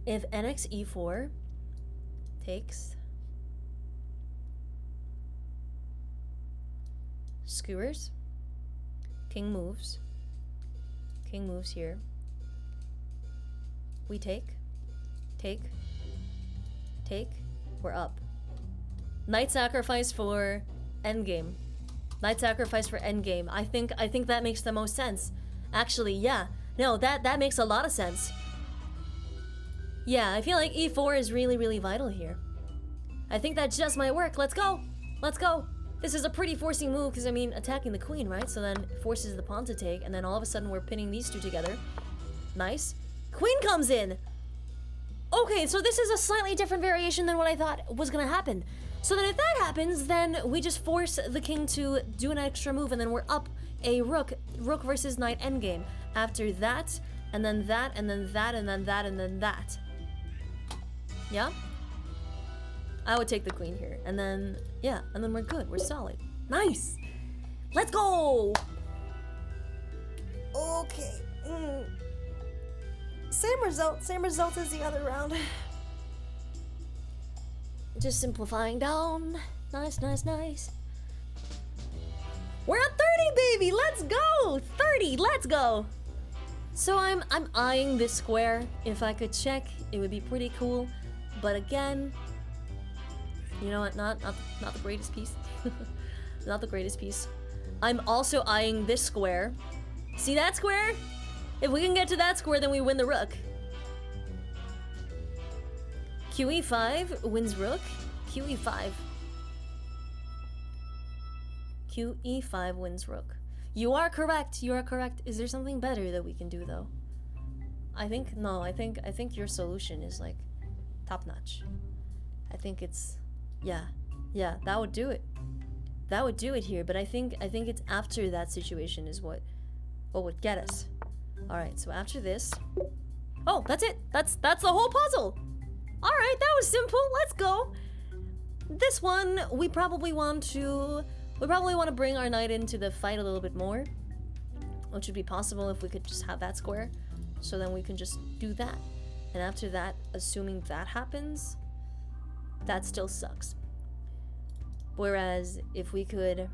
[SPEAKER 1] If NX E4 takes skewers, king moves here. We take, we're up. Knight sacrifice for endgame. Knight sacrifice for endgame. I think that makes the most sense. Actually, yeah. No, that makes a lot of sense. Yeah, I feel like E4 is really, really vital here. I think that just might work. Let's go! Let's go! This is a pretty forcing move, because I mean, attacking the queen, right? So then it forces the pawn to take, and then all of a sudden we're pinning these two together. Nice. Queen comes in! Okay, so this is a slightly different variation than what I thought was gonna happen. So then if that happens, then we just force the king to do an extra move, and then we're up a rook. Rook versus knight endgame. After that, and then that, and then that, and then that, and then that. Yeah? I would take the queen here. And then, yeah, and then we're good. We're solid. Nice! Let's go! Okay. Same result as the other round. Just simplifying down. Nice, nice, nice. We're at 30, baby! Let's go! 30, let's go! So I'm eyeing this square. If I could check, it would be pretty cool. But again, you know what? Not the greatest piece. Not the greatest piece. I'm also eyeing this square. See that square? If we can get to that square, then we win the rook. QE5 wins rook. QE5. QE5 wins rook. You are correct. You are correct. Is there something better that we can do though? I think your solution is like top notch. I think it's yeah, that would do it. That would do it here, but I think it's after that situation is what would get us. All right, so after this, oh, that's it. That's the whole puzzle. All right, that was simple. Let's go. This one we probably want to bring our knight into the fight a little bit more, which would be possible if we could just have that square. So then we can just do that. And after that, assuming that happens, that still sucks. Whereas if we could...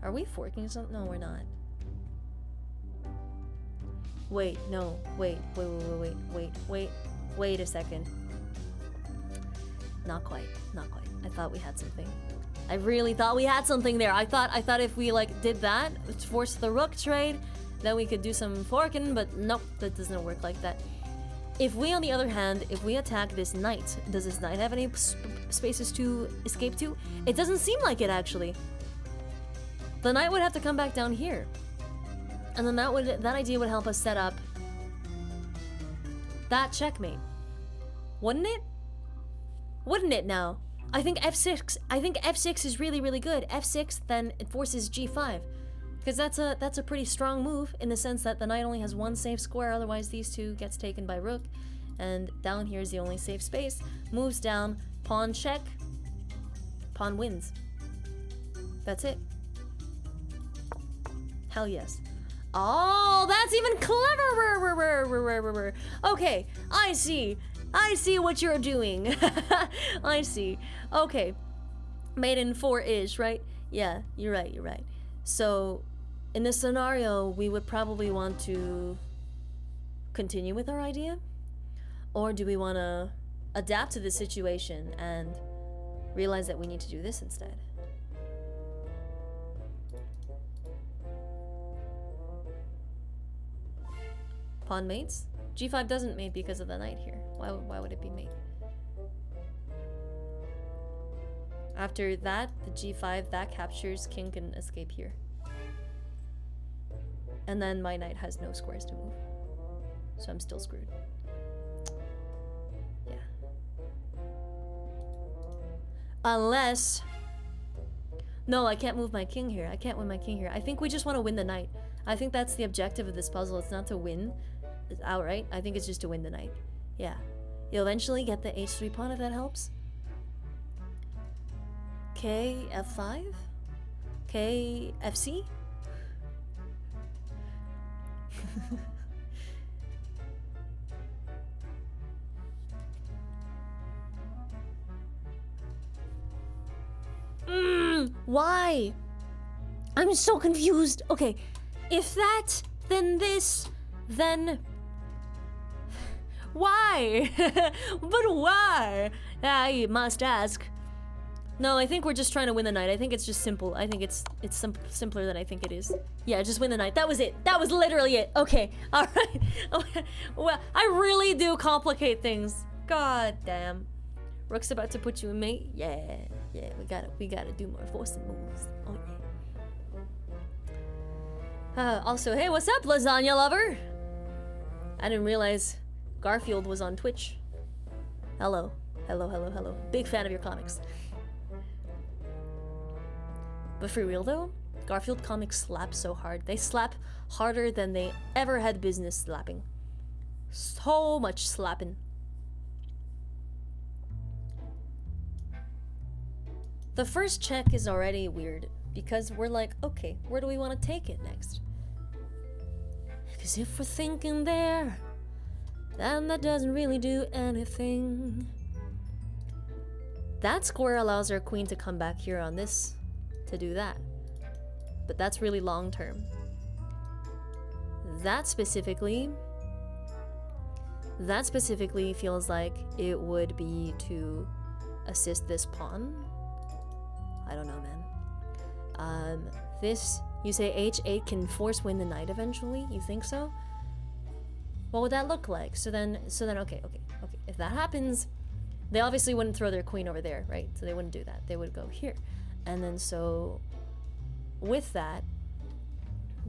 [SPEAKER 1] Are we forking something? No, we're not. Wait, no. Wait a second. Not quite. I thought we had something. I really thought we had something there. I thought if we like did that, force the rook trade, then we could do some forking, but nope, that doesn't work like that. If we, on the other hand, if we attack this knight, does this knight have any spaces to escape to? It doesn't seem like it, actually. The knight would have to come back down here. And then that idea would help us set up that checkmate. Wouldn't it? Wouldn't it now? I think F6 is really, really good. F6, then it forces G5. Because that's a pretty strong move in the sense that the knight only has one safe square, otherwise these two gets taken by rook. And down here is the only safe space. Moves down, pawn check, pawn wins. That's it. Hell yes. Oh, that's even cleverer. Okay, I see what you're doing. I see. Okay, made in 4-ish, right? Yeah, you're right. So, in this scenario, we would probably want to continue with our idea? Or do we want to adapt to the situation and realize that we need to do this instead? Pawn mates? G5 doesn't mate because of the knight here. Why would it be mate? After that, the G5, that captures, king can escape here. And then my knight has no squares to move. So I'm still screwed. Yeah. Unless No, I can't move my king here. I can't win my king here. I think we just want to win the knight. I think that's the objective of this puzzle. It's not to win outright. I think it's just to win the knight. Yeah. You'll eventually get the h3 pawn if that helps. K f5? K fc? Why? I'm so confused. Okay, if that, then this, then... Why? But why? I must ask. No, I think we're just trying to win the knight. I think it's just simple. I think it's simpler than I think it is. Yeah, just win the knight. That was it. That was literally it. Okay, all right. Okay. Well, I really do complicate things. God damn. Rook's about to put you in mate. Yeah, yeah. We gotta do more forcing moves. Oh yeah. Also, hey, what's up, lasagna lover? I didn't realize Garfield was on Twitch. Hello, hello, hello, hello. Big fan of your comics. But for real though, Garfield comics slap so hard. They slap harder than they ever had business slapping. So much slapping. The first check is already weird because we're like, okay, where do we want to take it next? Because if we're thinking there, then that doesn't really do anything. That square allows our queen to come back here on this to do that. But that's really long term. That specifically feels like it would be to assist this pawn. I don't know, man. This, you say h8 can force win the knight eventually? You think so? What would that look like? So then, okay. If that happens, they obviously wouldn't throw their queen over there, right? So they wouldn't do that. They would go here. And then so, with that,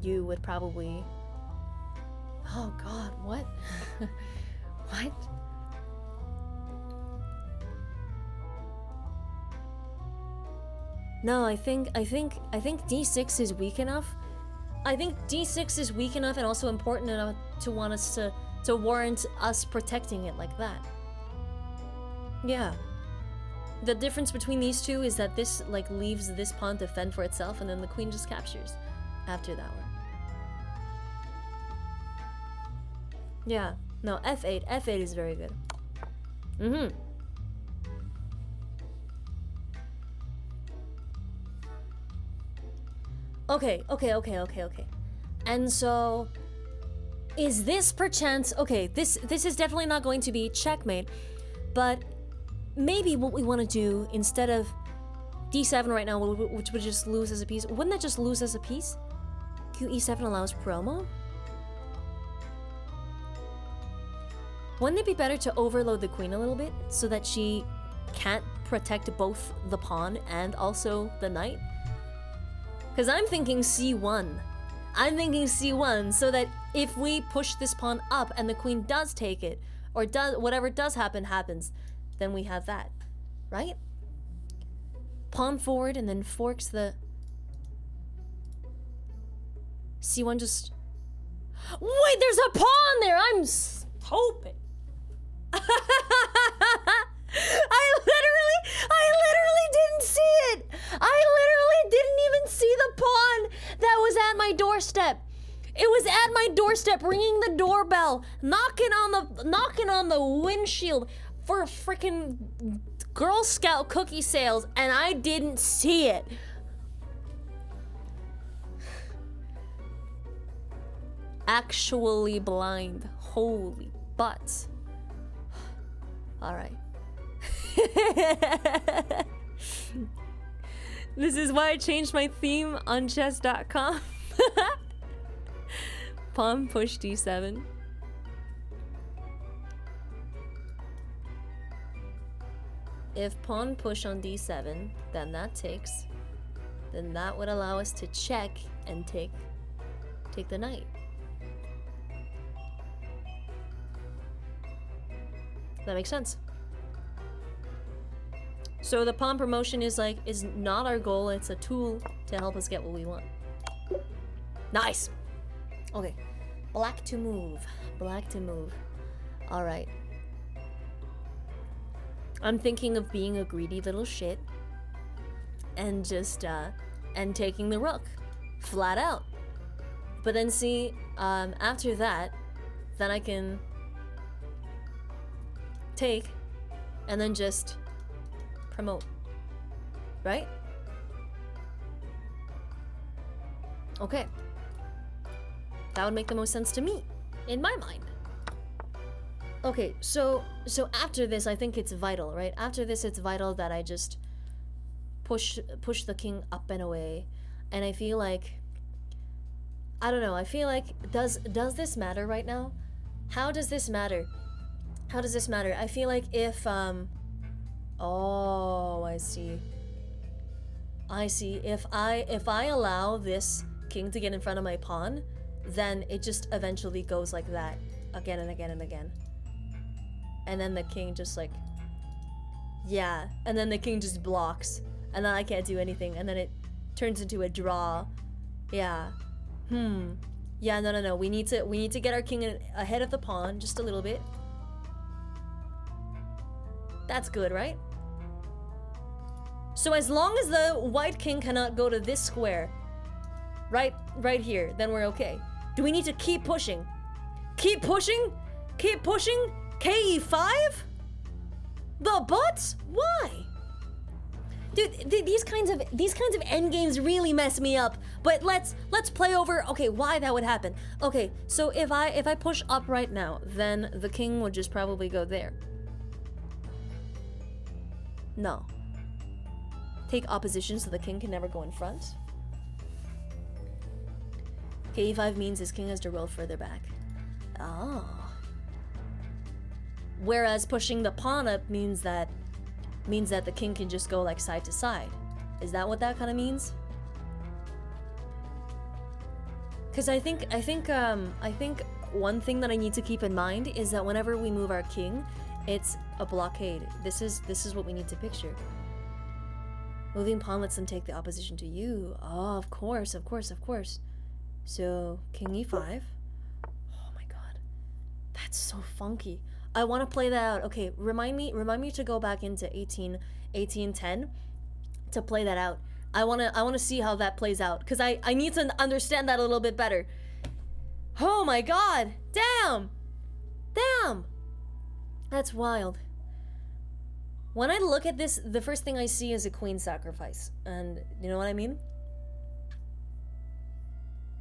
[SPEAKER 1] you would probably... Oh god, what? What? No, I think d6 is weak enough. I think d6 is weak enough and also important enough to want us to warrant us protecting it like that. Yeah. The difference between these two is that this like leaves this pawn to fend for itself and then the queen just captures after that one. Yeah. No, f8. f8 is very good. Mm-hmm. Okay. And so, is this perchance... Okay, this is definitely not going to be checkmate, but maybe what we want to do, instead of d7 right now, which would just lose as a piece, wouldn't that just lose as a piece? QE7 allows promo? Wouldn't it be better to overload the queen a little bit, so that she can't protect both the pawn and also the knight? Because I'm thinking c1. I'm thinking c1, so that if we push this pawn up and the queen does take it, or does whatever does happen happens, then we have that, right? Pawn forward and then forks the... c1 just... Wait, there's a pawn there! I'm stupid. I literally didn't see it. I literally didn't even see the pawn that was at my doorstep. It was at my doorstep, ringing the doorbell, knocking on the windshield for freaking Girl Scout cookie sales, and I didn't see it. Actually blind. Holy butts. All right. This is why I changed my theme on chess.com. Pawn push d7. If pawn push on d7, then that takes. Then that would allow us to check and take the knight. That makes sense. So the pawn promotion is like, is not our goal, it's a tool to help us get what we want. Nice! Okay. Black to move. Black to move. Alright. I'm thinking of being a greedy little shit. And just, and taking the rook. Flat out. But then see, after that, then I can take, and then just promote. Right? Okay. That would make the most sense to me, in my mind. Okay, so after this, I think it's vital, right? After this, it's vital that I just push the king up and away. And I feel like, I don't know, I feel like, does this matter right now? How does this matter? How does this matter? I feel like if, oh, I see. I see. If I allow this king to get in front of my pawn, then it just eventually goes like that again and again and again. And then the king just like, yeah, and then the king just blocks, and then I can't do anything, and then it turns into a draw. Yeah. Yeah, no. We need to get our king ahead of the pawn just a little bit. That's good, right? So as long as the white king cannot go to this square, right here, then we're okay. Do we need to keep pushing? Keep pushing? Keep pushing? KE5? The butts? Why? Dude, these kinds of end games really mess me up. But let's play over, okay, why that would happen. Okay, so if I push up right now, then the king would just probably go there. No. Take opposition so the king can never go in front. KE5 means his king has to roll further back. Oh. Whereas pushing the pawn up means that the king can just go like side to side. Is that what that kind of means? Because I think one thing that I need to keep in mind is that whenever we move our king, it's a blockade. This is what we need to picture. Moving pawn lets them take the opposition to you. Oh, of course. So king e5. Oh my god, that's so funky. I want to play that out. Okay, remind me to go back into 1810 to play that out. I want to see how that plays out, because I need to understand that a little bit better. Oh my god, damn, that's wild. When I look at this, the first thing I see is a queen sacrifice, and you know what I mean?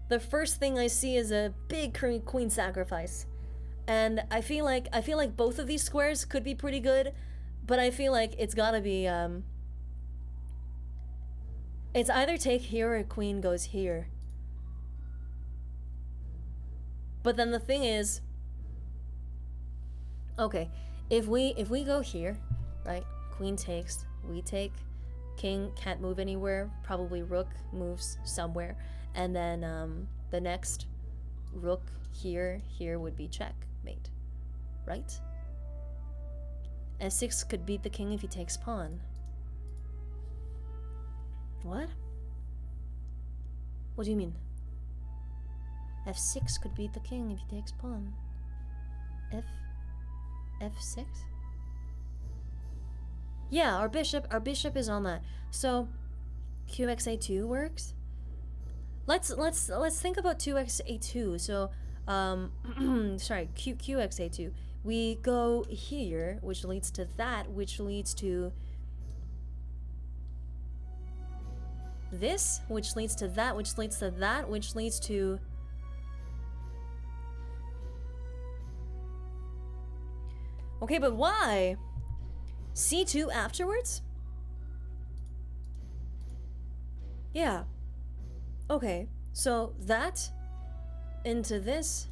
[SPEAKER 1] The first thing I see is a big queen sacrifice. And I feel like both of these squares could be pretty good, but I feel like it's gotta be, it's either take here or queen goes here. But then the thing is, okay, if we go here, right, queen takes, we take, king can't move anywhere, probably rook moves somewhere, and then the next rook here would be checkmate, right? f6 could beat the king if he takes pawn. What? What do you mean? f6 could beat the king if he takes pawn. f6? Yeah, our bishop is on that. So qxa2 works. Let's think about 2xa2. So sorry, qxa2. We go here, which leads to that, which leads to this, which leads to that, which leads to that, which leads to okay, but why? c2 afterwards? Yeah. Okay, so that into this.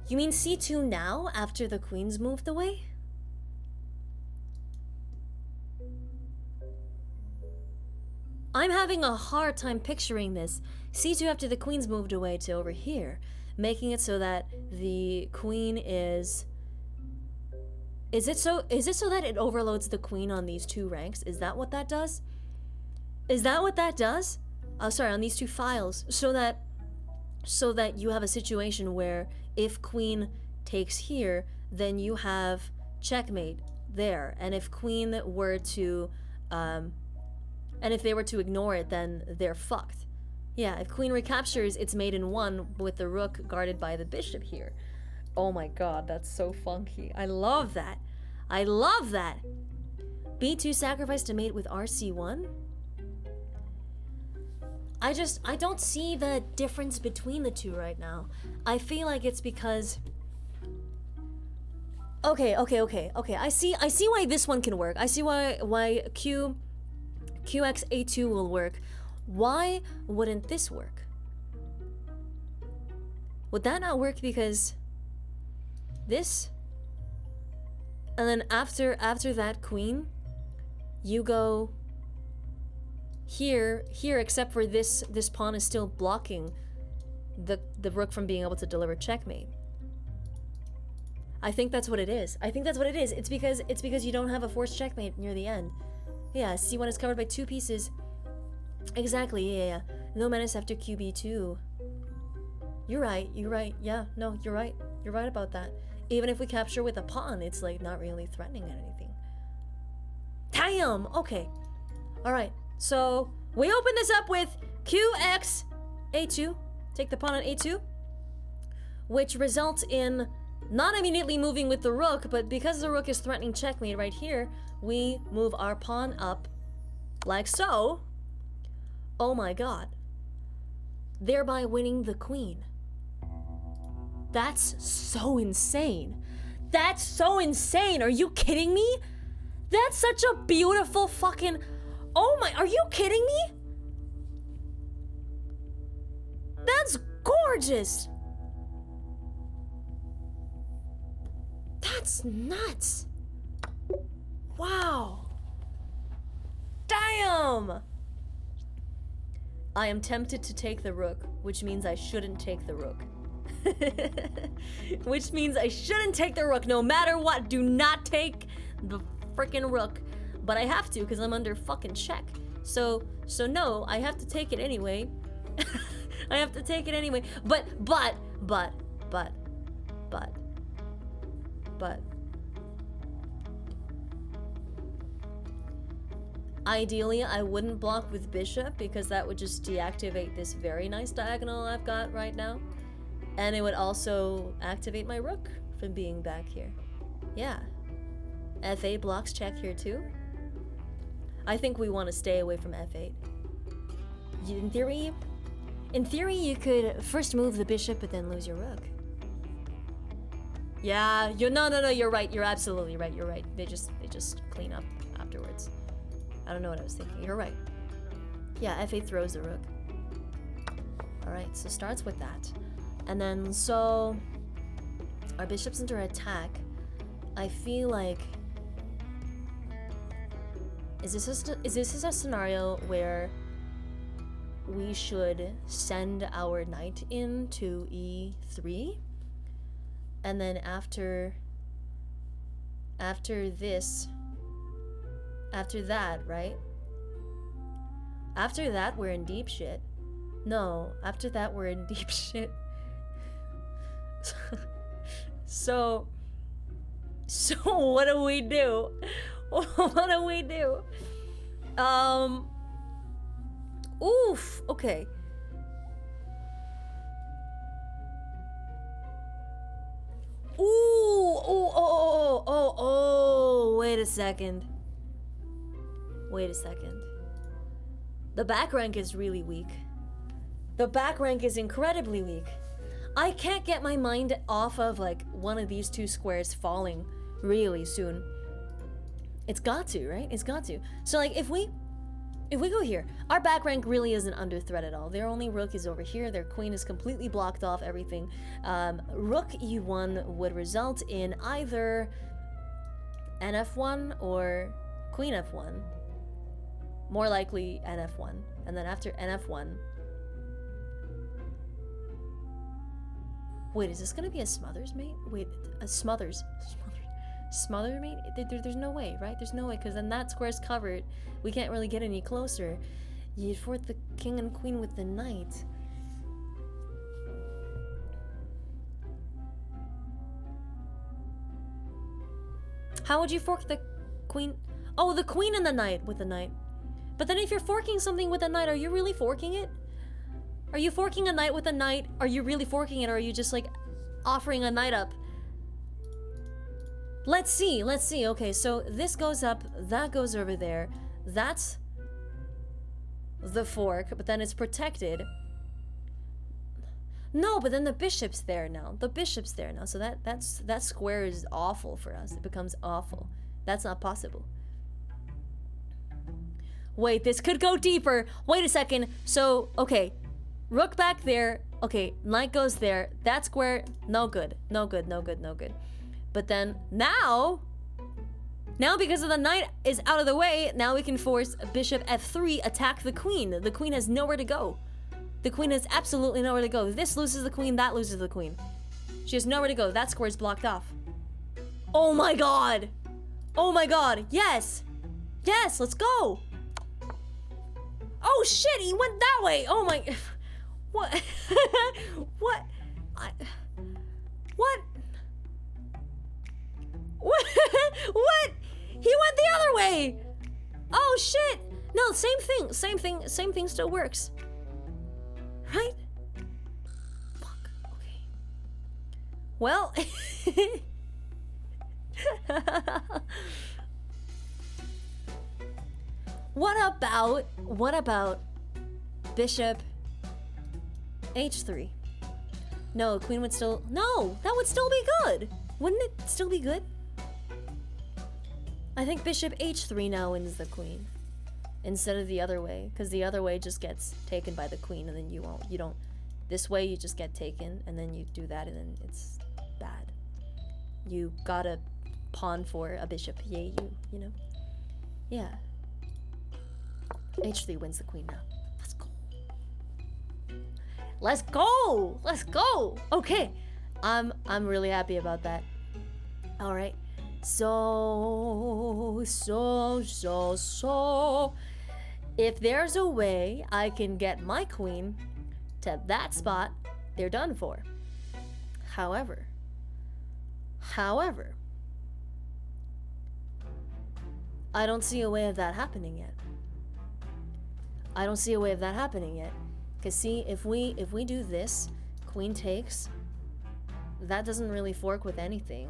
[SPEAKER 1] You mean c2 now, after the queen's moved away? I'm having a hard time picturing this. c2 after the queen's moved away to over here, making it so that the queen is Is it so that it overloads the queen on these two ranks? Is that what that does? Is that what that does? Oh, sorry, on these two files. So that you have a situation where if queen takes here, then you have checkmate there. And if queen were to, and if they were to ignore it, then they're fucked. Yeah, if queen recaptures, it's mate in one with the rook guarded by the bishop here. Oh my god, that's so funky. I love that. I love that. B2 sacrifice to mate with RC1. I don't see the difference between the two right now. I feel like it's because... Okay. I see why this one can work. I see why QXA2 will work. Why wouldn't this work? Would that not work because this, and then after that queen, you go here, except for this pawn is still blocking the rook from being able to deliver checkmate. I think that's what it is. It's because you don't have a forced checkmate near the end. Yeah, C1 is covered by two pieces. Exactly, yeah. No menace after QB2. You're right. Yeah, no, you're right. You're right about that. Even if we capture with a pawn, it's like not really threatening at anything. Damn! Okay. Alright, so we open this up with QX A2. Take the pawn on A2. Which results in not immediately moving with the rook, but because the rook is threatening checkmate right here, we move our pawn up like so. Oh my god. Thereby winning the queen. That's so insane. That's so insane. Are you kidding me? That's such a beautiful fucking... Oh my... Are you kidding me? That's gorgeous. That's nuts. Wow. Damn. I am tempted to take the rook, which means I shouldn't take the rook. Which means I shouldn't take the rook no matter what. Do not take the freaking rook. But I have to because I'm under fucking check. So no, I have to take it anyway. I have to take it anyway. But ideally, I wouldn't block with bishop because that would just deactivate this very nice diagonal I've got right now. And it would also activate my rook from being back here. Yeah. F8 blocks check here too. I think we want to stay away from F8. In theory, you could first move the bishop but then lose your rook. Yeah, no, you're right. You're absolutely right. You're right. They just clean up afterwards. I don't know what I was thinking. You're right. Yeah, F8 throws the rook. Alright, so starts with that. And then, so... Our bishop's under attack. I feel like... Is this a scenario where we should send our knight in to E3? And then after that, right? After that, we're in deep shit. No, after that, we're in deep shit. So what do we do? What do we do? Oof, okay. Wait a second. The back rank is really weak. The back rank is incredibly weak. I can't get my mind off of like one of these two squares falling really soon. It's got to, right? It's got to. So like if we go here, our back rank really isn't under threat at all. Their only rook is over here. Their queen is completely blocked off everything. Rook E1 would result in either NF1 or Queen F1. More likely NF1. And then after NF1... Wait, is this gonna be a Smothers mate? Wait, a Smothers. Smother me? There's no way, right? There's no way, because then that square's covered. We can't really get any closer. You'd fork the king and queen with the knight. How would you fork the queen? Oh, the queen and the knight with the knight. But then if you're forking something with a knight, are you really forking it? Are you forking a knight with a knight? Are you really forking it, or are you just like offering a knight up? Let's see. Okay, so this goes up, that goes over there. That's the fork, but then it's protected. No, but then the bishop's there now. So that square is awful for us. It becomes awful. That's not possible. Wait, this could go deeper. Wait a second. So, okay. Rook back there. Okay, knight goes there. That square, no good. No good. But then now because of the knight is out of the way, now we can force bishop f3, attack the queen. The queen has nowhere to go. The queen has absolutely nowhere to go. This loses the queen, that loses the queen. She has nowhere to go. That square is blocked off. Oh my god. Yes. Yes, let's go. Oh shit, he went that way. Oh my... What? What? What? What? He went the other way. Oh shit. No, same thing still works. Right? Fuck. Okay. Well. What about bishop h3? No, queen would still... No, that would still be good. Wouldn't it still be good? I think bishop h3 now wins the queen. Instead of the other way. Because the other way just gets taken by the queen and then you don't... This way you just get taken and then you do that and then it's bad. You gotta pawn for a bishop. Yay, you know? Yeah. h3 wins the queen now. Let's go! Okay. I'm really happy about that. Alright. So if there's a way I can get my queen to that spot, they're done for. However, I don't see a way of that happening yet. Cause see, if we do this, queen takes, that doesn't really fork with anything.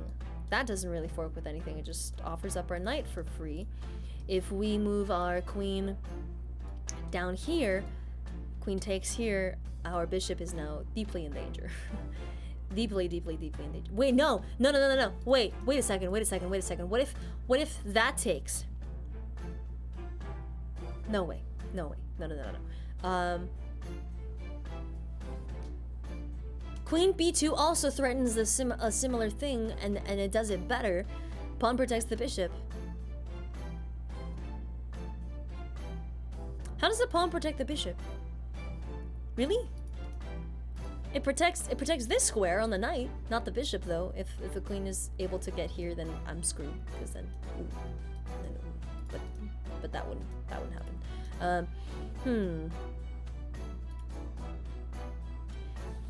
[SPEAKER 1] It just offers up our knight for free. If we move our queen down here, queen takes here, our bishop is now deeply in danger. deeply in danger. Wait, no. Wait a second. What if that takes? No way. No. Queen b2 also threatens a similar thing, and it does it better. Pawn protects the bishop. How does the pawn protect the bishop? Really? It protects this square on the knight, not the bishop though. If the queen is able to get here, then I'm screwed, because then, but that wouldn't happen.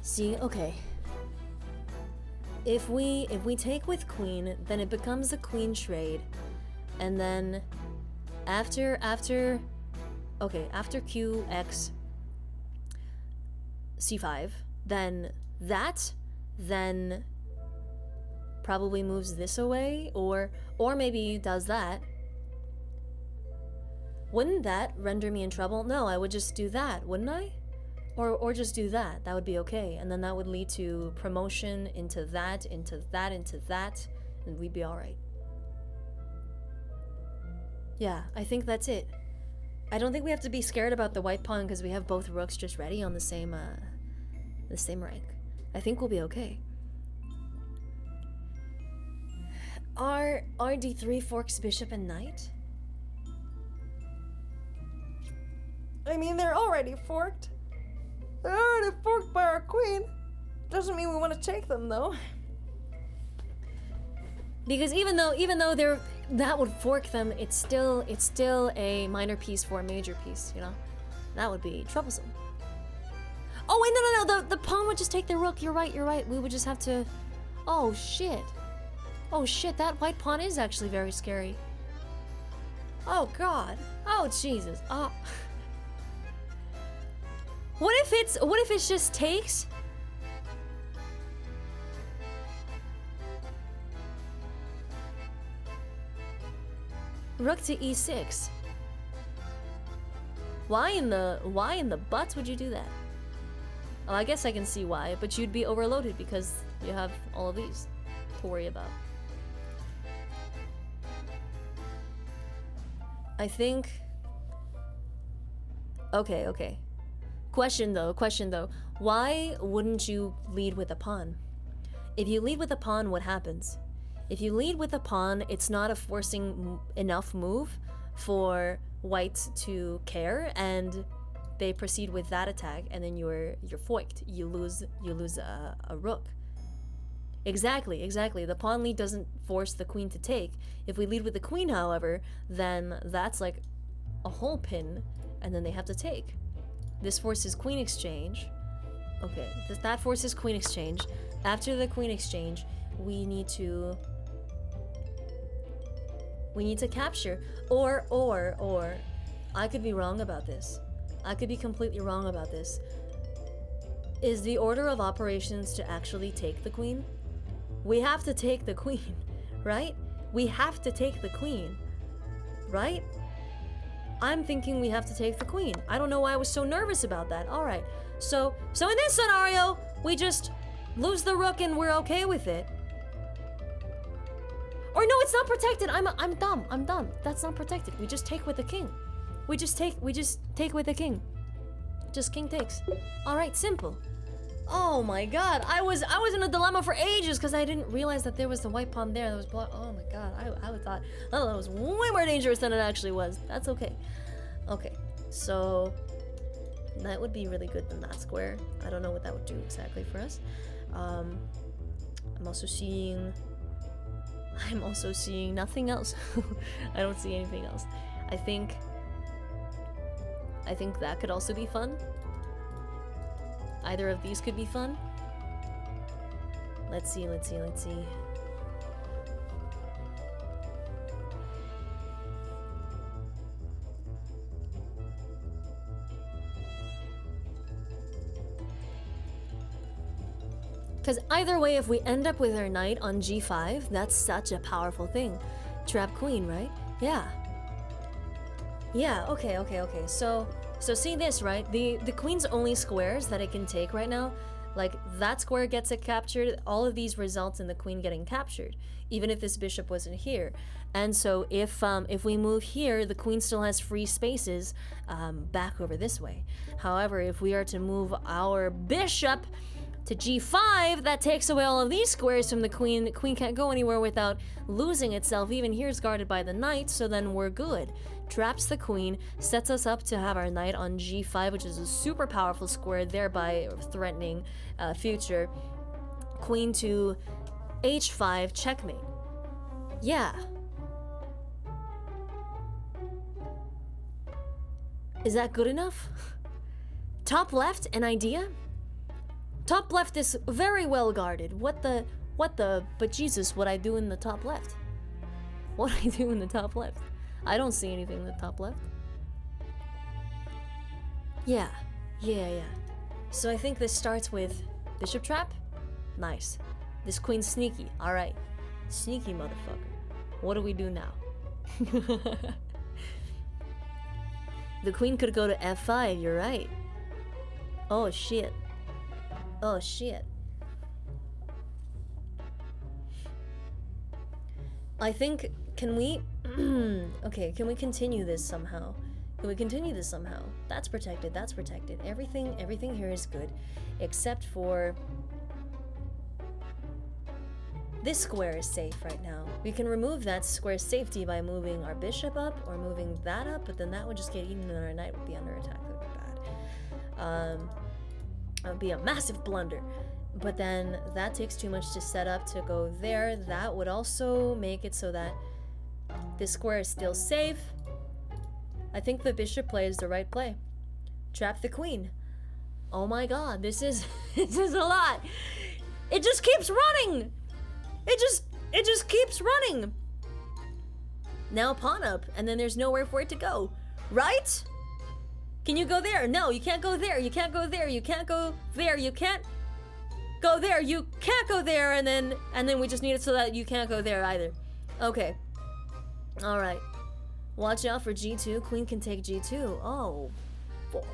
[SPEAKER 1] See, okay. If we take with queen, then it becomes a queen trade, and then after qx c5, then probably moves this away, or maybe does that. Wouldn't that render me in trouble? No, I would just do that, wouldn't I? Or just do that. That would be okay. And then that would lead to promotion into that, and we'd be alright. Yeah, I think that's it. I don't think we have to be scared about the white pawn because we have both rooks just ready on the same rank. I think we'll be okay. Are d3 forks bishop and knight? I mean, they're already forked. They're already forked by our queen. Doesn't mean we want to take them, though. Because even though that would fork them, it's still a minor piece for a major piece, you know? That would be troublesome. Oh wait, no, the pawn would just take the rook. You're right. We would just have to... Oh shit, that white pawn is actually very scary. Oh god. Oh Jesus. Oh. What if it just takes? Rook to e6. Why in the butts would you do that? Oh, I guess I can see why, but you'd be overloaded because you have all of these to worry about. I think... Okay. Question though. Why wouldn't you lead with a pawn? If you lead with a pawn, what happens? If you lead with a pawn, it's not a forcing enough move for white to care, and they proceed with that attack, and then you're foiked. You lose a rook. Exactly. The pawn lead doesn't force the queen to take. If we lead with the queen, however, then that's like a whole pin, and then they have to take. This forces queen exchange. Okay, that forces queen exchange. After the queen exchange, we need to capture, or I could be wrong about this. I could be completely wrong about this. Is the order of operations to actually take the queen? We have to take the queen, right? We have to take the queen, right? I'm thinking we have to take the queen. I don't know why I was so nervous about that. All right, so in this scenario, we just lose the rook and we're okay with it. Or no, it's not protected. I'm dumb. That's not protected. We just take with the king. We just take with the king. Just king takes. All right, simple. Oh my god, I was in a dilemma for ages because I didn't realize that there was the white pawn there that was blocked. Oh my god, I would thought that was way more dangerous than it actually was. That's okay. Okay, so that would be really good in that square. I don't know what that would do exactly for us. I'm also seeing nothing else. I don't see anything else. I think that could also be fun. Either of these could be fun. Let's see. Because either way, if we end up with our knight on g5, that's such a powerful thing. Trap queen, right? Yeah. Yeah, okay. So see this, right? The queen's only squares that it can take right now, like that square gets it captured, all of these results in the queen getting captured, even if this bishop wasn't here. And so if we move here, the queen still has free spaces back over this way. However, if we are to move our bishop to g5, that takes away all of these squares from the queen. The queen can't go anywhere without losing itself. Even here is guarded by the knight, so then we're good. Traps the queen, sets us up to have our knight on g5, which is a super powerful square, thereby threatening future. Queen to h5, checkmate. Yeah. Is that good enough? Top left, an idea? Top left is very well guarded. But Jesus, what I do in the top left? What I do in the top left? I don't see anything in the top left. Yeah. So I think this starts with bishop trap. Nice. This queen's sneaky. Alright. Sneaky motherfucker. What do we do now? The queen could go to f5, you're right. Oh shit. I think, can we continue this somehow? That's protected. Everything here is good, except for this square is safe right now. We can remove that square's safety by moving our bishop up or moving that up, but then that would just get eaten and our knight would be under attack. That would be bad. That would be a massive blunder. But then that takes too much to set up to go there. That would also make it so that this square is still safe. I think the bishop play is the right play. Trap the queen. Oh my god, this is this is a lot. It just keeps running. It just keeps running. Now pawn up, and then there's nowhere for it to go. Right? Can you go there? No, you can't go there. You can't go there. You can't go there. You can't go there. You can't go there, and then we just need it so that you can't go there either. Okay. All right. Watch out for g2. Queen can take g2. Oh, fuck.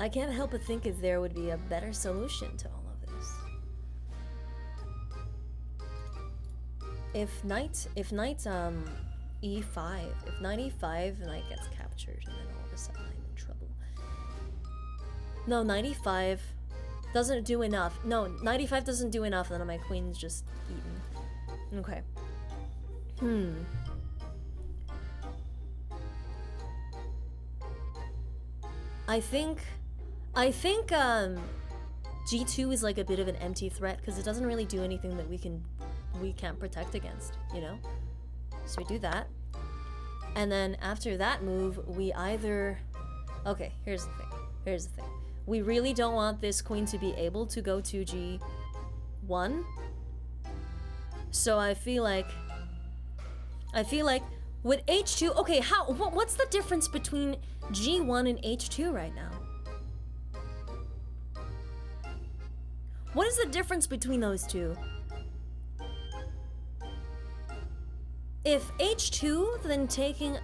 [SPEAKER 1] I can't help but think if there would be a better solution to all of this. If knight e5, if knight e5, knight gets captured, and then all of a sudden I'm in trouble. No, knight e5 doesn't do enough. No, knight e5 doesn't do enough, and then my queen's just eaten. Okay. I think g2 is like a bit of an empty threat because it doesn't really do anything that we can't protect against, you know? So we do that. And then after that move, we either... Okay, here's the thing. We really don't want this queen to be able to go to g1. So I feel like with h2... Okay, what's the difference between g1 and h2 right now? What is the difference between those two? If h2,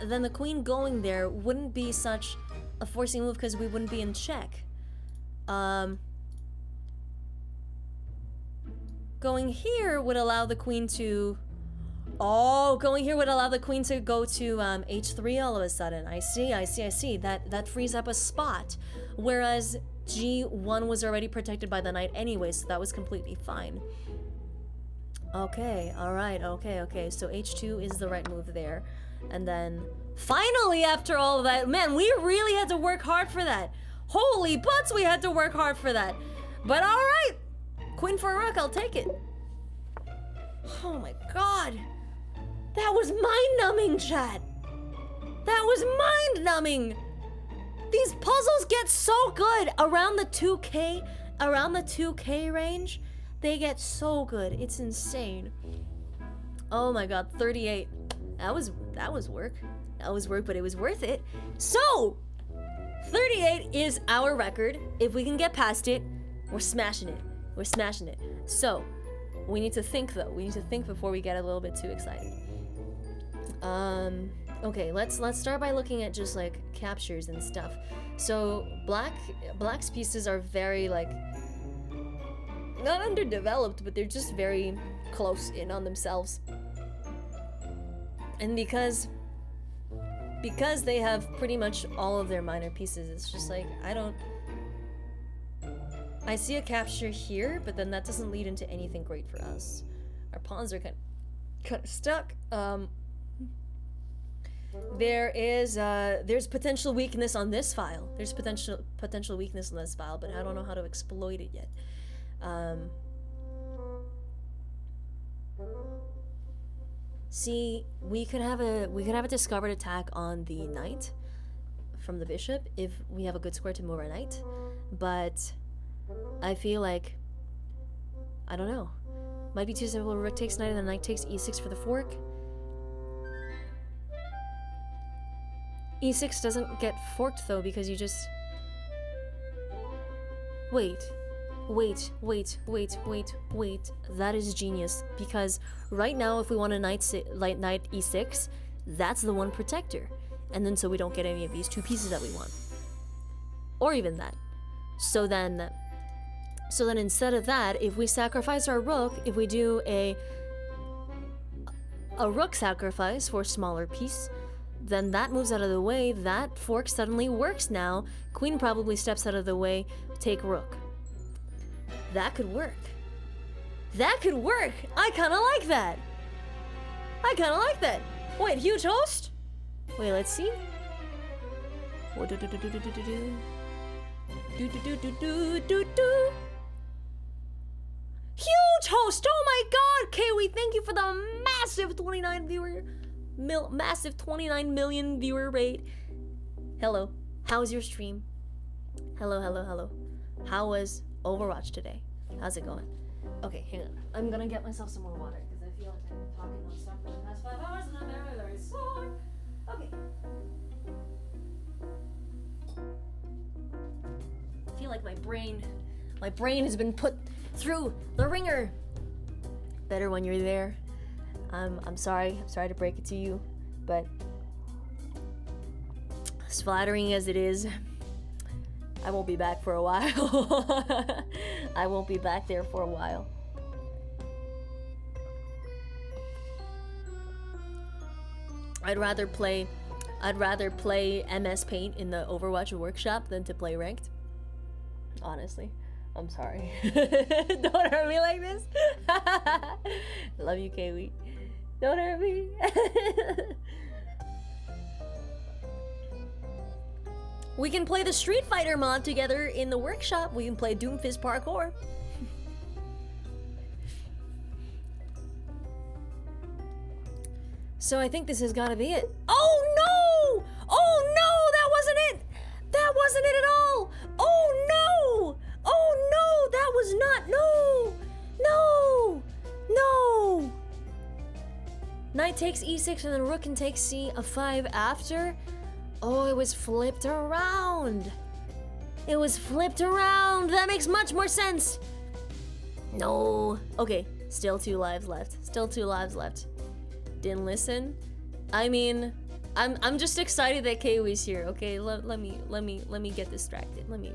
[SPEAKER 1] then the queen going there wouldn't be such a forcing move because we wouldn't be in check. Going here would allow the queen to... Oh, going here would allow the queen to go to h3 all of a sudden. I see. That frees up a spot. Whereas g1 was already protected by the knight anyway, so that was completely fine. Okay, alright, okay. So h2 is the right move there. And then, finally, after all of that, man, we really had to work hard for that. Holy butts, we had to work hard for that. But alright, queen for a rook, I'll take it. Oh my god. That was mind-numbing, chat. That was mind-numbing. These puzzles get so good around the 2K range. They get so good. It's insane. Oh my god, 38. That was work. That was work, but it was worth it. So, 38 is our record. If we can get past it, we're smashing it. We're smashing it. So, we need to think though. We need to think before we get a little bit too excited. Okay, let's start by looking at just like captures and stuff. So black's pieces are very like not underdeveloped, but they're just very close in on themselves. And because they have pretty much all of their minor pieces, it's just like I see a capture here, but then that doesn't lead into anything great for us. Our pawns are kind of stuck. There's potential weakness on this file. There's potential weakness on this file, but I don't know how to exploit it yet. See, we could have a discovered attack on the knight from the bishop if we have a good square to move our knight, but I feel like I don't know. Might be too simple. Rook takes knight and then knight takes e6 for the fork. e6 doesn't get forked though because you just... Wait. That is genius because right now if we want a knight e6, that's the one protector. And then so we don't get any of these two pieces that we want. Or even that. So then instead of that, if we sacrifice our rook, if we do a rook sacrifice for a smaller piece, then that moves out of the way, that fork suddenly works now, queen probably steps out of the way, take rook. That could work. That could work! I kinda like that! Wait, huge host? Wait, let's see. Oh, do do do do do do do do. Do do do do do do do. Huge host! Oh my god! Kiwi, thank you for the massive 29 million viewer rate. Hello. How's your stream? Hello, hello, hello. How was Overwatch today? How's it going? Okay, hang on. I'm gonna get myself some more water because I feel like I've been talking non-stop for the past 5 hours and I'm very, very sore. Okay. I feel like my brain has been put through the ringer. Better when you're there. I'm sorry to break it to you, but as flattering as it is, I won't be back for a while. I won't be back there for a while. I'd rather play MS Paint in the Overwatch workshop than to play ranked. Honestly. I'm sorry. Don't hurt me like this. Love you, Kiwi. Don't hurt me. We can play the Street Fighter mod together in the workshop. We can play Doomfist Parkour. So I think this has got to be it. Oh no! Oh no! That wasn't it! That wasn't it at all! Oh no! Oh no! That was not. No! No! No! Knight takes e6 and then rook can take c5 after. Oh, it was flipped around. It was flipped around. That makes much more sense. No. Okay, still 2 lives left. Still 2 lives left. Didn't listen. I mean, I'm just excited that Kiwi's here. Okay, let me get distracted. Let me.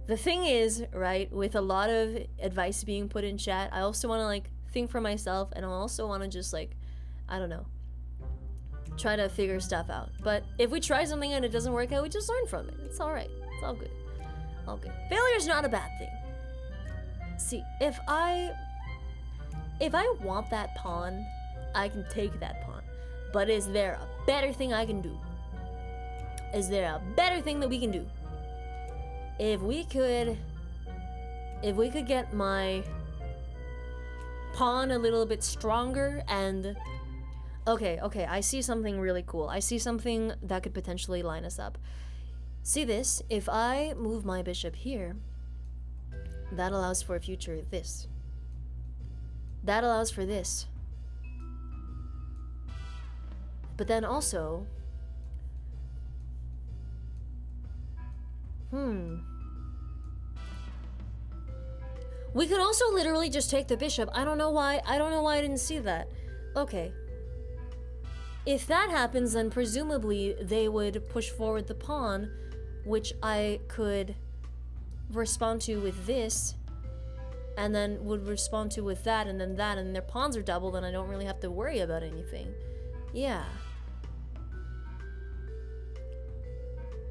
[SPEAKER 1] The thing is, right, with a lot of advice being put in chat, I also want to like think for myself, and I also want to just like, I don't know, try to figure stuff out. But if we try something and it doesn't work out, we just learn from it. It's all right. It's all good. All good. Failure's not a bad thing. See, if I want that pawn, I can take that pawn. But is there a better thing I can do? Is there a better thing that we can do? If we could get my pawn a little bit stronger and... Okay, I see something really cool. I see something that could potentially line us up. See this? If I move my bishop here, that allows for a future this. That allows for this. But then also... We could also literally just take the bishop. I don't know why I didn't see that. Okay. If that happens, then presumably they would push forward the pawn, which I could respond to with this, and then would respond to with that, and then that, and their pawns are doubled, and I don't really have to worry about anything. Yeah.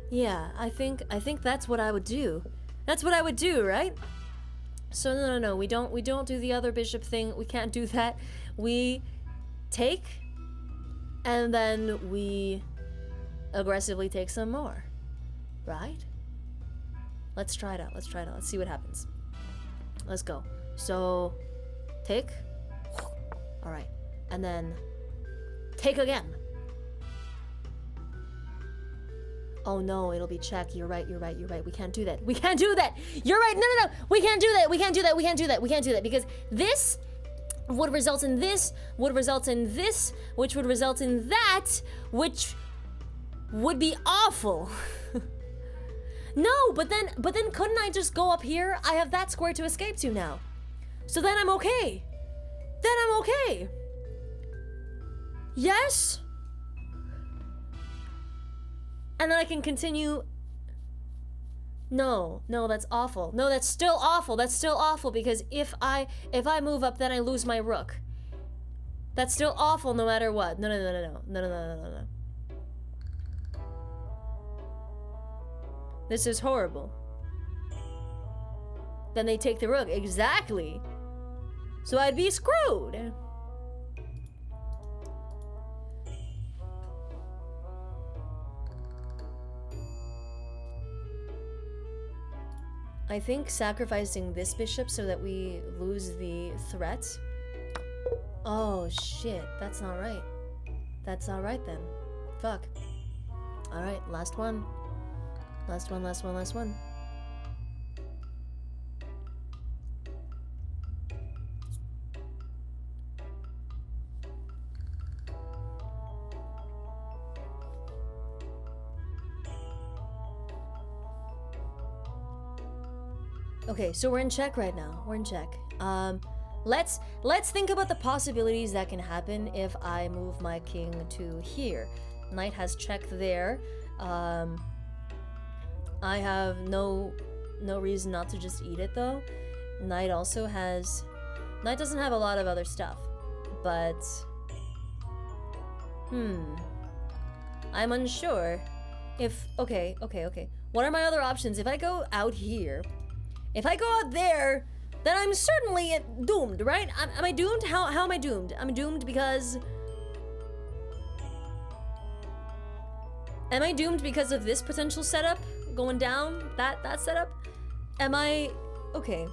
[SPEAKER 1] Yeah, I think that's what I would do. That's what I would do, right? So no, we don't do the other bishop thing. We can't do that. We take, and then we aggressively take some more, right? Let's try it out. Let's see what happens. Let's go. So, take. All right, and then take again. Oh no, it'll be check. You're right. We can't do that. You're right. No. We can't do that. We can't do that because this would result in this, would result in this, which would result in that, which would be awful. No, but then couldn't I just go up here? I have that square to escape to now. So then I'm okay. Yes? And then I can continue. No, that's awful. No, that's still awful. Because if I move up, then I lose my rook. That's still awful no matter what. No. This is horrible. Then they take the rook. Exactly. So I'd be screwed. I think sacrificing this bishop so that we lose the threat. Oh shit, that's not right. That's not right then. Fuck. Alright, last one. Last one, last one, last one. Okay, so we're in check right now. We're in check. Let's think about the possibilities that can happen if I move my king to here. Knight has check there. I have no reason not to just eat it though. Knight also has. Knight doesn't have a lot of other stuff, but I'm unsure if. Okay. What are my other options? If I go out here. If I go out there, then I'm certainly doomed, right? Am I doomed? How am I doomed? I'm doomed because... Am I doomed because of this potential setup? Going down? That setup? Am I... Okay.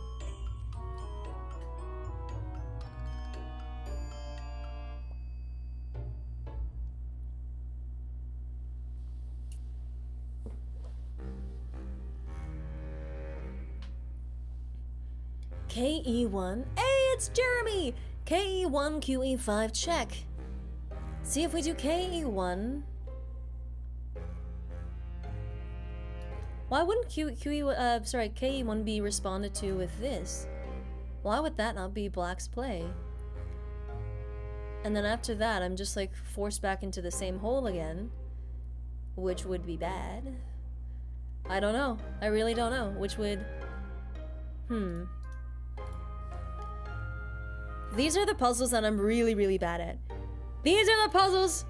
[SPEAKER 1] KE1. Hey, it's Jeremy! KE1, QE5, check. See if we do KE1. Why wouldn't KE1 be responded to with this? Why would that not be Black's play? And then after that, I'm just like forced back into the same hole again, which would be bad. I don't know. I really don't know. Which would... These are the puzzles that I'm really, really bad at. These are the puzzles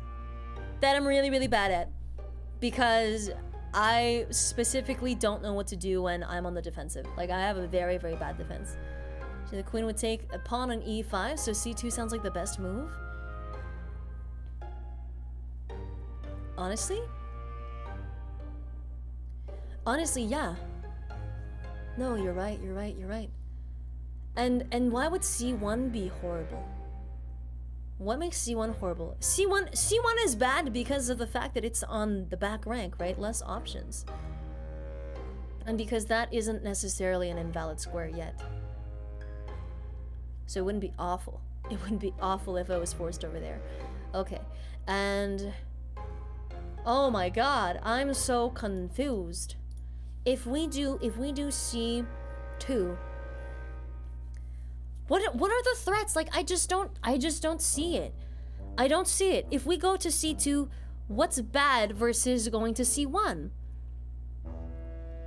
[SPEAKER 1] that I'm really, really bad at. Because I specifically don't know what to do when I'm on the defensive. Like, I have a very, very bad defense. So the queen would take a pawn on e5, so c2 sounds like the best move. Honestly? Honestly, yeah. No, you're right, you're right, you're right. And why would c1 be horrible? What makes c1 horrible? C1 is bad because of the fact that it's on the back rank, right? Less options. And because that isn't necessarily an invalid square yet. So it wouldn't be awful. It wouldn't be awful if I was forced over there. Okay. And oh my god, I'm so confused. If we do c2, what are the threats? Like, I just don't see it. I don't see it. If we go to c2, what's bad versus going to c1?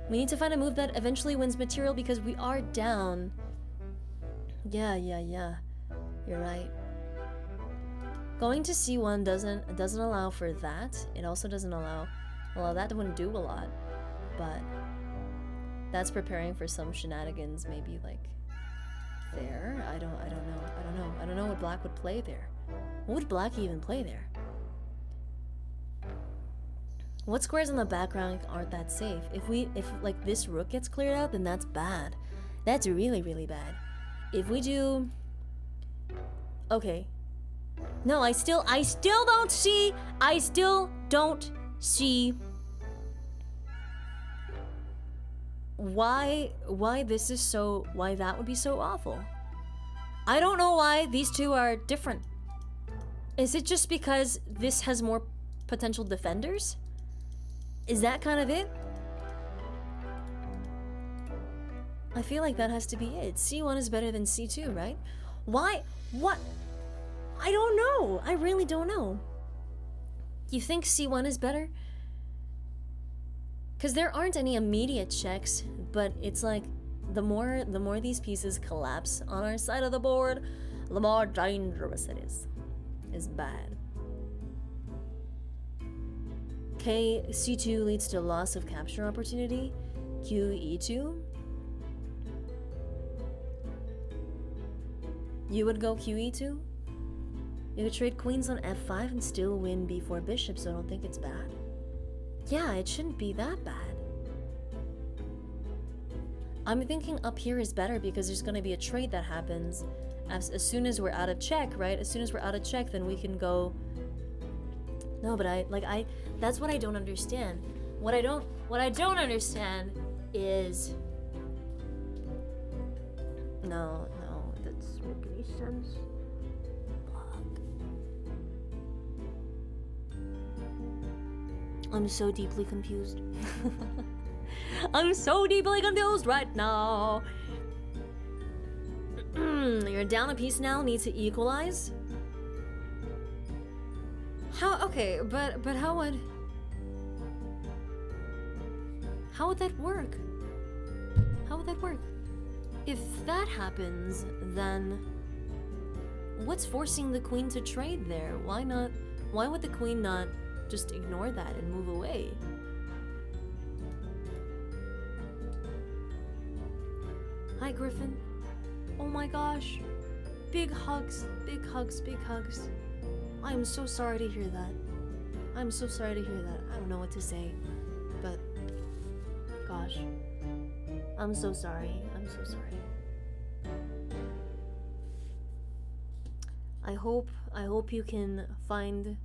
[SPEAKER 1] We need to find a move that eventually wins material because we are down. Yeah. You're right. Going to c1 doesn't allow for that. It also doesn't allow... Well, that wouldn't do a lot. But that's preparing for some shenanigans, maybe like there. I don't know what Black would play there. What would Black even play there? What squares on the background aren't that safe? If like this rook gets cleared out, then that's bad. That's really, really bad. If we do... Okay. No, I still don't see why that would be so awful. I don't know why these two are different. Is it just because this has more potential defenders? Is that kind of it? I feel like that has to be it. C1 is better than C2, right? Why? What? I don't know. I really don't know. You think C1 is better? Because there aren't any immediate checks, but it's like the more these pieces collapse on our side of the board, the more dangerous it is. It's bad. K C2 leads to loss of capture opportunity. Q E2. You would go Q E2? You could trade queens on F5 and still win B4 bishop, so I don't think it's bad. Yeah, it shouldn't be that bad. I'm thinking up here is better because there's gonna be a trade that happens as soon as we're out of check, right? As soon as we're out of check, then we can go. No, but that's what I don't understand. What I don't understand is no, that doesn't make any sense. Fuck. I'm so deeply confused. I'm so deeply confused right now. You're down a piece now, need to equalize? How? Okay, but how would that work? How would that work? If that happens, then what's forcing the queen to trade there? Why not? Why would the queen not just ignore that and move away? Hi, Griffin. Oh my gosh. Big hugs, big hugs, big hugs. I am so sorry to hear that. I'm so sorry to hear that. I don't know what to say, but gosh. I'm so sorry. I'm so sorry. I hope you can find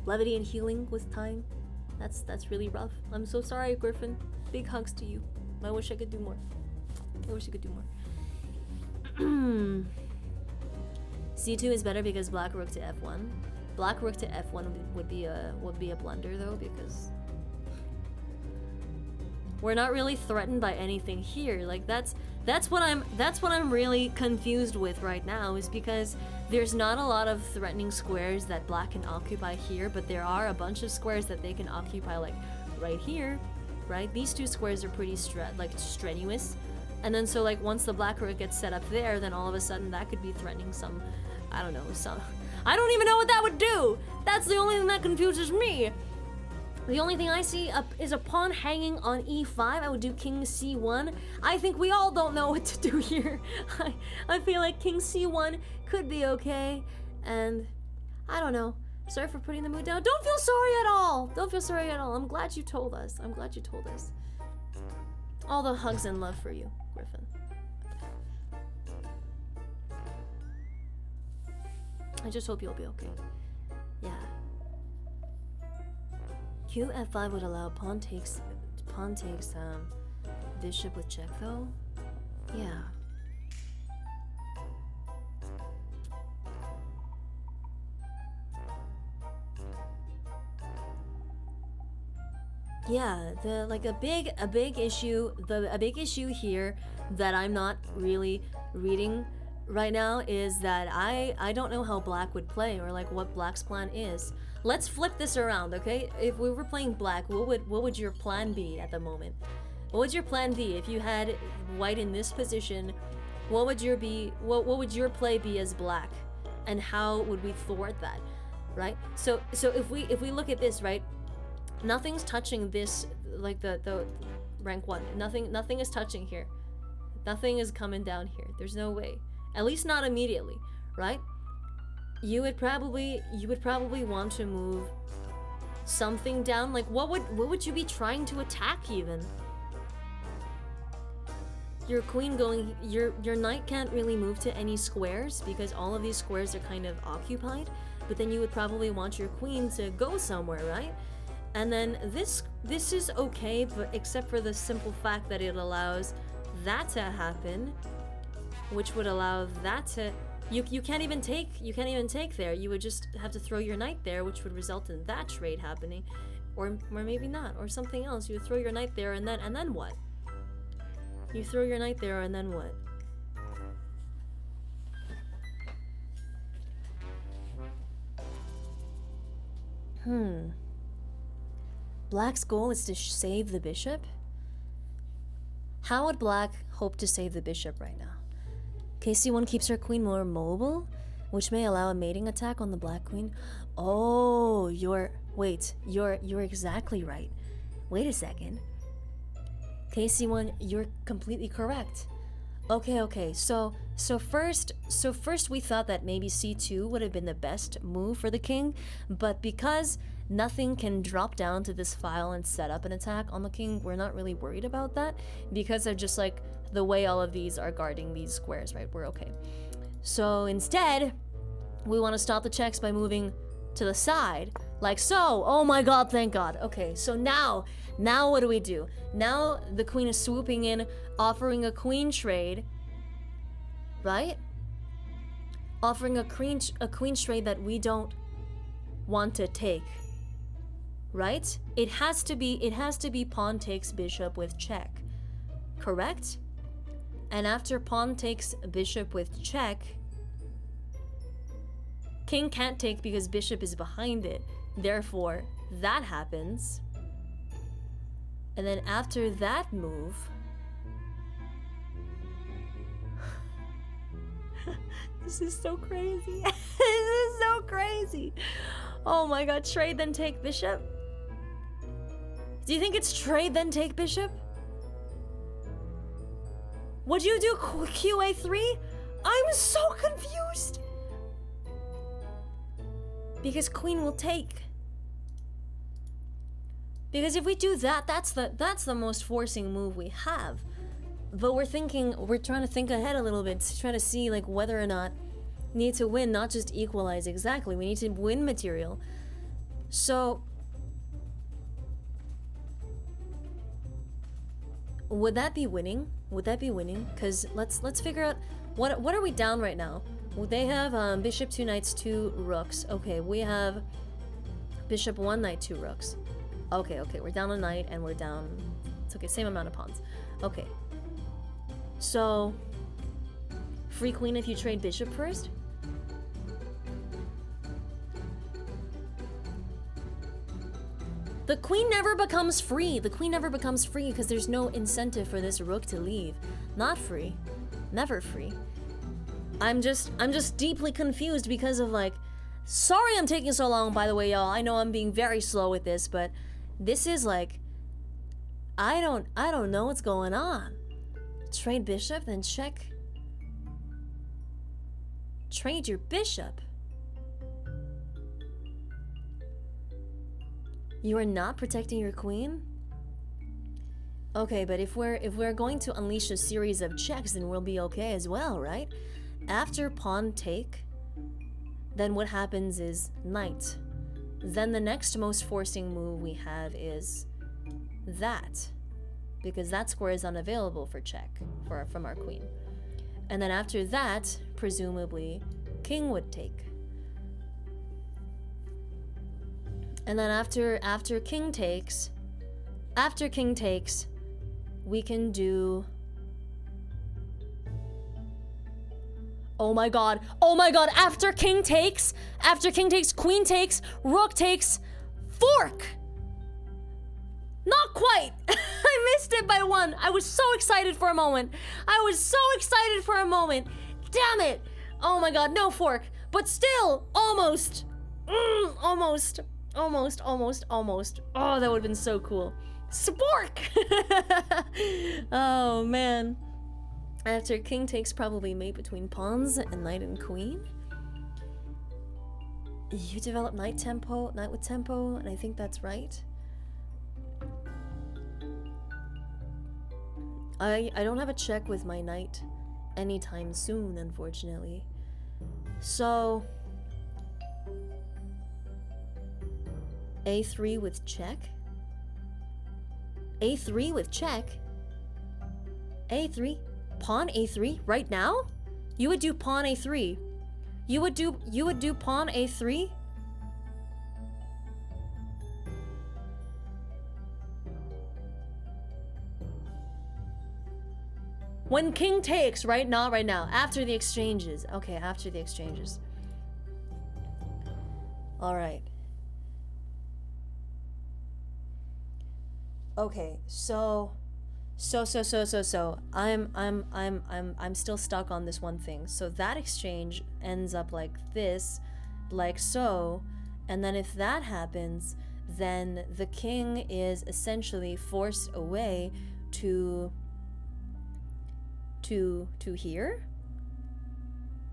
[SPEAKER 1] levity and healing with time. That's really rough. I'm so sorry, Griffin. Big hugs to you. I wish I could do more. C2 is better because black rook to F1. Black rook to F1 would be a blunder though, because we're not really threatened by anything here. Like that's what I'm really confused with right now, is because there's not a lot of threatening squares that black can occupy here, but there are a bunch of squares that they can occupy, like right here, right? These two squares are pretty strenuous. And then so like once the black rook gets set up there, then all of a sudden that could be threatening some, I don't know, I don't even know what that would do. That's the only thing that confuses me. The only thing I see is a pawn hanging on e5. I would do king c1. I think we all don't know what to do here. I feel like king c1 could be okay. And I don't know. Sorry for putting the mood down. Don't feel sorry at all. Don't feel sorry at all. I'm glad you told us. I'm glad you told us. All the hugs and love for you, Griffin. I just hope you'll be okay. Yeah. Q f5 would allow pawn takes bishop with check though. Yeah. Yeah, a big issue here that I'm not really reading right now is that I don't know how black would play, or like what black's plan is. Let's flip this around, okay? If we were playing black, what would your plan be at the moment? What would your plan be if you had white in this position? What would your play be as black, and how would we thwart that, right? So if we look at this, right? Nothing's touching this, like the rank 1. Nothing is touching here. Nothing is coming down here. There's no way. At least not immediately, right? You would probably want to move something down. Like what would you be trying to attack even? Your queen going, your knight can't really move to any squares because all of these squares are kind of occupied, but then you would probably want your queen to go somewhere, right? And then this is okay, but except for the simple fact that it allows that to happen, which would allow that to you can't even take there. You would just have to throw your knight there, which would result in that trade happening, or maybe not, or something else. You would throw your knight there, and then what? You throw your knight there, and then what? Black's goal is to save the bishop? How would black hope to save the bishop right now? KC1 keeps her queen more mobile, which may allow a mating attack on the black queen. Oh, you're exactly right. Wait a second. KC1, you're completely correct. Okay. So first we thought that maybe C2 would have been the best move for the king, but because nothing can drop down to this file and set up an attack on the king. We're not really worried about that because of just like the way all of these are guarding these squares, right? We're okay. So instead, we want to stop the checks by moving to the side, like so. Oh my god, thank god. Okay, so now what do we do? Now the queen is swooping in, offering a queen trade, right? Offering a queen trade that we don't want to take, right? It has to be pawn takes bishop with check, correct? And after pawn takes bishop with check, king can't take because bishop is behind it. Therefore, that happens. And then after that move, this is so crazy. This is so crazy. Oh my god, trade then take bishop? Do you think it's trade then take bishop? Would you do QA3? I'm so confused. Because queen will take. Because if we do that, that's the most forcing move we have. But we're trying to think ahead a little bit to try to see like whether or not we need to win, not just equalize exactly. We need to win material. So would that be winning? Would that be winning? Because let's figure out what are we down right now? Well, they have bishop 2 knights 2 rooks. Okay, we have bishop 1 knight 2 rooks. Okay, we're down a knight and we're down. It's okay, same amount of pawns. Okay. So free queen if you trade bishop first. The queen never becomes free. The queen never becomes free because there's no incentive for this rook to leave. Not free. Never free. I'm just deeply confused because of like, sorry I'm taking so long, by the way, y'all. I know I'm being very slow with this, but this is like, I don't know what's going on. Trade bishop, then check. Trade your bishop. You are not protecting your queen? Okay, but if we're going to unleash a series of checks, then we'll be okay as well, right? After pawn take, then what happens is knight. Then the next most forcing move we have is that, because that square is unavailable for check from our queen. And then after that, presumably, king would take. And then after king takes, we can do. Oh my god, after king takes, queen takes, rook takes, fork! Not quite! I missed it by one. I was so excited for a moment. Damn it! Oh my god, no fork. But still, almost. Almost. Oh, that would have been so cool. Spork! Oh man. After king takes, probably mate between pawns and knight and queen. You develop knight with tempo, and I think that's right. I don't have a check with my knight anytime soon, unfortunately. So A3 with check? A3 with check? A3? Pawn A3 right now? You would do pawn A3. You would do pawn A3? When king takes, right? Not right now. After the exchanges. Okay, after the exchanges. All right. Okay, so I'm still stuck on this one thing. So that exchange ends up like this, like so, and then if that happens, then the king is essentially forced away to here.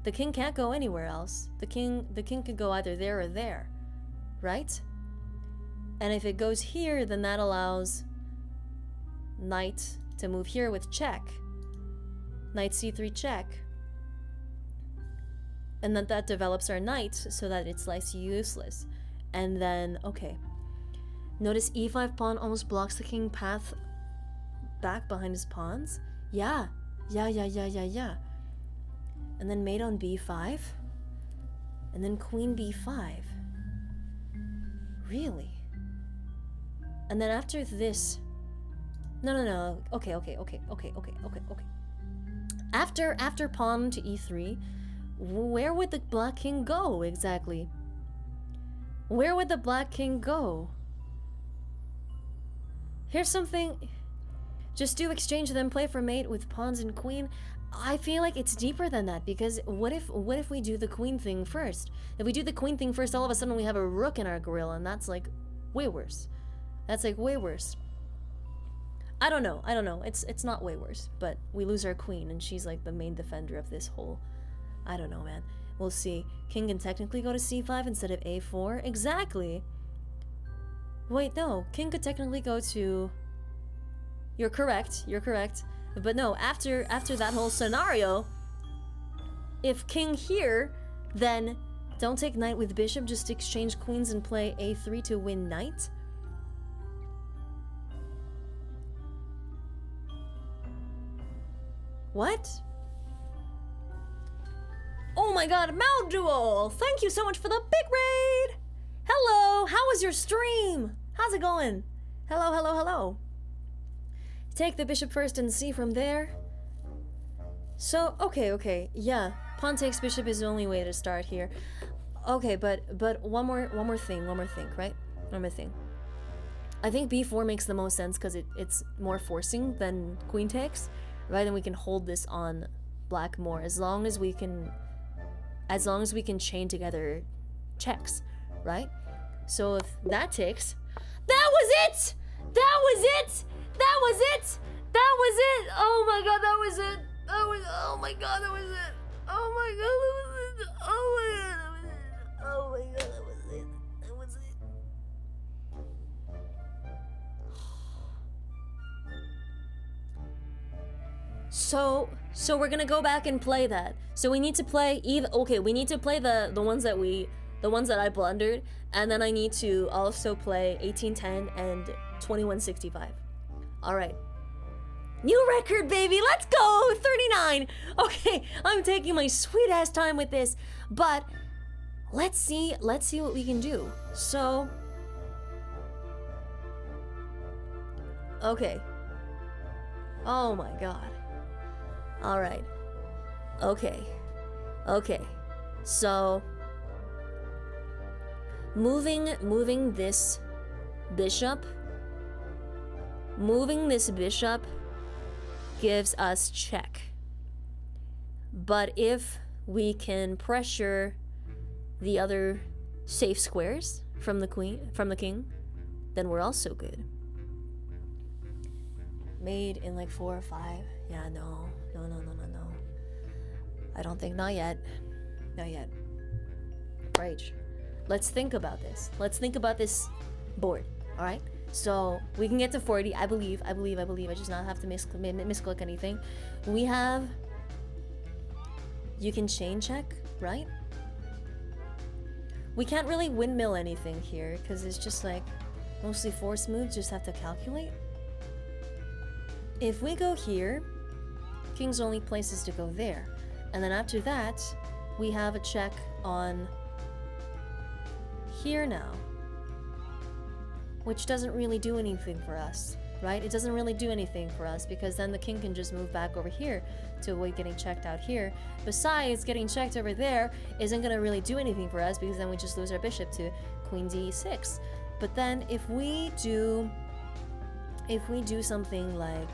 [SPEAKER 1] The king can't go anywhere else. The king could go either there or there, right? And if it goes here, then that allows knight to move here with check. Knight c3 check. And then that develops our knight so that it's less useless. And then, okay. Notice e5 pawn almost blocks the king path back behind his pawns. Yeah. Yeah. And then mate on b5. And then queen b5. Really? And then after this... No. Okay. After pawn to e3, where would the black king go exactly? Where would the black king go? Here's something. Just do exchange, then play for mate with pawns and queen. I feel like it's deeper than that, because what if we do the queen thing first? If we do the queen thing first, all of a sudden we have a rook in our grill, and that's like way worse. That's like way worse. I don't know. It's not way worse, but we lose our queen, and she's like the main defender of this whole... I don't know, man. We'll see. King can technically go to c5 instead of a4. Exactly. Wait, no. King could technically go to... You're correct. But no, after that whole scenario, if king here, then don't take knight with bishop, just exchange queens and play a3 to win knight. What? Oh my god, Maldual! Thank you so much for the big raid! Hello! How was your stream? How's it going? Hello. Take the bishop first and see from there. So, okay. Yeah, pawn takes bishop is the only way to start here. Okay, but one more thing, right? One more thing. I think b4 makes the most sense because it's more forcing than queen takes, right? And we can hold this on black more as long as we can chain together checks, right? So if that takes, that was it. Oh my god, that was it. Oh my god, that was it. So we're gonna go back and play that. So we need to play we need to play the ones that I blundered, and then I need to also play 1810 and 2165. All right. New record, baby. Let's go. 39. Okay, I'm taking my sweet ass time with this, but let's see what we can do. So okay. Oh my god. All right. Okay. So moving this bishop gives us check. But if we can pressure the other safe squares from the king, then we're also good. Made in like 4 or 5. Yeah, no. I don't think, not yet. Right. Let's think about this. Let's think about this board, all right? So we can get to 40, I believe. I just not have to misclick anything. We have, you can chain check, right? We can't really windmill anything here because it's just like mostly force moves, just have to calculate. If we go here, king's only place is to go there. And then after that, we have a check on here now, which doesn't really do anything for us, right? It doesn't really do anything for us because then the king can just move back over here to avoid getting checked out here. Besides, getting checked over there isn't gonna really do anything for us because then we just lose our bishop to queen d6. But then if we do something like,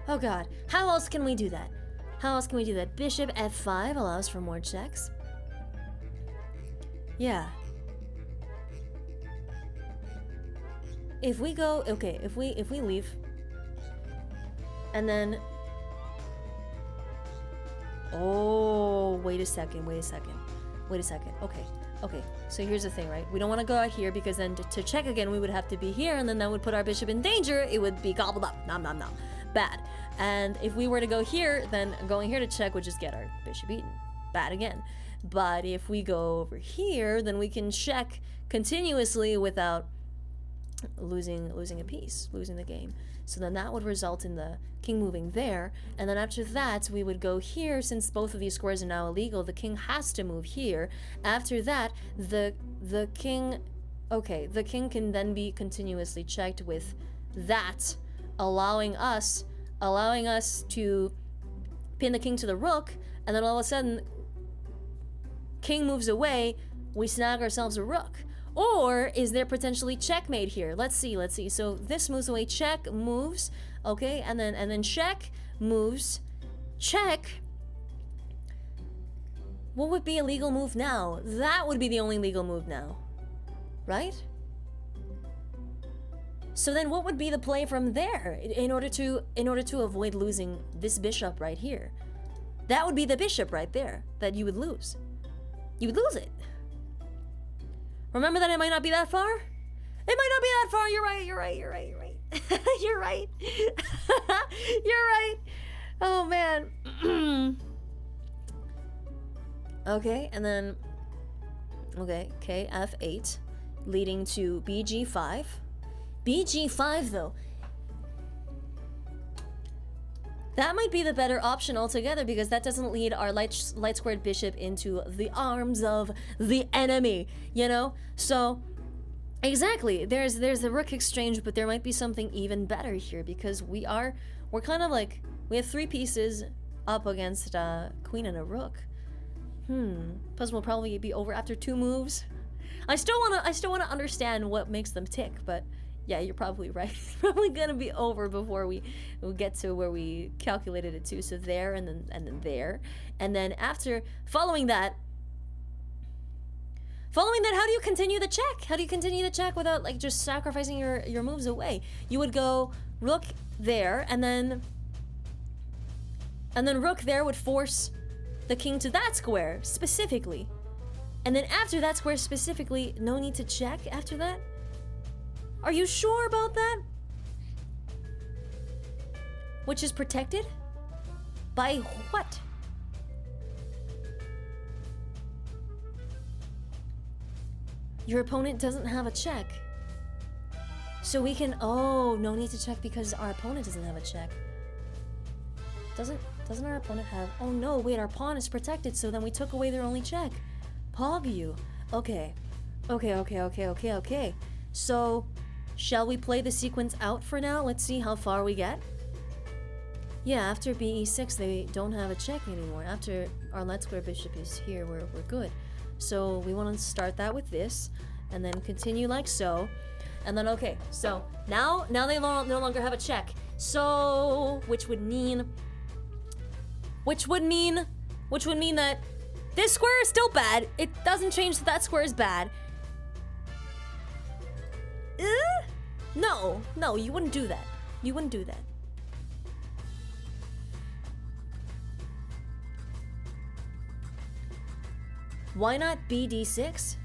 [SPEAKER 1] oh god, how else can we do that? Bishop f5 allows for more checks. Yeah. If we go, okay, if we leave, and then, oh, wait a second. Okay, Okay, so here's the thing, right? We don't want to go out here because then to check again, we would have to be here, and then that would put our bishop in danger. It would be gobbled up. Nom nom nom. Bad. And if we were to go here, then going here to check would just get our bishop eaten. Bad again. But if we go over here, then we can check continuously without losing a piece, losing the game. So then that would result in the king moving there, and then after that we would go here. Since both of these squares are now illegal, the king has to move here. After that, the king, okay, the king can then be continuously checked with that, allowing us to pin the king to the rook, and then all of a sudden king moves away, we snag ourselves a rook. Or is there potentially checkmate here? Let's see. So this moves away, check, moves, okay, and then check, moves, check. What would be a legal move now? That would be the only legal move now, right? So then what would be the play from there in order to avoid losing this bishop right here? That would be the bishop right there that you would lose. You would lose it. Remember that it might not be that far? It might not be that far. You're right. You're right. You're right. You're right. Oh, man. Okay, and then... Okay, F8, leading to BG5. BG5, though. That might be the better option altogether, because that doesn't lead our light squared bishop into the arms of the enemy, you know? So, exactly, there's the rook exchange, but there might be something even better here, because we're kind of like, we have 3 pieces up against queen and a rook. Puzzle will probably be over after 2 moves. I still wanna understand what makes them tick, but yeah, you're probably right. It's probably gonna be over before we get to where we calculated it to. So there, and then there, and then after following that, how do you continue the check? How do you continue the check without like just sacrificing your moves away? You would go rook there, and then rook there would force the king to that square specifically, and then after that square specifically, no need to check after that. Are you sure about that? Which is protected? By what? Your opponent doesn't have a check. So we can... Oh, no need to check because our opponent doesn't have a check. Doesn't our opponent have... Oh no, wait, our pawn is protected, so then we took away their only check. Pog you. Okay. Okay. So... Shall we play the sequence out for now? Let's see how far we get. Yeah, after BE6, they don't have a check anymore. After our light square bishop is here, we're good. So we want to start that with this, and then continue like so. And then, okay, so now they no longer have a check. So, which would mean that this square is still bad. It doesn't change that square is bad. No, you wouldn't do that. You wouldn't do that. Why not BD6?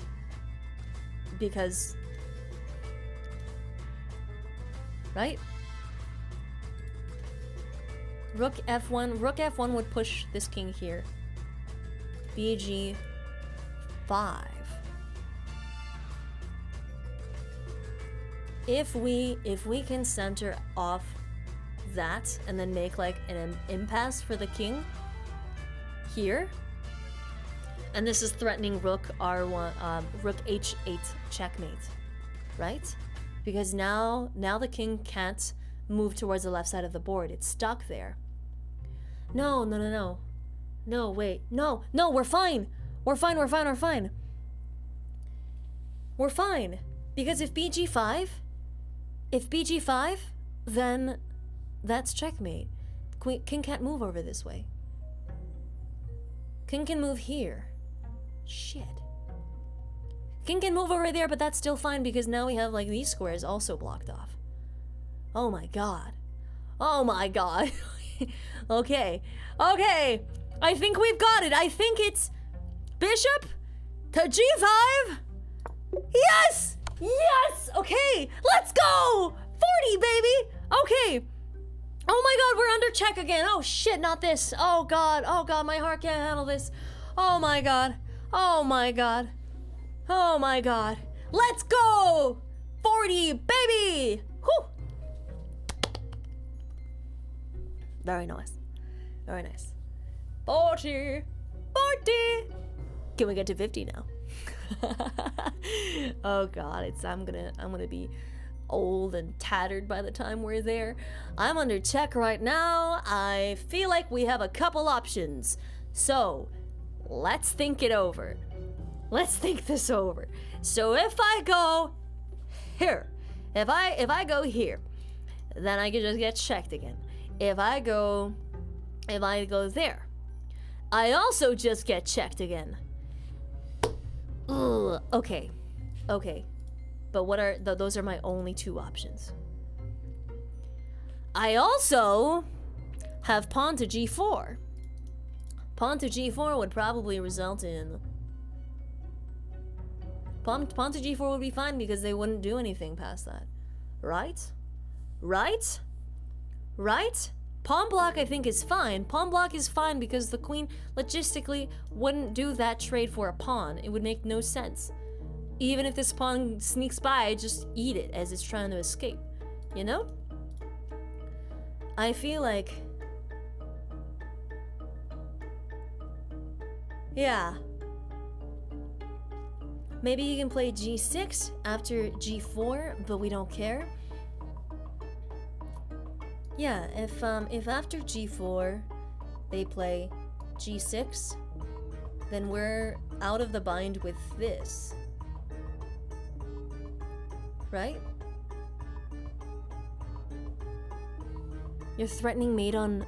[SPEAKER 1] Because... Right? Rook F1. Rook F1 would push this king here. BG5. If we can center off that and then make like an impasse for the king here, and this is threatening rook R1, rook H8 checkmate, right? Because now the king can't move towards the left side of the board. It's stuck there. No, wait, no, we're fine. We're fine. Because if BG5, then that's checkmate. King can't move over this way. King can move here. Shit. King can move over there, but that's still fine because now we have like these squares also blocked off. Oh my god. Okay. I think we've got it. I think it's bishop To G5. Yes! Yes! Okay, let's go! 40, baby! Okay. Oh my god, we're under check again. Oh shit, not this. Oh god, my heart can't handle this. Oh my god. Oh my god. Oh my god. Let's go! 40, baby! Whew! Very nice. Very nice. 40! 40! Can we get to 50 now? Oh god, I'm gonna be old and tattered by the time we're there. I'm under check right now. I feel like we have a couple options. So, let's think it over. Let's think this over. So if I go here, if I go here, then I can just get checked again. If I go there, I also just get checked again. Ugh, okay. But what are those are my only two options. I also have pawn to g4. Pawn to g4 would probably result in pawn to g4 would be fine because they wouldn't do anything past that. Right? Pawn block I think is fine. Pawn block is fine because the queen logistically wouldn't do that trade for a pawn. It would make no sense. Even if this pawn sneaks by, just eat it as it's trying to escape. You know? I feel like... yeah. Maybe you can play g6 after g4, but we don't care. Yeah, if after g4 they play g6, then we're out of the bind with this. Right? You're threatening mate on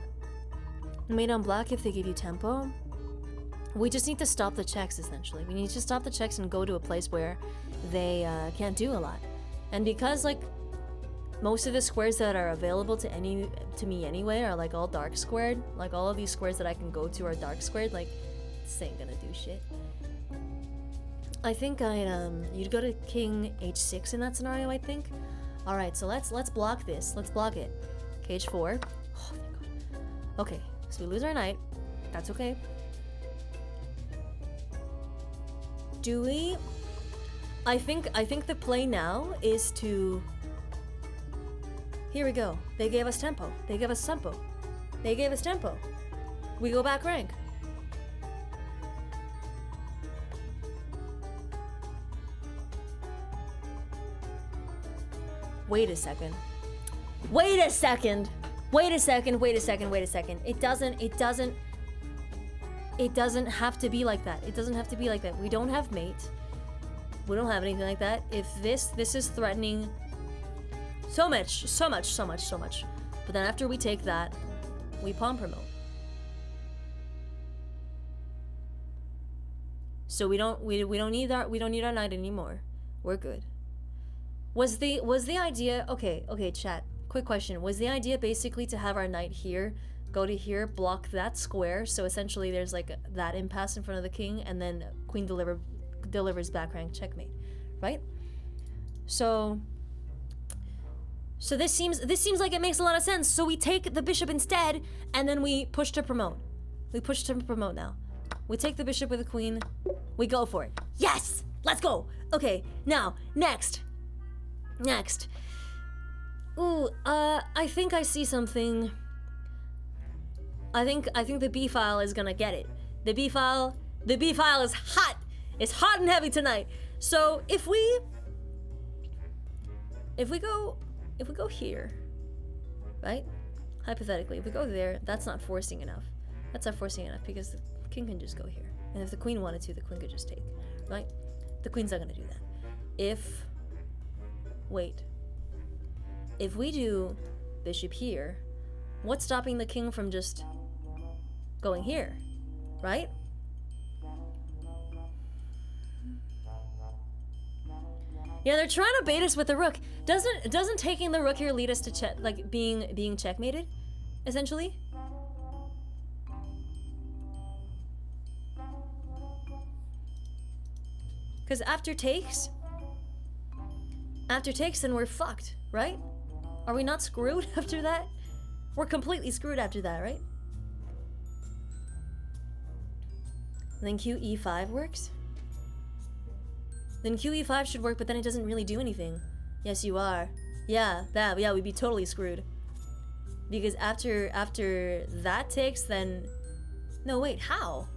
[SPEAKER 1] black if they give you tempo? We just need to stop the checks, essentially. We need to stop the checks and go to a place where they can't do a lot. And because, like, most of the squares that are available to me anyway are, like, all dark squared. Like, all of these squares that I can go to are dark squared. Like, this ain't gonna do shit. I think you'd go to king h6 in that scenario, I think. Alright, so let's block this. Let's block it. Cage 4. Oh, thank God. Okay, so we lose our knight. That's okay. Do we... I think the play now is to... Here we go. They gave us tempo. They gave us tempo. They gave us tempo. We go back rank. Wait a second. Wait a second. Wait a second. Wait a second. Wait a second. It doesn't have to be like that. It doesn't have to be like that. We don't have mate. We don't have anything like that. If this is threatening so much. But then after we take that, we pawn promote. So we don't need our knight anymore. We're good. Was the idea okay, chat. Quick question. Was the idea basically to have our knight here, go to here, block that square, so essentially there's like that impasse in front of the king, and then queen delivers back rank, checkmate, right? So this seems like it makes a lot of sense. So we take the bishop instead, and then we push to promote. We push to promote now. We take the bishop with the queen. We go for it. Yes! Let's go! Okay, now, next. Ooh, I think I see something. I think the B file is gonna get it. The B file is hot. It's hot and heavy tonight. So if we go here, right? Hypothetically, if we go there, that's not forcing enough. That's not forcing enough because the king can just go here. And if the queen wanted to, the queen could just take, right? The queen's not gonna do that. If we do bishop here, what's stopping the king from just going here, right? Yeah, they're trying to bait us with the rook. Doesn't taking the rook here lead us to being checkmated, essentially? Because after takes, then we're fucked, right? Are we not screwed after that? We're completely screwed after that, right? And then QE5 works? Then QE5 should work, but then it doesn't really do anything. Yes, you are. Yeah, we'd be totally screwed. Because after that takes, then... No, wait, how?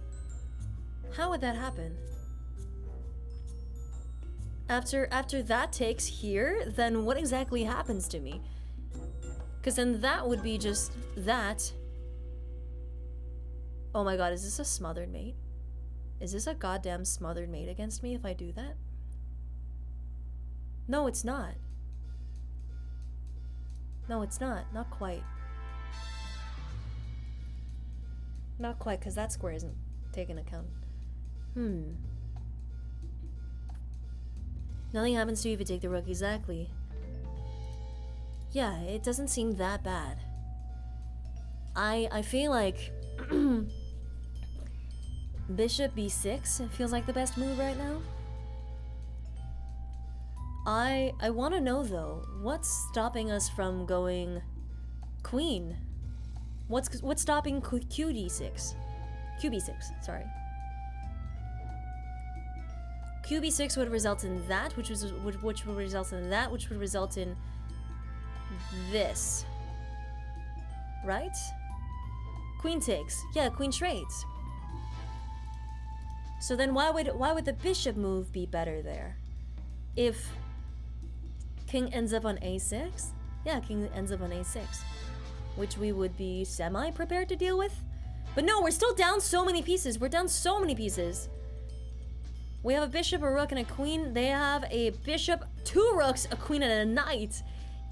[SPEAKER 1] How would that happen? After that takes here, then what exactly happens to me? Because then that would be just that. Oh my god, is this a smothered mate? Is this a goddamn smothered mate against me if I do that? No, it's not. No, it's not. Not quite. Not quite, because that square isn't taken account. Nothing happens to you if you take the rook, exactly. Yeah, it doesn't seem that bad. I feel like Bishop B6 feels like the best move right now. I want to know though, what's stopping us from going queen? What's stopping QD6? QB6, sorry. QB6 would result in that, which would result in that, which would result in this. Right? Queen takes. Yeah, queen trades. So then why would the bishop move be better there? If king ends up on a6? Yeah, king ends up on a6. Which we would be semi-prepared to deal with. But no, we're still down so many pieces. We're down so many pieces. We have a bishop, a rook, and a queen. They have a bishop, 2 rooks, a queen, and a knight.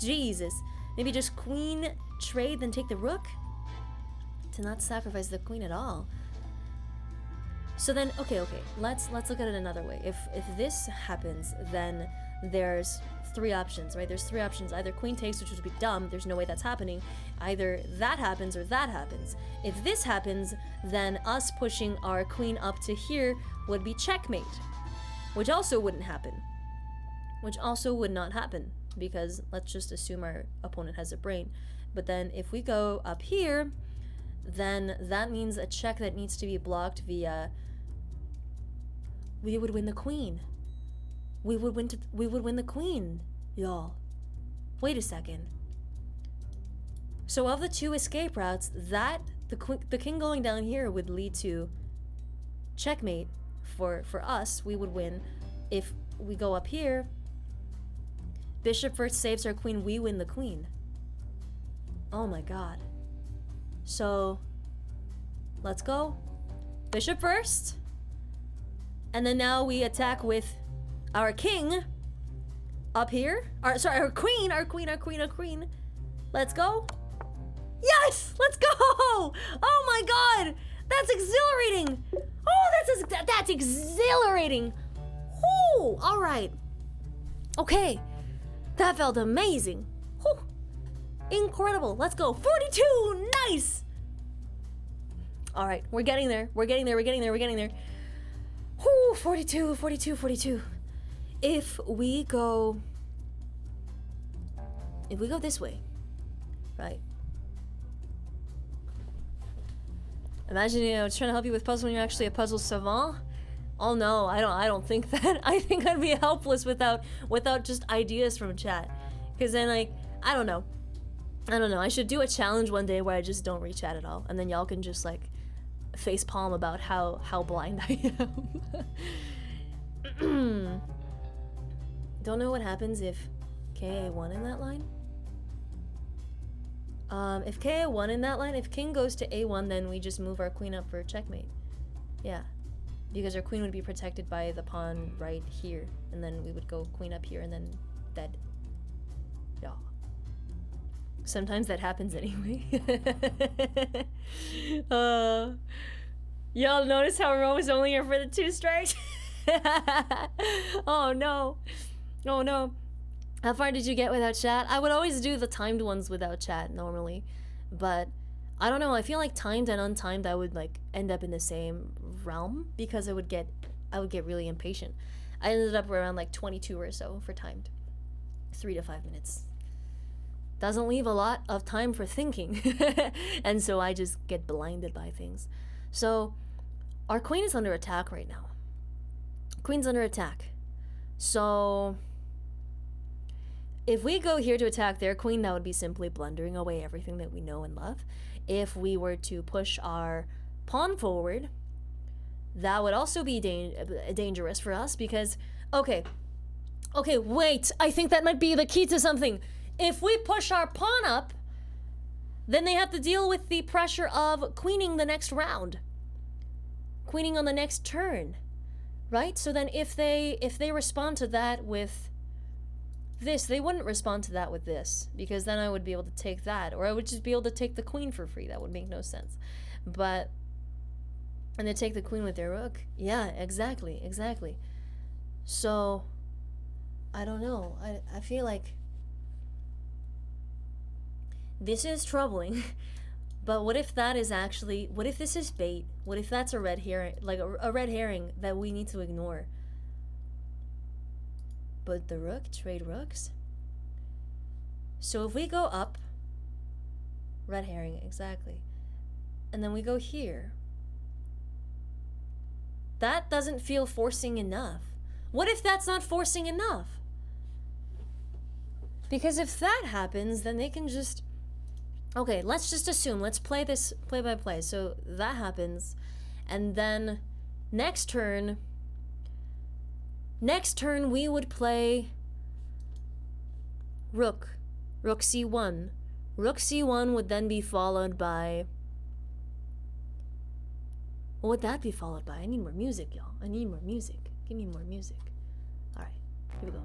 [SPEAKER 1] Jesus. Maybe just queen trade, then take the rook? To not sacrifice the queen at all. So then, okay. Let's look at it another way. If this happens, then there's 3 options, right? There's 3 options. Either queen takes, which would be dumb. There's no way that's happening. Either that happens or that happens. If this happens, then us pushing our queen up to here would be checkmate. Which also wouldn't happen. Which also would not happen. Because let's just assume our opponent has a brain. But then if we go up here, then that means a check that needs to be blocked via... We would win the queen. We would win the queen, y'all. Wait a second. So of the 2 escape routes, the king going down here would lead to checkmate for us. We would win. If we go up here, bishop first saves our queen, we win the queen. Oh my god. So let's go. Bishop first. And then now we attack with our king up here. Our queen. Let's go. Yes! Let's go! Oh my god! That's exhilarating! Oh, that's exhilarating! Whoo! Alright. Okay. That felt amazing. Whew. Incredible. Let's go. 42! Nice! Alright, we're getting there. We're getting there. Whoo! 42. If we go this way, right? Imagine, trying to help you with puzzle when you're actually a puzzle savant. Oh no, I don't think that. I think I'd be helpless without just ideas from chat. Because then, like, I don't know. I should do a challenge one day where I just don't read chat at all, and then y'all can just like face palm about how blind I am. Don't know what happens if KA1 in that line. If KA1 in that line, if king goes to A1, then we just move our queen up for checkmate. Yeah, because our queen would be protected by the pawn right here, and then we would go queen up here and then dead. Yeah. Sometimes that happens anyway. Y'all notice how Rome is only here for the 2 strikes? Oh no. Oh no. How far did you get without chat? I would always do the timed ones without chat normally, but I don't know, I feel like timed and untimed I would like end up in the same realm because I would get really impatient. I ended up around like 22 or so for timed. 3 to 5 minutes. Doesn't leave a lot of time for thinking. And so I just get blinded by things. So our queen is under attack right now. Queen's under attack. So if we go here to attack their queen, that would be simply blundering away everything that we know and love. If we were to push our pawn forward, that would also be dangerous for us because, okay, wait, I think that might be the key to something. If we push our pawn up, then they have to deal with the pressure of queening the next round. Queening on the next turn, right? So then if they respond to that with this, they wouldn't respond to that with this, because then I would be able to take that, or I would just be able to take the queen for free. That would make no sense. But, and they take the queen with their rook. Yeah, exactly. So, I don't know. I feel like this is troubling. But what if that is actually, what if this is bait? What if that's a red herring, like a red herring that we need to ignore? But the rook, trade rooks. So if we go up, red herring, exactly. And then we go here. That doesn't feel forcing enough. What if that's not forcing enough? Because if that happens, then they can just... Okay, let's just assume, let's play this play by play. So that happens, and then next turn we would play rook c1. Rook c1 would then be followed by... What would that be followed by? I need more music, y'all. I need more music. Give me more music. Alright, here we go.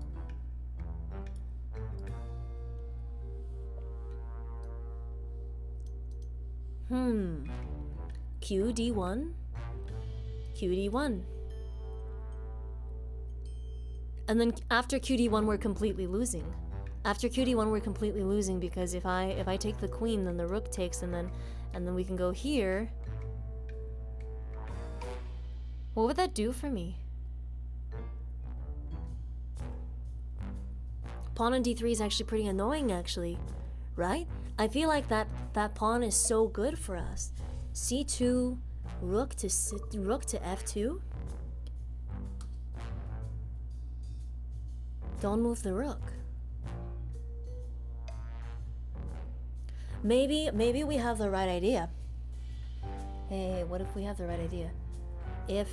[SPEAKER 1] QD1. And then after QD1 we're completely losing. After QD1 we're completely losing because if I take the queen, then the rook takes, and then we can go here. What would that do for me? Pawn on D3 is actually pretty annoying, actually, right? I feel like that pawn is so good for us. C2, rook to F2. Don't move the rook. Maybe we have the right idea. Hey, what if we have the right idea? If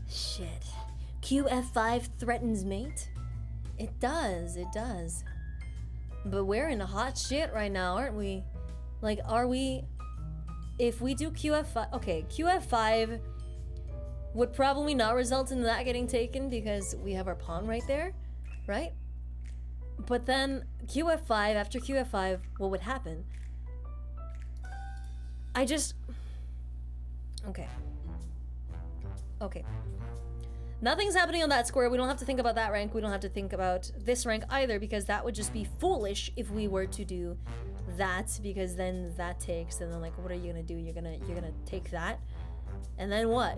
[SPEAKER 1] shit. QF5 threatens mate? It does. But we're in a hot shit right now, aren't we? Like, are we... If we do QF5... Okay, QF5 would probably not result in that getting taken because we have our pawn right there, right? But then QF5, after QF5, what would happen? Okay. Nothing's happening on that square. We don't have to think about that rank. We don't have to think about this rank either, because that would just be foolish if we were to do that, because then that takes, and then like, what are you gonna do? You're gonna take that, and then what?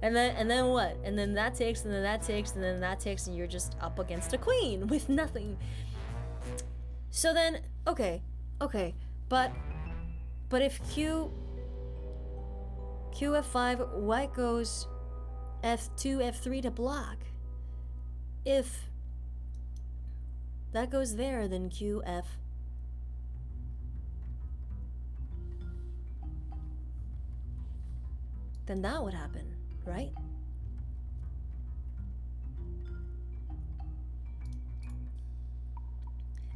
[SPEAKER 1] and then what? And then that takes, and then that takes, and then that takes, and you're just up against a queen with nothing. So then, okay, but if QF5, white goes F2, F3 to block. If that goes there, then QF. Then that would happen, right?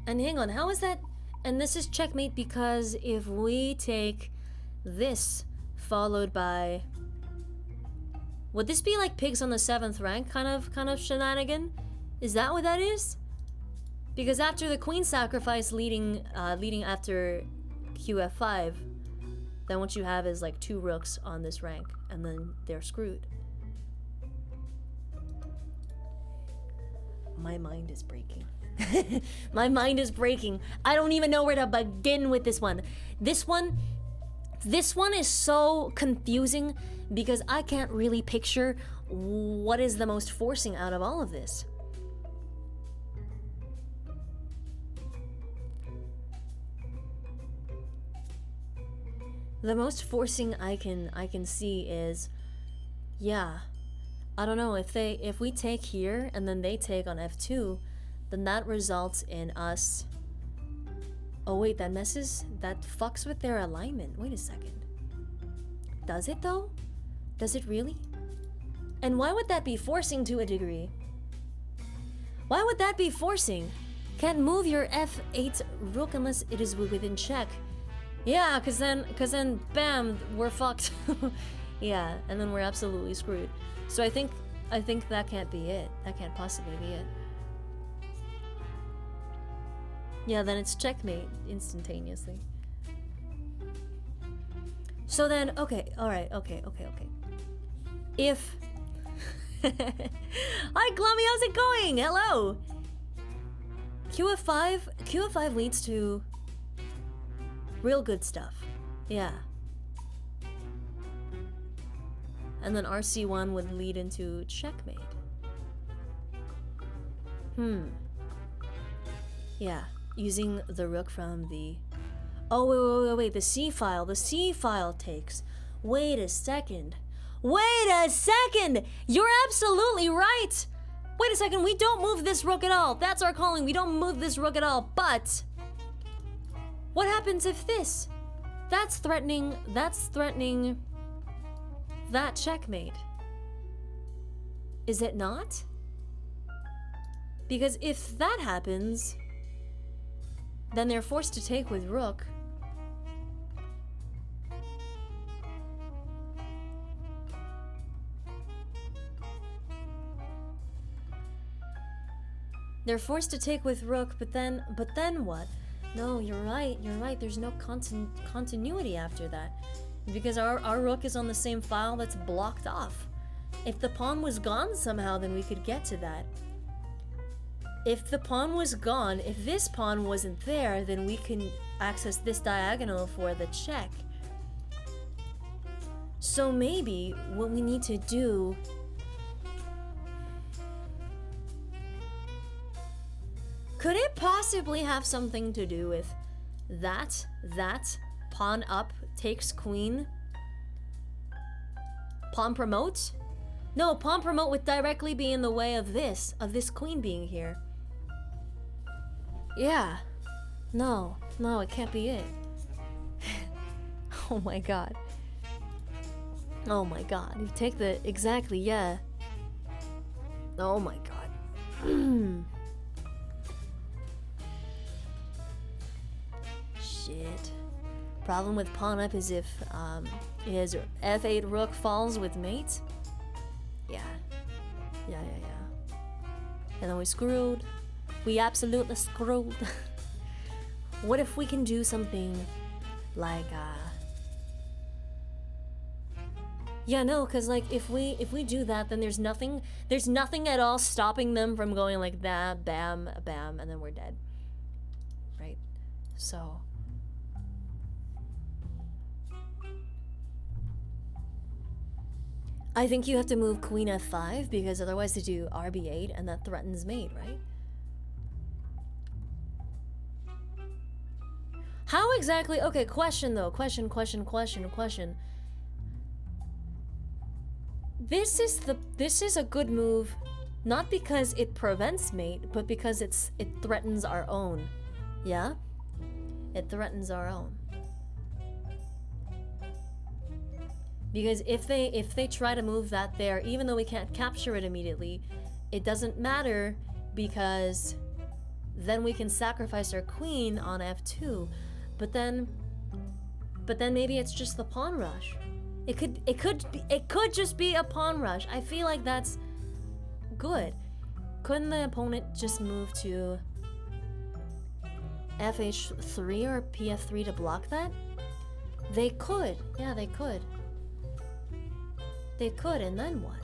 [SPEAKER 1] And hang on, how is that? And this is checkmate because if we take this followed by... Would this be like pigs on the 7th rank kind of shenanigan? Is that what that is? Because after the queen sacrifice leading after QF5, then what you have is like 2 rooks on this rank, and then they're screwed. My mind is breaking. My mind is breaking. I don't even know where to begin with this one. This one is so confusing because I can't really picture what is the most forcing out of all of this. The most forcing I can see is, yeah, I don't know, if we take here and then they take on F2, then that results in us. Oh wait, that fucks with their alignment. Wait a second. Does it though? Does it really? And why would that be forcing to a degree? Why would that be forcing? Can't move your F8 rook unless it is within check. Yeah, cause then bam, we're fucked. Yeah, and then we're absolutely screwed. So I think that can't be it. That can't possibly be it. Yeah, then it's checkmate instantaneously. So then, okay, alright, okay. If... Hi, Glummy, how's it going? Hello! QF5 leads to real good stuff. Yeah. And then RC1 would lead into checkmate. Yeah, using the rook from the... Oh, wait, the C file. The C file takes. Wait a second. You're absolutely right. Wait a second, we don't move this rook at all. That's our calling, we don't move this rook at all. But what happens if this? That's threatening that checkmate. Is it not? Because if that happens, then they're forced to take with rook. They're forced to take with rook, but then what? No, you're right, there's no continuity after that. Because our rook is on the same file that's blocked off. If the pawn was gone somehow, then we could get to that. If the pawn was gone, if this pawn wasn't there, then we can access this diagonal for the check. So maybe what we need to do... Could it possibly have something to do with that pawn up takes queen? Pawn promote? No, pawn promote would directly be in the way of this queen being here. Yeah. No, it can't be it. Oh my god. Oh my god. You take the... Exactly, yeah. Oh my god. Shit. Problem with pawn up is if his f8 rook falls with mate. Yeah. And then we screwed. We absolutely screwed. What if we can do something like yeah, no, cause like if we do that, then there's nothing at all stopping them from going like that, bam, bam, and then we're dead. Right? So I think you have to move queen f5 because otherwise they do rb8 and that threatens mate, right? How exactly? Okay, question though. Question. This is a good move, not because it prevents mate, but because it threatens our own. Yeah? It threatens our own. Because if they try to move that there, even though we can't capture it immediately, it doesn't matter because then we can sacrifice our queen on f2. But then maybe it's just the pawn rush. It could just be a pawn rush. I feel like that's good. Couldn't the opponent just move to fh3 or pf3 to block that? They could. Yeah, they could. They could, and then what?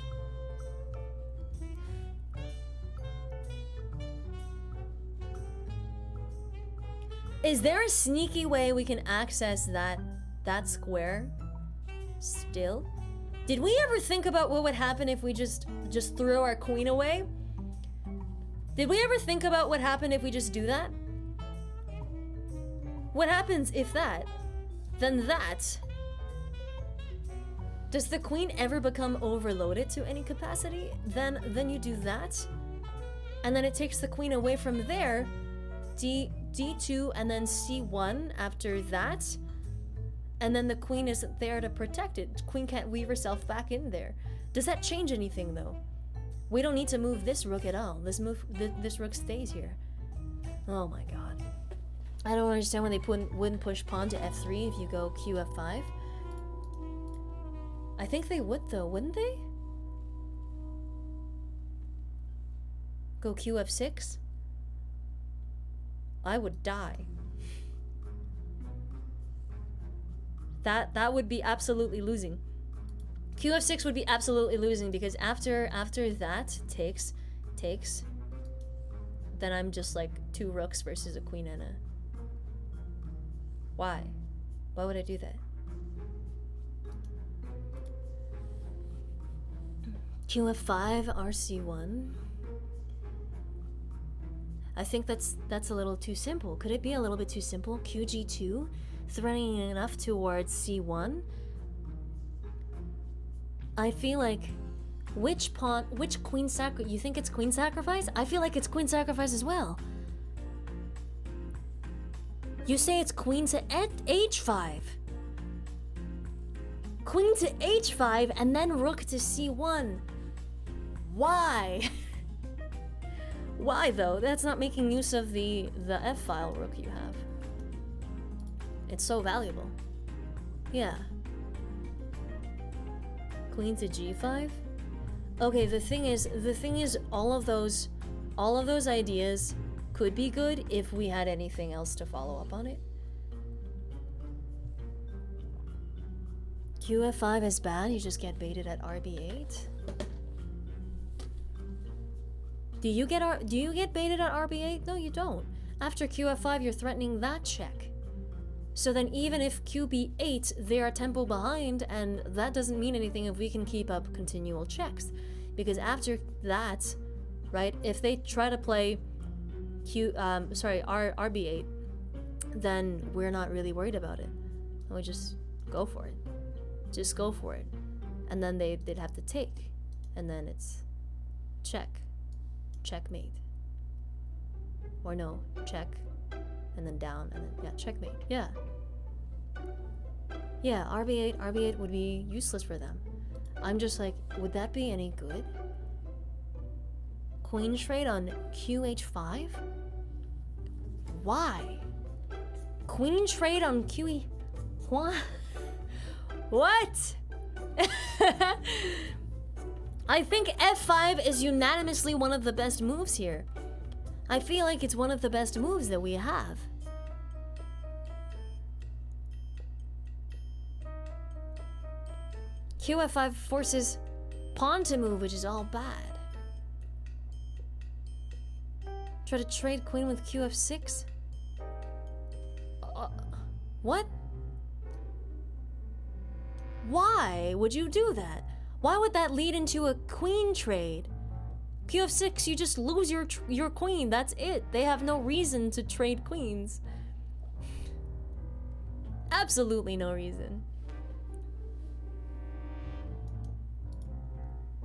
[SPEAKER 1] Is there a sneaky way we can access that square still? Did we ever think about what would happen if we just threw our queen away? Did we ever think about what happened if we just do that? What happens if that? Then that. Does the queen ever become overloaded to any capacity? Then you do that. And then it takes the queen away from there. D2 and then C1 after that. And then the queen isn't there to protect it. Queen can't weave herself back in there. Does that change anything though? We don't need to move this rook at all. This rook stays here. Oh my god. I don't understand why they wouldn't push pawn to f3 if you go qf5. I think they would though, wouldn't they? Go qf6? I would die. That would be absolutely losing. qf6 would be absolutely losing because after that takes, then I'm just like 2 rooks versus a queen and a... Why? Why would I do that? qf5, rc1. I think that's a little too simple. Could it be a little bit too simple? qg2, threatening enough towards c1. I feel like which queen you think it's queen sacrifice? I feel like it's queen sacrifice as well. You say it's queen to h5. Queen to h5 and then rook to c1. Why? Why though? That's not making use of the f-file rook you have. It's so valuable. Yeah. Queen to g5? Okay, the thing is all of those ideas could be good if we had anything else to follow up on it. qf5 is bad, you just get baited at rb8. Do you get baited at rb8? No, you don't. After qf5, you're threatening that check. So then even if qb8, they are tempo behind, and that doesn't mean anything if we can keep up continual checks. Because after that, right, if they try to play rb8, then we're not really worried about it. And we just go for it. Just go for it. And then they'd have to take. And then it's check. Checkmate. Or no, check. And then down, and then, yeah, checkmate. Yeah. Yeah, RB8 would be useless for them. I'm just like, would that be any good? Queen trade on QH5? Why? Queen trade on QE... What? What? I think F5 is unanimously one of the best moves here. I feel like it's one of the best moves that we have. QF5 forces pawn to move, which is all bad. Try to trade queen with QF6? What? Why would you do that? Why would that lead into a queen trade? QF6, you just lose your queen, that's it. They have no reason to trade queens. Absolutely no reason.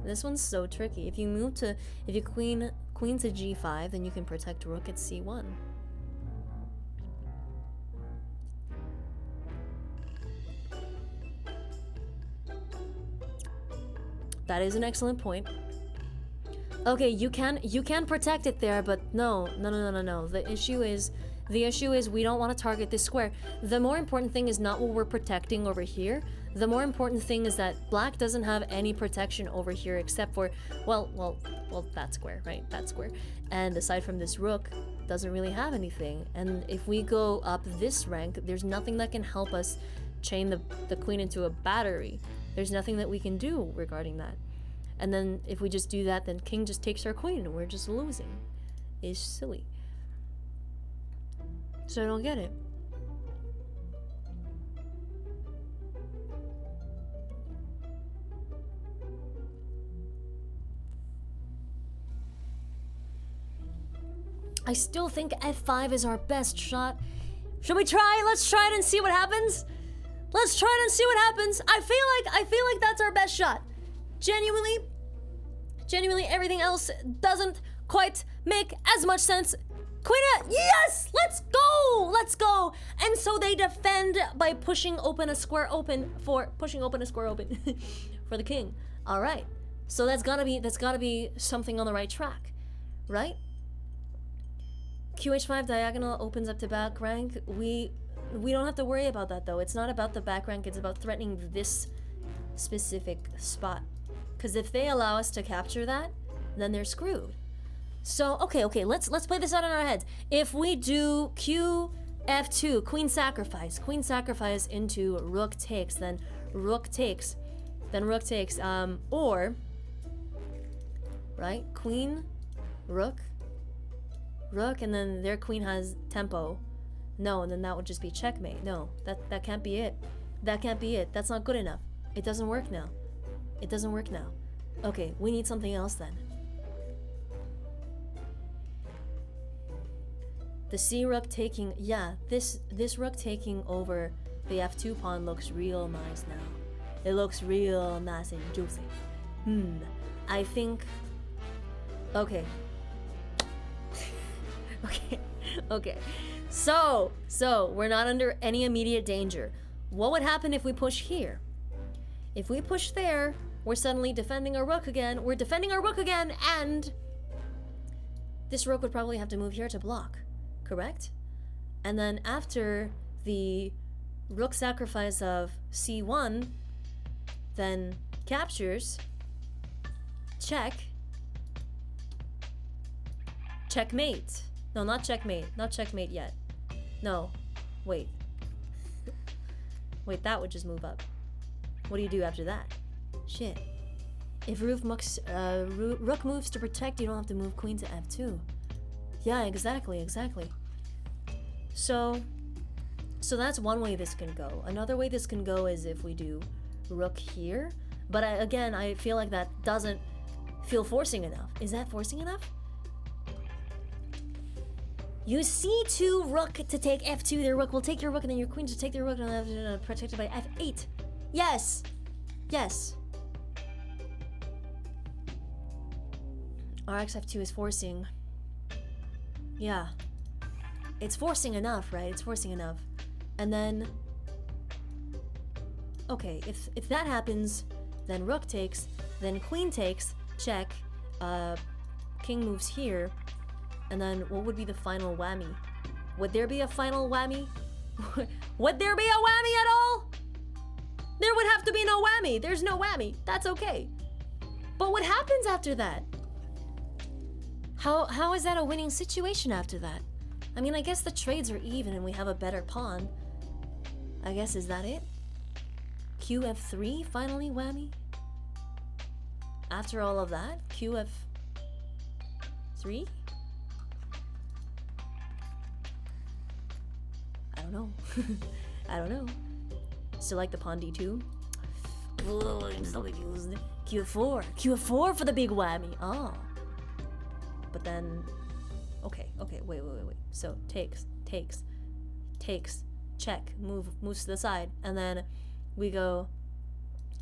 [SPEAKER 1] This one's so tricky. If you queen to g5, then you can protect rook at c1. That is an excellent point. Okay, you can protect it there, but no. The issue is we don't want to target this square. The more important thing is not what we're protecting over here. The more important thing is that black doesn't have any protection over here except for, well, that square, right? That square. And aside from this rook, doesn't really have anything. And if we go up this rank, there's nothing that can help us chain the queen into a battery. There's nothing that we can do regarding that. And then if we just do that, then king just takes our queen and we're just losing. It's silly. So I don't get it. I still think F5 is our best shot. Should we try? Let's try it and see what happens. Let's try it and see what happens. I feel like that's our best shot. Genuinely, everything else doesn't quite make as much sense. Queen F, yes! Let's go! Let's go! And so they defend by pushing open a square open for for the king. All right. So that's gotta be something on the right track, right? QH5 diagonal opens up to back rank. We don't have to worry about that though. It's not about the back rank, it's about threatening this specific spot. Because if they allow us to capture that, then they're screwed. So okay, let's play this out in our heads. If we do QF2, queen sacrifice into rook takes, then rook takes, or right, queen, rook, and then their queen has tempo. No, and then that would just be checkmate. No, that can't be it. That can't be it. That's not good enough. It doesn't work now. It doesn't work now. Okay, we need something else then. The C rook taking, yeah, this rook taking over the F2 pawn looks real nice now. It looks real nice and juicy. I think, okay. Okay. So we're not under any immediate danger. What would happen if we push here? If we push there, we're suddenly defending our rook again. We're defending our rook again, and this rook would probably have to move here to block, correct? And then after the rook sacrifice of C1, then captures, check, checkmate. No, not checkmate. Not checkmate yet. No. Wait. Wait, that would just move up. What do you do after that? Shit. If rook moves to protect, you don't have to move queen to F2. Yeah, exactly. So that's one way this can go. Another way this can go is if we do rook here. But I feel like that doesn't feel forcing enough. Is that forcing enough? You C2 rook to take F2. Their rook will take your rook, and then your queen to take their rook, and then protected by F8. Yes. RX F2 is forcing. Yeah. It's forcing enough, right? It's forcing enough. And then, okay, if that happens, then rook takes, then queen takes, check, king moves here. And then what would be the final whammy? Would there be a final whammy? Would there be a whammy at all? There would have to be no whammy. There's no whammy. That's okay. But what happens after that? How is that a winning situation after that? I mean, I guess the trades are even and we have a better pawn. I guess, is that it? QF3 finally whammy? After all of that, QF3? I don't know. Still like the pawn D2? Oh, I'm so confused. QF4 for the big whammy. Oh. But then, okay, wait. So takes, check, moves to the side, and then we go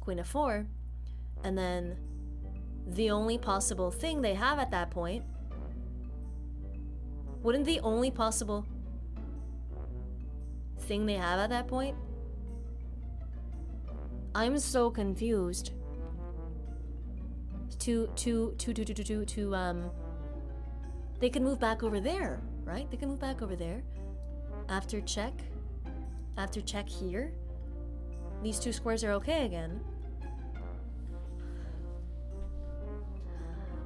[SPEAKER 1] queen f4, and then the only possible thing they have at that point, wouldn't the only possible thing they have at that point? I'm so confused. They can move back over there, right? They can move back over there. After check here, these two squares are okay again.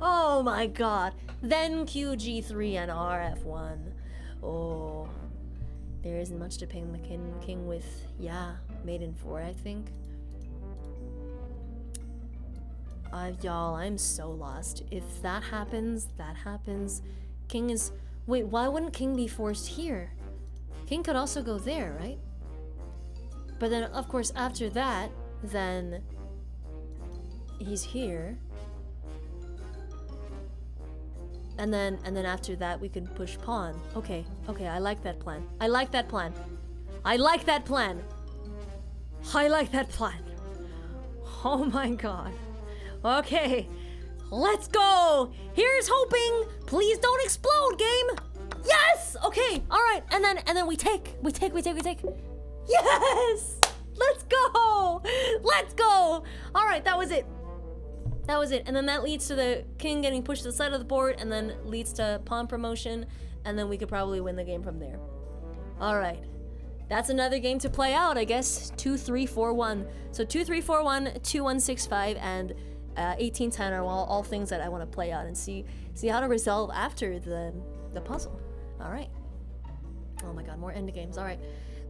[SPEAKER 1] Oh my god. Then QG3 and RF1. Oh. There isn't much to ping the king with. Yeah, mate in 4, I think. Y'all, I'm so lost. If that happens, King is... Wait, why wouldn't king be forced here? King could also go there, right? But then, of course, after that, then he's here. And then after that, we could push pawn. Okay, I like that plan. I like that plan. I like that plan. I like that plan. Oh my god. Okay, let's go. Here's hoping. Please don't explode, game. Yes. Okay. All right. And then we take. Yes. Let's go. Let's go. All right. That was it. That was it. And then that leads to the king getting pushed to the side of the board, and then leads to pawn promotion, and then we could probably win the game from there. All right. That's another game to play out, I guess. 2-3-4-1. So 2-3-4-1, 2-1-6-5, and 18-10 are all things that I want to play out and see how to resolve after the puzzle. All right. Oh my god, more end games. All right.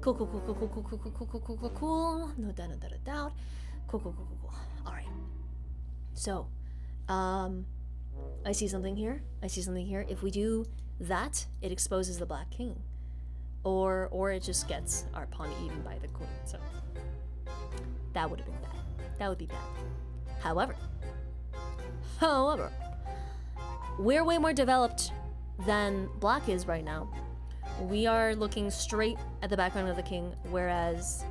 [SPEAKER 1] Cool. No doubt. Cool. All right. So, I see something here. If we do that, it exposes the black king. Or it just gets our pawn eaten by the queen. So that would have been bad. That would be bad. However, we're way more developed than black is right now. We are looking straight at the background of the king, whereas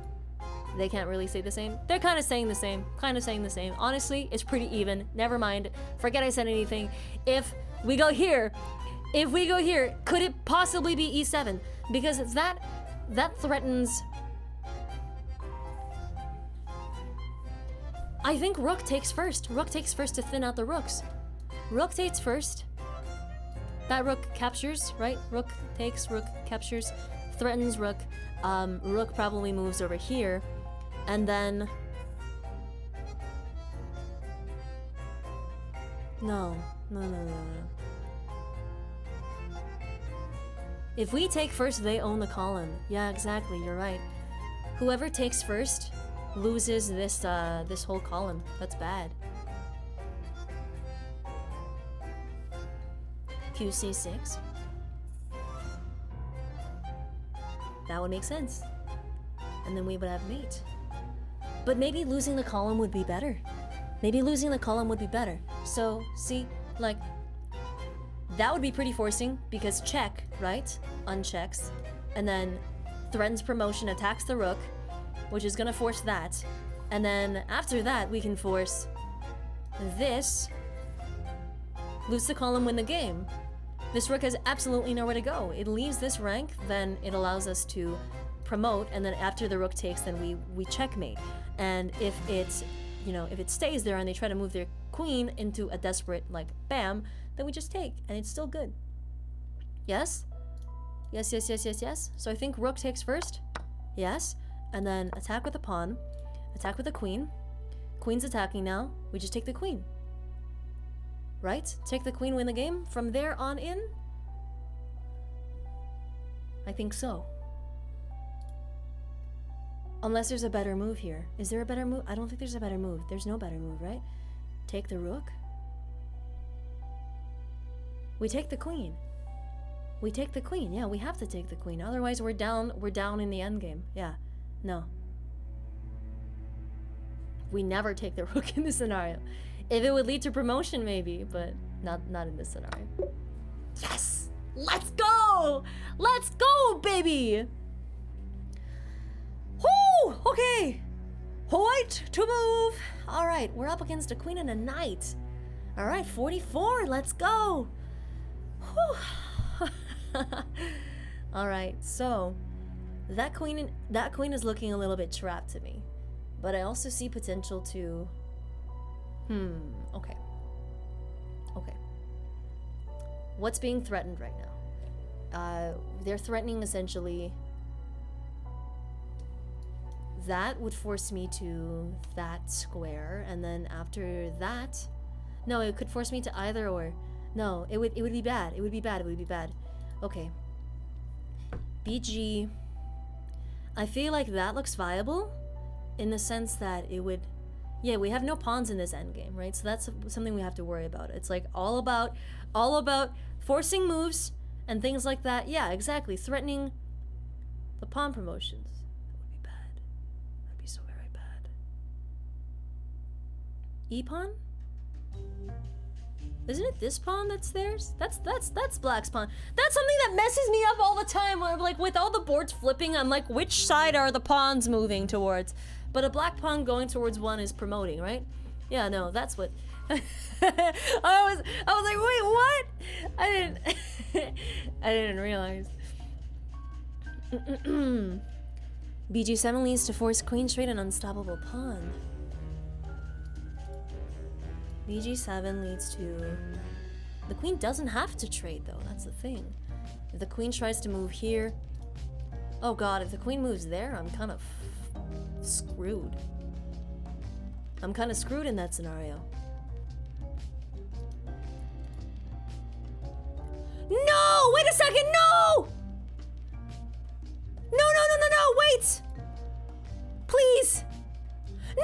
[SPEAKER 1] they can't really say the same. They're kind of saying the same. Honestly, it's pretty even. Never mind. Forget I said anything. If we go here, could it possibly be e7? Because it's that threatens. I think rook takes first. Rook takes first to thin out the rooks. Rook takes first. That rook captures, right? Rook takes, rook captures, threatens rook. Rook probably moves over here, and then no. If we take first, they own the column. Yeah, exactly. You're right. Whoever takes first loses this this whole column. That's bad. QC6. That would make sense. And then we would have mate. But maybe losing the column would be better. So, see, like, that would be pretty forcing because check, right? Unchecks. And then threatens promotion, attacks the rook, which is gonna force that. And then after that, we can force this, lose the column, win the game. This rook has absolutely nowhere to go. It leaves this rank, then it allows us to promote, and then after the rook takes, then we checkmate. And if it's, if it stays there and they try to move their queen into a desperate, like, bam, then we just take, and it's still good. Yes? Yes. So I think rook takes first. Yes. And then attack with a pawn. Attack with a queen. Queen's attacking now. We just take the queen. Right? Take the queen, win the game. From there on in? I think so. Unless there's a better move here. Is there a better move? I don't think there's a better move. There's no better move, right? Take the rook. We take the queen. Yeah, we have to take the queen. Otherwise, we're down in the endgame. Yeah. No. We never take the rook in this scenario. If it would lead to promotion, maybe, but not in this scenario. Yes! Let's go! Let's go, baby! Whoo! Okay. White to move. All right, we're up against a queen and a knight. All right, 44. Let's go. Whew. All right, so that queen is looking a little bit trapped to me, but I also see potential to. Okay. What's being threatened right now? They're threatening essentially. That would force me to that square, and then after that, no, it could force me to either or. No, it would be bad. It would be bad. Okay. BG. I feel like that looks viable, in the sense that it would. Yeah, we have no pawns in this endgame, right? So that's something we have to worry about. It's like all about forcing moves and things like that. Yeah, exactly. Threatening The pawn promotions. That would be bad. That would be so very bad. E-pawn? Isn't it this pawn that's theirs? That's Black's pawn. That's something that messes me up all the time. When I'm like, with all the boards flipping, I'm like, which side are the pawns moving towards? But a black pawn going towards one is promoting, right? Yeah, no, that's what. I was like, wait, what? I didn't realize. BG7 leads to force queen straight and unstoppable pawn. BG7 leads to... The queen doesn't have to trade, though. That's the thing. If the queen tries to move here... Oh god, if the queen moves there, I'm kind of screwed. I'm kind of screwed in that scenario. No! Wait a second! No! No, wait! Please!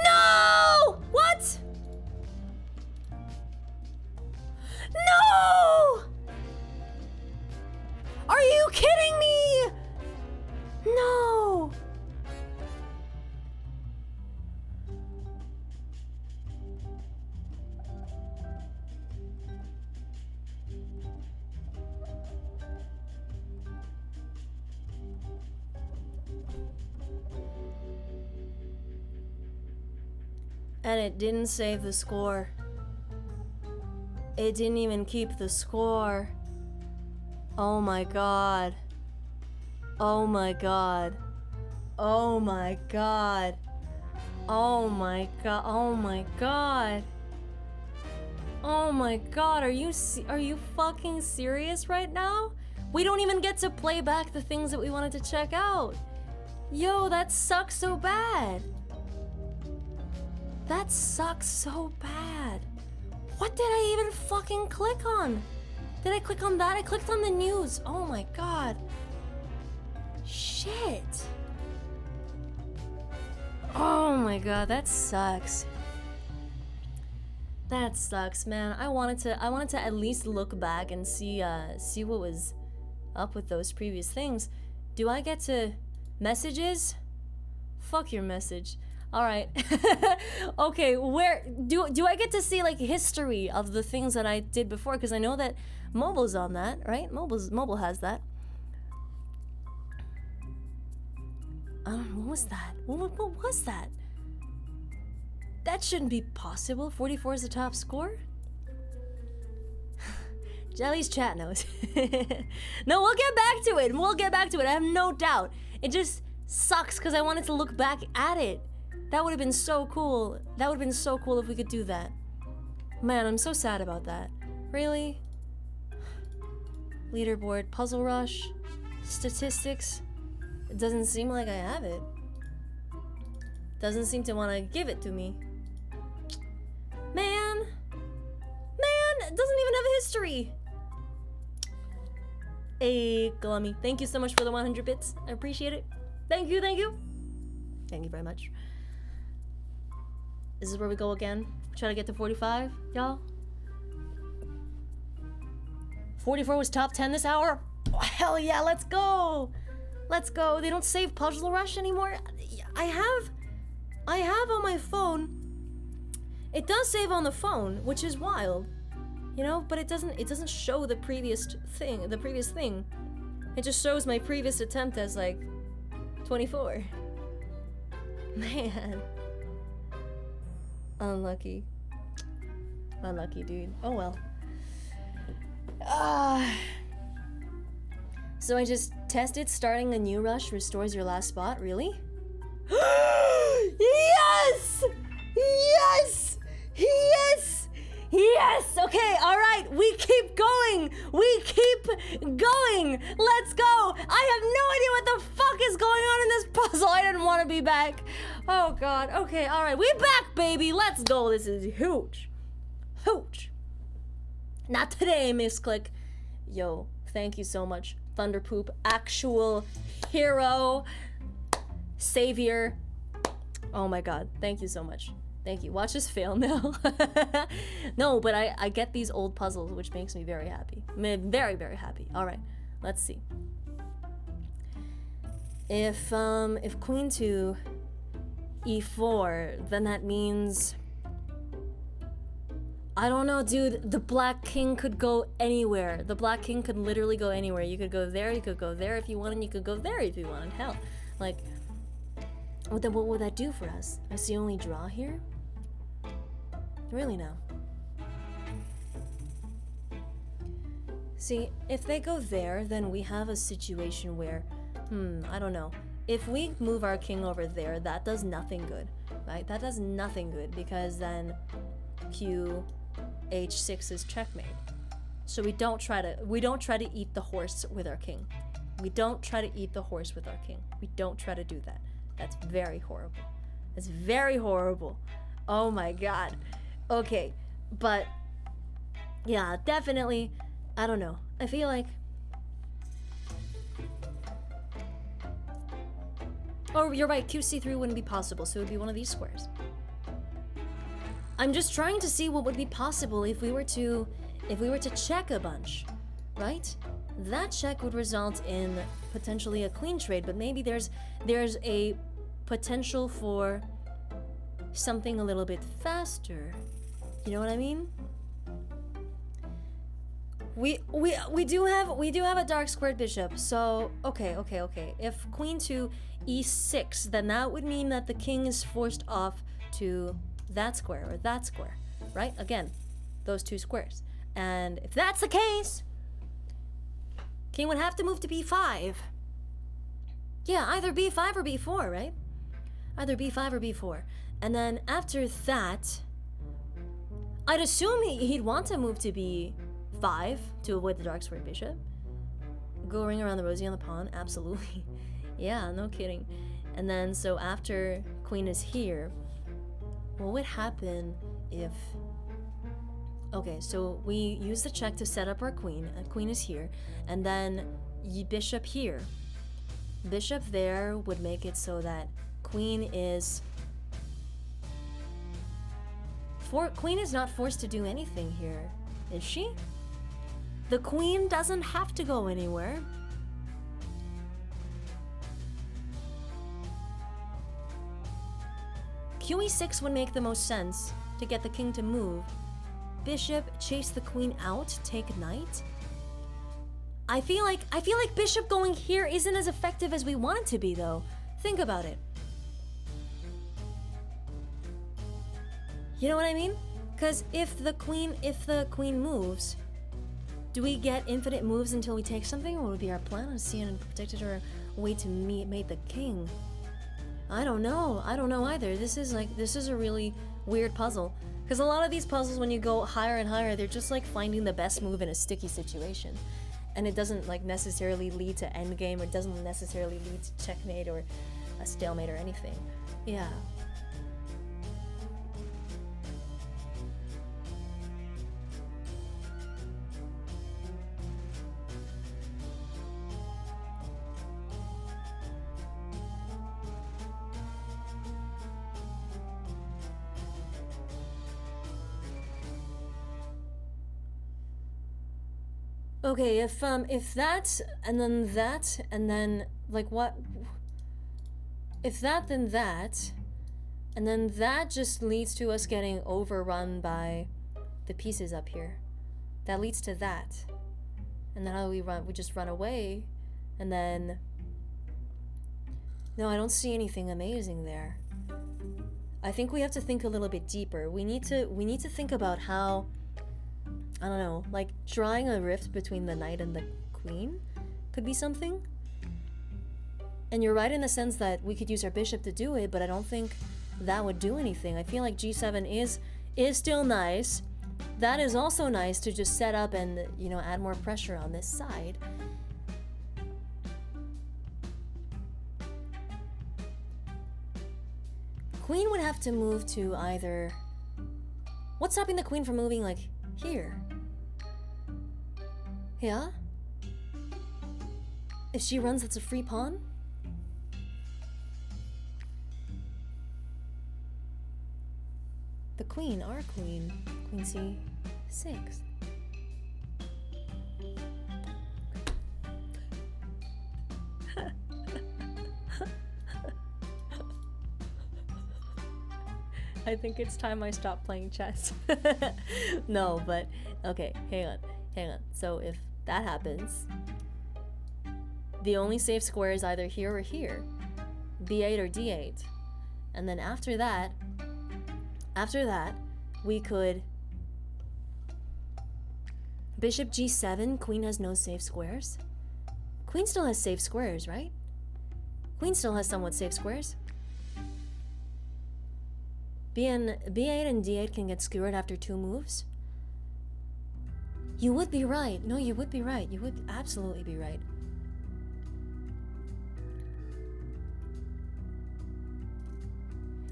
[SPEAKER 1] No! What? No! Are you kidding me? No! And it didn't save the score. It didn't even keep the score. Oh my god. Oh my god. Oh my god. Oh my god. Oh my god. Oh my god. Are you fucking serious right now? We don't even get to play back the things that we wanted to check out. Yo, that sucks so bad. That sucks so bad. What did I even fucking click on? Did I click on that? I clicked on the news. Oh my god. Shit. Oh my god, that sucks. That sucks, man. I wanted to at least look back and see what was up with those previous things. Do I get to messages? Fuck your message. All right. Okay, where do I get to see like history of the things that I did before? Because I know that mobile's on that, right? Mobile has that. What was that? What was that? That shouldn't be possible. 44 is the top score. Jelly's chat knows. No, we'll get back to it. We'll get back to it. I have no doubt. It just sucks because I wanted to look back at it. That would have been so cool. That would have been so cool if we could do that. Man, I'm so sad about that. Really? Leaderboard, puzzle rush, statistics. It doesn't seem like I have it. Doesn't seem to want to give it to me. Man, it doesn't even have a history. Hey, Glummy, thank you so much for the 100 bits. I appreciate it. Thank you. Thank you very much. This is where we go again. Try to get to 45, y'all. 44 was top 10 this hour. Oh, hell yeah, let's go. Let's go. They don't save Puzzle Rush anymore. I have on my phone. It does save on the phone, which is wild. You know, but it doesn't show the previous thing. It just shows my previous attempt as like 24. Man. Unlucky. Unlucky, dude. Oh well. So I just tested starting a new rush restores your last spot. Really? Yes! Yes! Yes! Yes! Okay, alright, we keep going! We keep going! Let's go! I have no idea what the fuck is going on in this puzzle. I didn't want to be back. Oh god, okay, alright, we back, baby! Let's go! This is huge. Huge. Not today, Misclick. Yo, thank you so much. Thunderpoop, actual hero, savior. Oh my god, thank you so much. Thank you. Watch us fail now. No, but I get these old puzzles, which makes me very happy. Very, very happy. All right, let's see. If queen to e4, then that means, I don't know, dude. The black king could go anywhere. The black king could literally go anywhere. You could go there, you could go there if you wanted, you could go there if you wanted. Hell, like, what would that do for us? That's the only draw here? Really now. See, if they go there, then we have a situation where, I don't know. If we move our king over there, that does nothing good, right? That does nothing good because then Q h6 is checkmate. So we don't try to eat the horse with our king. We don't try to eat the horse with our king. We don't try to do that. That's very horrible. That's very horrible. Oh my god. Okay, but yeah, definitely, I don't know. I feel like, oh, you're right, QC3 wouldn't be possible, so it would be one of these squares. I'm just trying to see what would be possible if we were to check a bunch, right? That check would result in potentially a queen trade, but maybe there's a potential for something a little bit faster. You know what I mean? We do have a dark squared bishop, so okay. If queen to e6, then that would mean that the king is forced off to that square or that square, right? Again, those two squares. And if that's the case, king would have to move to b5. Yeah, either b5 or b4, right? Either b5 or b4. And then after that, I'd assume he'd want to move to b5 to avoid the dark squared bishop. Go ring around the rosy on the pawn, absolutely. Yeah, no kidding. And then, so after queen is here, what would happen if... Okay, so we use the check to set up our queen, and queen is here, and then bishop here. Bishop there would make it so that queen is... Queen is not forced to do anything here, is she? The queen doesn't have to go anywhere. QE6 would make the most sense to get the king to move. Bishop, chase the queen out, take knight. I feel like bishop going here isn't as effective as we want it to be, though. Think about it. You know what I mean? Because if the queen moves, do we get infinite moves until we take something, or would be our plan on seeing and protected or a way to mate the king? I don't know either. This is a really weird puzzle. Because a lot of these puzzles, when you go higher and higher, they're just like finding the best move in a sticky situation. And it doesn't like necessarily lead to endgame, or it doesn't necessarily lead to checkmate or a stalemate or anything. Yeah. Okay, if that, and then like what? If that, then that, and then that just leads to us getting overrun by the pieces up here. That leads to that. And then how do we run? We just run away, and then... No, I don't see anything amazing there. I think we have to think a little bit deeper. We need to think about how... I don't know, like drawing a rift between the knight and the queen could be something. And you're right in the sense that we could use our bishop to do it, but I don't think that would do anything. I feel like g7 is still nice. That is also nice to just set up and, you know, add more pressure on this side. Queen would have to move to either... What's stopping the queen from moving, like, here? Yeah? If she runs, that's a free pawn? The queen, our queen, queen c6. I think it's time I stop playing chess. No, but okay, hang on. So if that happens, the only safe square is either here or here, b8 or d8, and then after that, we could bishop g7. Queen has no safe squares. Queen still has safe squares, right? Queen still has somewhat safe squares. B8 and d8 can get skewered after 2 moves. You would be right. No, you would be right. You would absolutely be right.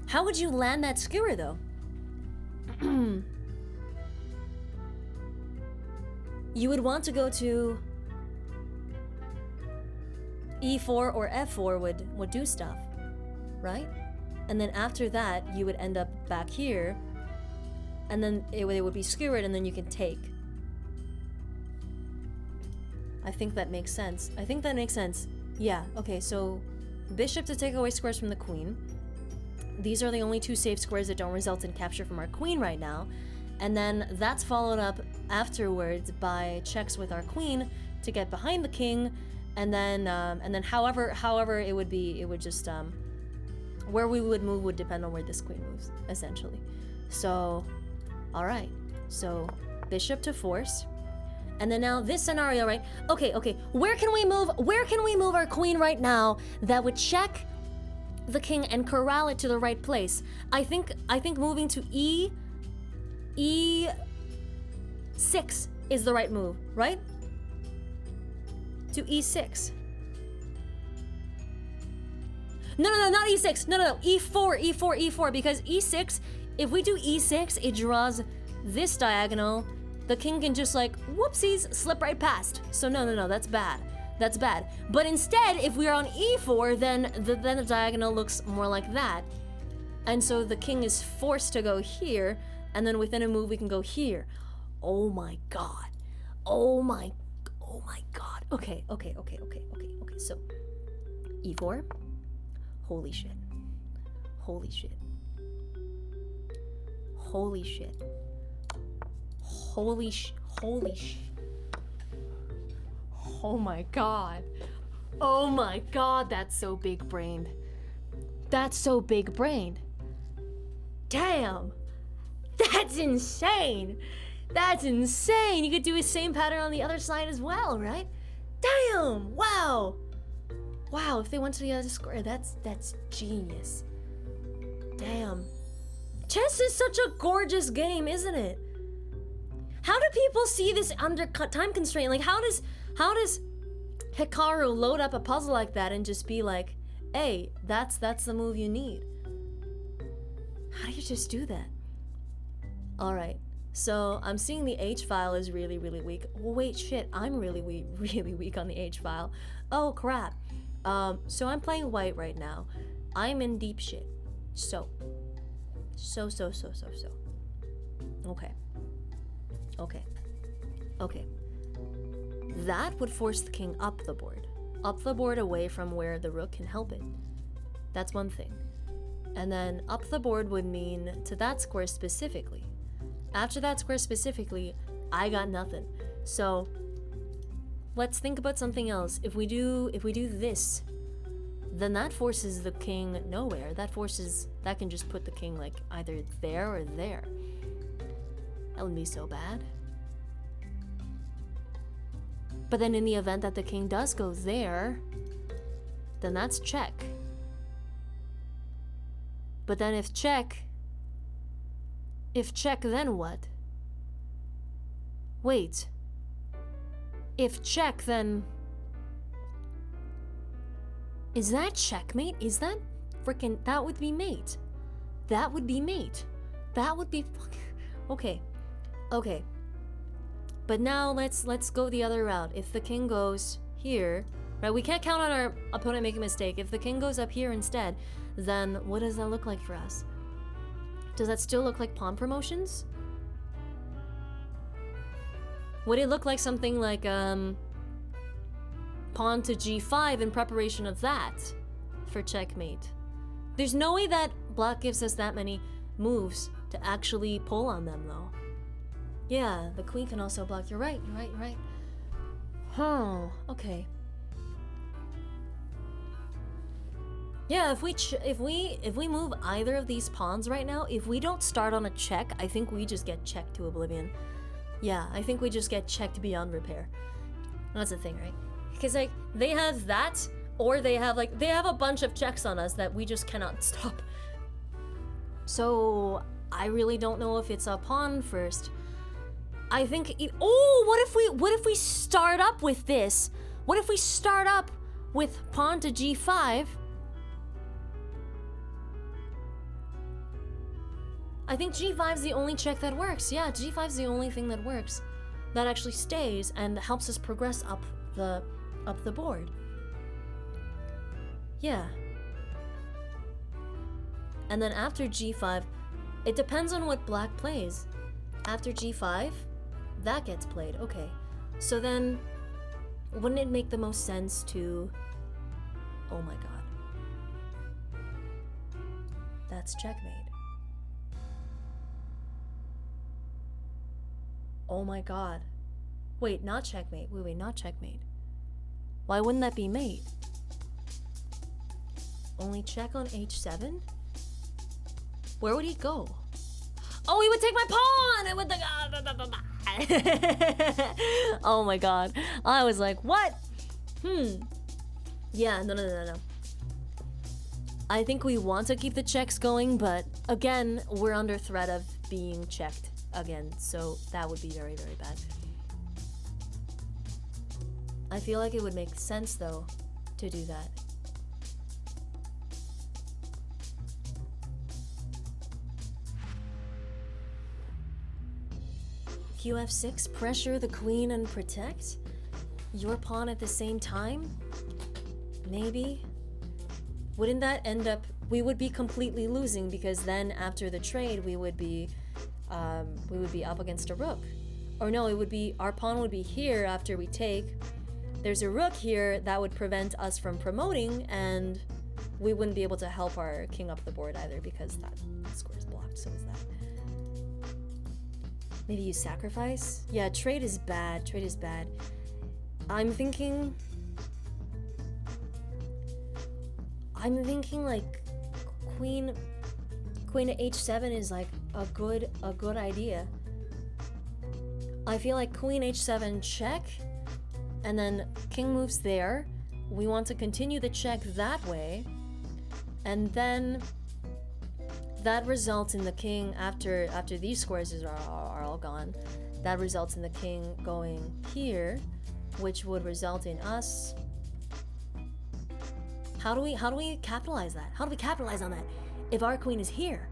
[SPEAKER 1] How would you land that skewer, though? You would want to go to e4 or f4 would do stuff, right? And then after that, you would end up back here, and then it would be skewered, and then you can take. I think that makes sense. Yeah, okay, so bishop to take away squares from the queen. These are the only 2 safe squares that don't result in capture from our queen right now. And then that's followed up afterwards by checks with our queen to get behind the king, and then however it would just where we would move would depend on where this queen moves, essentially. So, all right. So bishop to force, and then now this scenario, right? Okay. Where can we move our queen right now that would check the king and corral it to the right place? I think moving to E6 is the right move, right? To E6. No, not E6. No. E4, because E6, if we do E6, it draws this diagonal. The king can just like, whoopsies, slip right past. So no, that's bad. But instead, if we are on E4, then the diagonal looks more like that. And so the king is forced to go here, and then within a move we can go here. Oh my god. Okay. So E4. Holy shit. Oh my god, that's so big brained. Damn. That's insane. You could do the same pattern on the other side as well, right? Damn. Wow, if they went to the other square, that's genius. Damn. Chess is such a gorgeous game, isn't it? How do people see this under time constraint? Like, how does Hikaru load up a puzzle like that and just be like, hey, that's the move you need? How do you just do that? All right, so I'm seeing the H file is really, really weak. Well, wait, shit, I'm really weak on the H file. Oh, crap. So I'm playing white right now. I'm in deep shit. So. Okay. That would force the king up the board away from where the rook can help it. That's one thing. And then up the board would mean to that square specifically. After that square specifically, I got nothing. So let's think about something else. If we do this, then that forces the king nowhere. That can just put the king like either there or there. That wouldn't be so bad. But then in the event that the king does go there, then that's check. But then if check, then what? Wait. If check, then... Is that checkmate? Is that freaking... That would be mate. That would be Okay. But now let's go the other route. If the king goes here, right? We can't count on our opponent making a mistake. If the king goes up here instead, then what does that look like for us? Does that still look like pawn promotions? Would it look like something like pawn to g5 in preparation of that for checkmate? There's no way that black gives us that many moves to actually pull on them, though. Yeah, the queen can also block. You're right. Huh. Okay. Yeah, if we move either of these pawns right now, if we don't start on a check, I think we just get checked to oblivion. Yeah, I think we just get checked beyond repair. That's the thing, right? Because like they have that, or they have a bunch of checks on us that we just cannot stop. So I really don't know if it's a pawn first. I think what if we start up with this? What if we start up with pawn to g5? I think g5's the only check that works. Yeah, g5's the only thing that works. That actually stays and helps us progress up the board. Yeah. And then after g5, it depends on what black plays. After g5, that gets played. Okay. So then, wouldn't it make the most sense to... Oh my god. That's checkmate. Oh my god. Wait, not checkmate. Wait, not checkmate. Why wouldn't that be mate? Only check on h7? Where would he go? Oh, he would take my pawn! It would Oh my god. I was like, what? Yeah, no. I think we want to keep the checks going, but again, we're under threat of being checked again, so that would be very, very bad. I feel like it would make sense, though, to do that. QF6, pressure the queen and protect? Your pawn at the same time? Maybe? Wouldn't that end up... We would be completely losing, because then after the trade we would be up against a rook. Or no, it would be... Our pawn would be here after we take. There's a rook here that would prevent us from promoting, and we wouldn't be able to help our king up the board either, because that square is blocked, so is that. Maybe you sacrifice? Yeah, trade is bad. Trade is bad. I'm thinking like queen to h7 is like a good idea. I feel like queen h7 check, and then king moves there. We want to continue the check that way, and then that results in the king after these squares are all gone. That results in the king going here, which would result in us. How do we capitalize that? How do we capitalize on that if our queen is here?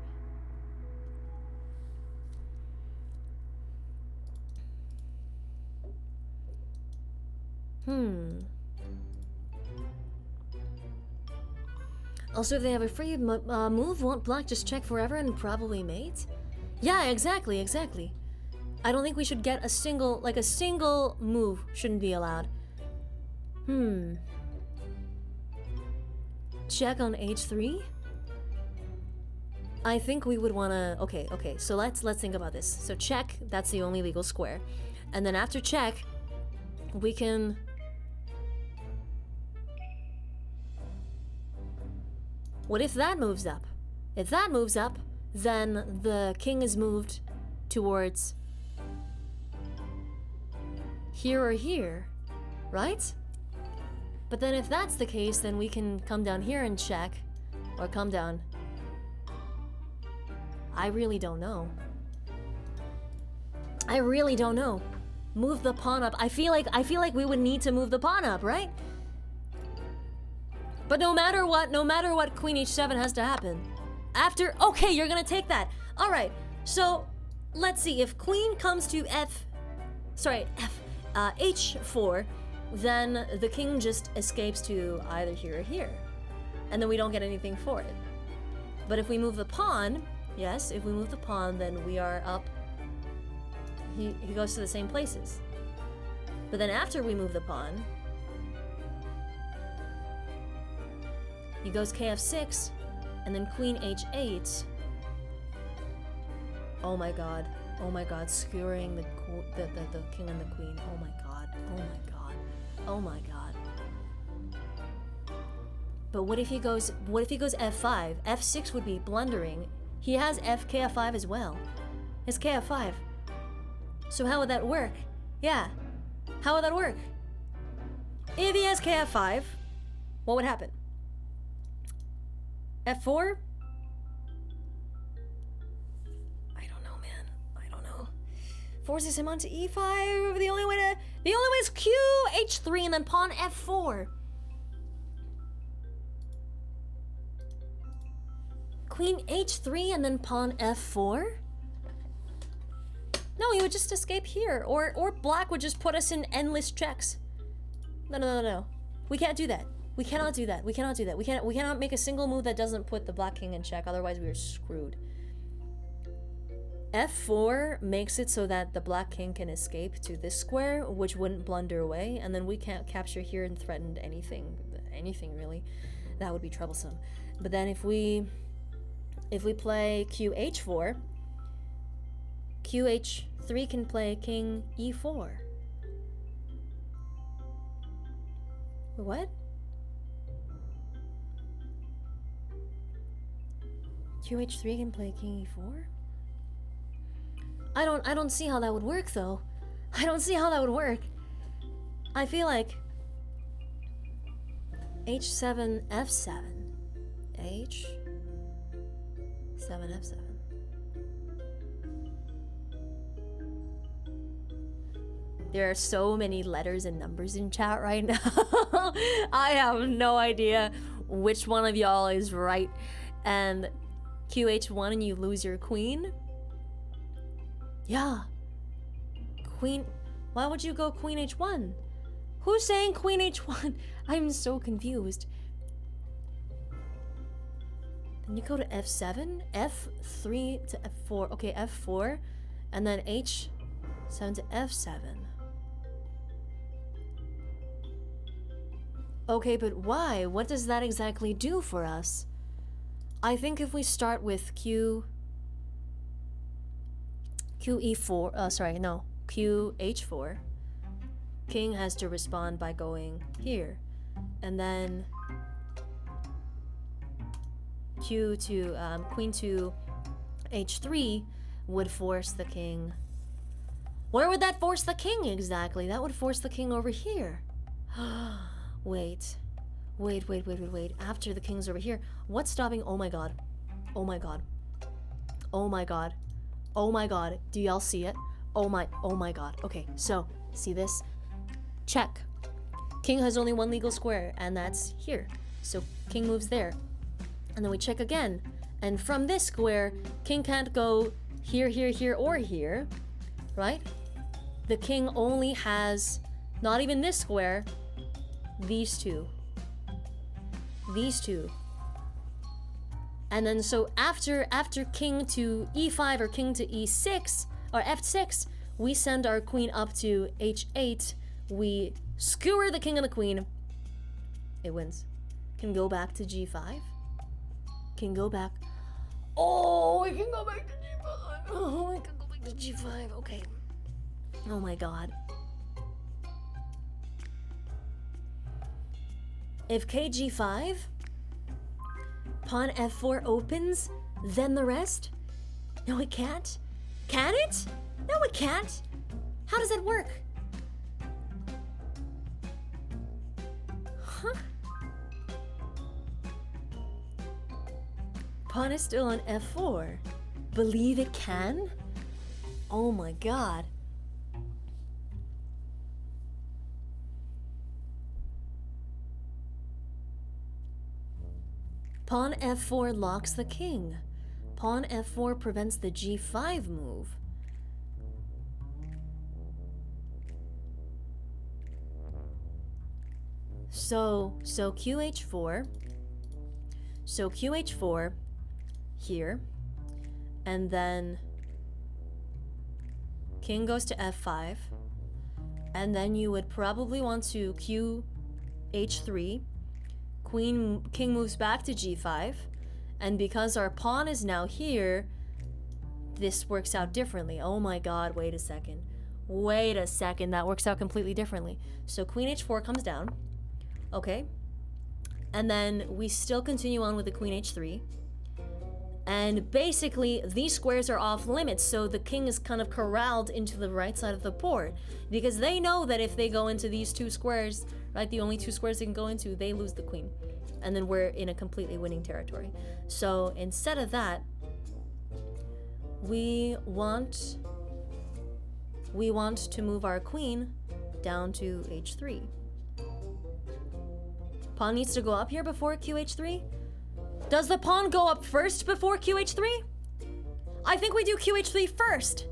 [SPEAKER 1] Also, if they have a free move, won't black just check forever and probably mate? Yeah, exactly. I don't think we should get a single move shouldn't be allowed. Check on h3? I think we would wanna... Okay, so let's think about this. So check, that's the only legal square. And then after check, we can... What if that moves up? If that moves up, then the king is moved towards here or here, right? But then if that's the case, then we can come down here and check, or come down. I really don't know. Move the pawn up. I feel like we would need to move the pawn up, right? But no matter what, queen h7 has to happen. After, okay, you're gonna take that. All right, so let's see. If queen comes to h4, then the king just escapes to either here or here, and then we don't get anything for it. But if we move the pawn, yes, if we move the pawn, then we are up. He goes to the same places. But then after we move the pawn, he goes kf6, and then queen h8. Oh my god. Oh my god. Skewering the king and the queen. Oh my god. Oh my god. Oh my god. But what if he goes f5? f6 would be blundering. He has kf5 as well. It's kf5. So how would that work? Yeah. How would that work? If he has kf5, what would happen? f4? I don't know, man. I don't know. Forces him onto e5. The only way is q h3 and then pawn f4. Queen h3 and then pawn f4? No, he would just escape here. Or black would just put us in endless checks. No. We can't do that. We cannot do that. We cannot make a single move that doesn't put the black king in check, otherwise we are screwed. f4 makes it so that the black king can escape to this square, which wouldn't blunder away, and then we can't capture here and threaten anything really. That would be troublesome. But then if we play qh4, qh3 can play king e4. What? qh3 can play king e4? I don't see how that would work though. I don't see how that would work. I feel like h7 f7 h7 f7. There are so many letters and numbers in chat right now. I have no idea which one of y'all is right. And qh1 and you lose your queen? Yeah. Queen... Why would you go queen h1? Who's saying queen h1? I'm so confused. Then you go to f7, f3 to f4. Okay, f4, and then h7 to f7. Okay, but why? What does that exactly do for us? I think if we start with qe4, qh4, king has to respond by going here, and then queen to h3 would force the king. Where would that force the king exactly? That would force the king over here. Wait. After the king's over here, what's stopping? Oh my god. Do y'all see it? Oh my god. Okay, so see this? Check. King has only one legal square, and that's here. So king moves there. And then we check again. And from this square, king can't go here, or here, right? The king only has, not even this square, these two. And then so after king to e5 or king to e6 or f6, we send our queen up to h8. We skewer the king and the queen. It wins. Can go back to g5. Can go back. Oh, we can go back to g5. Oh, we can go back to g5. Okay. Oh my god. If kg5, pawn f4 opens, then the rest? No, it can't. Can it? No, it can't. How does that work? Huh? Pawn is still on f4. Believe it can? Oh my god. Pawn f4 locks the king. Pawn f4 prevents the g5 move. So qh4. So qh4 here. And then king goes to f5. And then you would probably want to qh3. King moves back to g5, and because our pawn is now here, this works out differently. Oh my god, wait a second. Wait a second, that works out completely differently. So queen h4 comes down. Okay. And then we still continue on with the queen h3. And basically, these squares are off limits, so the king is kind of corralled into the right side of the board. Because they know that if they go into these two squares, right, the only two squares they can go into, they lose the queen. And then we're in a completely winning territory. So instead of that, we want to move our queen down to h3. Pawn needs to go up here before qh3. Does the pawn go up first before qh3? I think we do qh3 first.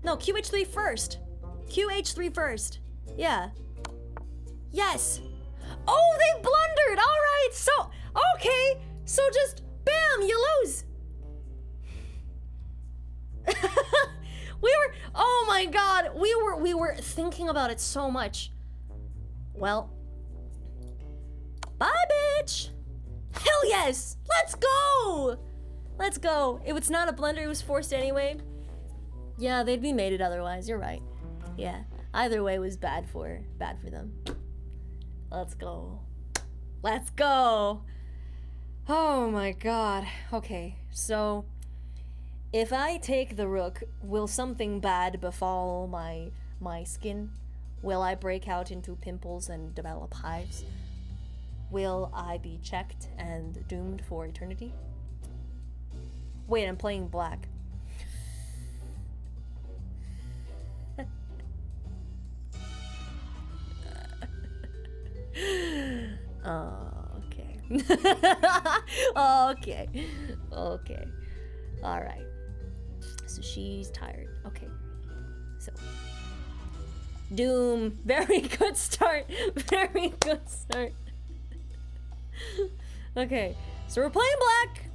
[SPEAKER 1] No, qh3 first. qh3 first. Yeah. Yes. Oh, they blundered. All right. So, okay. So just bam, you lose. Oh my god, we were thinking about it so much. Well, bye, bitch. Hell yes. Let's go. Let's go. If it's not a blunder, it was forced anyway. Yeah, they'd be mated otherwise. You're right. Yeah, either way was bad for them. Let's go. Let's go. Oh my god. Okay, so if I take the rook, will something bad befall my skin? Will I break out into pimples and develop hives? Will I be checked and doomed for eternity? Wait, I'm playing black. Okay. Okay. All right. So she's tired. Okay. So doom. Very good start. Very good start. Okay. So we're playing black.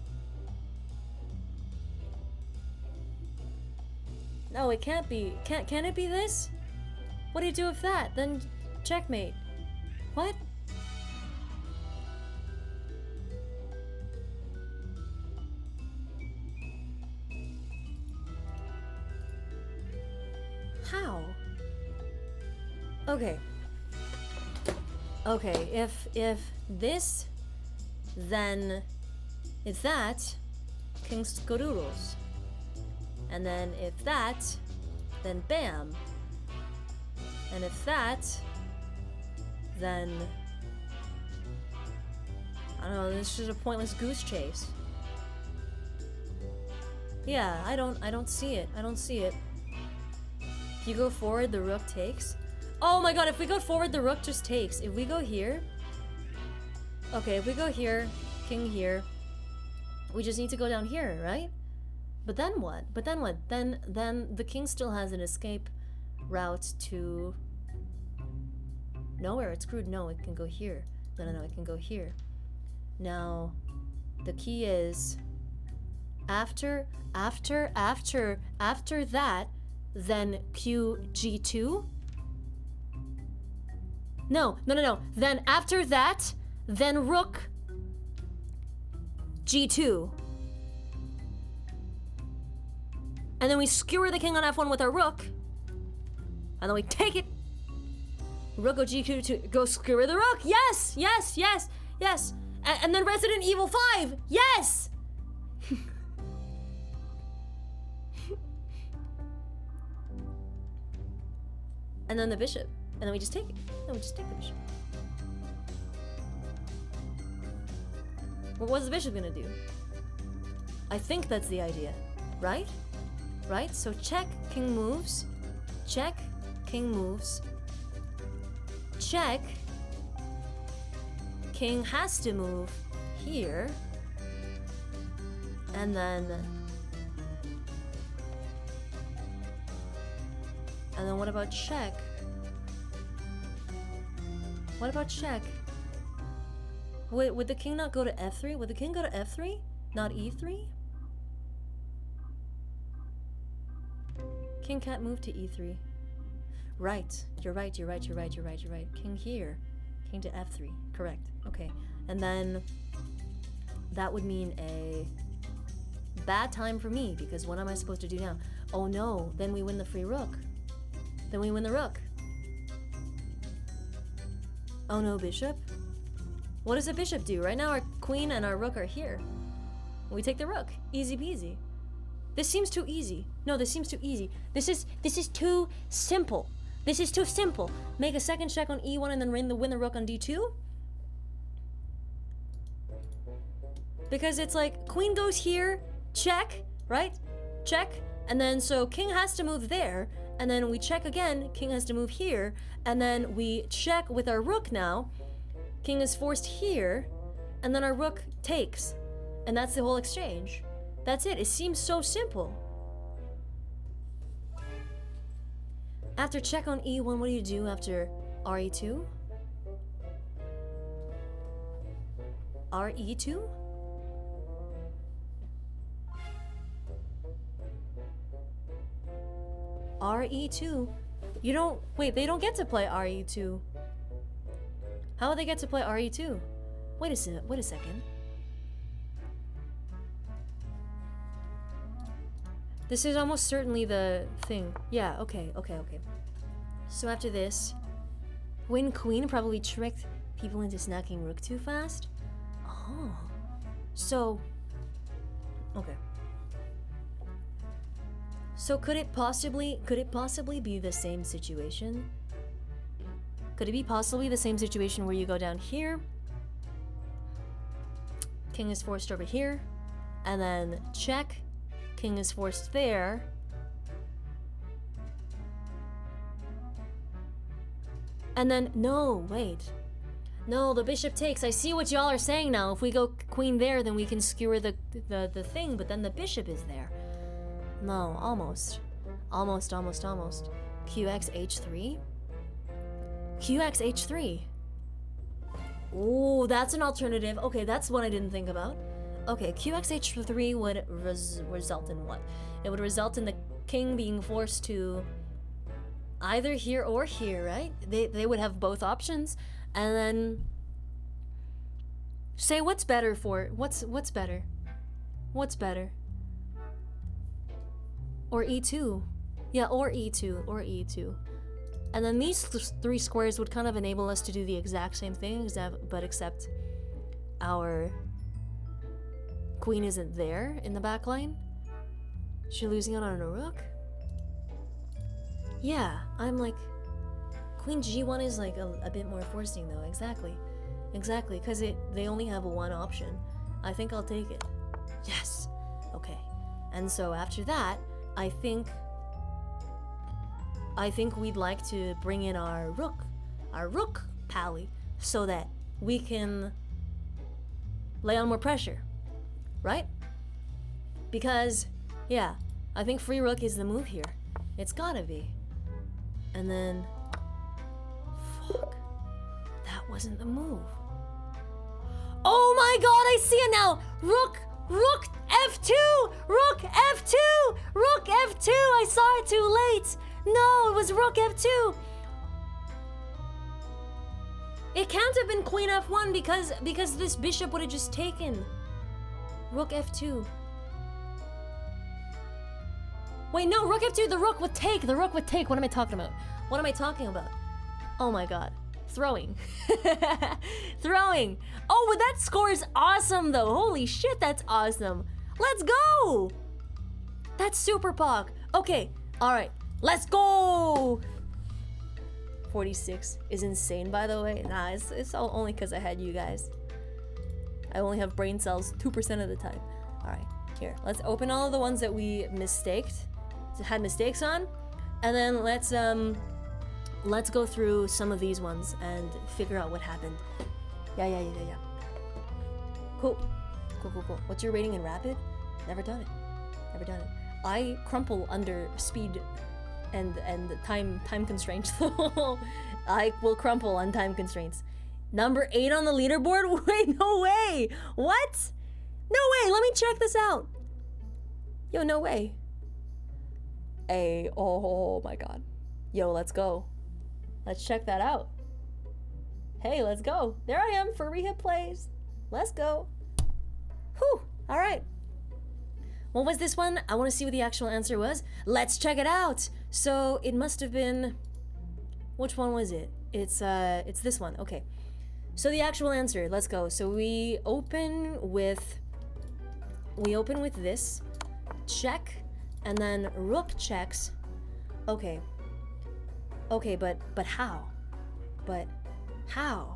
[SPEAKER 1] No, it can't be. Can it be this? What do you do with that? Then checkmate. What? How? Okay. Okay, if this, then if that, king skadoodles. And then if that, then bam. And if that, then I don't know, this is just a pointless goose chase. Yeah, I don't see it. I don't see it. If you go forward, the rook takes. Oh my god, if we go forward, the rook just takes. If we go here... Okay, if we go here, king here, we just need to go down here, right? But then what? Then the king still has an escape route to... nowhere, it's screwed. No, it can go here. No, it can go here. Now, the key is... After that, then QG2? No. Then after that, then rook G2. And then we skewer the king on F1 with our rook. And then we take it. Rook go G2 to go skewer the rook. Yes. And then Resident Evil 5. Yes. And then the bishop. And then we just take it. We just take the bishop. Well, what's the bishop gonna do? I think that's the idea. Right? So check, king moves. Check, king moves. Check. King has to move here. And then what about check? What about check? Wait, would the king not go to f3? Would the king go to f3? Not e3? King can't move to e3. Right. You're right. King here. King to f3. Correct. Okay. And then that would mean a Bad time for me, because what am I supposed to do now? Oh no, then we win the free rook. Then we win the rook. Oh no, bishop? What does a bishop do? Right now our queen and our rook are here. We take the rook. Easy peasy. This seems too easy. No, this seems too easy. This is too simple. This is too simple. Make a second check on e1 and then win the rook on d2? Because it's like, queen goes here, check, right? Check, and then so king has to move there, and then we check again, king has to move here, and then we check with our rook now. King is forced here, and then our rook takes. And that's the whole exchange. That's it. It seems so simple. After check on e1, what do you do after re2? re2? re2. You don't... Wait, they don't get to play re2. How would they get to play re2? Wait a second. This is almost certainly the thing. Yeah, okay. So after this, win queen probably tricked people into snacking rook too fast. Oh. So, okay. So could it possibly be the same situation? Could it be possibly the same situation where you go down here, king is forced over here, and then check, king is forced there, and then, no, wait. No, the bishop takes. I see what y'all are saying now. If we go queen there, then we can skewer the thing, but then the bishop is there. No, almost. Qx h3? Qx h3. Ooh, that's an alternative. Okay, that's one I didn't think about. Okay, Qx h3 would result in what? It would result in the king being forced to either here or here, right? They would have both options. And then say what's better for what's better? What's better? Or e2. Yeah, or e2. And then these three squares would kind of enable us to do the exact same thing, except our queen isn't there in the back line. Is she losing out on a rook? Yeah, I'm like, queen g1 is like a bit more forcing though. Exactly, because they only have one option. I think I'll take it. Yes. Okay. And so after that, I think we'd like to bring in our rook pally, so that we can lay on more pressure, right? Because, yeah, I think free rook is the move here. It's gotta be. And then, fuck, that wasn't the move. Oh my god, I see it now! Rook f2! Rook f2! Rook f2! I saw it too late! No, it was rook f2! It can't have been queen f1 because this bishop would have just taken. Rook f2. Wait, no, rook f2, the rook would take. What am I talking about? Oh my god. Throwing. Throwing. Oh, but that score is awesome though. Holy shit, that's awesome. Let's go! That's super pog. Okay, alright. Let's go! 46 is insane, by the way. Nah, it's all only because I had you guys. I only have brain cells 2% of the time. Alright, here. Let's open all of the ones that we had mistakes on. And then let's go through some of these ones and figure out what happened. Yeah. Cool. What's your rating in rapid? Never done it. I crumple under speed and time constraints. I will crumple on time constraints. Number 8 on the leaderboard? Wait, no way! What? No way! Let me check this out. Yo, no way. Hey, oh my god. Yo, let's go. Let's check that out. Hey, let's go. There I am, Fareeha plays. Let's go. Whew, alright. What was this one? I want to see what the actual answer was. Let's check it out. So it must have been, which one was it? It's this one. Okay. So the actual answer, let's go. So we open with this, check, and then rook checks. Okay. Okay, but how? But how?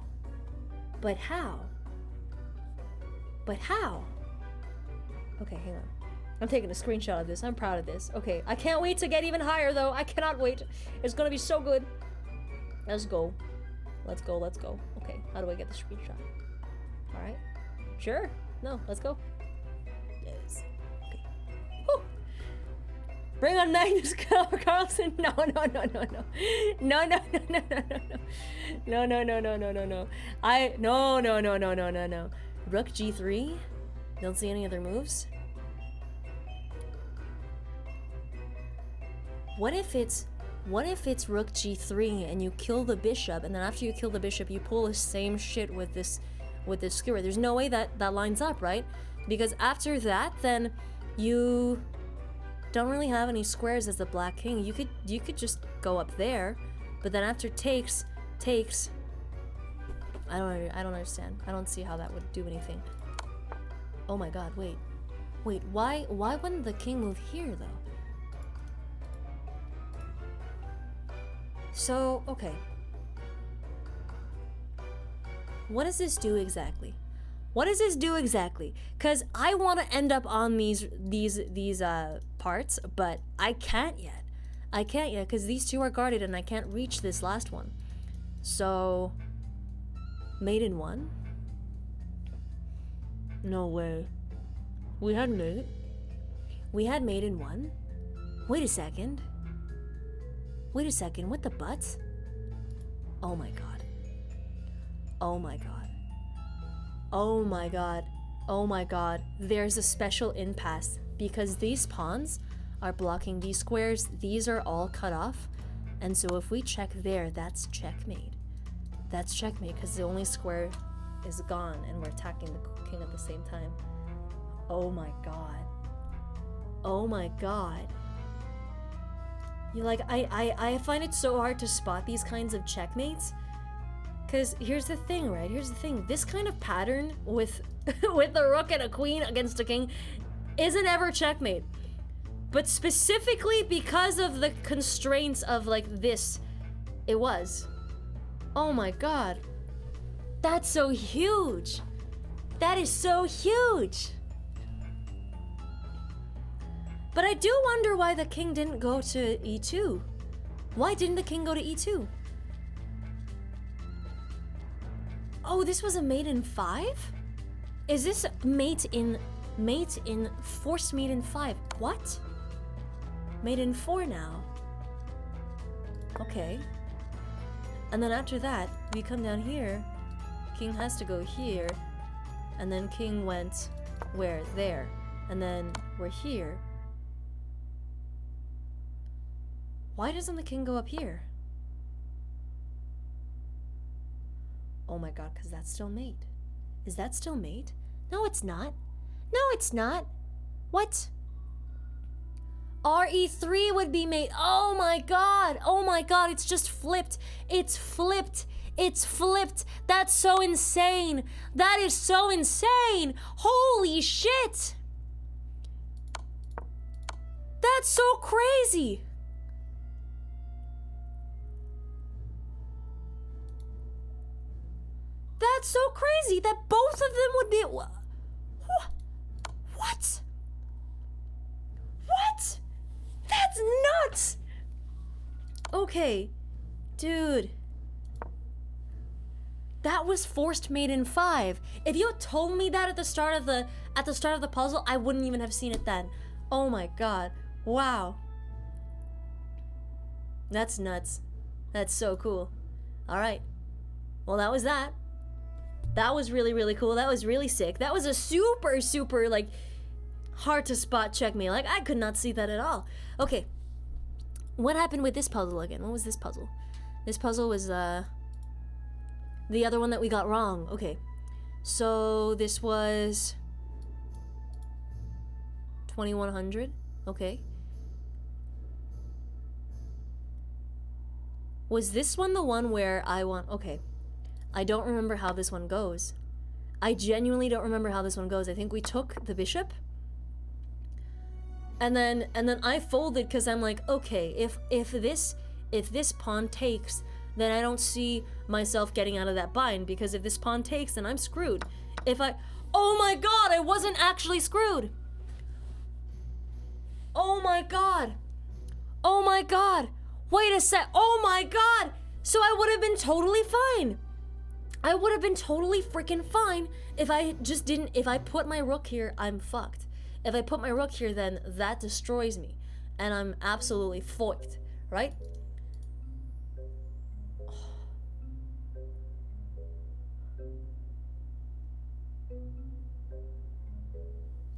[SPEAKER 1] But how? But how? Okay, hang on. I'm taking a screenshot of this. I'm proud of this. Okay, I can't wait to get even higher though. I cannot wait. It's gonna be so good. Let's go. Let's go, let's go. Okay, how do I get the screenshot? Alright. Sure. No, let's go. Yes. Okay. Whew. Bring on Magnus Carlsen. No, no, no, no, no. No, no, no, no, no, no, no. No, no, no, no, no, no, no. No, no, no, no, no, no, no. Rook G3? Don't see any other moves? What if it's Rook G3 and you kill the bishop, and then after you kill the bishop you pull the same shit with this skewer? There's no way that lines up, right? Because after that then you don't really have any squares as the black king. You could just go up there, but then after takes I don't understand. I don't see how that would do anything. Oh my god, wait, why wouldn't the king move here though? So, okay. What does this do exactly? What does this do exactly? Cause I want to end up on these parts, but I can't yet. I can't yet because these two are guarded and I can't reach this last one. So, mate in 1? No way. We had mate. We had mate in 1. Wait a second. Wait a second, what the butts? Oh my god. Oh my god. Oh my god. Oh my god. There's a special impasse because these pawns are blocking these squares. These are all cut off. And so if we check there, that's checkmate. That's checkmate because the only square is gone and we're attacking the king at the same time. Oh my god. Oh my god. You like, I find it so hard to spot these kinds of checkmates. Cause here's the thing, right? Here's the thing. This kind of pattern with with a rook and a queen against a king isn't ever checkmate. But specifically because of the constraints of like this, it was. Oh my god. That's so huge. That is so huge. But I do wonder why the king didn't go to e2. Why didn't the king go to e2? Oh, this was a mate in 5? Is this mate in forced mate in 5? What? Mate in 4 now. Okay. And then after that, we come down here. King has to go here. And then king went where? There. And then we're here. Why doesn't the king go up here? Oh my god, because that's still mate. Is that still mate? No, it's not. No, it's not. What? RE3 would be mate. Oh my god. Oh my god, it's just flipped. It's flipped. It's flipped. That's so insane. That is so insane. Holy shit. That's so crazy. That's so crazy that both of them would be... What? What? What? That's nuts! Okay. Dude. That was forced mate in 5. If you had told me that at the start of the puzzle, I wouldn't even have seen it then. Oh my god. Wow. That's nuts. That's so cool. Alright. Well, that was that. That was really, really cool. That was really sick. That was a super, super, like, hard to spot checkmate. Like, I could not see that at all. Okay. What happened with this puzzle again? What was this puzzle? This puzzle was, the other one that we got wrong. Okay. So, this was... 2100. Okay. Was this one the one where I want... Okay. I don't remember how this one goes. I genuinely don't remember how this one goes. I think we took the bishop. And then I folded because I'm like, okay, if this pawn takes, then I don't see myself getting out of that bind, because if this pawn takes, then I'm screwed. Oh my god, I wasn't actually screwed. Oh my god. Oh my god. Wait a sec. Oh my god. So I would have been totally fine. I would have been totally freaking fine if I just didn't, if I put my rook here, I'm fucked. If I put my rook here, then that destroys me. And I'm absolutely fucked, right?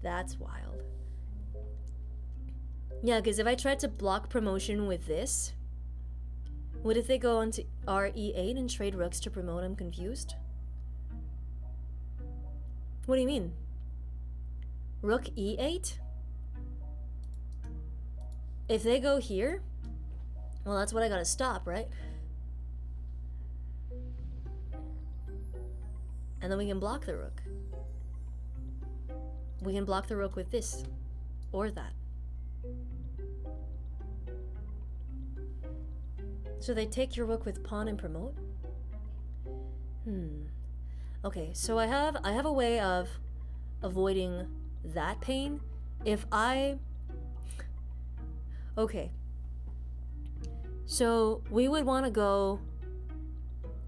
[SPEAKER 1] That's wild. Yeah, because if I tried to block promotion with this, what if they go on to RE8 and trade rooks to promote? I'm confused. What do you mean? Rook E8? If they go here, well, that's what I gotta stop, right? And then we can block the rook. We can block the rook with this or that. So they take your rook with pawn and promote? Okay, so I have a way of avoiding that pain if I... Okay. So we would want to go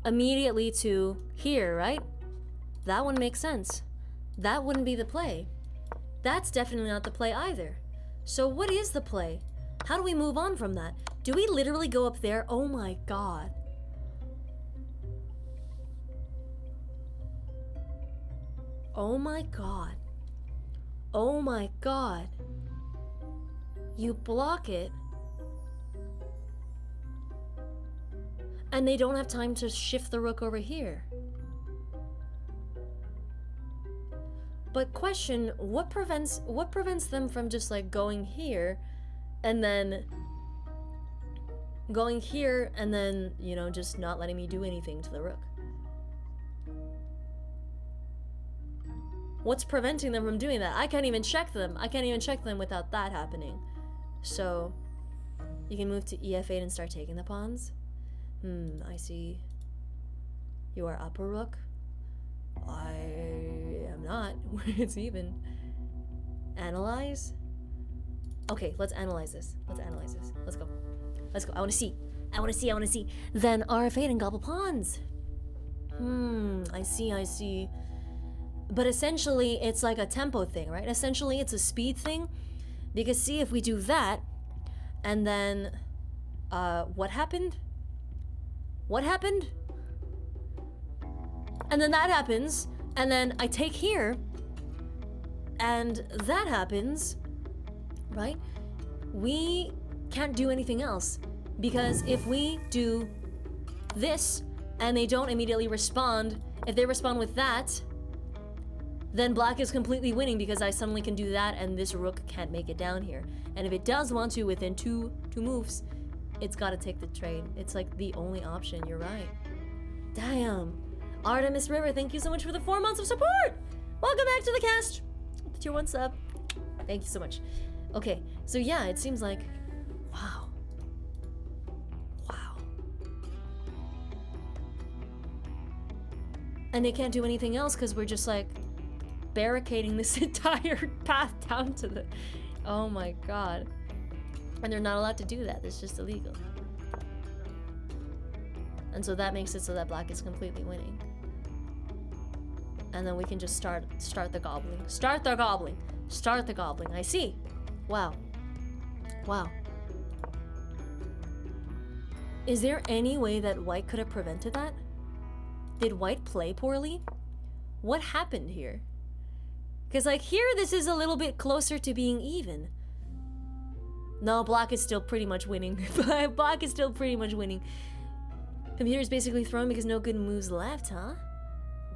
[SPEAKER 1] immediately to here, right? That one makes sense. That wouldn't be the play. That's definitely not the play either. So what is the play? How do we move on from that? Do we literally go up there? Oh my god. Oh my god. Oh my god. You block it. And they don't have time to shift the rook over here. But question, what prevents them from just like going here and then going here and then, you know, just not letting me do anything to the rook? What's preventing them from doing that? I can't even check them. I can't even check them without that happening. So, you can move to EF8 and start taking the pawns. I see. You are up a rook. I am not. It's even. Analyze? Okay, let's analyze this. Let's analyze this. Let's go. Let's go. I want to see. I want to see. I want to see. Then RF8 and gobble pawns. I see. But essentially, it's like a tempo thing, right? Essentially, it's a speed thing. Because see, if we do that, and then, what happened? What happened? And then that happens, and then I take here, and that happens, right? We can't do anything else, because if we do this, and they don't immediately respond, if they respond with that, then black is completely winning because I suddenly can do that and this rook can't make it down here. And if it does want to within two moves, it's gotta take the trade. It's like the only option, you're right. Damn. Artemis River, thank you so much for the 4 months of support! Welcome back to the cast! Tier 1 sub. Thank you so much. Okay, so yeah, it seems like... Wow. Wow. And they can't do anything else because we're just like... barricading this entire path down to the... Oh my god. And they're not allowed to do that. It's just illegal. And so that makes it so that black is completely winning. And then we can just start the gobbling. Start the gobbling. Start the gobbling. I see. Wow. Wow. Is there any way that white could have prevented that? Did white play poorly? What happened here? Because, like, here, this is a little bit closer to being even. No, black is still pretty much winning. Black is still pretty much winning. Computer is basically thrown because no good moves left, huh?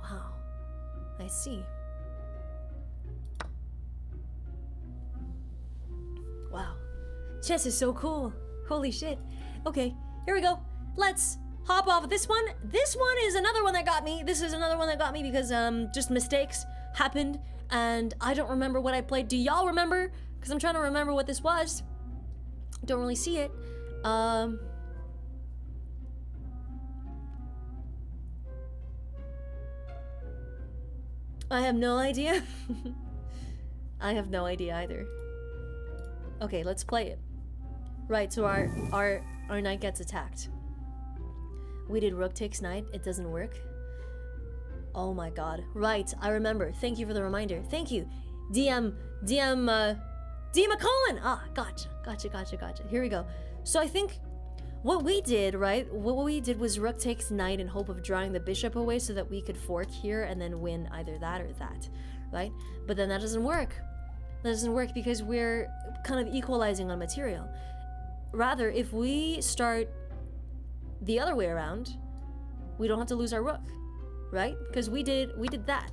[SPEAKER 1] Wow. I see. Chess is so cool. Holy shit. Okay, here we go. Let's hop off this one. This one is another one that got me. This is another one that got me because just mistakes happened and I don't remember what I played. Do y'all remember? Because I'm trying to remember what this was. Don't really see it. I have no idea. I have no idea either. Okay, let's play it. Right, so our knight gets attacked. We did rook takes knight. It doesn't work. Oh my god. Right, I remember. Thank you for the reminder. Thank you. DM McCullen! Ah, gotcha. Here we go. So I think what we did, right? What we did was rook takes knight in hope of drawing the bishop away so that we could fork here and then win either that or that, right? But then that doesn't work. That doesn't work because we're kind of equalizing on material. Rather, if we start the other way around, we don't have to lose our rook, right? Because we did that.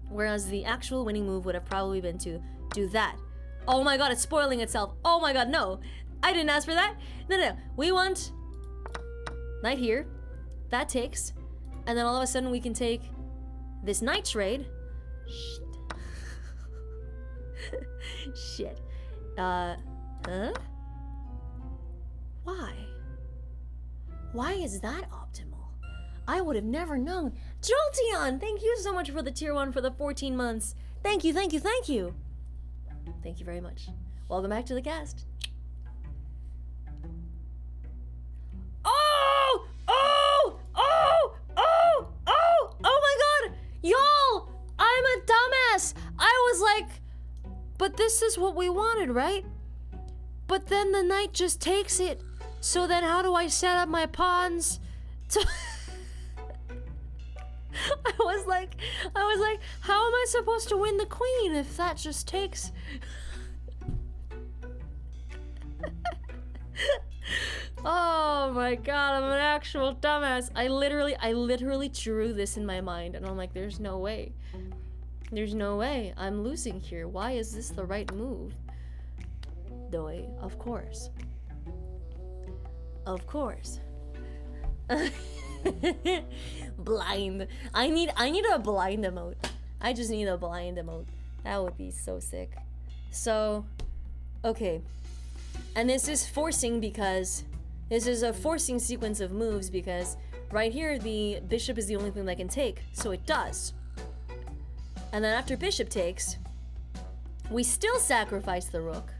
[SPEAKER 1] Whereas the actual winning move would have probably been to do that. Oh my god, it's spoiling itself. Oh my god, no. I didn't ask for that. No. We want knight here. That takes. And then all of a sudden we can take this knight trade. Shit. Huh? Why? Why is that optimal? I would have never known. Jolteon, thank you so much for the tier 1 for the 14 months. Thank you. Thank you very much. Welcome back to the cast. Oh my god! Y'all! I'm a dumbass! I was like, but this is what we wanted, right? But then the knight just takes it. So then how do I set up my pawns to... I was like, how am I supposed to win the queen if that just takes... Oh my god, I'm an actual dumbass. I literally drew this in my mind and I'm like, there's no way. There's no way. I'm losing here. Why is this the right move? Doi, of course. Of course. Blind. I need a blind emote. I just need a blind emote. That would be so sick. So, okay. And this is forcing because this is a forcing sequence of moves because right here the bishop is the only thing that can take, so it does. And then after bishop takes, we still sacrifice the rook,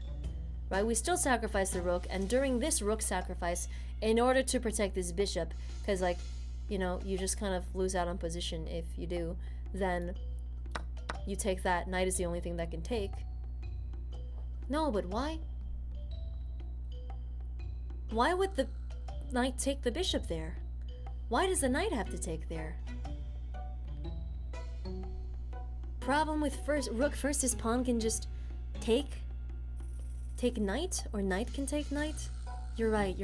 [SPEAKER 1] right? We still sacrifice the rook, and during this rook sacrifice, in order to protect this bishop, because like, you know, you just kind of lose out on position if you do, then you take that. Knight is the only thing that can take. No, but why? Why would the knight take the bishop there? Why does the knight have to take there? Problem with rook first, his pawn can just take knight, or knight can take knight. You're right.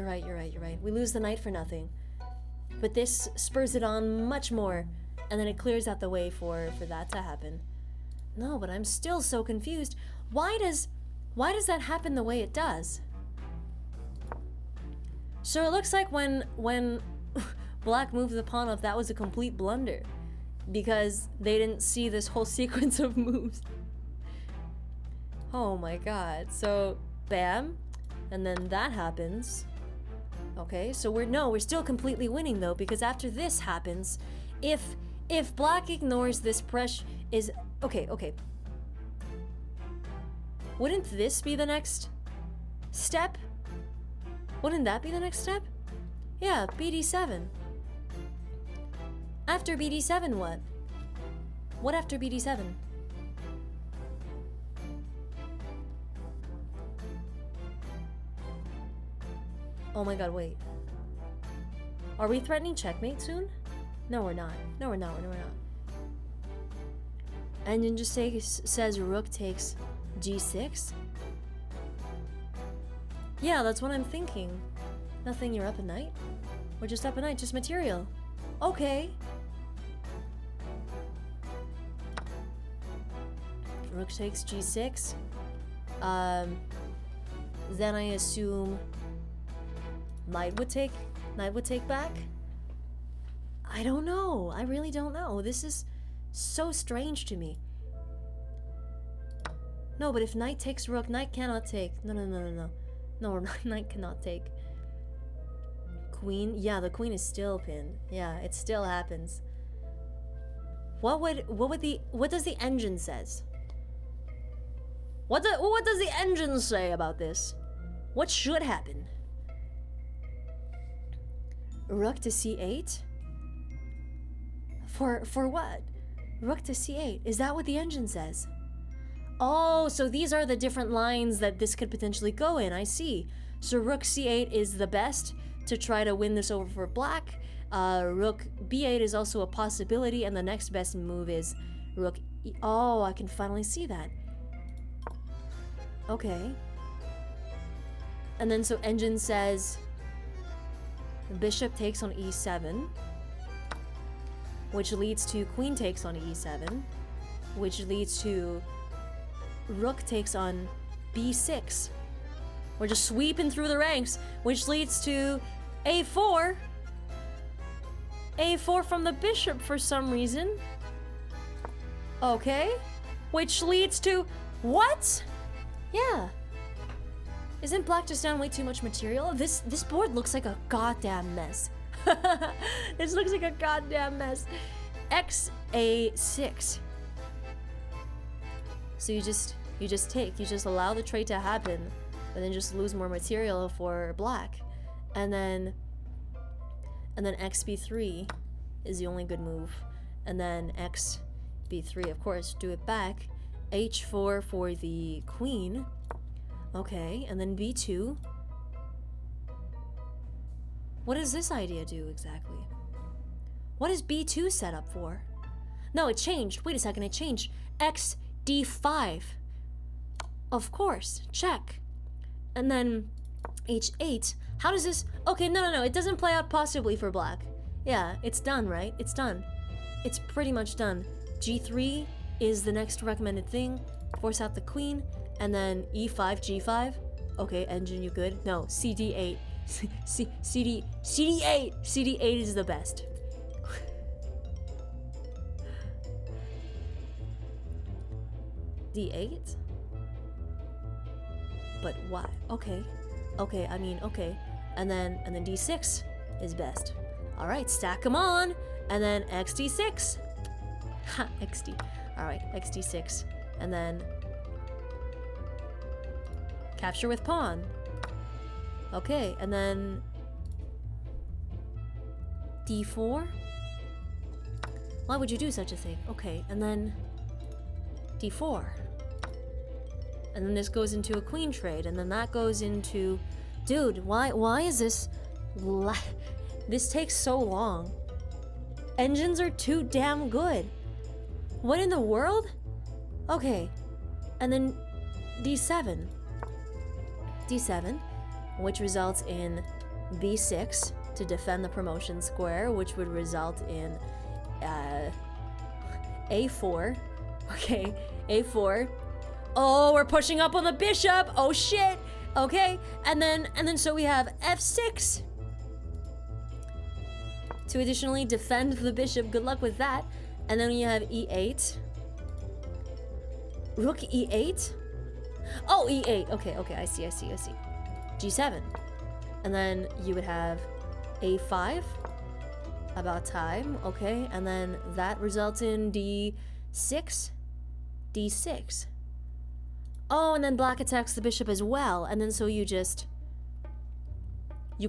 [SPEAKER 1] We lose the knight for nothing. But this spurs it on much more, and then it clears out the way for that to happen. No, but I'm still so confused. Why does that happen the way it does? So it looks like when Black moved the pawn up, that was a complete blunder. Because they didn't see this whole sequence of moves. Oh my god. So, bam. And then that happens. Okay, so we're still completely winning though, because after this happens, if Black ignores this pressure is... Okay. Wouldn't this be the next step? Wouldn't that be the next step? Yeah, BD7. After BD7, what? What after BD7? Oh my god, wait. Are we threatening checkmate soon? No, we're not. No, we're not. Engine just says rook takes g6? Yeah, that's what I'm thinking. Nothing, you're up a knight? We're just up a knight, just material. Okay. Rook takes g6. then I assume knight would take back. I don't know. I really don't know. This is so strange to me. No, but if knight takes rook, knight cannot take. No. No, knight cannot take. Queen? Yeah, the queen is still pinned. Yeah, it still happens. What does the engine says? What does the engine say about this? What should happen? Rook to c8? For what? Rook to c8. Is that what the engine says? Oh, so these are the different lines that this could potentially go in. I see. So rook c8 is the best to try to win this over for black. Rook b8 is also a possibility, and the next best move is rook e. Oh, I can finally see that. Okay. And then so engine says bishop takes on e7, which leads to queen takes on e7, which leads to rook takes on b6. We're just sweeping through the ranks, which leads to a4. a4 from the bishop for some reason. Okay. Which leads to what? Yeah. Isn't black just down way too much material? This board looks like a goddamn mess. This looks like a goddamn mess. xa6. So you just allow the trade to happen, but then just lose more material for black. And then xb3 is the only good move. And then xb3, of course, do it back. h4 for the queen. Okay, and then b2. What does this idea do exactly? What is b2 set up for? No, it changed. Wait a second, it changed. xd5. Of course, check. And then h8. How does this... Okay, no. It doesn't play out possibly for black. Yeah, it's done, right? It's done. It's pretty much done. g3 is the next recommended thing. Force out the queen. And then e5, g5. Okay, engine, you good? No, cd8. cd8. cd8 is the best. d8? But why? Okay, I mean, okay. And then d6 is best. All right, stack them on. And then xd6. Ha, xd. All right, xd6. And then capture with pawn. Okay, and then d4. Why would you do such a thing? Okay, and then d4. And then this goes into a queen trade, and then that goes into... Dude, why is this... This takes so long. Engines are too damn good. What in the world? Okay. And then d7. d7, which results in b6 to defend the promotion square, which would result in a4. Okay, a4. Oh, we're pushing up on the bishop. Oh shit. Okay, and then so we have f6 to additionally defend the bishop. Good luck with that. And then you have e8. Rook e8. Oh, e8. Okay, I see. g7. And then you would have a5. About time. Okay, and then that results in d6. d6. Oh, and then black attacks the bishop as well. And then so you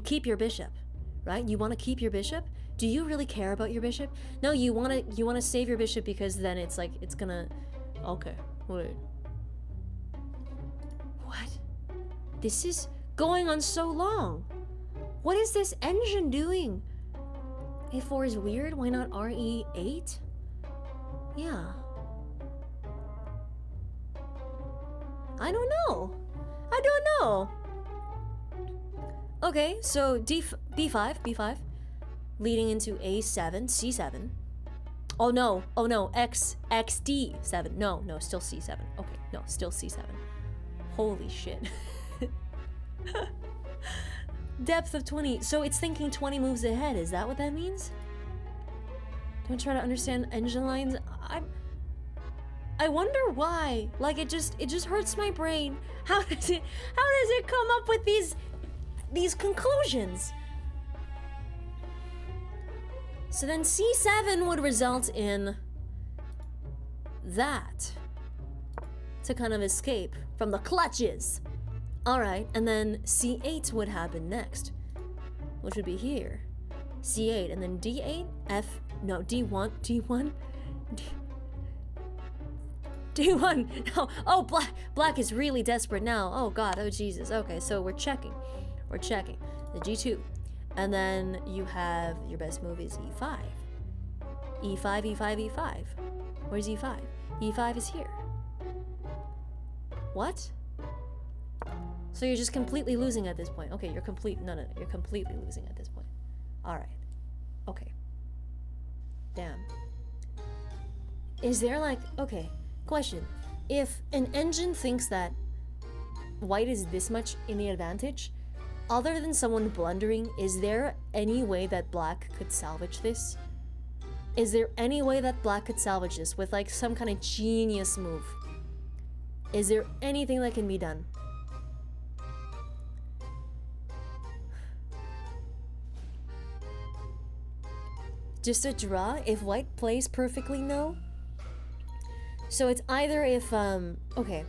[SPEAKER 1] keep your bishop, right? You want to keep your bishop? Do you really care about your bishop? No, you want to save your bishop because then it's like, it's gonna... Okay, wait. What? This is going on so long. What is this engine doing? a4 is weird. Why not re8? Yeah. I don't know. Okay, so b5, leading into a7, c7. Oh no, xd7. No, still c7. Okay, no, still c7. Holy shit. Depth of 20. So it's thinking 20 moves ahead. Is that what that means? Don't try to understand engine lines. I wonder why. Like it just hurts my brain. How does it come up with these conclusions? So then C7 would result in that to kind of escape from the clutches. Alright, and then C8 would happen next, which would be here. C8, and then D8, D1, D1. Oh, black is really desperate now. Oh god, oh Jesus. Okay, so we're checking. The G2. And then you have your best move is E5. E5. Where's E5? E5 is here. What? So you're just completely losing at this point. Okay, you're completely losing at this point. Alright. Okay. Damn. Is there like, okay, question. If an engine thinks that white is this much in the advantage, other than someone blundering, is there any way that black could salvage this? Is there any way that black could salvage this with like some kind of genius move? Is there anything that can be done? Just a draw if white plays perfectly? No. So it's either if okay,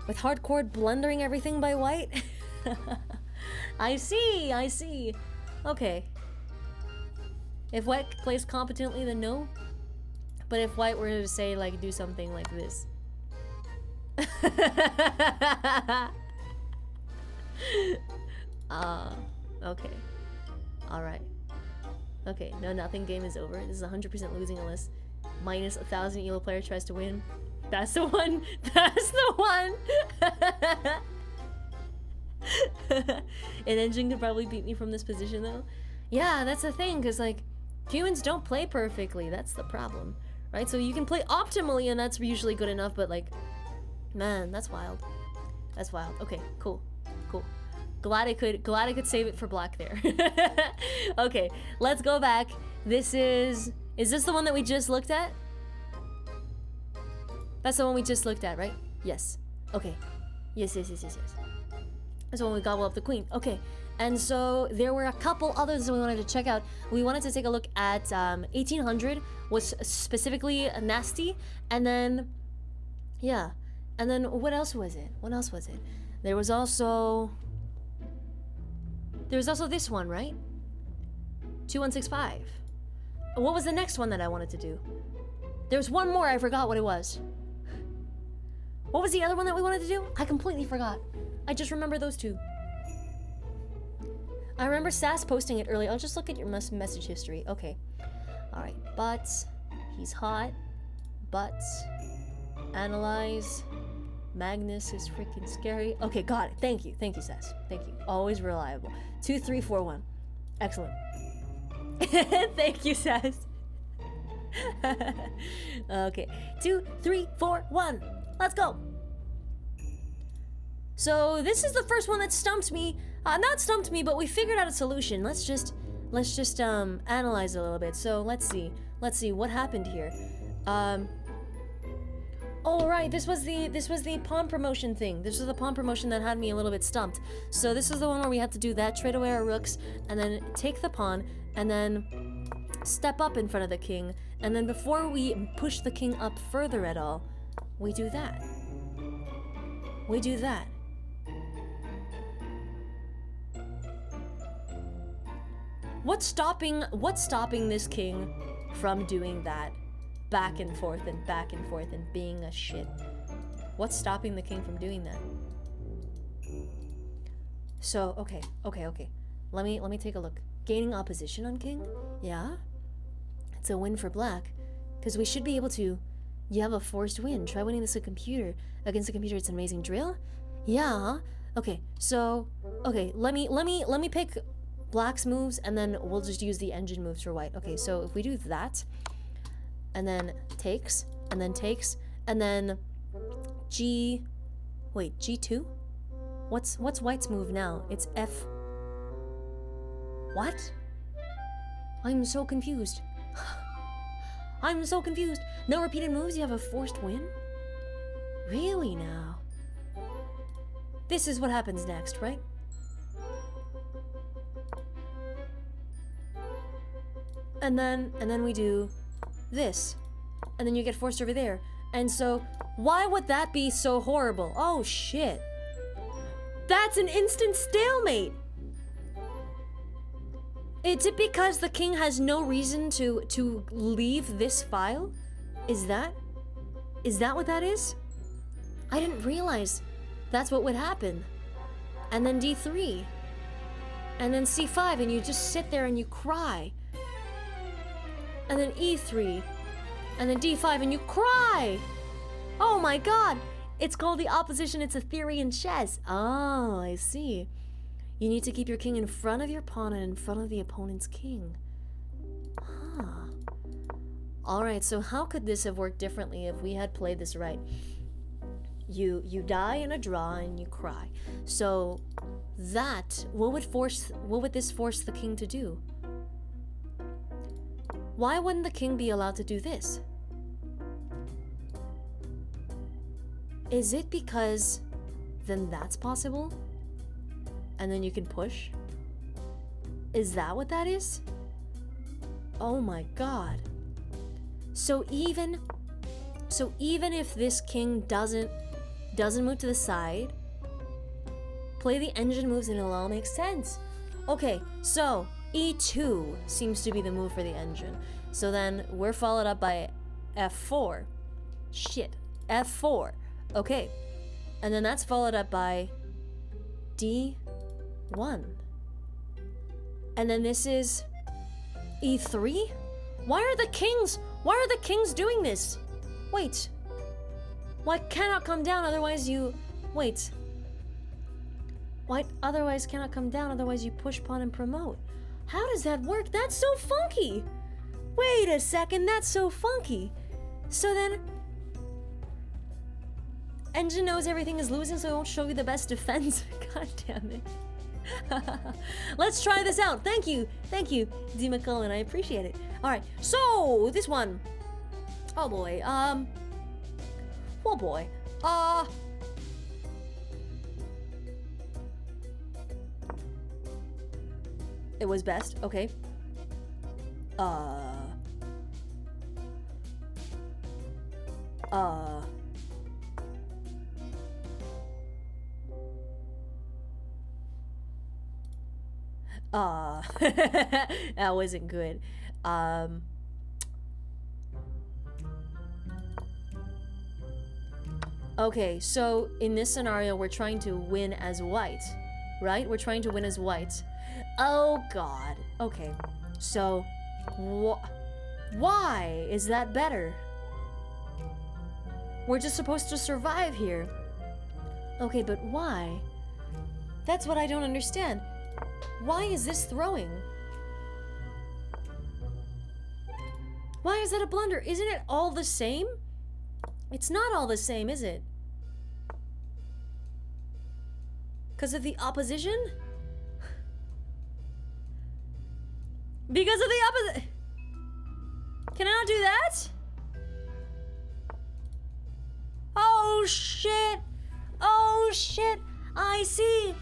[SPEAKER 1] with hardcore blundering everything by white. I see. Okay. If white plays competently, then no. But if white were to say like do something like this. Okay. Alright. Okay, no, nothing game is over. This is 100% losing unless minus 1,000 elo player tries to win. That's the one! That's the one! An engine could probably beat me from this position though. Yeah, that's the thing, because like, humans don't play perfectly. That's the problem. Right? So you can play optimally and that's usually good enough, but like, man, that's wild. That's wild. Okay, cool. Glad I could save it for black there. Okay, let's go back. Is this the one that we just looked at? That's the one we just looked at, right? Yes. Okay. Yes. That's when we gobble up the queen. Okay. And so there were a couple others that we wanted to check out. We wanted to take a look at 1800 was specifically nasty. And then, yeah. And then what else was it? There was also this one, right? 2165. What was the next one that I wanted to do? There was one more, I forgot what it was. What was the other one that we wanted to do? I completely forgot. I just remember those two. I remember Sass posting it earlier. I'll just look at your message history. Okay. Alright, but he's hot. But analyze. Magnus is freaking scary. Okay, got it. Thank you, Sass. Thank you. Always reliable. 2341. Excellent. Thank you, Sass. Okay. 2, 3, 4, 1. Let's go. So this is the first one that stumped me. Not stumped me, but we figured out a solution. Let's just analyze it a little bit. So let's see what happened here. Oh right, this was the pawn promotion thing. This was the pawn promotion that had me a little bit stumped. So this is the one where we had to do that, trade away our rooks, and then take the pawn, and then step up in front of the king, and then before we push the king up further at all, we do that. What's stopping this king from doing that? Back and forth and being a shit. What's stopping the king from doing that? So, okay. Let me take a look. Gaining opposition on king? Yeah? It's a win for black. Because we should be able to... You have a forced win. Try winning this against a computer. It's an amazing drill? Yeah. Okay, so... Okay, let me pick black's moves, and then we'll just use the engine moves for white. Okay, so if we do that... And then takes, and then G2? What's white's move now? It's F. What? I'm so confused. I'm so confused. No repeated moves, you have a forced win? Really now? This is what happens next, right? And then we do this. And then you get forced over there. And so, why would that be so horrible? Oh shit. That's an instant stalemate! Is it because the king has no reason to leave this file? Is that what that is? I didn't realize that's what would happen. And then D3. And then C5, and you just sit there and you cry. And then E3. And then D5, and you cry! Oh my god! It's called the opposition, it's a theory in chess. Oh, I see. You need to keep your king in front of your pawn and in front of the opponent's king. Huh. Alright, so how could this have worked differently if we had played this right? You die in a draw and you cry. So that, what would this force the king to do? Why wouldn't the king be allowed to do this? Is it because then that's possible? And then you can push? Is that what that is? Oh my god. So even if this king doesn't move to the side, play the engine moves and it'll all make sense. Okay, so E2 seems to be the move for the engine. So then we're followed up by F4. Shit. F4. Okay. And then that's followed up by D1. And then this is E3? Why are the kings doing this? Wait. White cannot come down, otherwise you... Wait. White otherwise cannot come down, otherwise you push pawn and promote. How does that work? That's so funky! Wait a second, that's so funky. So then... Engine knows everything is losing, so it won't show you the best defense. God damn it. Let's try this out. Thank you, D. McCullen. I appreciate it. All right, so this one. Oh boy. Oh boy. It was best. Okay. That wasn't good. Okay, so in this scenario, we're trying to win as white, right? We're trying to win as white. Oh god. Okay, so why is that better? We're just supposed to survive here. Okay, but why? That's what I don't understand. Why is this throwing? Why is that a blunder? Isn't it all the same? It's not all the same, is it? Because of the opposition? Because of the opposite. Can I not do that? Oh shit! Oh shit! I see!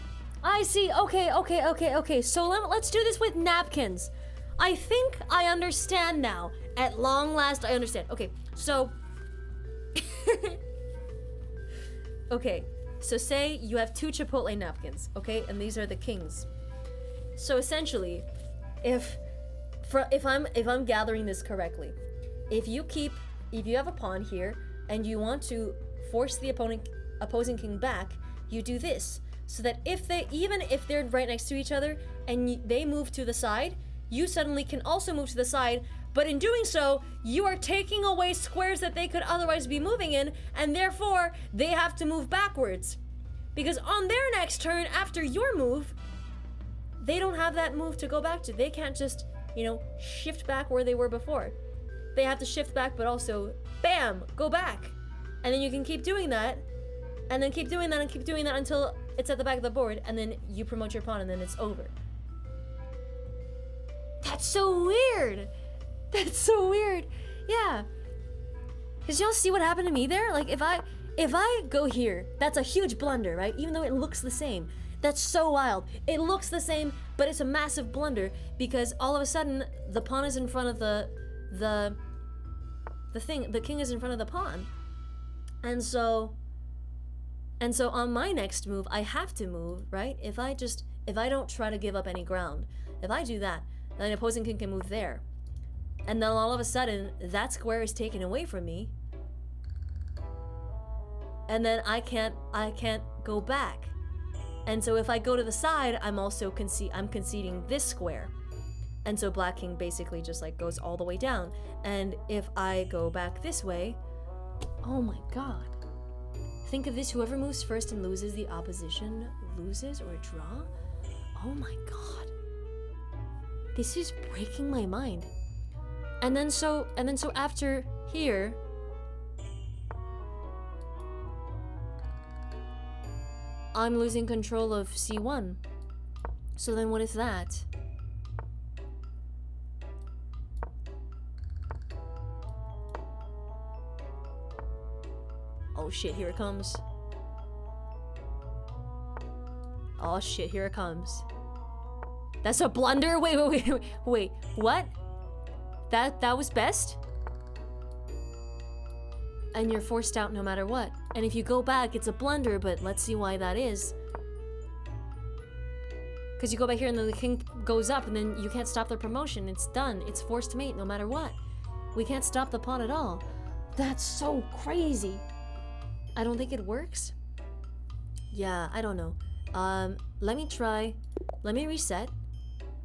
[SPEAKER 1] Okay. So let's do this with napkins. I think I understand now. At long last, I understand. Okay, so... Okay, so say you have 2 Chipotle napkins, okay? And these are the kings. So essentially, if I'm gathering this correctly, if you have a pawn here and you want to force the opposing king back, you do this. So that even if they're right next to each other and they move to the side, you suddenly can also move to the side, but in doing so, you are taking away squares that they could otherwise be moving in, and therefore, they have to move backwards. Because on their next turn, after your move, they don't have that move to go back to. They can't just, shift back where they were before. They have to shift back, but also, bam, go back. And then you can keep doing that, and then keep doing that, and keep doing that until it's at the back of the board, and then you promote your pawn, and then it's over. That's so weird. That's so weird. Yeah. Cause y'all see what happened to me there? Like if I go here, that's a huge blunder, right? Even though it looks the same. That's so wild. It looks the same, but it's a massive blunder because all of a sudden the pawn is in front of the king is in front of the pawn. And so on my next move, I have to move, right? If I don't try to give up any ground, if I do that, then the opposing king can move there. And then all of a sudden, that square is taken away from me. And then I can't go back. And so if I go to the side, I'm conceding this square. And so black king basically just like goes all the way down. And if I go back this way, oh my god. Think of this, whoever moves first and loses, the opposition loses or a draw? Oh my god. This is breaking my mind. And then so after here, I'm losing control of C1. So then what is that? Oh shit, here it comes. Oh shit, here it comes. That's a blunder? Wait, what? That was best? And you're forced out no matter what. And if you go back, it's a blunder, but let's see why that is. Because you go back here and then the king goes up and then you can't stop the promotion. It's done. It's forced mate no matter what. We can't stop the pawn at all. That's so crazy. I don't think it works. Yeah, I don't know. Let me try. Let me reset.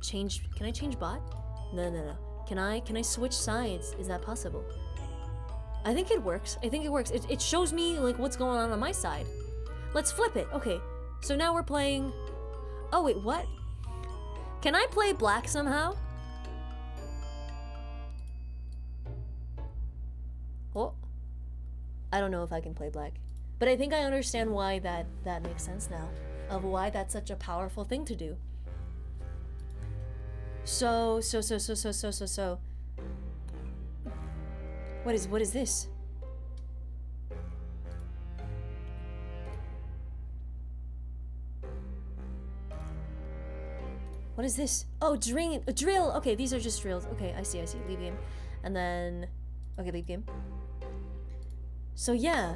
[SPEAKER 1] Change. Can I change bot? No. Can I switch sides? Is that possible? I think it works. It shows me like what's going on my side. Let's flip it. Okay. So now we're playing. Oh wait, what? Can I play black somehow? Oh. I don't know if I can play black. But I think I understand why that makes sense now. Of why that's such a powerful thing to do. So. What is this? What is this? Oh, drill. Okay, these are just drills. Okay, I see. Leave game. And then, okay, leave game. So yeah.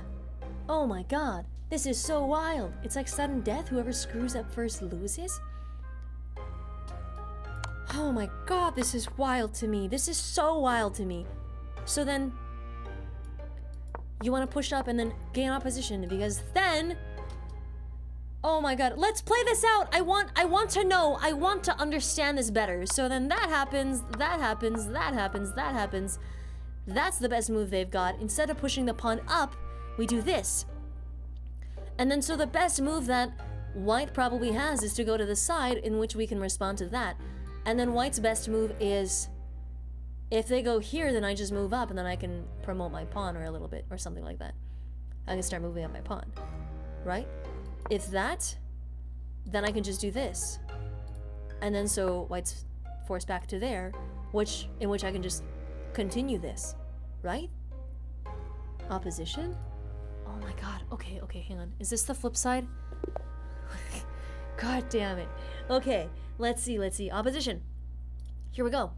[SPEAKER 1] Oh my god. This is so wild. It's like sudden death. Whoever screws up first loses. Oh my god, this is wild to me. This is so wild to me. So then, you want to push up and then gain opposition because then, oh my god, let's play this out. I want to know. I want to understand this better. So then that happens. That's the best move they've got. Instead of pushing the pawn up, we do this. And then so the best move that white probably has is to go to the side in which we can respond to that. And then white's best move is, if they go here, then I just move up and then I can promote my pawn or a little bit or something like that. I can start moving up my pawn, right? If that, then I can just do this. And then so white's forced back to there, in which I can just continue this, right? Opposition? Oh my god. Okay, hang on. Is this the flip side? God damn it. Okay, let's see. Opposition. Here we go.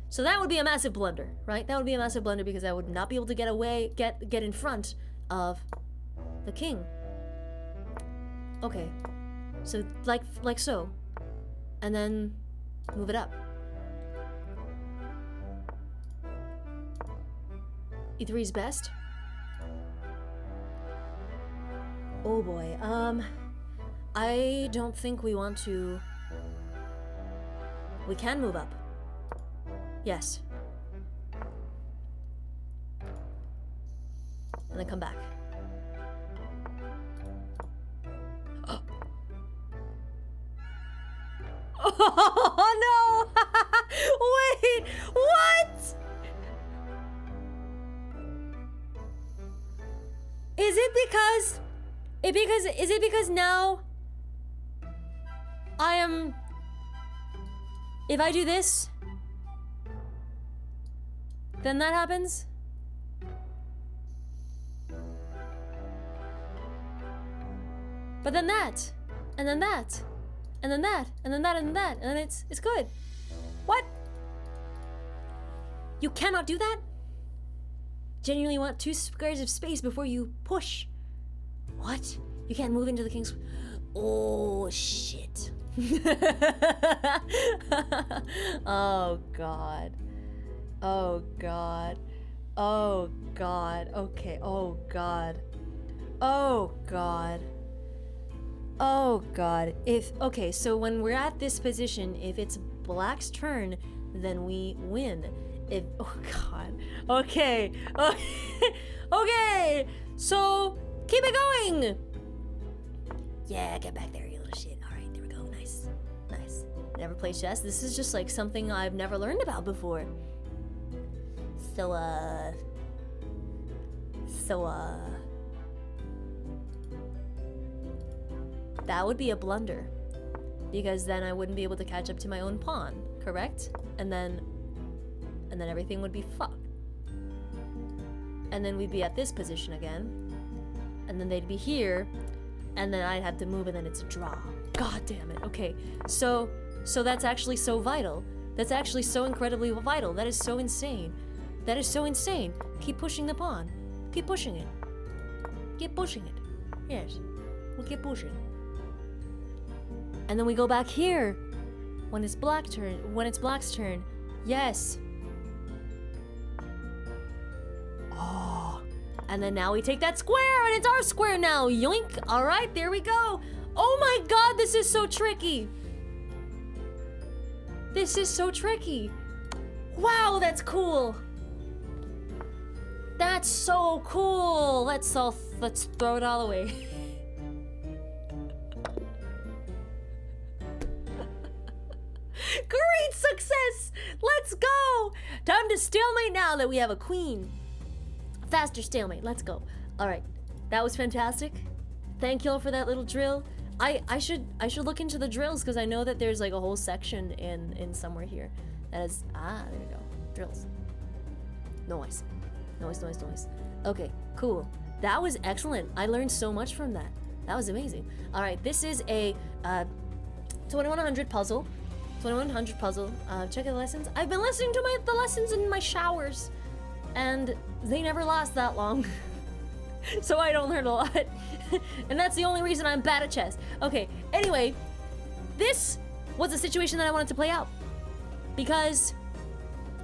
[SPEAKER 1] So that would be a massive blunder, right? That would be a massive blunder because I would not be able to get in front of the king. Okay. So like so. And then move it up. E3 is best. Oh boy. I don't think we want to. We can move up. Yes. And then come back. Oh no! Wait! What? Is it Is it because now I am... If I do this, then that happens? But then that, and then that, and then that, and then that, and then that, and then it's good. What? You cannot do that? Genuinely want 2 squares of space before you push. What? You can't move into the king's... Oh, shit. Oh, God. Oh, God. Oh, God. Okay, oh, God. Oh, God. Oh, God. Okay, so when we're at this position, if it's black's turn, then we win. Oh, God. Okay. Okay. So, keep it going. Yeah, get back there, you little shit. All right, there we go. Nice. Nice. Never played chess. This is just like something I've never learned about before. So, that would be a blunder, because then I wouldn't be able to catch up to my own pawn, correct? And then everything would be fucked. And then we'd be at this position again, and then they'd be here, and then I'd have to move, and then it's a draw. God damn it. Okay, so that's actually so vital. That's actually so incredibly vital. That is so insane. That is so insane. Keep pushing the pawn. Keep pushing it. Keep pushing it. Yes, we'll keep pushing. And then we go back here when it's black's turn. Yes. Oh. And then now we take that square, and it's our square now. Yoink. All right, there we go. Oh my God, this is so tricky. This is so tricky. Wow, that's cool. That's so cool. Let's throw it all away. Great success! Let's go! Time to stalemate now that we have a queen. Faster stalemate, let's go. Alright, that was fantastic. Thank y'all for that little drill. I should look into the drills, because I know that there's like a whole section in somewhere here. That is, there we go. Drills. Noise. Okay, cool. That was excellent. I learned so much from that. That was amazing. Alright, this is a 2100 puzzle. 2100 puzzle. Check out the lessons. I've been listening to the lessons in my showers, and they never last that long. So I don't learn a lot. And that's the only reason I'm bad at chess. Okay, anyway, this was a situation that I wanted to play out. Because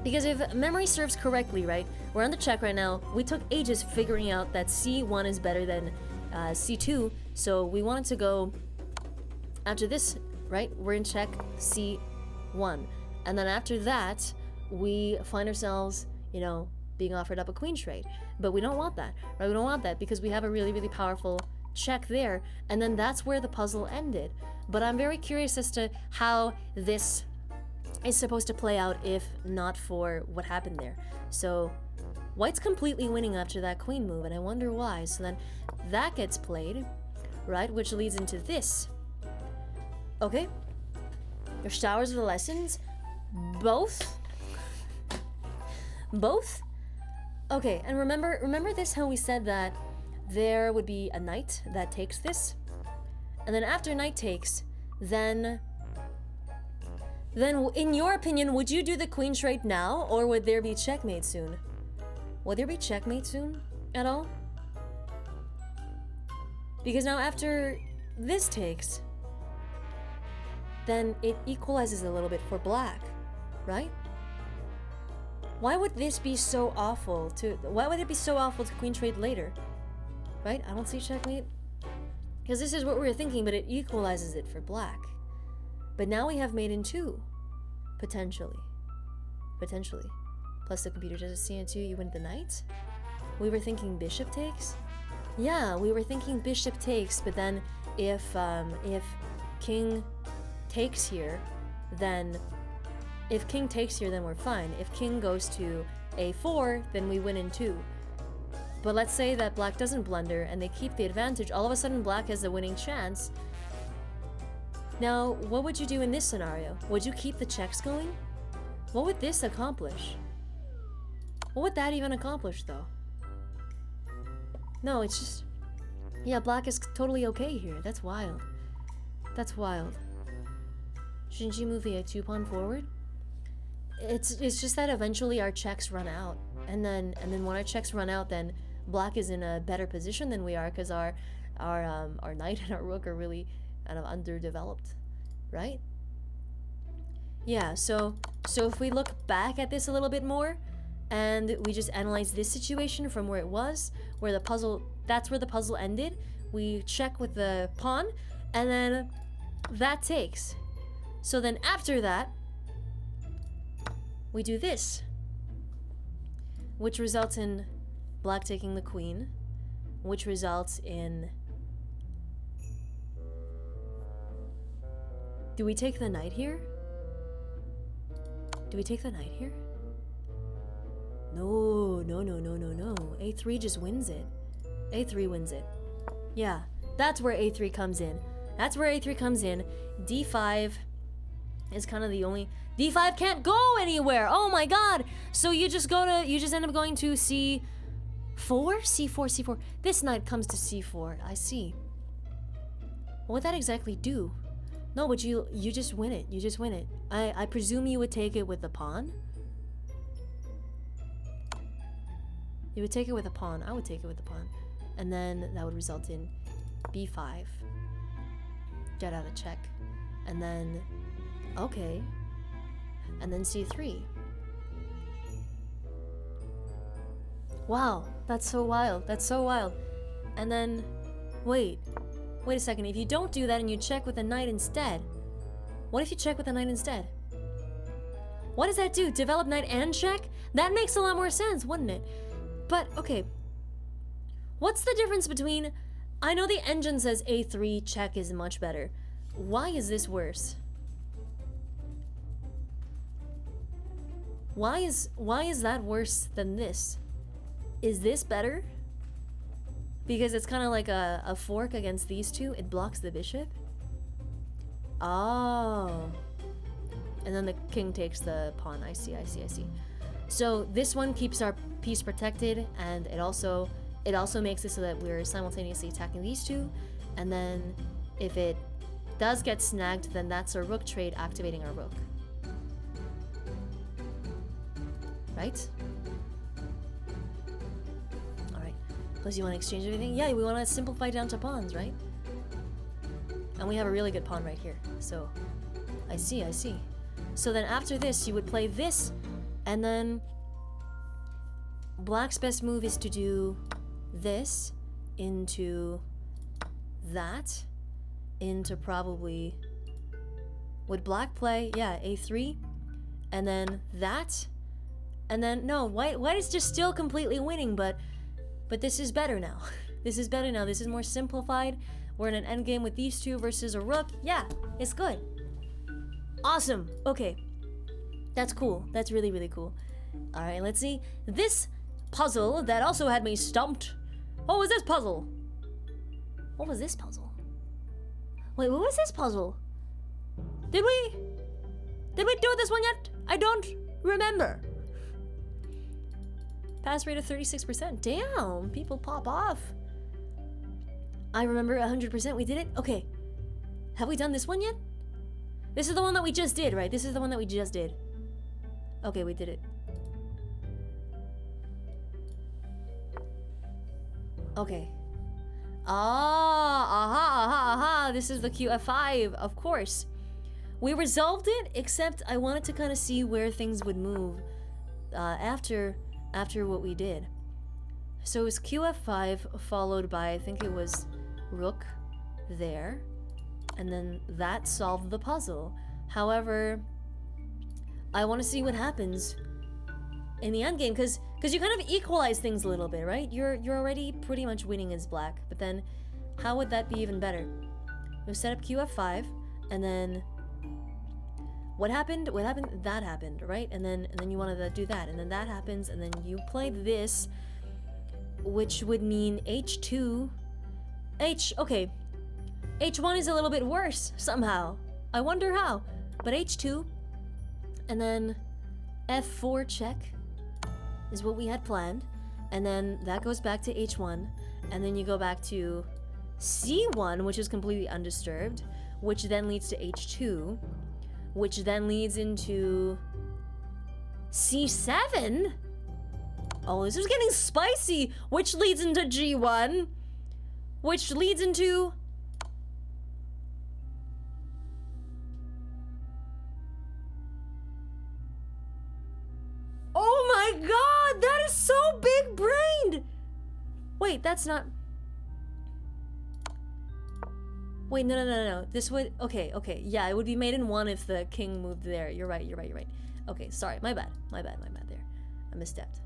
[SPEAKER 1] if memory serves correctly, right? We're on the check right now. We took ages figuring out that C1 is better than C2, so we wanted to go after this, right? We're in check C1. And then after that, we find ourselves, you know, being offered up a queen trade. But we don't want that, right? We don't want that because we have a really, really powerful check there. And then that's where the puzzle ended. But I'm very curious as to how this is supposed to play out if not for what happened there. So white's completely winning after that queen move, and I wonder why. So then that gets played, right? Which leads into this. Okay. Your showers of the lessons. Both. Okay, and remember this, how we said that there would be a knight that takes this? And then after knight takes, then in your opinion, would you do the queen trade now, or would there be checkmate soon? Would there be checkmate soon at all? Because now after this takes, then it equalizes a little bit for black, right? Why would this be so awful why would it be so awful to queen trade later? Right? I don't see checkmate. Because this is what we were thinking, but it equalizes it for black. But now we have mate in 2. Potentially. Plus the computer does a CN2, you win the knight? We were thinking bishop takes? Yeah, we were thinking bishop takes, but then if king takes here, then we're fine. If king goes to a4, then we win in 2. But let's say that black doesn't blunder and they keep the advantage. All of a sudden black has a winning chance. Now, what would you do in this scenario? Would you keep the checks going? What would this accomplish? What would that even accomplish, though? No, it's just... Yeah, black is totally okay here. That's wild. That's wild. Shouldn't you move the 2-pawn forward? It's just that eventually our checks run out. And then when our checks run out, then black is in a better position than we are, because our knight and our rook are really kind of underdeveloped, right? Yeah, so if we look back at this a little bit more, and we just analyze this situation from where it was, where the puzzle, that's where the puzzle ended. We check with the pawn, and then that takes. So then after that, we do this, which results in black taking the queen, which results in... Do we take the knight here? Do we take the knight here? No, no, no, no, no, no. A3 just wins it. A3 wins it. Yeah, that's where A3 comes in. That's where A3 comes in. D5 is kind of the only... D5 can't go anywhere! Oh my god! So you just end up going to C4? C4, C4. This knight comes to C4. I see. What would that exactly do? No, but you just win it. You just win it. I presume you would take it with the pawn? You would take it with a pawn. I would take it with the pawn. And then that would result in B5. Get out a check. And then... Okay. And then C3. Wow. That's so wild. That's so wild. And then... Wait a second. If you don't do that and you check with a knight instead... What if you check with a knight instead? What does that do? Develop knight and check? That makes a lot more sense, wouldn't it? But, okay. What's the difference between... I know the engine says A3 check is much better. Why is this worse? Why is that worse than this? Is this better? Because it's kind of like a fork against these two. It blocks the bishop. Oh. And then the king takes the pawn. I see. So this one keeps our piece protected, and it also makes it so that we're simultaneously attacking these two. And then if it does get snagged, then that's a rook trade activating our rook. Right? Alright. Plus you want to exchange everything? Yeah, we want to simplify down to pawns, right? And we have a really good pawn right here. So, I see. So then after this, you would play this, and then black's best move is to do this into that, into probably... Would black play? Yeah, A3, and then that, and then... No, white is just still completely winning, but this is better now. This is better now. This is more simplified. We're in an endgame with these two versus a rook. Yeah, it's good. Awesome. Okay. That's cool. That's really, really cool. Alright, let's see. This puzzle that also had me stumped. What was this puzzle? What was this puzzle? Wait, what was this puzzle? Did we do this one yet? I don't remember. Pass rate of 36%. Damn, people pop off. I remember 100% we did it. Okay. Have we done this one yet? This is the one that we just did, right? This is the one that we just did. Okay, we did it. Okay. Aha. This is the QF5, of course. We resolved it, except I wanted to kind of see where things would move after what we did. So it was QF5 followed by, I think it was rook there. And then that solved the puzzle. However, I want to see what happens in the endgame, because you kind of equalize things a little bit, right? You're already pretty much winning as black, but then how would that be even better? We set up QF5, and then what happened? That happened, right? And then you wanted to do that, and then that happens, and then you play this. which would mean h2. Okay. h1 is a little bit worse somehow. I wonder how. But h2, and then f4 check is what we had planned. And then that goes back to h1. And then you go back to c1, which is completely undisturbed, which then leads to h2, which then leads into c7. Oh, this is getting spicy, which leads into g1, which leads into... Oh my god, that is so big-brained! Wait, that's not... Wait, no. This would... Okay. Yeah, it would be made in 1 if the king moved there. You're right. Okay, sorry. My bad there. I misstepped.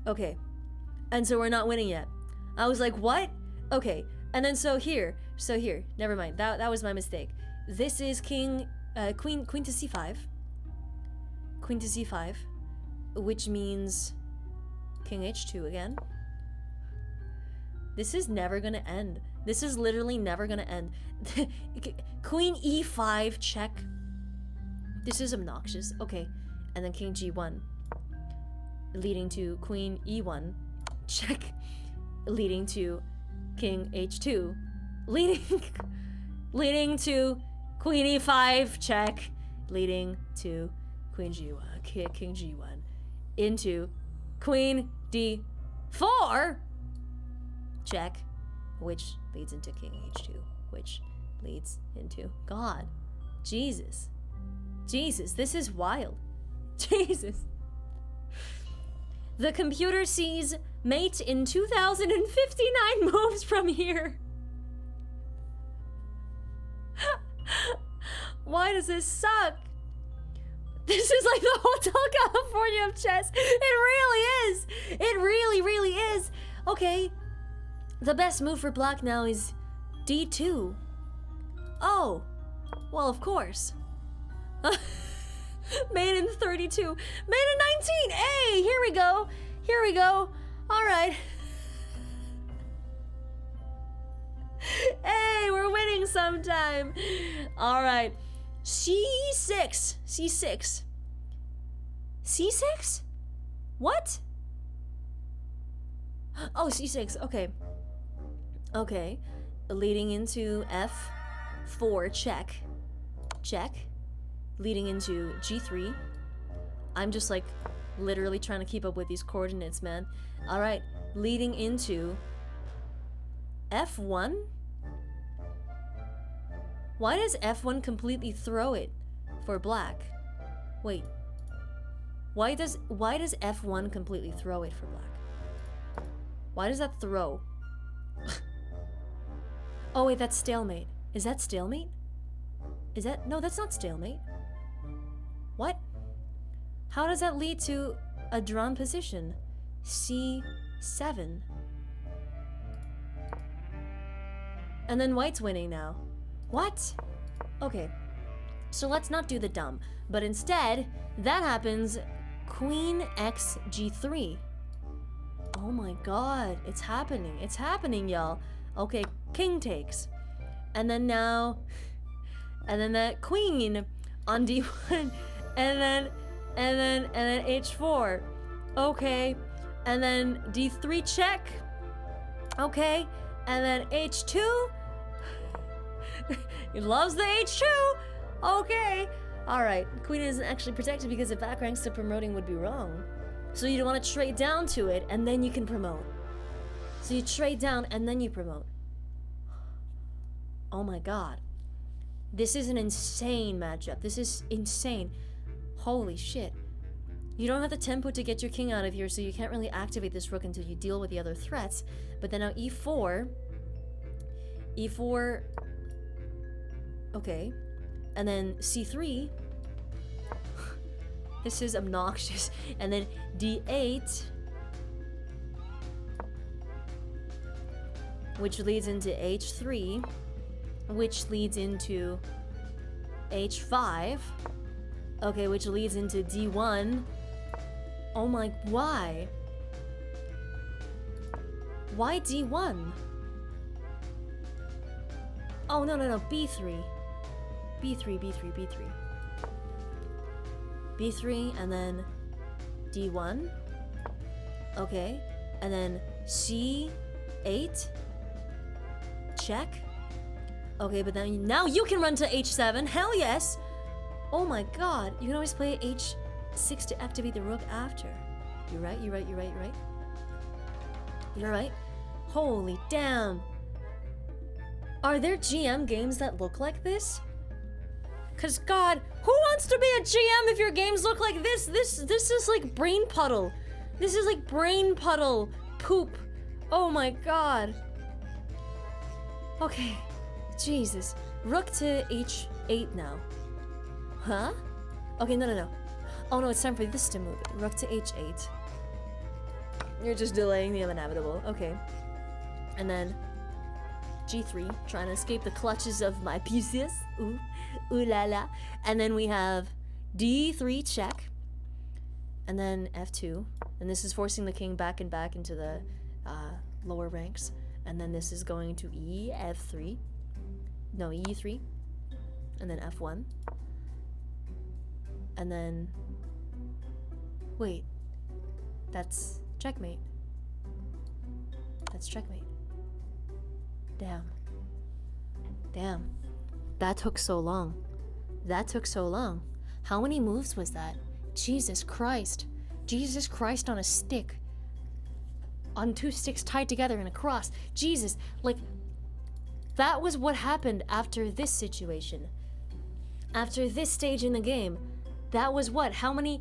[SPEAKER 1] Okay. And so we're not winning yet. I was like, what? Okay. And then so here. Never mind. That was my mistake. This is queen to c5. Queen to c5. Which means king h2 again. This is never gonna end. This is literally never gonna end. Queen e5 check. This is obnoxious. Okay. And then king g1. Leading to queen e1 check, leading to king h2, leading to queen e5 check, leading to queen g1, king g1 into queen d4 check, which leads into king h2, which leads into God. Jesus, this is wild. Jesus. The computer sees mate in 2,059 moves from here. Why does this suck? This is like the Hotel California of chess. It really is. It really is. Okay. The best move for black now is d2. Oh. Well, of course. Made in 32. Made in 19. Hey, here we go. All right. Hey, we're winning sometime. All right. C6. C6? What? Oh, C6. Okay. Leading into F4 check. Leading into G3. I'm just like literally trying to keep up with these coordinates, man. All right, leading into F1. Why does F1 completely throw it for black? Wait. Why does F1 completely throw it for black? Why does that throw? Oh wait, that's stalemate. Is that stalemate? No, that's not stalemate. What? How does that lead to a drawn position? C7. And then white's winning now. What? Okay. So let's not do the dumb. But instead, that happens queen x g3. Oh my god. It's happening. It's happening, y'all. Okay, king takes. And then now... And then that queen on d1. And then h4. Okay. And then d3 check. Okay. And then h2. He loves the h2. Okay. Alright. Queen isn't actually protected because if back ranks to promoting would be wrong. So you don't want to trade down to it and then you can promote. So you trade down and then you promote. Oh my god. This is an insane matchup. This is insane. Holy shit. You don't have the tempo to get your king out of here, so you can't really activate this rook until you deal with the other threats. But then now e4. E4. Okay. And then c3. This is obnoxious. And then d8. Which leads into h3. Which leads into h5. Okay, which leads into D1. Oh my, why? Why D1? Oh, no, B3. B3. B3, and then D1. Okay, and then C8. Check. Okay, but then now you can run to H7. Hell yes! Oh my god, you can always play H6 to activate the rook after. You're right. You're right. Holy damn. Are there GM games that look like this? Cause god, who wants to be a GM if your games look like this? This is like brain puddle. This is like brain puddle poop. Oh my god. Okay. Jesus. Rook to H8 now. Huh? Okay, no. Oh no, it's time for this to move. Rook to H8. You're just delaying the inevitable. Okay. And then G3, trying to escape the clutches of my pieces. Ooh la la. And then we have D3 check. And then F2. And this is forcing the king back and back into the lower ranks. And then this is going to F3. No, E3. And then F1. And then... Wait. That's checkmate. That's checkmate. Damn. That took so long. How many moves was that? Jesus Christ on a stick. On two sticks tied together in a cross. Jesus, like, that was what happened after this situation. After this stage in the game. That was what? How many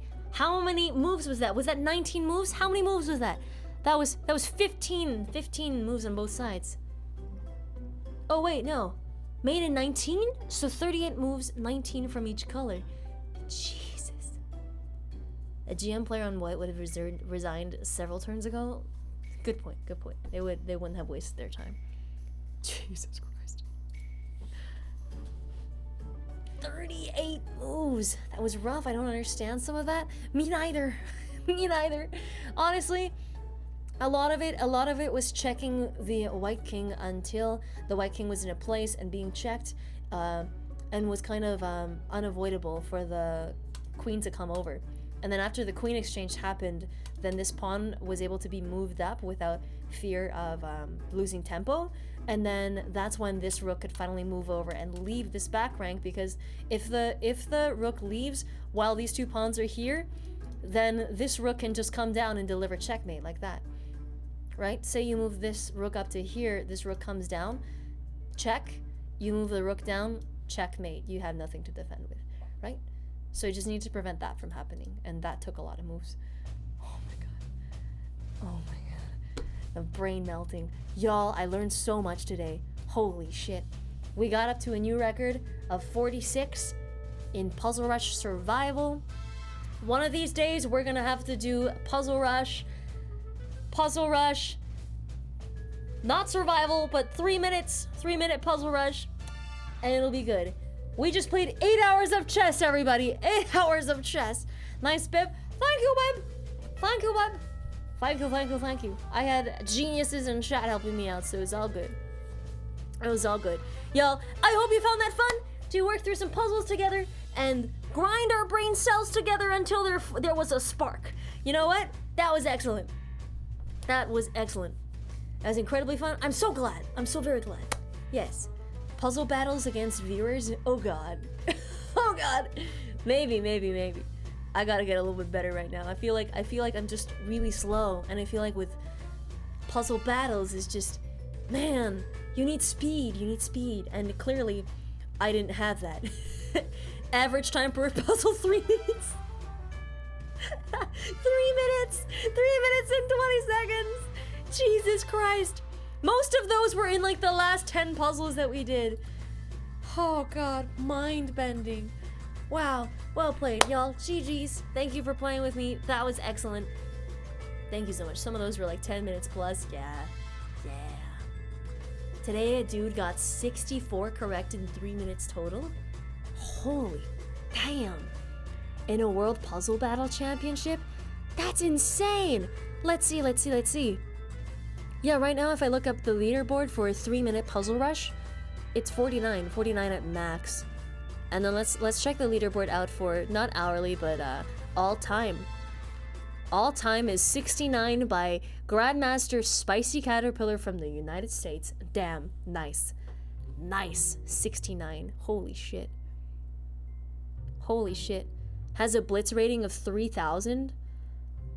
[SPEAKER 1] moves was that? Was that 19 moves? How many moves was that? That was 15 moves on both sides. Oh wait, no. Made in 19? So 38 moves, 19 from each color. Jesus. A GM player on white would have resigned several turns ago. Good point. They wouldn't have wasted their time. Jesus Christ. 38 moves. That was rough. I don't understand some of that. Me neither. Honestly, a lot of it was checking the white king until the white king was in a place and being checked, and was kind of unavoidable for the queen to come over. And then after the queen exchange happened, then this pawn was able to be moved up without fear of losing tempo. And then that's when this rook could finally move over and leave this back rank, because if the rook leaves while these two pawns are here, then this rook can just come down and deliver checkmate like that. Right? Say you move this rook up to here, this rook comes down, check, you move the rook down, checkmate, you have nothing to defend with, right? So you just need to prevent that from happening, and that took a lot of moves. Oh my god. The brain melting. Y'all, I learned so much today. Holy shit. We got up to a new record of 46 in Puzzle Rush Survival. One of these days, we're gonna have to do Puzzle Rush, not survival, but 3 minutes, 3-minute Puzzle Rush, and it'll be good. We just played 8 hours of chess, everybody. 8 hours of chess. Nice, Bib. Thank you, Bib. Thank you. I had geniuses in chat helping me out, so it was all good. Y'all, I hope you found that fun to work through some puzzles together and grind our brain cells together until there was a spark. You know what? That was excellent. That was incredibly fun. I'm so glad. I'm so very glad. Yes. Puzzle battles against viewers. Oh god. Oh god. Maybe. I gotta get a little bit better right now. I feel like I'm just really slow, and I feel like with puzzle battles is just, man, you need speed, and clearly I didn't have that. Average time per puzzle 3 minutes. 3 minutes and 20 seconds. Jesus Christ. Most of those were in like the last 10 puzzles that we did. Oh god, mind bending. Wow, well played, y'all. GG's. Thank you for playing with me. That was excellent. Thank you so much. Some of those were like 10 minutes plus. Yeah. Today a dude got 64 correct in 3 minutes total. Holy damn. in a World Puzzle Battle Championship? That's insane! Let's see. Yeah, right now if I look up the leaderboard for a 3-minute puzzle rush, it's 49 at max. And then let's check the leaderboard out for not hourly, but all time. All time is 69 by Grandmaster Spicy Caterpillar from the United States. Damn, nice. 69. Holy shit. Has a blitz rating of 3,000,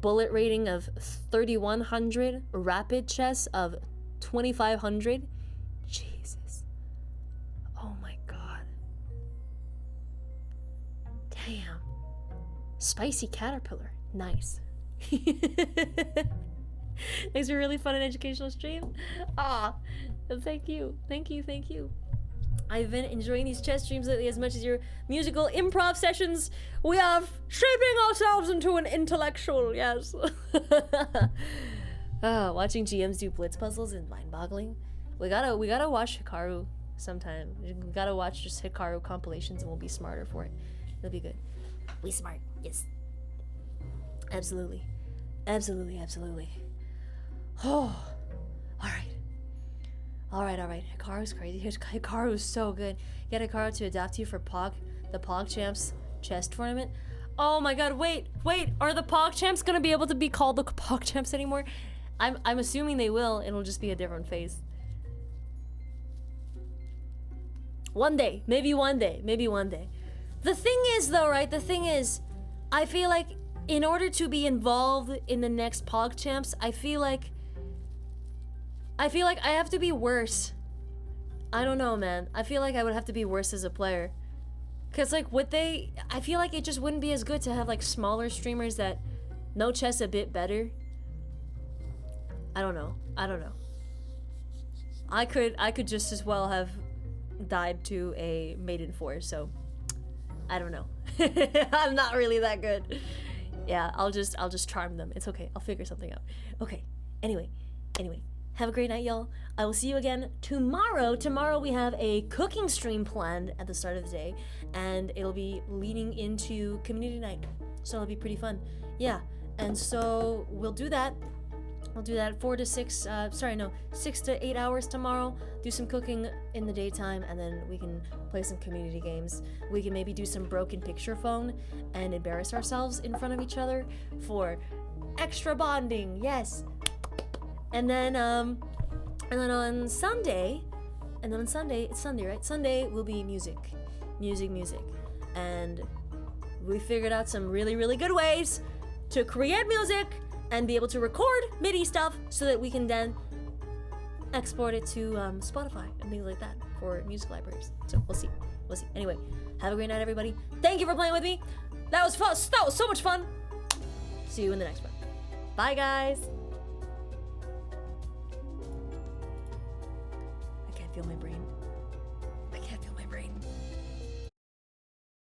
[SPEAKER 1] bullet rating of 3,100, rapid chess of 2,500. Jesus. Oh my god. Damn. Spicy Caterpillar. Nice. Thanks for a really fun and educational stream. Thank you. I've been enjoying these chess streams lately as much as your musical improv sessions. We are shaping ourselves into an intellectual, yes. Watching GMs do blitz puzzles is mind-boggling. We gotta watch Hikaru sometime. We gotta watch just Hikaru compilations and we'll be smarter for it. It'll be good. We smart, yes. Absolutely. Oh, alright. Hikaru's crazy. Hikaru's so good. Get Hikaru to adapt you for the Pog Champs chess tournament. Oh my god, wait, are the Pog Champs gonna be able to be called the Pog Champs anymore? I'm assuming they will, it'll just be a different face. Maybe one day. The thing is though, right, I feel like in order to be involved in the next Pog Champs, I feel like I have to be worse. I don't know, man. I feel like I would have to be worse as a player. Cause like I feel like it just wouldn't be as good to have like smaller streamers that know chess a bit better. I don't know. I could just as well have died to a maiden force, so I don't know. I'm not really that good. Yeah, I'll just charm them. It's okay. I'll figure something out. Okay. Anyway. Have a great night, y'all. I will see you again tomorrow. Tomorrow we have a cooking stream planned at the start of the day, and it'll be leading into community night. So it'll be pretty fun. Yeah. And so we'll do that. 6 to 8 hours tomorrow. Do some cooking in the daytime, and then we can play some community games. We can maybe do some broken picture phone and embarrass ourselves in front of each other for extra bonding. Yes. And then on Sunday, it's Sunday, right? Sunday will be music. And we figured out some really, really good ways to create music and be able to record MIDI stuff so that we can then export it to Spotify and things like that for music libraries. So we'll see. Anyway, have a great night, everybody. Thank you for playing with me. That was fun. That was so much fun. See you in the next one. Bye, guys. I can't feel my brain.